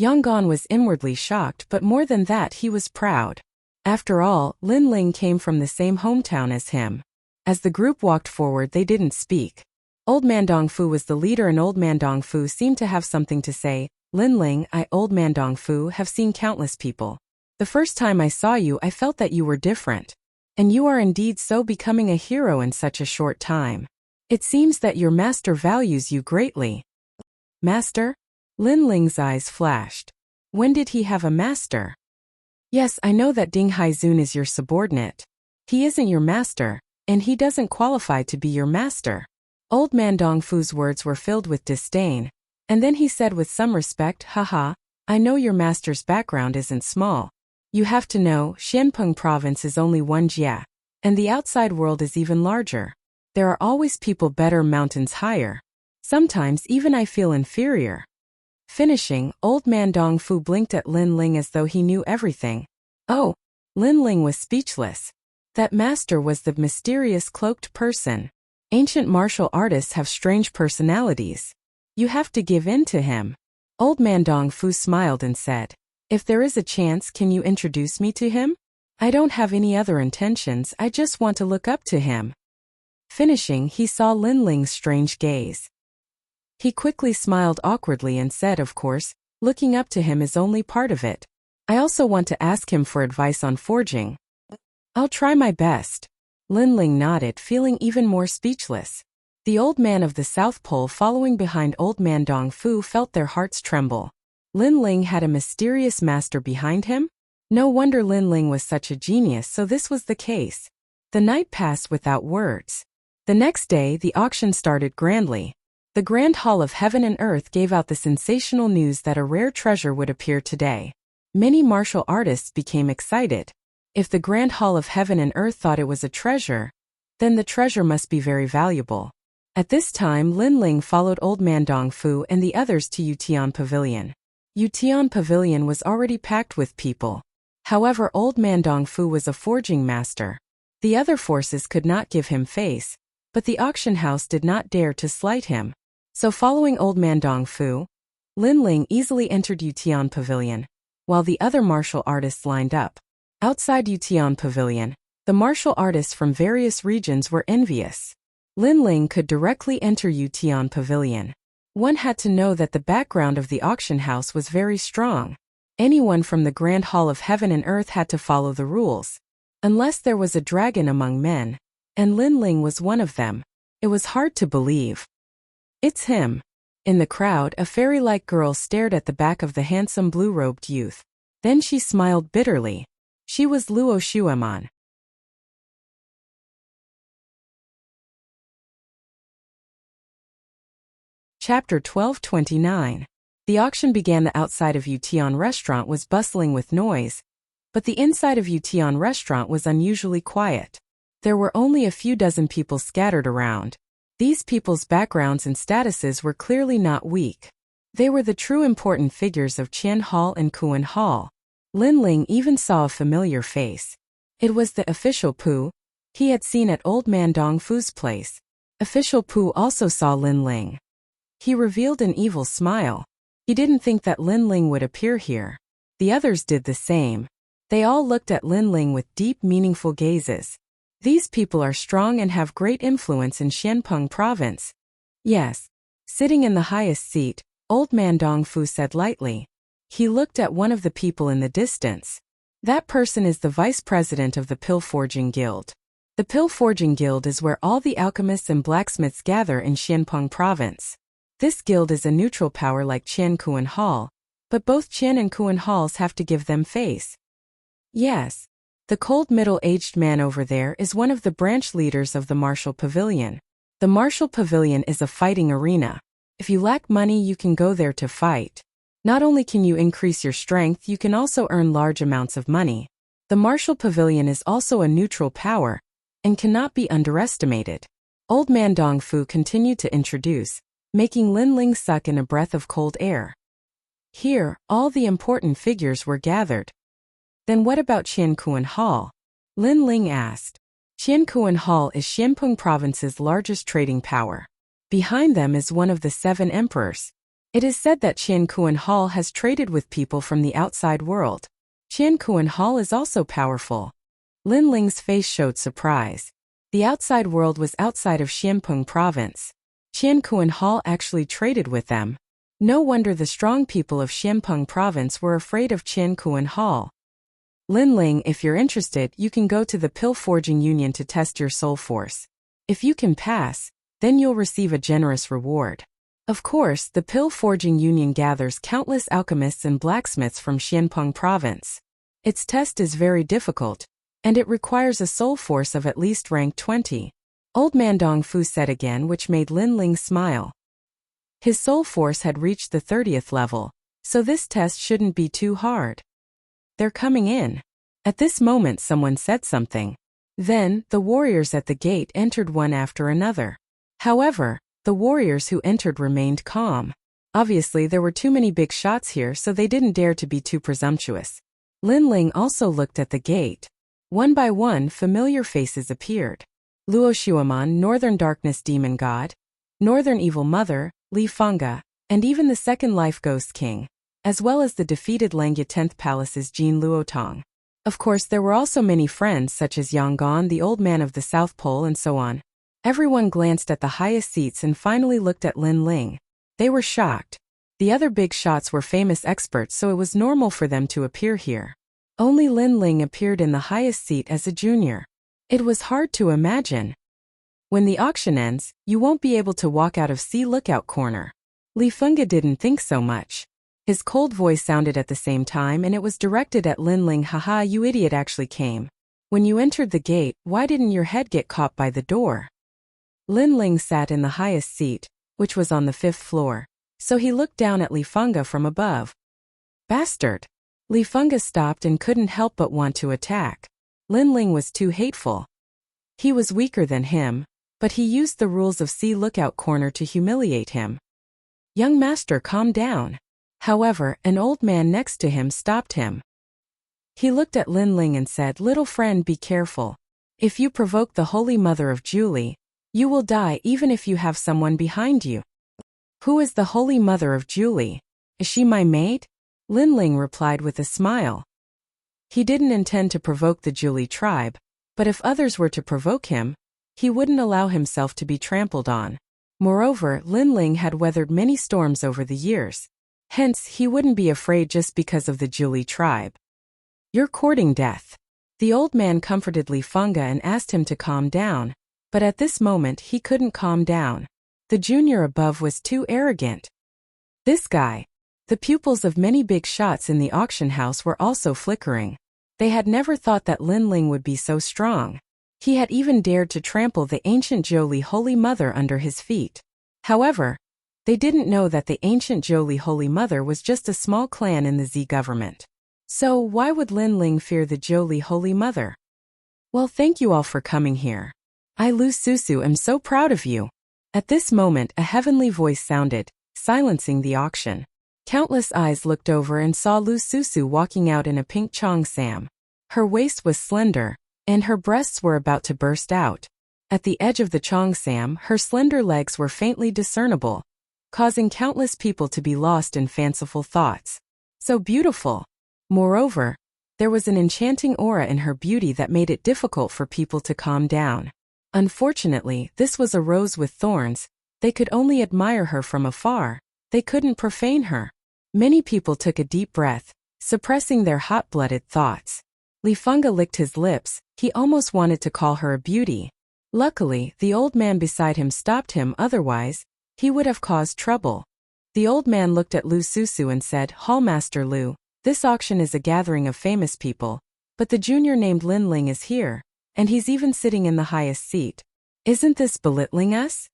Yonggan was inwardly shocked, but more than that, he was proud. After all, Lin Ling came from the same hometown as him. As the group walked forward, they didn't speak. Old man Dongfu was the leader and old man Dongfu seemed to have something to say. "Lin Ling, old man Dongfu, have seen countless people. The first time I saw you, I felt that you were different. And you are indeed so, becoming a hero in such a short time. It seems that your master values you greatly." "Master?" Lin Ling's eyes flashed. When did he have a master? "Yes, I know that Ding Haizun is your subordinate. He isn't your master, and he doesn't qualify to be your master." Old man Dongfu's words were filled with disdain, and then he said with some respect, "Haha, I know your master's background isn't small. You have to know, Xianpeng province is only one jia, and the outside world is even larger. There are always people better mountains higher. Sometimes even I feel inferior. Finishing, old man Dong Fu blinked at Lin Ling as though he knew everything. Oh, Lin Ling was speechless. That master was the mysterious cloaked person. Ancient martial artists have strange personalities. You have to give in to him. Old man Dong Fu smiled and said, "If there is a chance, can you introduce me to him? I don't have any other intentions, I just want to look up to him." Finishing, he saw Lin Ling's strange gaze. He quickly smiled awkwardly and said, "Of course, looking up to him is only part of it. I also want to ask him for advice on forging." "I'll try my best." Lin Ling nodded, feeling even more speechless. The old man of the South Pole following behind old man Dong Fu felt their hearts tremble. Lin Ling had a mysterious master behind him? No wonder Lin Ling was such a genius, so this was the case. The night passed without words. The next day, the auction started grandly. The Grand Hall of Heaven and Earth gave out the sensational news that a rare treasure would appear today. Many martial artists became excited. If the Grand Hall of Heaven and Earth thought it was a treasure, then the treasure must be very valuable. At this time, Lin Ling followed old man Dong Fu and the others to Yutian Pavilion. Yutian Pavilion was already packed with people. However, old man Dong Fu was a forging master. The other forces could not give him face, but the auction house did not dare to slight him. So following old man Dong Fu, Lin Ling easily entered Yutian Pavilion, while the other martial artists lined up. Outside Yutian Pavilion, the martial artists from various regions were envious. Lin Ling could directly enter Yutian Pavilion. One had to know that the background of the auction house was very strong. Anyone from the Grand Hall of Heaven and Earth had to follow the rules. Unless there was a dragon among men, and Lin Ling was one of them. It was hard to believe. "It's him." In the crowd, a fairy-like girl stared at the back of the handsome blue-robed youth. Then she smiled bitterly. She was Luo Xueman. Chapter 1229. The auction began. The outside of Yutian Restaurant was bustling with noise, but the inside of Yutian Restaurant was unusually quiet. There were only a few dozen people scattered around. These people's backgrounds and statuses were clearly not weak. They were the true important figures of Qian Hall and Kuan Hall. Lin Ling even saw a familiar face. It was the official Pu he had seen at old man Dong Fu's place. Official Pu also saw Lin Ling. He revealed an evil smile. He didn't think that Lin Ling would appear here. The others did the same. They all looked at Lin Ling with deep, meaningful gazes. These people are strong and have great influence in Xianpeng province. Yes. Sitting in the highest seat, old man Dong Fu said lightly. He looked at one of the people in the distance. That person is the vice president of the Pill Forging Guild. The Pill Forging Guild is where all the alchemists and blacksmiths gather in Xianpeng province. This guild is a neutral power like Qian Kuan Hall, but both Qian and Kuan Halls have to give them face. Yes. The cold middle-aged man over there is one of the branch leaders of the Martial Pavilion. The Martial Pavilion is a fighting arena. If you lack money, you can go there to fight. Not only can you increase your strength, you can also earn large amounts of money. The Martial Pavilion is also a neutral power and cannot be underestimated. Old man Dong Fu continued to introduce, making Lin Ling suck in a breath of cold air. Here, all the important figures were gathered. Then what about Qian Kuan Hall? Lin Ling asked. Qian Kuan Hall is Xianpeng province's largest trading power. Behind them is one of the 7 emperors. It is said that Qian Kuan Hall has traded with people from the outside world. Qian Kuan Hall is also powerful. Lin Ling's face showed surprise. The outside world was outside of Xianpeng province. Qian Kuan Hall actually traded with them. No wonder the strong people of Xianpeng province were afraid of Qian Kuan Hall. Lin Ling, if you're interested, you can go to the Pill Forging Union to test your soul force. If you can pass, then you'll receive a generous reward. Of course, the Pill Forging Union gathers countless alchemists and blacksmiths from Xianpeng province. Its test is very difficult, and it requires a soul force of at least rank 20. Old man Dong Fu said again, which made Lin Ling smile. His soul force had reached the 30th level, so this test shouldn't be too hard. They're coming in. At this moment someone said something. Then, the warriors at the gate entered one after another. However, The warriors who entered remained calm. Obviously, there were too many big shots here, so they didn't dare to be too presumptuous. Lin Ling also looked at the gate. One by one, familiar faces appeared. Luo Xuaman, Northern Darkness Demon God, Northern Evil Mother, Li Fengge, and even the Second Life Ghost King, as well as the defeated Langya 10th Palace's Jin Luotong. Of course, there were also many friends such as Yang Gon, the Old Man of the South Pole, and so on. Everyone glanced at the highest seats and finally looked at Lin Ling. They were shocked. The other big shots were famous experts, so it was normal for them to appear here. Only Lin Ling appeared in the highest seat as a junior. It was hard to imagine. When the auction ends, you won't be able to walk out of C Lookout Corner. Li Fengge didn't think so much. His cold voice sounded at the same time, and it was directed at Lin Ling. Haha, you idiot actually came. When you entered the gate, why didn't your head get caught by the door? Lin Ling sat in the highest seat, which was on the 5th floor, so he looked down at Li Fengge from above. Bastard! Li Fengge stopped and couldn't help but want to attack. Lin Ling was too hateful. He was weaker than him, but he used the rules of C Lookout Corner to humiliate him. Young master, calm down. However, an old man next to him stopped him. He looked at Lin Ling and said, "Little friend, be careful. If you provoke the Holy Mother of Julie, you will die even if you have someone behind you." Who is the Holy Mother of Julie? Is she my maid? Lin Ling replied with a smile. He didn't intend to provoke the Julie tribe, but if others were to provoke him, he wouldn't allow himself to be trampled on. Moreover, Lin Ling had weathered many storms over the years. Hence, he wouldn't be afraid just because of the Julie tribe. You're courting death. The old man comforted Li Fengge and asked him to calm down, but at this moment he couldn't calm down. The junior above was too arrogant. This guy. The pupils of many big shots in the auction house were also flickering. They had never thought that Lin Ling would be so strong. He had even dared to trample the ancient Jolie Holy Mother under his feet. However, they didn't know that the ancient Jolie Holy Mother was just a small clan in the Z government. So why would Lin Ling fear the Jolie Holy Mother? Well, thank you all for coming here. I, Lu Susu, am so proud of you. At this moment, a heavenly voice sounded, silencing the auction. Countless eyes looked over and saw Lu Susu walking out in a pink cheongsam. Her waist was slender, and her breasts were about to burst out. At the edge of the cheongsam, her slender legs were faintly discernible, causing countless people to be lost in fanciful thoughts. So beautiful. Moreover, there was an enchanting aura in her beauty that made it difficult for people to calm down. Unfortunately, this was a rose with thorns. They could only admire her from afar. They couldn't profane her. Many people took a deep breath, suppressing their hot-blooded thoughts. Li Fengge licked his lips. He almost wanted to call her a beauty. Luckily, the old man beside him stopped him, otherwise, he would have caused trouble. The old man looked at Lu Susu and said, "Hallmaster Lu, this auction is a gathering of famous people, but the junior named Lin Ling is here, and he's even sitting in the highest seat. Isn't this belittling us?"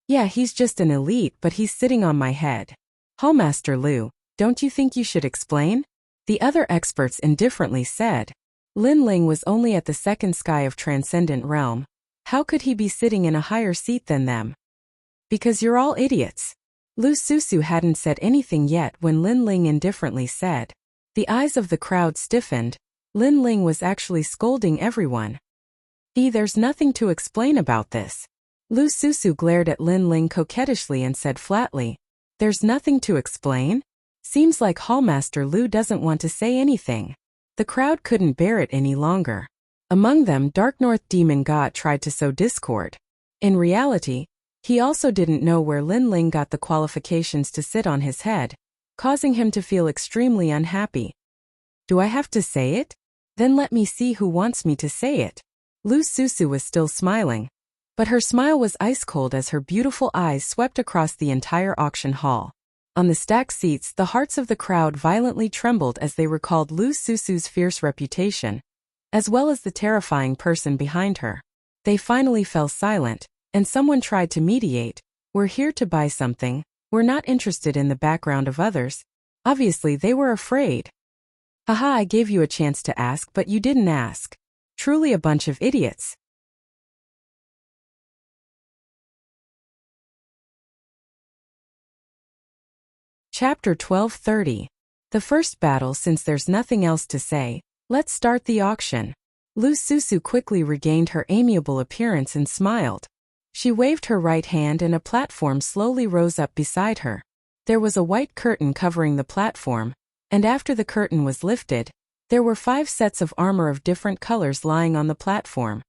"Yeah, he's just an elite, but he's sitting on my head." "Hallmaster Lu, don't you think you should explain?" The other experts indifferently said. Lin Ling was only at the second sky of Transcendent Realm. How could he be sitting in a higher seat than them? "Because you're all idiots." Lu Susu hadn't said anything yet when Lin Ling indifferently said. The eyes of the crowd stiffened. Lin Ling was actually scolding everyone. There's nothing to explain about this." Lu Susu glared at Lin Ling coquettishly and said flatly, "There's nothing to explain? Seems like Hallmaster Lu doesn't want to say anything." The crowd couldn't bear it any longer. Among them, Dark North Demon God tried to sow discord. In reality, he also didn't know where Lin Ling got the qualifications to sit on his head, causing him to feel extremely unhappy. "Do I have to say it? Then let me see who wants me to say it." Lu Susu was still smiling, but her smile was ice-cold as her beautiful eyes swept across the entire auction hall. On the stacked seats, the hearts of the crowd violently trembled as they recalled Lu Susu's fierce reputation, as well as the terrifying person behind her. They finally fell silent, and someone tried to mediate. "We're here to buy something. We're not interested in the background of others." Obviously, they were afraid. "Haha, I gave you a chance to ask, but you didn't ask. Truly a bunch of idiots." Chapter 12:30. The first battle. Since there's nothing else to say, let's start the auction. Lu Susu quickly regained her amiable appearance and smiled. She waved her right hand and a platform slowly rose up beside her. There was a white curtain covering the platform, and after the curtain was lifted, there were 5 sets of armor of different colors lying on the platform.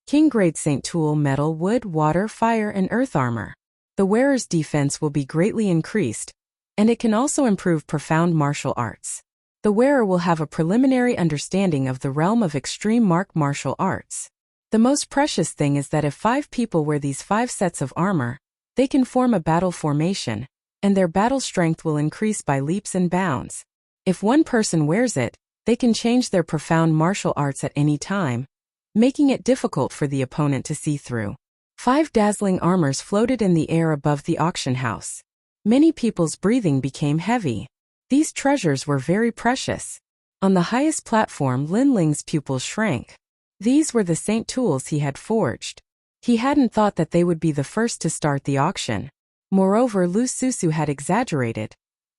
King Grade St. Tool metal, wood, water, fire, and earth armor. The wearer's defense will be greatly increased, and it can also improve profound martial arts. The wearer will have a preliminary understanding of the realm of extreme martial arts. The most precious thing is that if 5 people wear these 5 sets of armor, they can form a battle formation, and their battle strength will increase by leaps and bounds. If one person wears it, they can change their profound martial arts at any time, making it difficult for the opponent to see through. 5 dazzling armors floated in the air above the auction house. Many people's breathing became heavy. These treasures were very precious. On the highest platform, Lin Ling's pupils shrank. These were the Saint tools he had forged. He hadn't thought that they would be the first to start the auction. Moreover, Lu Susu had exaggerated,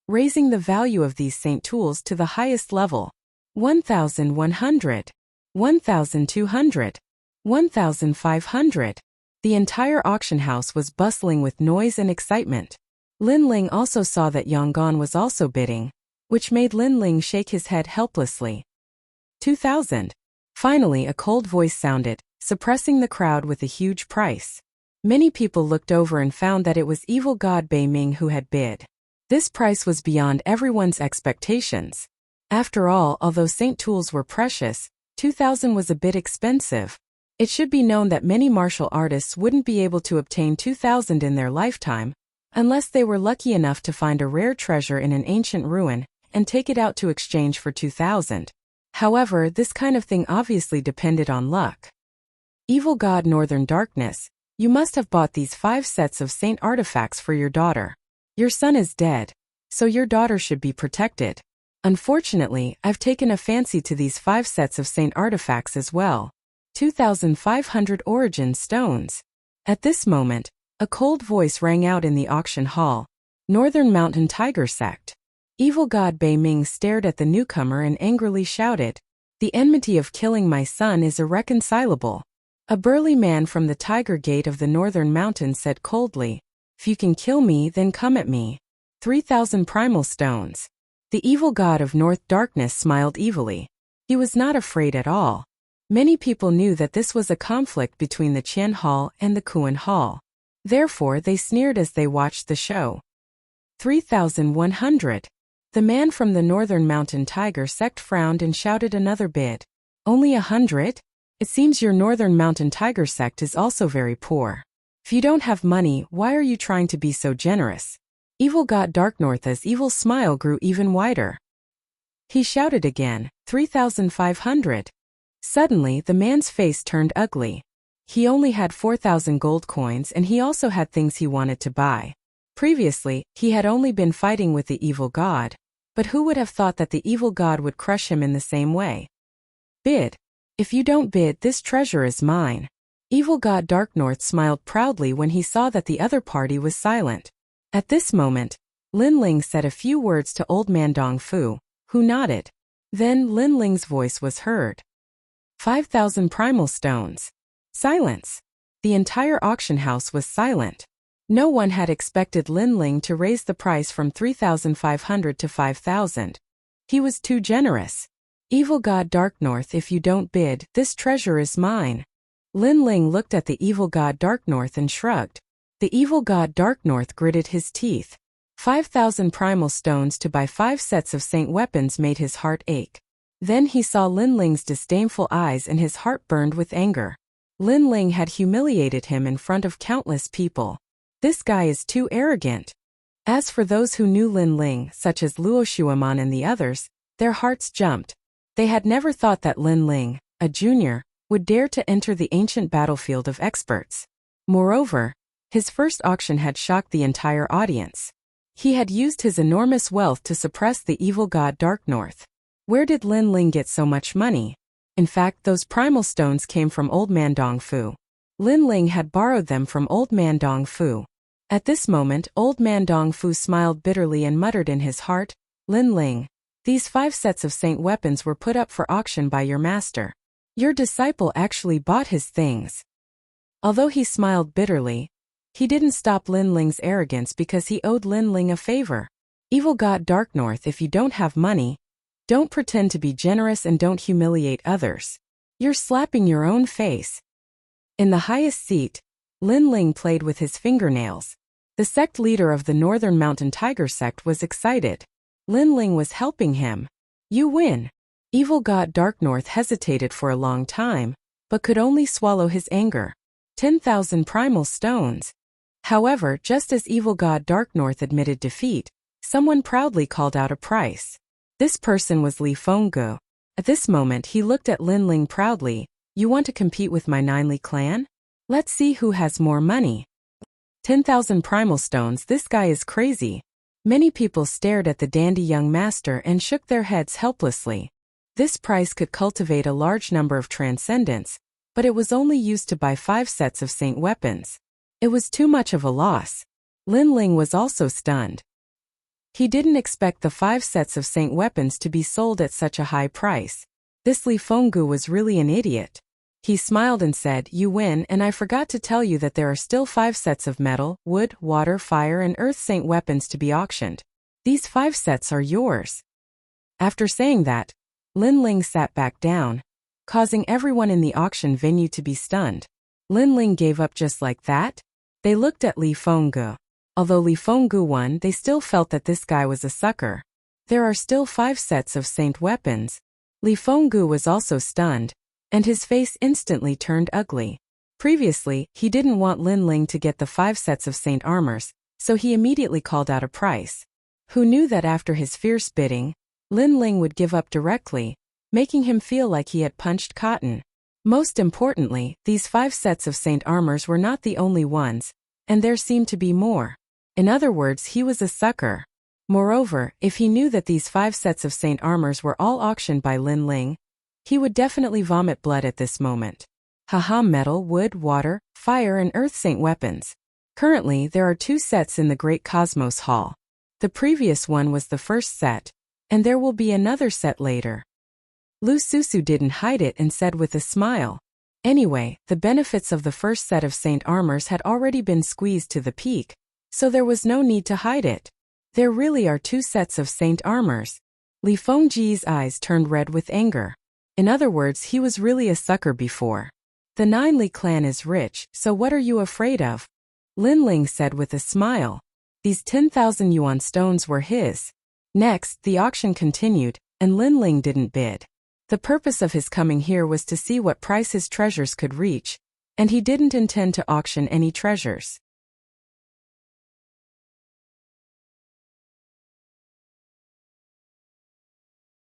raising the value of these Saint tools to the highest level. 1,100. 1,200. 1,500. The entire auction house was bustling with noise and excitement. Lin Ling also saw that Yang Gan was also bidding, which made Lin Ling shake his head helplessly. 2,000. Finally, a cold voice sounded, suppressing the crowd with a huge price. Many people looked over and found that it was evil god Bei Ming who had bid. This price was beyond everyone's expectations. After all, although Saint tools were precious, 2,000 was a bit expensive. It should be known that many martial artists wouldn't be able to obtain 2,000 in their lifetime, unless they were lucky enough to find a rare treasure in an ancient ruin and take it out to exchange for 2,000. However, this kind of thing obviously depended on luck. Evil god Northern Darkness, you must have bought these 5 sets of Saint artifacts for your daughter. Your son is dead, so your daughter should be protected. Unfortunately, I've taken a fancy to these 5 sets of Saint artifacts as well. 2,500 origin stones. At this moment, a cold voice rang out in the auction hall. Northern Mountain Tiger Sect. Evil god Bei Ming stared at the newcomer and angrily shouted, "The enmity of killing my son is irreconcilable." A burly man from the Tiger Gate of the Northern Mountain said coldly, "If you can kill me, then come at me." 3,000 primal stones. The evil god of North Darkness smiled evilly. He was not afraid at all. Many people knew that this was a conflict between the Qian Hall and the Kuan Hall. Therefore, they sneered as they watched the show. 3,100. The man from the Northern Mountain Tiger Sect frowned and shouted another bid. "Only 100? It seems your Northern Mountain Tiger Sect is also very poor. If you don't have money, why are you trying to be so generous?" Evil god Dark North's evil smile grew even wider. He shouted again, 3,500. Suddenly, the man's face turned ugly. He only had 4,000 gold coins and he also had things he wanted to buy. Previously, he had only been fighting with the evil god, but who would have thought that the evil god would crush him in the same way? "Bid. If you don't bid, this treasure is mine." Evil god Dark North smiled proudly when he saw that the other party was silent. At this moment, Lin Ling said a few words to old man Dong Fu, who nodded. Then Lin Ling's voice was heard. 5,000 primal stones. Silence. The entire auction house was silent. No one had expected Lin Ling to raise the price from 3,500 to 5,000. He was too generous. "Evil god Dark North, if you don't bid, this treasure is mine." Lin Ling looked at the evil god Dark North and shrugged. The evil god Dark North gritted his teeth. 5,000 primal stones to buy 5 sets of Saint weapons made his heart ache. Then he saw Lin Ling's disdainful eyes and his heart burned with anger. Lin Ling had humiliated him in front of countless people. This guy is too arrogant. As for those who knew Lin Ling, such as Luo Shuaman and the others, their hearts jumped. They had never thought that Lin Ling, a junior, would dare to enter the ancient battlefield of experts. Moreover, his first auction had shocked the entire audience. He had used his enormous wealth to suppress the evil god Dark North. Where did Lin Ling get so much money? In fact, those primal stones came from old man Dong Fu. Lin Ling had borrowed them from old man Dong Fu. At this moment, old man Dong Fu smiled bitterly and muttered in his heart, Lin Ling, these 5 sets of saint weapons were put up for auction by your master. Your disciple actually bought his things. Although he smiled bitterly, he didn't stop Lin Ling's arrogance because he owed Lin Ling a favor. Evil God Dark North, if you don't have money, don't pretend to be generous and don't humiliate others. You're slapping your own face. In the highest seat, Lin Ling played with his fingernails. The sect leader of the Northern Mountain Tiger sect was excited. Lin Ling was helping him. You win. Evil God Dark North hesitated for a long time, but could only swallow his anger. 10,000 primal stones. However, just as Evil God Dark North admitted defeat, someone proudly called out a price. This person was Li Fenggu. At this moment he looked at Lin Ling proudly. You want to compete with my Ninely clan? Let's see who has more money. 10,000 primal stones, this guy is crazy. Many people stared at the dandy young master and shook their heads helplessly. This price could cultivate a large number of transcendents, but it was only used to buy 5 sets of saint weapons. It was too much of a loss. Lin Ling was also stunned. He didn't expect the 5 sets of saint weapons to be sold at such a high price. This Li Fenggu was really an idiot. He smiled and said, You win, and I forgot to tell you that there are still 5 sets of metal, wood, water, fire and earth saint weapons to be auctioned. These 5 sets are yours. After saying that, Lin Ling sat back down, causing everyone in the auction venue to be stunned. Lin Ling gave up just like that? They looked at Li Fenggu. Although Li Fenggu won, they still felt that this guy was a sucker. There are still 5 sets of saint weapons. Li Fenggu was also stunned, and his face instantly turned ugly. Previously, he didn't want Lin Ling to get the 5 sets of saint armors, so he immediately called out a price. Who knew that after his fierce bidding, Lin Ling would give up directly, making him feel like he had punched cotton. Most importantly, these 5 sets of saint armors were not the only ones, and there seemed to be more. In other words, he was a sucker. Moreover, if he knew that these 5 sets of saint armors were all auctioned by Lin Ling, he would definitely vomit blood at this moment. Haha, metal, wood, water, fire and earth saint weapons. Currently, there are 2 sets in the Great Cosmos Hall. The previous one was the first set, and there will be another set later. Lu Susu didn't hide it and said with a smile. Anyway, the benefits of the first set of saint armors had already been squeezed to the peak, so there was no need to hide it. There really are 2 sets of saint armors. Li Fengji's eyes turned red with anger. In other words, he was really a sucker before. The Ninely clan is rich, so what are you afraid of? Lin Ling said with a smile. These 10,000 yuan stones were his. Next, the auction continued, and Lin Ling didn't bid. The purpose of his coming here was to see what price his treasures could reach, and he didn't intend to auction any treasures.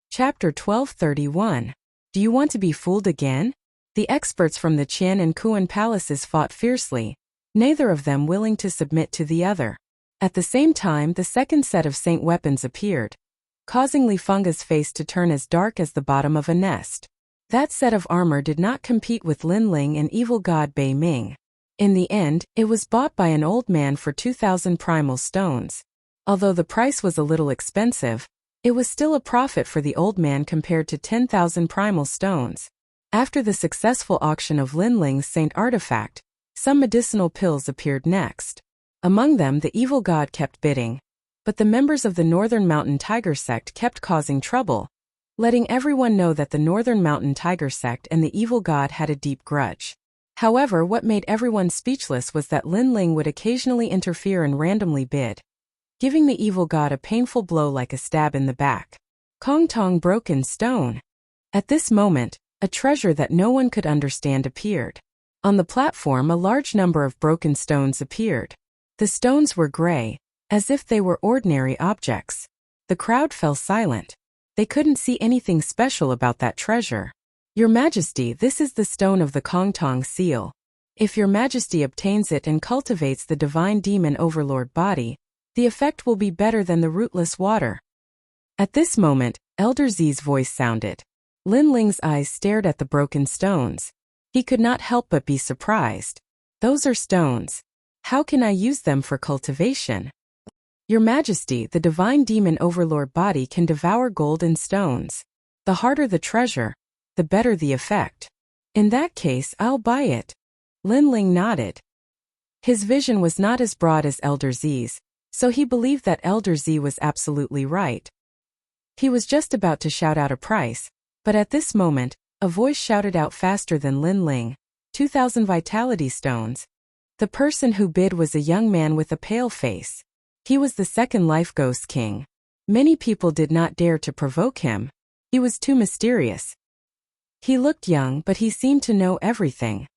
Chapter 1231. Do you want to be fooled again? The experts from the Qian and Kuan palaces fought fiercely, neither of them willing to submit to the other. At the same time, the second set of saint weapons appeared, causing Li Fenggu's face to turn as dark as the bottom of a nest. That set of armor did not compete with Lin Ling and evil god Bei Ming. In the end, it was bought by an old man for 2,000 primal stones. Although the price was a little expensive, it was still a profit for the old man compared to 10,000 primal stones. After the successful auction of Lin Ling's saint artifact, some medicinal pills appeared next. Among them, the evil god kept bidding, but the members of the Northern Mountain Tiger sect kept causing trouble, letting everyone know that the Northern Mountain Tiger sect and the evil god had a deep grudge. However, what made everyone speechless was that Lin Ling would occasionally interfere and randomly bid, giving the evil god a painful blow like a stab in the back. Kong Tong broken stone. At this moment, a treasure that no one could understand appeared. On the platform, a large number of broken stones appeared. The stones were gray, as if they were ordinary objects. The crowd fell silent. They couldn't see anything special about that treasure. Your Majesty, this is the stone of the Kong Tong seal. If your Majesty obtains it and cultivates the divine demon overlord body, the effect will be better than the rootless water. At this moment, Elder Zi's voice sounded. Lin Ling's eyes stared at the broken stones. He could not help but be surprised. Those are stones. How can I use them for cultivation? Your Majesty, the divine demon overlord body can devour gold and stones. The harder the treasure, the better the effect. In that case, I'll buy it. Lin Ling nodded. His vision was not as broad as Elder Z's, so he believed that Elder Z was absolutely right. He was just about to shout out a price, but at this moment, a voice shouted out faster than Lin Ling, 2,000 vitality stones. The person who bid was a young man with a pale face. He was the second life ghost king. Many people did not dare to provoke him. He was too mysterious. He looked young, but he seemed to know everything.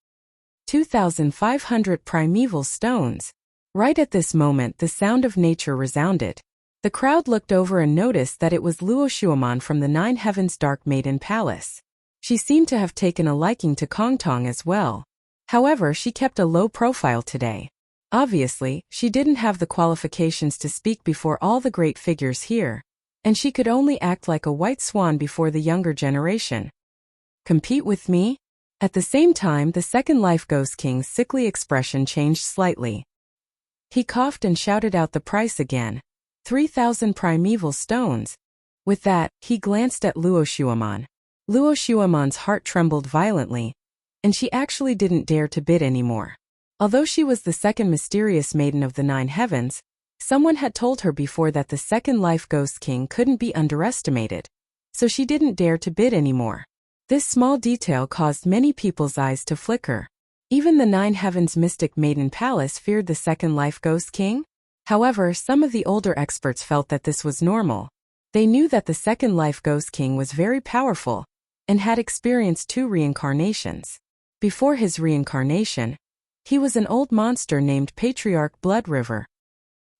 2,500 primeval stones. Right at this moment, the sound of nature resounded. The crowd looked over and noticed that it was Luo Shuaman from the Nine Heavens Dark Maiden Palace. She seemed to have taken a liking to Kongtong as well. However, she kept a low profile today. Obviously, she didn't have the qualifications to speak before all the great figures here, and she could only act like a white swan before the younger generation. Compete with me? At the same time, the second life ghost king's sickly expression changed slightly. He coughed and shouted out the price again. 3,000 primeval stones. With that, he glanced at Luo Shuaman. Luo Shuaman's heart trembled violently, and she actually didn't dare to bid anymore. Although she was the second mysterious maiden of the Nine Heavens, someone had told her before that the second life ghost king couldn't be underestimated, so she didn't dare to bid anymore. This small detail caused many people's eyes to flicker. Even the Nine Heavens Mystic Maiden Palace feared the second life ghost king. However, some of the older experts felt that this was normal. They knew that the second life ghost king was very powerful and had experienced 2 reincarnations. Before his reincarnation, he was an old monster named Patriarch Blood River.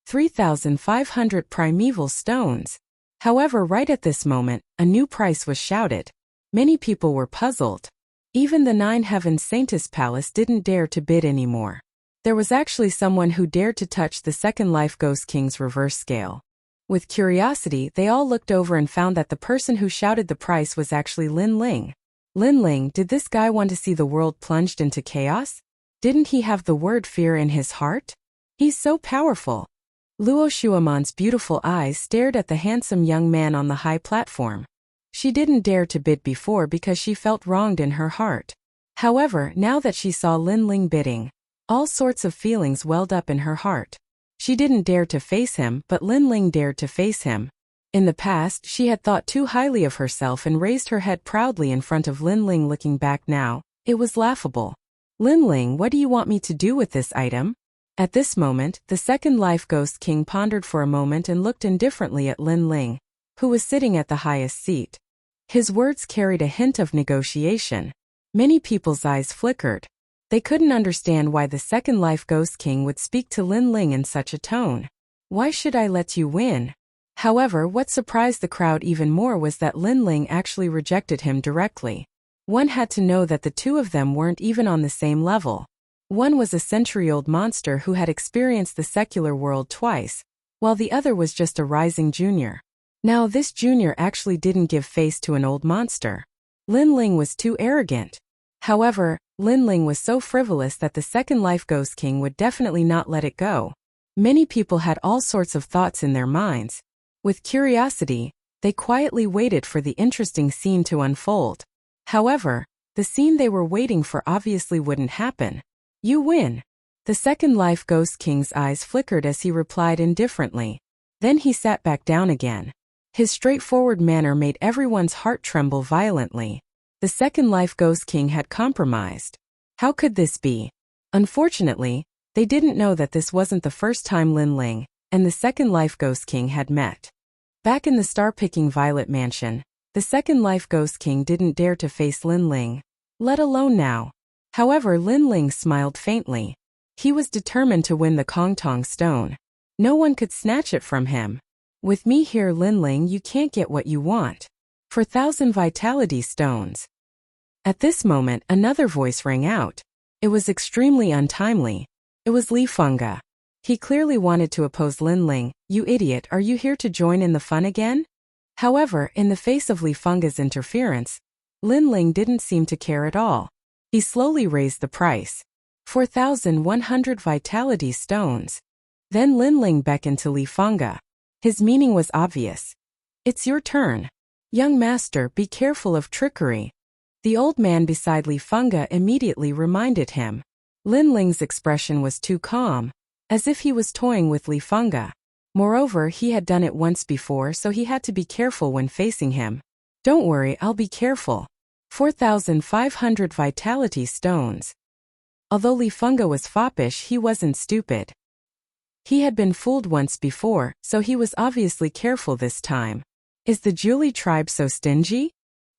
3,500 primeval stones. However, right at this moment, a new price was shouted. Many people were puzzled. Even the Nine Heavens Saintess Palace didn't dare to bid anymore. There was actually someone who dared to touch the second life ghost king's reverse scale. With curiosity, they all looked over and found that the person who shouted the price was actually Lin Ling. Lin Ling, did this guy want to see the world plunged into chaos? Didn't he have the word fear in his heart? He's so powerful. Luo Shuaman's beautiful eyes stared at the handsome young man on the high platform. She didn't dare to bid before because she felt wronged in her heart. However, now that she saw Lin Ling bidding, all sorts of feelings welled up in her heart. She didn't dare to face him, but Lin Ling dared to face him. In the past, she had thought too highly of herself and raised her head proudly in front of Lin Ling. Looking back now, it was laughable. Lin Ling, what do you want me to do with this item? At this moment, the second life ghost king pondered for a moment and looked indifferently at Lin Ling, who was sitting at the highest seat. His words carried a hint of negotiation. Many people's eyes flickered. They couldn't understand why the second life ghost king would speak to Lin Ling in such a tone. Why should I let you win? However, what surprised the crowd even more was that Lin Ling actually rejected him directly. One had to know that the two of them weren't even on the same level. One was a century-old monster who had experienced the secular world twice, while the other was just a rising junior. Now this junior actually didn't give face to an old monster. Lin Ling was too arrogant. However, Lin Ling was so frivolous that the second life ghost king would definitely not let it go. Many people had all sorts of thoughts in their minds. With curiosity, they quietly waited for the interesting scene to unfold. However, the scene they were waiting for obviously wouldn't happen. You win. The second life ghost king's eyes flickered as he replied indifferently. Then he sat back down again. His straightforward manner made everyone's heart tremble violently. The second life ghost king had compromised. How could this be? Unfortunately, they didn't know that this wasn't the first time Lin Ling and the second life ghost king had met. Back in the star-picking Violet Mansion, the second life ghost king didn't dare to face Lin Ling, let alone now. However, Lin Ling smiled faintly. He was determined to win the Kongtong stone. No one could snatch it from him. With me here, Lin Ling, you can't get what you want. For 1,000 vitality stones. At this moment, another voice rang out. It was extremely untimely. It was Li Fenga. He clearly wanted to oppose Lin Ling. You idiot, are you here to join in the fun again? However, in the face of Li Fenga's interference, Lin Ling didn't seem to care at all. He slowly raised the price. 4,100 vitality stones. Then Linling beckoned to Li Fengge. His meaning was obvious. It's your turn. Young master, be careful of trickery. The old man beside Li Fengge immediately reminded him. Linling's expression was too calm, as if he was toying with Li Fengge. Moreover, he had done it once before, so he had to be careful when facing him. Don't worry, I'll be careful. 4,500 vitality stones. Although Li Fengge was foppish, he wasn't stupid. He had been fooled once before, so he was obviously careful this time. Is the Zhuli tribe so stingy?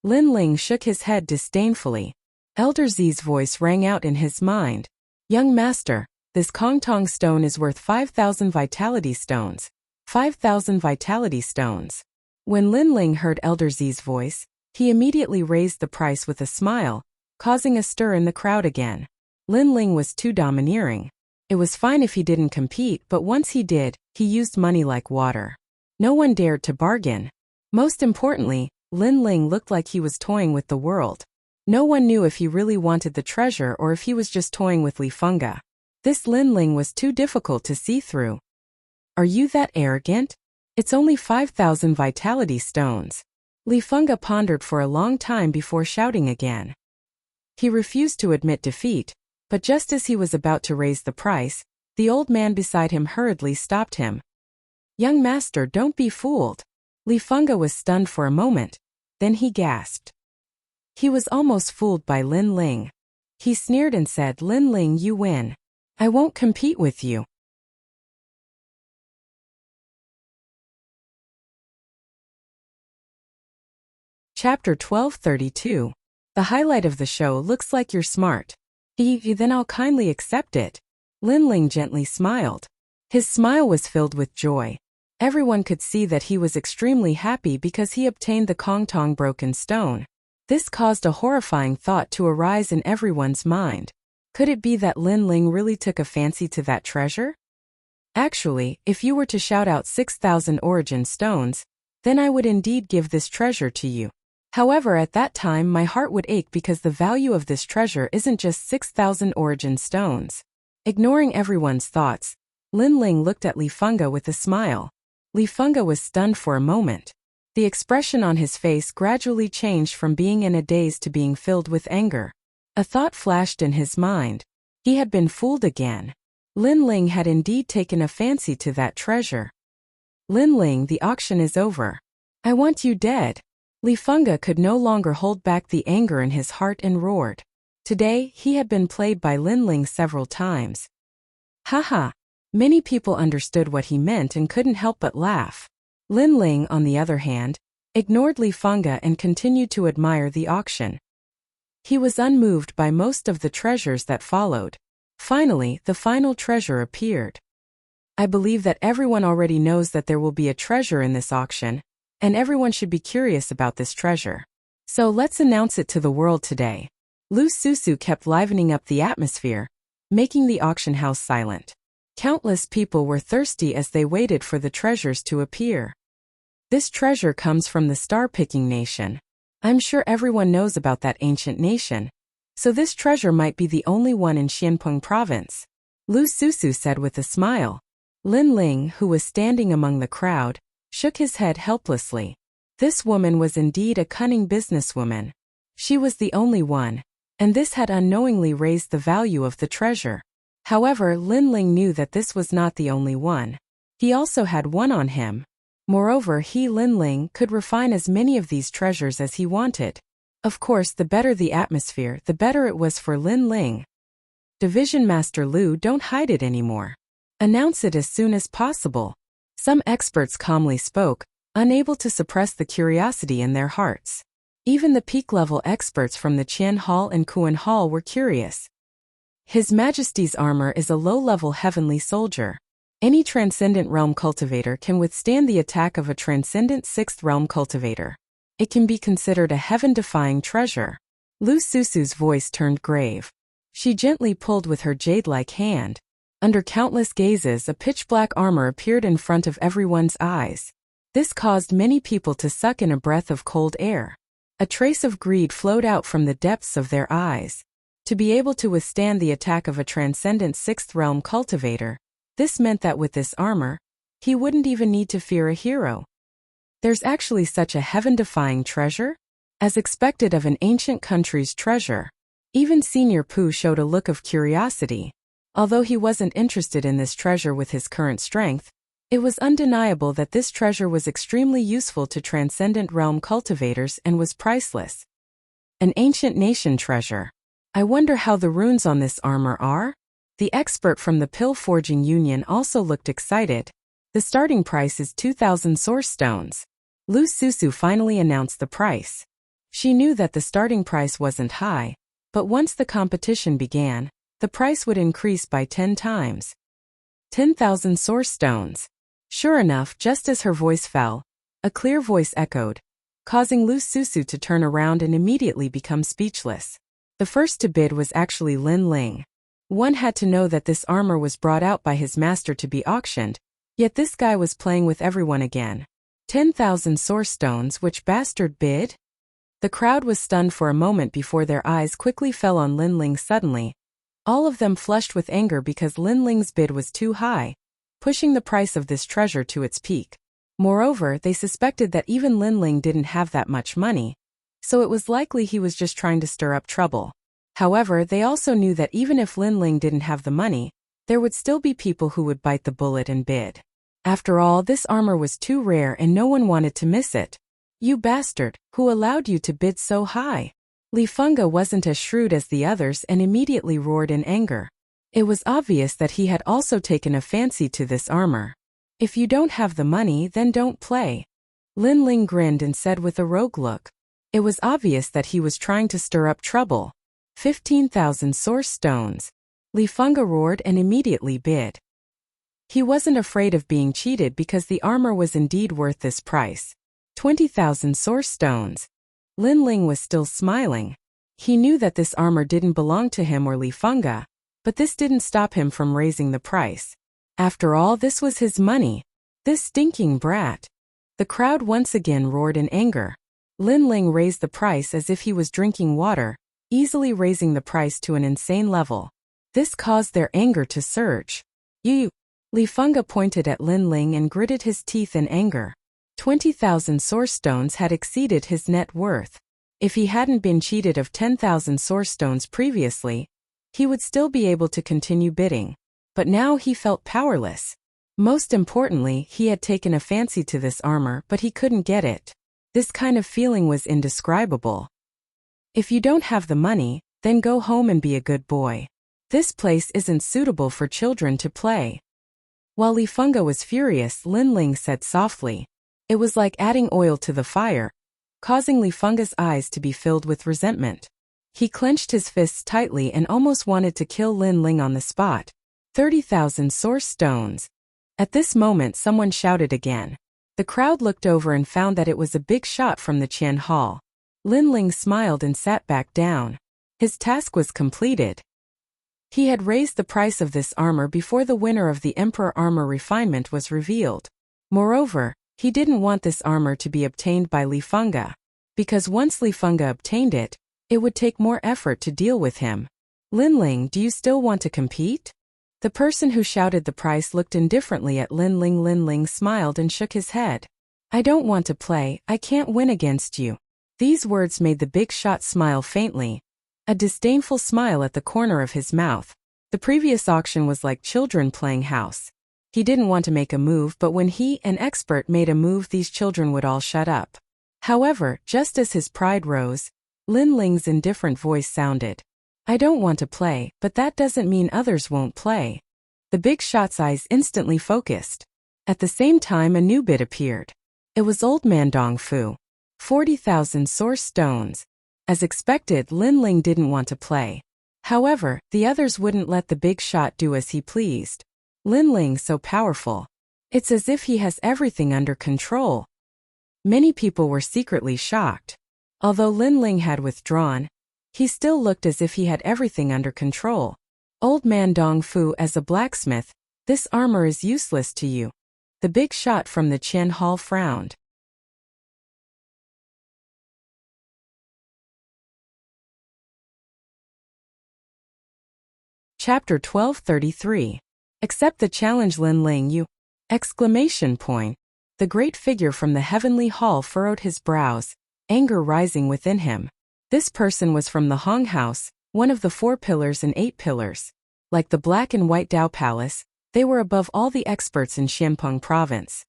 Linling shook his head disdainfully. Elder Zi's voice rang out in his mind. Young master, this Kongtong stone is worth 5,000 vitality stones. 5,000 vitality stones. When Linling heard Elder Zi's voice, he immediately raised the price with a smile, causing a stir in the crowd again. Linling was too domineering. It was fine if he didn't compete, but once he did, he used money like water. No one dared to bargain. Most importantly, Linling looked like he was toying with the world. No one knew if he really wanted the treasure or if he was just toying with Li Fengge. This Linling was too difficult to see through. Are you that arrogant? It's only 5,000 vitality stones. Li Fengge pondered for a long time before shouting again. He refused to admit defeat, but just as he was about to raise the price, the old man beside him hurriedly stopped him. Young master, don't be fooled. Li Fengge was stunned for a moment, then he gasped. He was almost fooled by Linling. He sneered and said, Linling, you win. I won't compete with you. Chapter 1232. The highlight of the show. Looks like you're smart. Then I'll kindly accept it. Linling gently smiled. His smile was filled with joy. Everyone could see that he was extremely happy because he obtained the Kongtong broken stone. This caused a horrifying thought to arise in everyone's mind. Could it be that Linling really took a fancy to that treasure? Actually, if you were to shout out 6,000 origin stones, then I would indeed give this treasure to you. However, at that time my heart would ache because the value of this treasure isn't just 6,000 origin stones. Ignoring everyone's thoughts, Linling looked at Li Fengge with a smile. Li Fengge was stunned for a moment. The expression on his face gradually changed from being in a daze to being filled with anger. A thought flashed in his mind. He had been fooled again. Linling had indeed taken a fancy to that treasure. Linling, the auction is over. I want you dead. Li Fengge could no longer hold back the anger in his heart and roared. Today, he had been played by Linling several times. Haha. Many people understood what he meant and couldn't help but laugh. Linling, on the other hand, ignored Li Fengge and continued to admire the auction. He was unmoved by most of the treasures that followed. Finally, the final treasure appeared. I believe that everyone already knows that there will be a treasure in this auction, and everyone should be curious about this treasure. So let's announce it to the world today. Lu Susu kept livening up the atmosphere, making the auction house silent. Countless people were thirsty as they waited for the treasures to appear. This treasure comes from the star-picking nation. I'm sure everyone knows about that ancient nation. So this treasure might be the only one in Xianpeng province. Lu Susu said with a smile. Linling, who was standing among the crowd, shook his head helplessly. This woman was indeed a cunning businesswoman. She was the only one, and this had unknowingly raised the value of the treasure. However, Linling knew that this was not the only one. He also had one on him. Moreover, he, Linling, could refine as many of these treasures as he wanted. Of course, the better the atmosphere, the better it was for Linling. Division Master Lu, don't hide it anymore. Announce it as soon as possible. Some experts calmly spoke, unable to suppress the curiosity in their hearts. Even the peak-level experts from the Qian Hall and Kuan Hall were curious. His Majesty's armor is a low-level heavenly soldier. Any transcendent realm cultivator can withstand the attack of a transcendent sixth realm cultivator. It can be considered a heaven-defying treasure. Lu Susu's voice turned grave. She gently pulled with her jade-like hand. Under countless gazes, a pitch-black armor appeared in front of everyone's eyes. This caused many people to suck in a breath of cold air. A trace of greed flowed out from the depths of their eyes. To be able to withstand the attack of a transcendent sixth realm cultivator, this meant that with this armor, he wouldn't even need to fear a hero. There's actually such a heaven-defying treasure? As expected of an ancient country's treasure. Even Senior Pooh showed a look of curiosity. Although he wasn't interested in this treasure with his current strength, it was undeniable that this treasure was extremely useful to transcendent realm cultivators and was priceless. An ancient nation treasure. I wonder how the runes on this armor are? The expert from the Pill Forging Union also looked excited. The starting price is 2,000 source stones. Lu Susu finally announced the price. She knew that the starting price wasn't high, but once the competition began, the price would increase by 10 times. 10,000 source stones. Sure enough, just as her voice fell, a clear voice echoed, causing Lu Susu to turn around and immediately become speechless. The first to bid was actually Lin Ling. One had to know that this armor was brought out by his master to be auctioned, yet this guy was playing with everyone again. 10,000 source stones, which bastard bid? The crowd was stunned for a moment before their eyes quickly fell on Lin Ling suddenly. All of them flushed with anger because Lin Ling's bid was too high, pushing the price of this treasure to its peak. Moreover, they suspected that even Lin Ling didn't have that much money, so it was likely he was just trying to stir up trouble. However, they also knew that even if Lin Ling didn't have the money, there would still be people who would bite the bullet and bid. After all, this armor was too rare and no one wanted to miss it. You bastard, who allowed you to bid so high? Li Funga wasn't as shrewd as the others and immediately roared in anger. It was obvious that he had also taken a fancy to this armor. If you don't have the money, then don't play. Lin Ling grinned and said with a rogue look. It was obvious that he was trying to stir up trouble. 15,000 source stones. Li Funga roared and immediately bid. He wasn't afraid of being cheated because the armor was indeed worth this price. 20,000 source stones. Lin Ling was still smiling. He knew that this armor didn't belong to him or Li Funga, but this didn't stop him from raising the price. After all, this was his money. This stinking brat. The crowd once again roared in anger. Lin Ling raised the price as if he was drinking water, easily raising the price to an insane level. This caused their anger to surge. You! Li Funga pointed at Lin Ling and gritted his teeth in anger. 20,000 source stones had exceeded his net worth. If he hadn't been cheated of 10,000 source stones previously, he would still be able to continue bidding. But now he felt powerless. Most importantly, he had taken a fancy to this armor, but he couldn't get it. This kind of feeling was indescribable. If you don't have the money, then go home and be a good boy. This place isn't suitable for children to play. While Li Funga was furious, Lin Ling said softly. It was like adding oil to the fire, causing Li Funga's eyes to be filled with resentment. He clenched his fists tightly and almost wanted to kill Lin Ling on the spot. 30,000 source stones. At this moment someone shouted again. The crowd looked over and found that it was a big shot from the Qian Hall. Lin Ling smiled and sat back down. His task was completed. He had raised the price of this armor before the winner of the Emperor Armor Refinement was revealed. Moreover, he didn't want this armor to be obtained by Li Funga, because once Li Funga obtained it, it would take more effort to deal with him. Lin Ling, do you still want to compete? The person who shouted the price looked indifferently at Lin Ling. Lin Ling smiled and shook his head. I don't want to play, I can't win against you. These words made the big shot smile faintly, a disdainful smile at the corner of his mouth. The previous auction was like children playing house. He didn't want to make a move, but when he, an expert, made a move, these children would all shut up. However, just as his pride rose, Lin Ling's indifferent voice sounded. I don't want to play, but that doesn't mean others won't play. The big shot's eyes instantly focused. At the same time, a new bid appeared. It was Old Man Dong Fu. 40,000 source stones. As expected, Lin Ling didn't want to play. However, the others wouldn't let the big shot do as he pleased. Lin Ling so powerful. It's as if he has everything under control. Many people were secretly shocked. Although Lin Ling had withdrawn, he still looked as if he had everything under control. Old Man Dong Fu, as a blacksmith, this armor is useless to you. The big shot from the Qian Hall frowned. Chapter 1233. Accept the challenge, Lin Ling, you! Exclamation point. The great figure from the heavenly hall furrowed his brows, anger rising within him. This person was from the Hong House, one of the 4 pillars and 8 pillars. Like the black and white Dao Palace, they were above all the experts in Xianpeng province.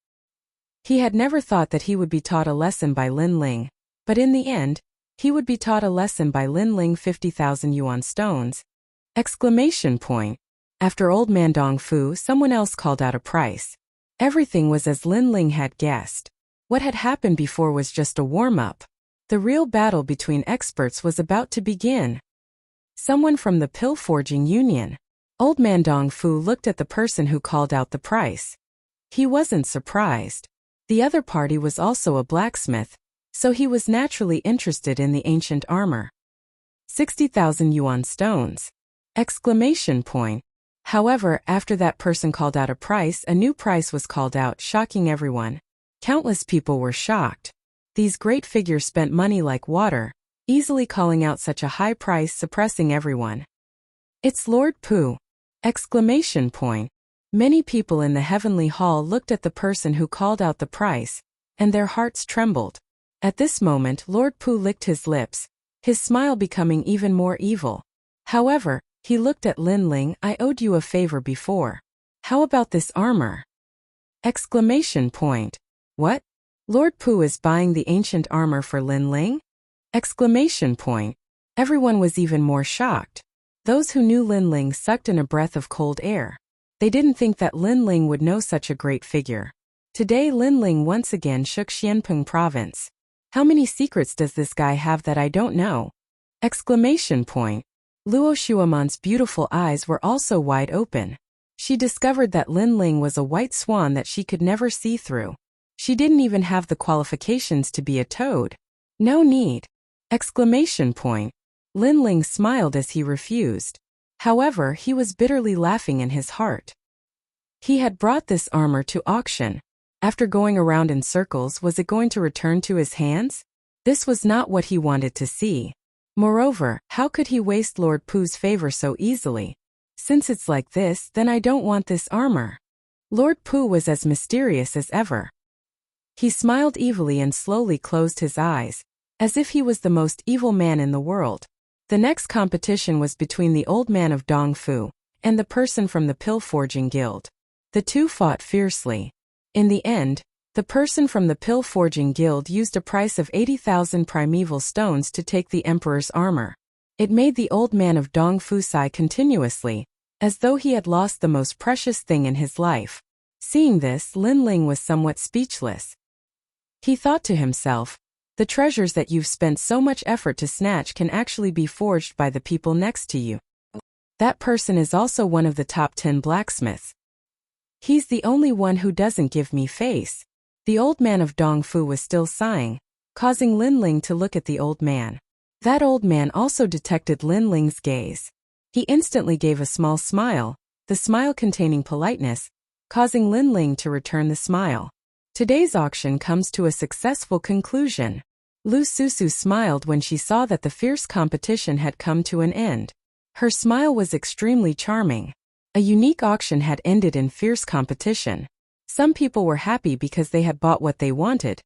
He had never thought that he would be taught a lesson by Lin Ling, but in the end, he would be taught a lesson by Lin Ling. 50,000 yuan stones. Exclamation point. After old man Dong Fu, someone else called out a price. Everything was as Lin Ling had guessed. What had happened before was just a warm-up. The real battle between experts was about to begin. Someone from the pill forging union. Old man Dong Fu looked at the person who called out the price. He wasn't surprised. The other party was also a blacksmith, so he was naturally interested in the ancient armor. 60,000 yuan stones. Exclamation point. However, after that person called out a price, a new price was called out, shocking everyone. Countless people were shocked. These great figures spent money like water, easily calling out such a high price, suppressing everyone. It's Lord Pu! Exclamation point. Many people in the heavenly hall looked at the person who called out the price, and their hearts trembled. At this moment, Lord Pu licked his lips, his smile becoming even more evil. However, he looked at Lin Ling. I owed you a favor before. How about this armor? Exclamation point. What? Lord Pu is buying the ancient armor for Lin Ling? Exclamation point. Everyone was even more shocked. Those who knew Lin Ling sucked in a breath of cold air. They didn't think that Lin Ling would know such a great figure. Today Lin Ling once again shook Xianpeng province. How many secrets does this guy have that I don't know? Exclamation point. Luo Shuaman's beautiful eyes were also wide open. She discovered that Lin Ling was a white swan that she could never see through. She didn't even have the qualifications to be a toad. No need. Exclamation point. Lin Ling smiled as he refused. However, he was bitterly laughing in his heart. He had brought this armor to auction. After going around in circles, was it going to return to his hands? This was not what he wanted to see. Moreover, how could he waste Lord Pu's favor so easily? Since it's like this, then I don't want this armor. Lord Pu was as mysterious as ever. He smiled evilly and slowly closed his eyes, as if he was the most evil man in the world. The next competition was between the old man of Dong Fu and the person from the pill forging guild. The two fought fiercely. In the end, the person from the pill forging guild used a price of 80,000 primeval stones to take the emperor's armor. It made the old man of Dong Fu sigh continuously, as though he had lost the most precious thing in his life. Seeing this, Lin Ling was somewhat speechless. He thought to himself, the treasures that you've spent so much effort to snatch can actually be forged by the people next to you. That person is also one of the top 10 blacksmiths. He's the only one who doesn't give me face. The old man of Dong Fu was still sighing, causing Lin Ling to look at the old man. That old man also detected Lin Ling's gaze. He instantly gave a small smile, the smile containing politeness, causing Lin Ling to return the smile. Today's auction comes to a successful conclusion. Lu Susu smiled when she saw that the fierce competition had come to an end. Her smile was extremely charming. A unique auction had ended in fierce competition. Some people were happy because they had bought what they wanted,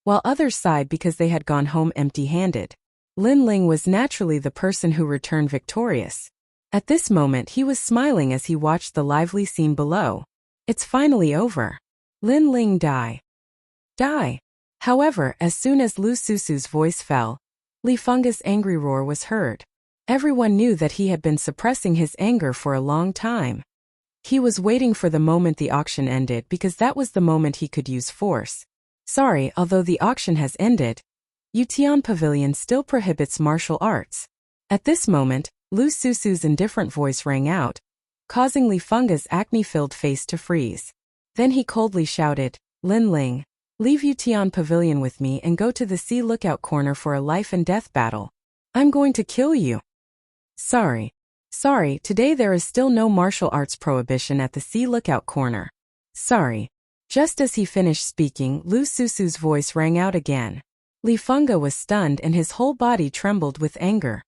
while others sighed because they had gone home empty-handed. Lin Ling was naturally the person who returned victorious. At this moment he was smiling as he watched the lively scene below. It's finally over. Lin Ling die. Die. However, as soon as Lu Susu's voice fell, Li Feng's angry roar was heard. Everyone knew that he had been suppressing his anger for a long time. He was waiting for the moment the auction ended because that was the moment he could use force. Sorry, although the auction has ended, Yutian Pavilion still prohibits martial arts. At this moment, Lu Susu's indifferent voice rang out, causing Li Feng's acne-filled face to freeze. Then he coldly shouted, Lin Ling, leave Yutian Pavilion with me and go to the sea lookout corner for a life and death battle. I'm going to kill you. Sorry, today there is still no martial arts prohibition at the sea lookout corner. Sorry. Just as he finished speaking, Lu Susu's voice rang out again. Li Feng was stunned and his whole body trembled with anger.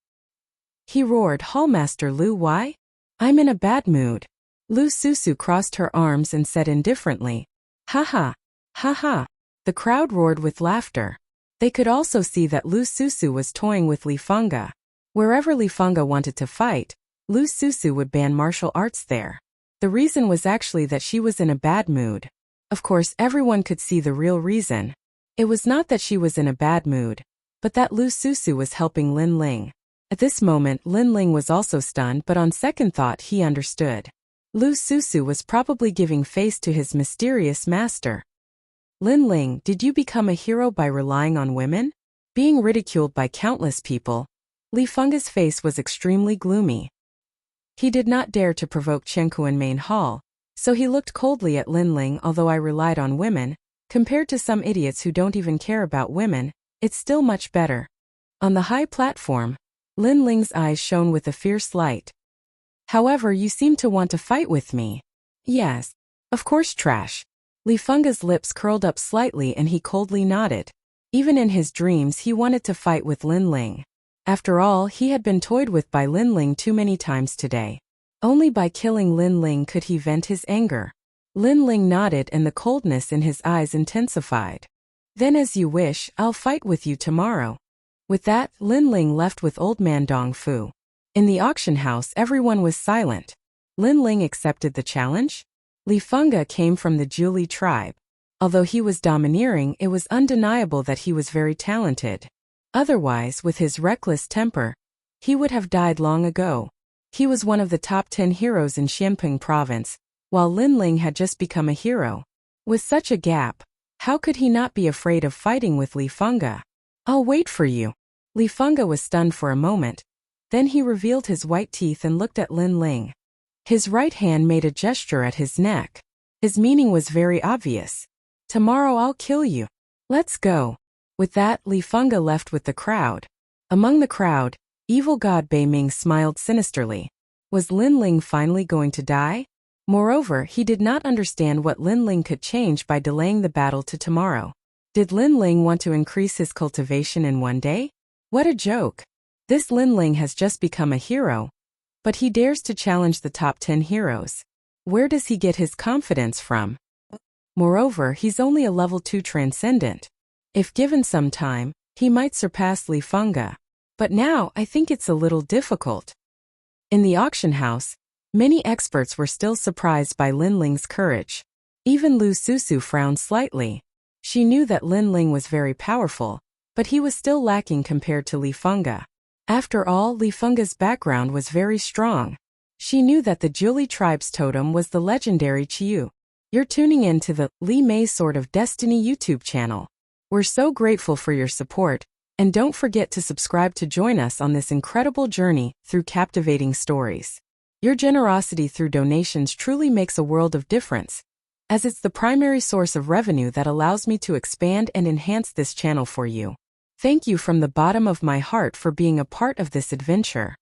He roared, Hallmaster Lu, why? I'm in a bad mood. Lu Susu crossed her arms and said indifferently, "Ha ha, ha ha." The crowd roared with laughter. They could also see that Lu Susu was toying with Li Fengge. Wherever Li Fengge wanted to fight, Lu Susu would ban martial arts there. The reason was actually that she was in a bad mood. Of course, everyone could see the real reason. It was not that she was in a bad mood, but that Lu Susu was helping Lin Ling. At this moment, Lin Ling was also stunned, but on second thought he understood. Lu Susu was probably giving face to his mysterious master. Lin Ling, did you become a hero by relying on women? Being ridiculed by countless people, Li Fengge's face was extremely gloomy. He did not dare to provoke Chenkuan Main Hall, so he looked coldly at Lin Ling. Although I relied on women, compared to some idiots who don't even care about women, it's still much better. On the high platform, Lin Ling's eyes shone with a fierce light. However, you seem to want to fight with me. Yes. Of course, trash. Li Fengge's lips curled up slightly and he coldly nodded. Even in his dreams he wanted to fight with Lin Ling. After all, he had been toyed with by Lin Ling too many times today. Only by killing Lin Ling could he vent his anger. Lin Ling nodded and the coldness in his eyes intensified. Then as you wish, I'll fight with you tomorrow. With that, Lin Ling left with old man Dong Fu. In the auction house everyone was silent. Lin Ling accepted the challenge? Li Fengge came from the Zhuili tribe. Although he was domineering, it was undeniable that he was very talented. Otherwise, with his reckless temper, he would have died long ago. He was one of the top 10 heroes in Xianping province, while Lin Ling had just become a hero. With such a gap, how could he not be afraid of fighting with Li Fengge? I'll wait for you. Li Fengge was stunned for a moment. Then he revealed his white teeth and looked at Lin Ling. His right hand made a gesture at his neck. His meaning was very obvious. Tomorrow I'll kill you. Let's go. With that, Li Fengge left with the crowd. Among the crowd, evil god Bei Ming smiled sinisterly. Was Lin Ling finally going to die? Moreover, he did not understand what Lin Ling could change by delaying the battle to tomorrow. Did Lin Ling want to increase his cultivation in one day? What a joke. This Lin Ling has just become a hero, but he dares to challenge the top 10 heroes. Where does he get his confidence from? Moreover, he's only a level 2 transcendent. If given some time, he might surpass Li Fengge. But now, I think it's a little difficult. In the auction house, many experts were still surprised by Lin Ling's courage. Even Lu Susu frowned slightly. She knew that Lin Ling was very powerful, but he was still lacking compared to Li Fengge. After all, Li Fengge's background was very strong. She knew that the Zhuili tribe's totem was the legendary Qiu. You're tuning in to the Li Mei Sword of Destiny YouTube channel. We're so grateful for your support, and don't forget to subscribe to join us on this incredible journey through captivating stories. Your generosity through donations truly makes a world of difference, as it's the primary source of revenue that allows me to expand and enhance this channel for you. Thank you from the bottom of my heart for being a part of this adventure.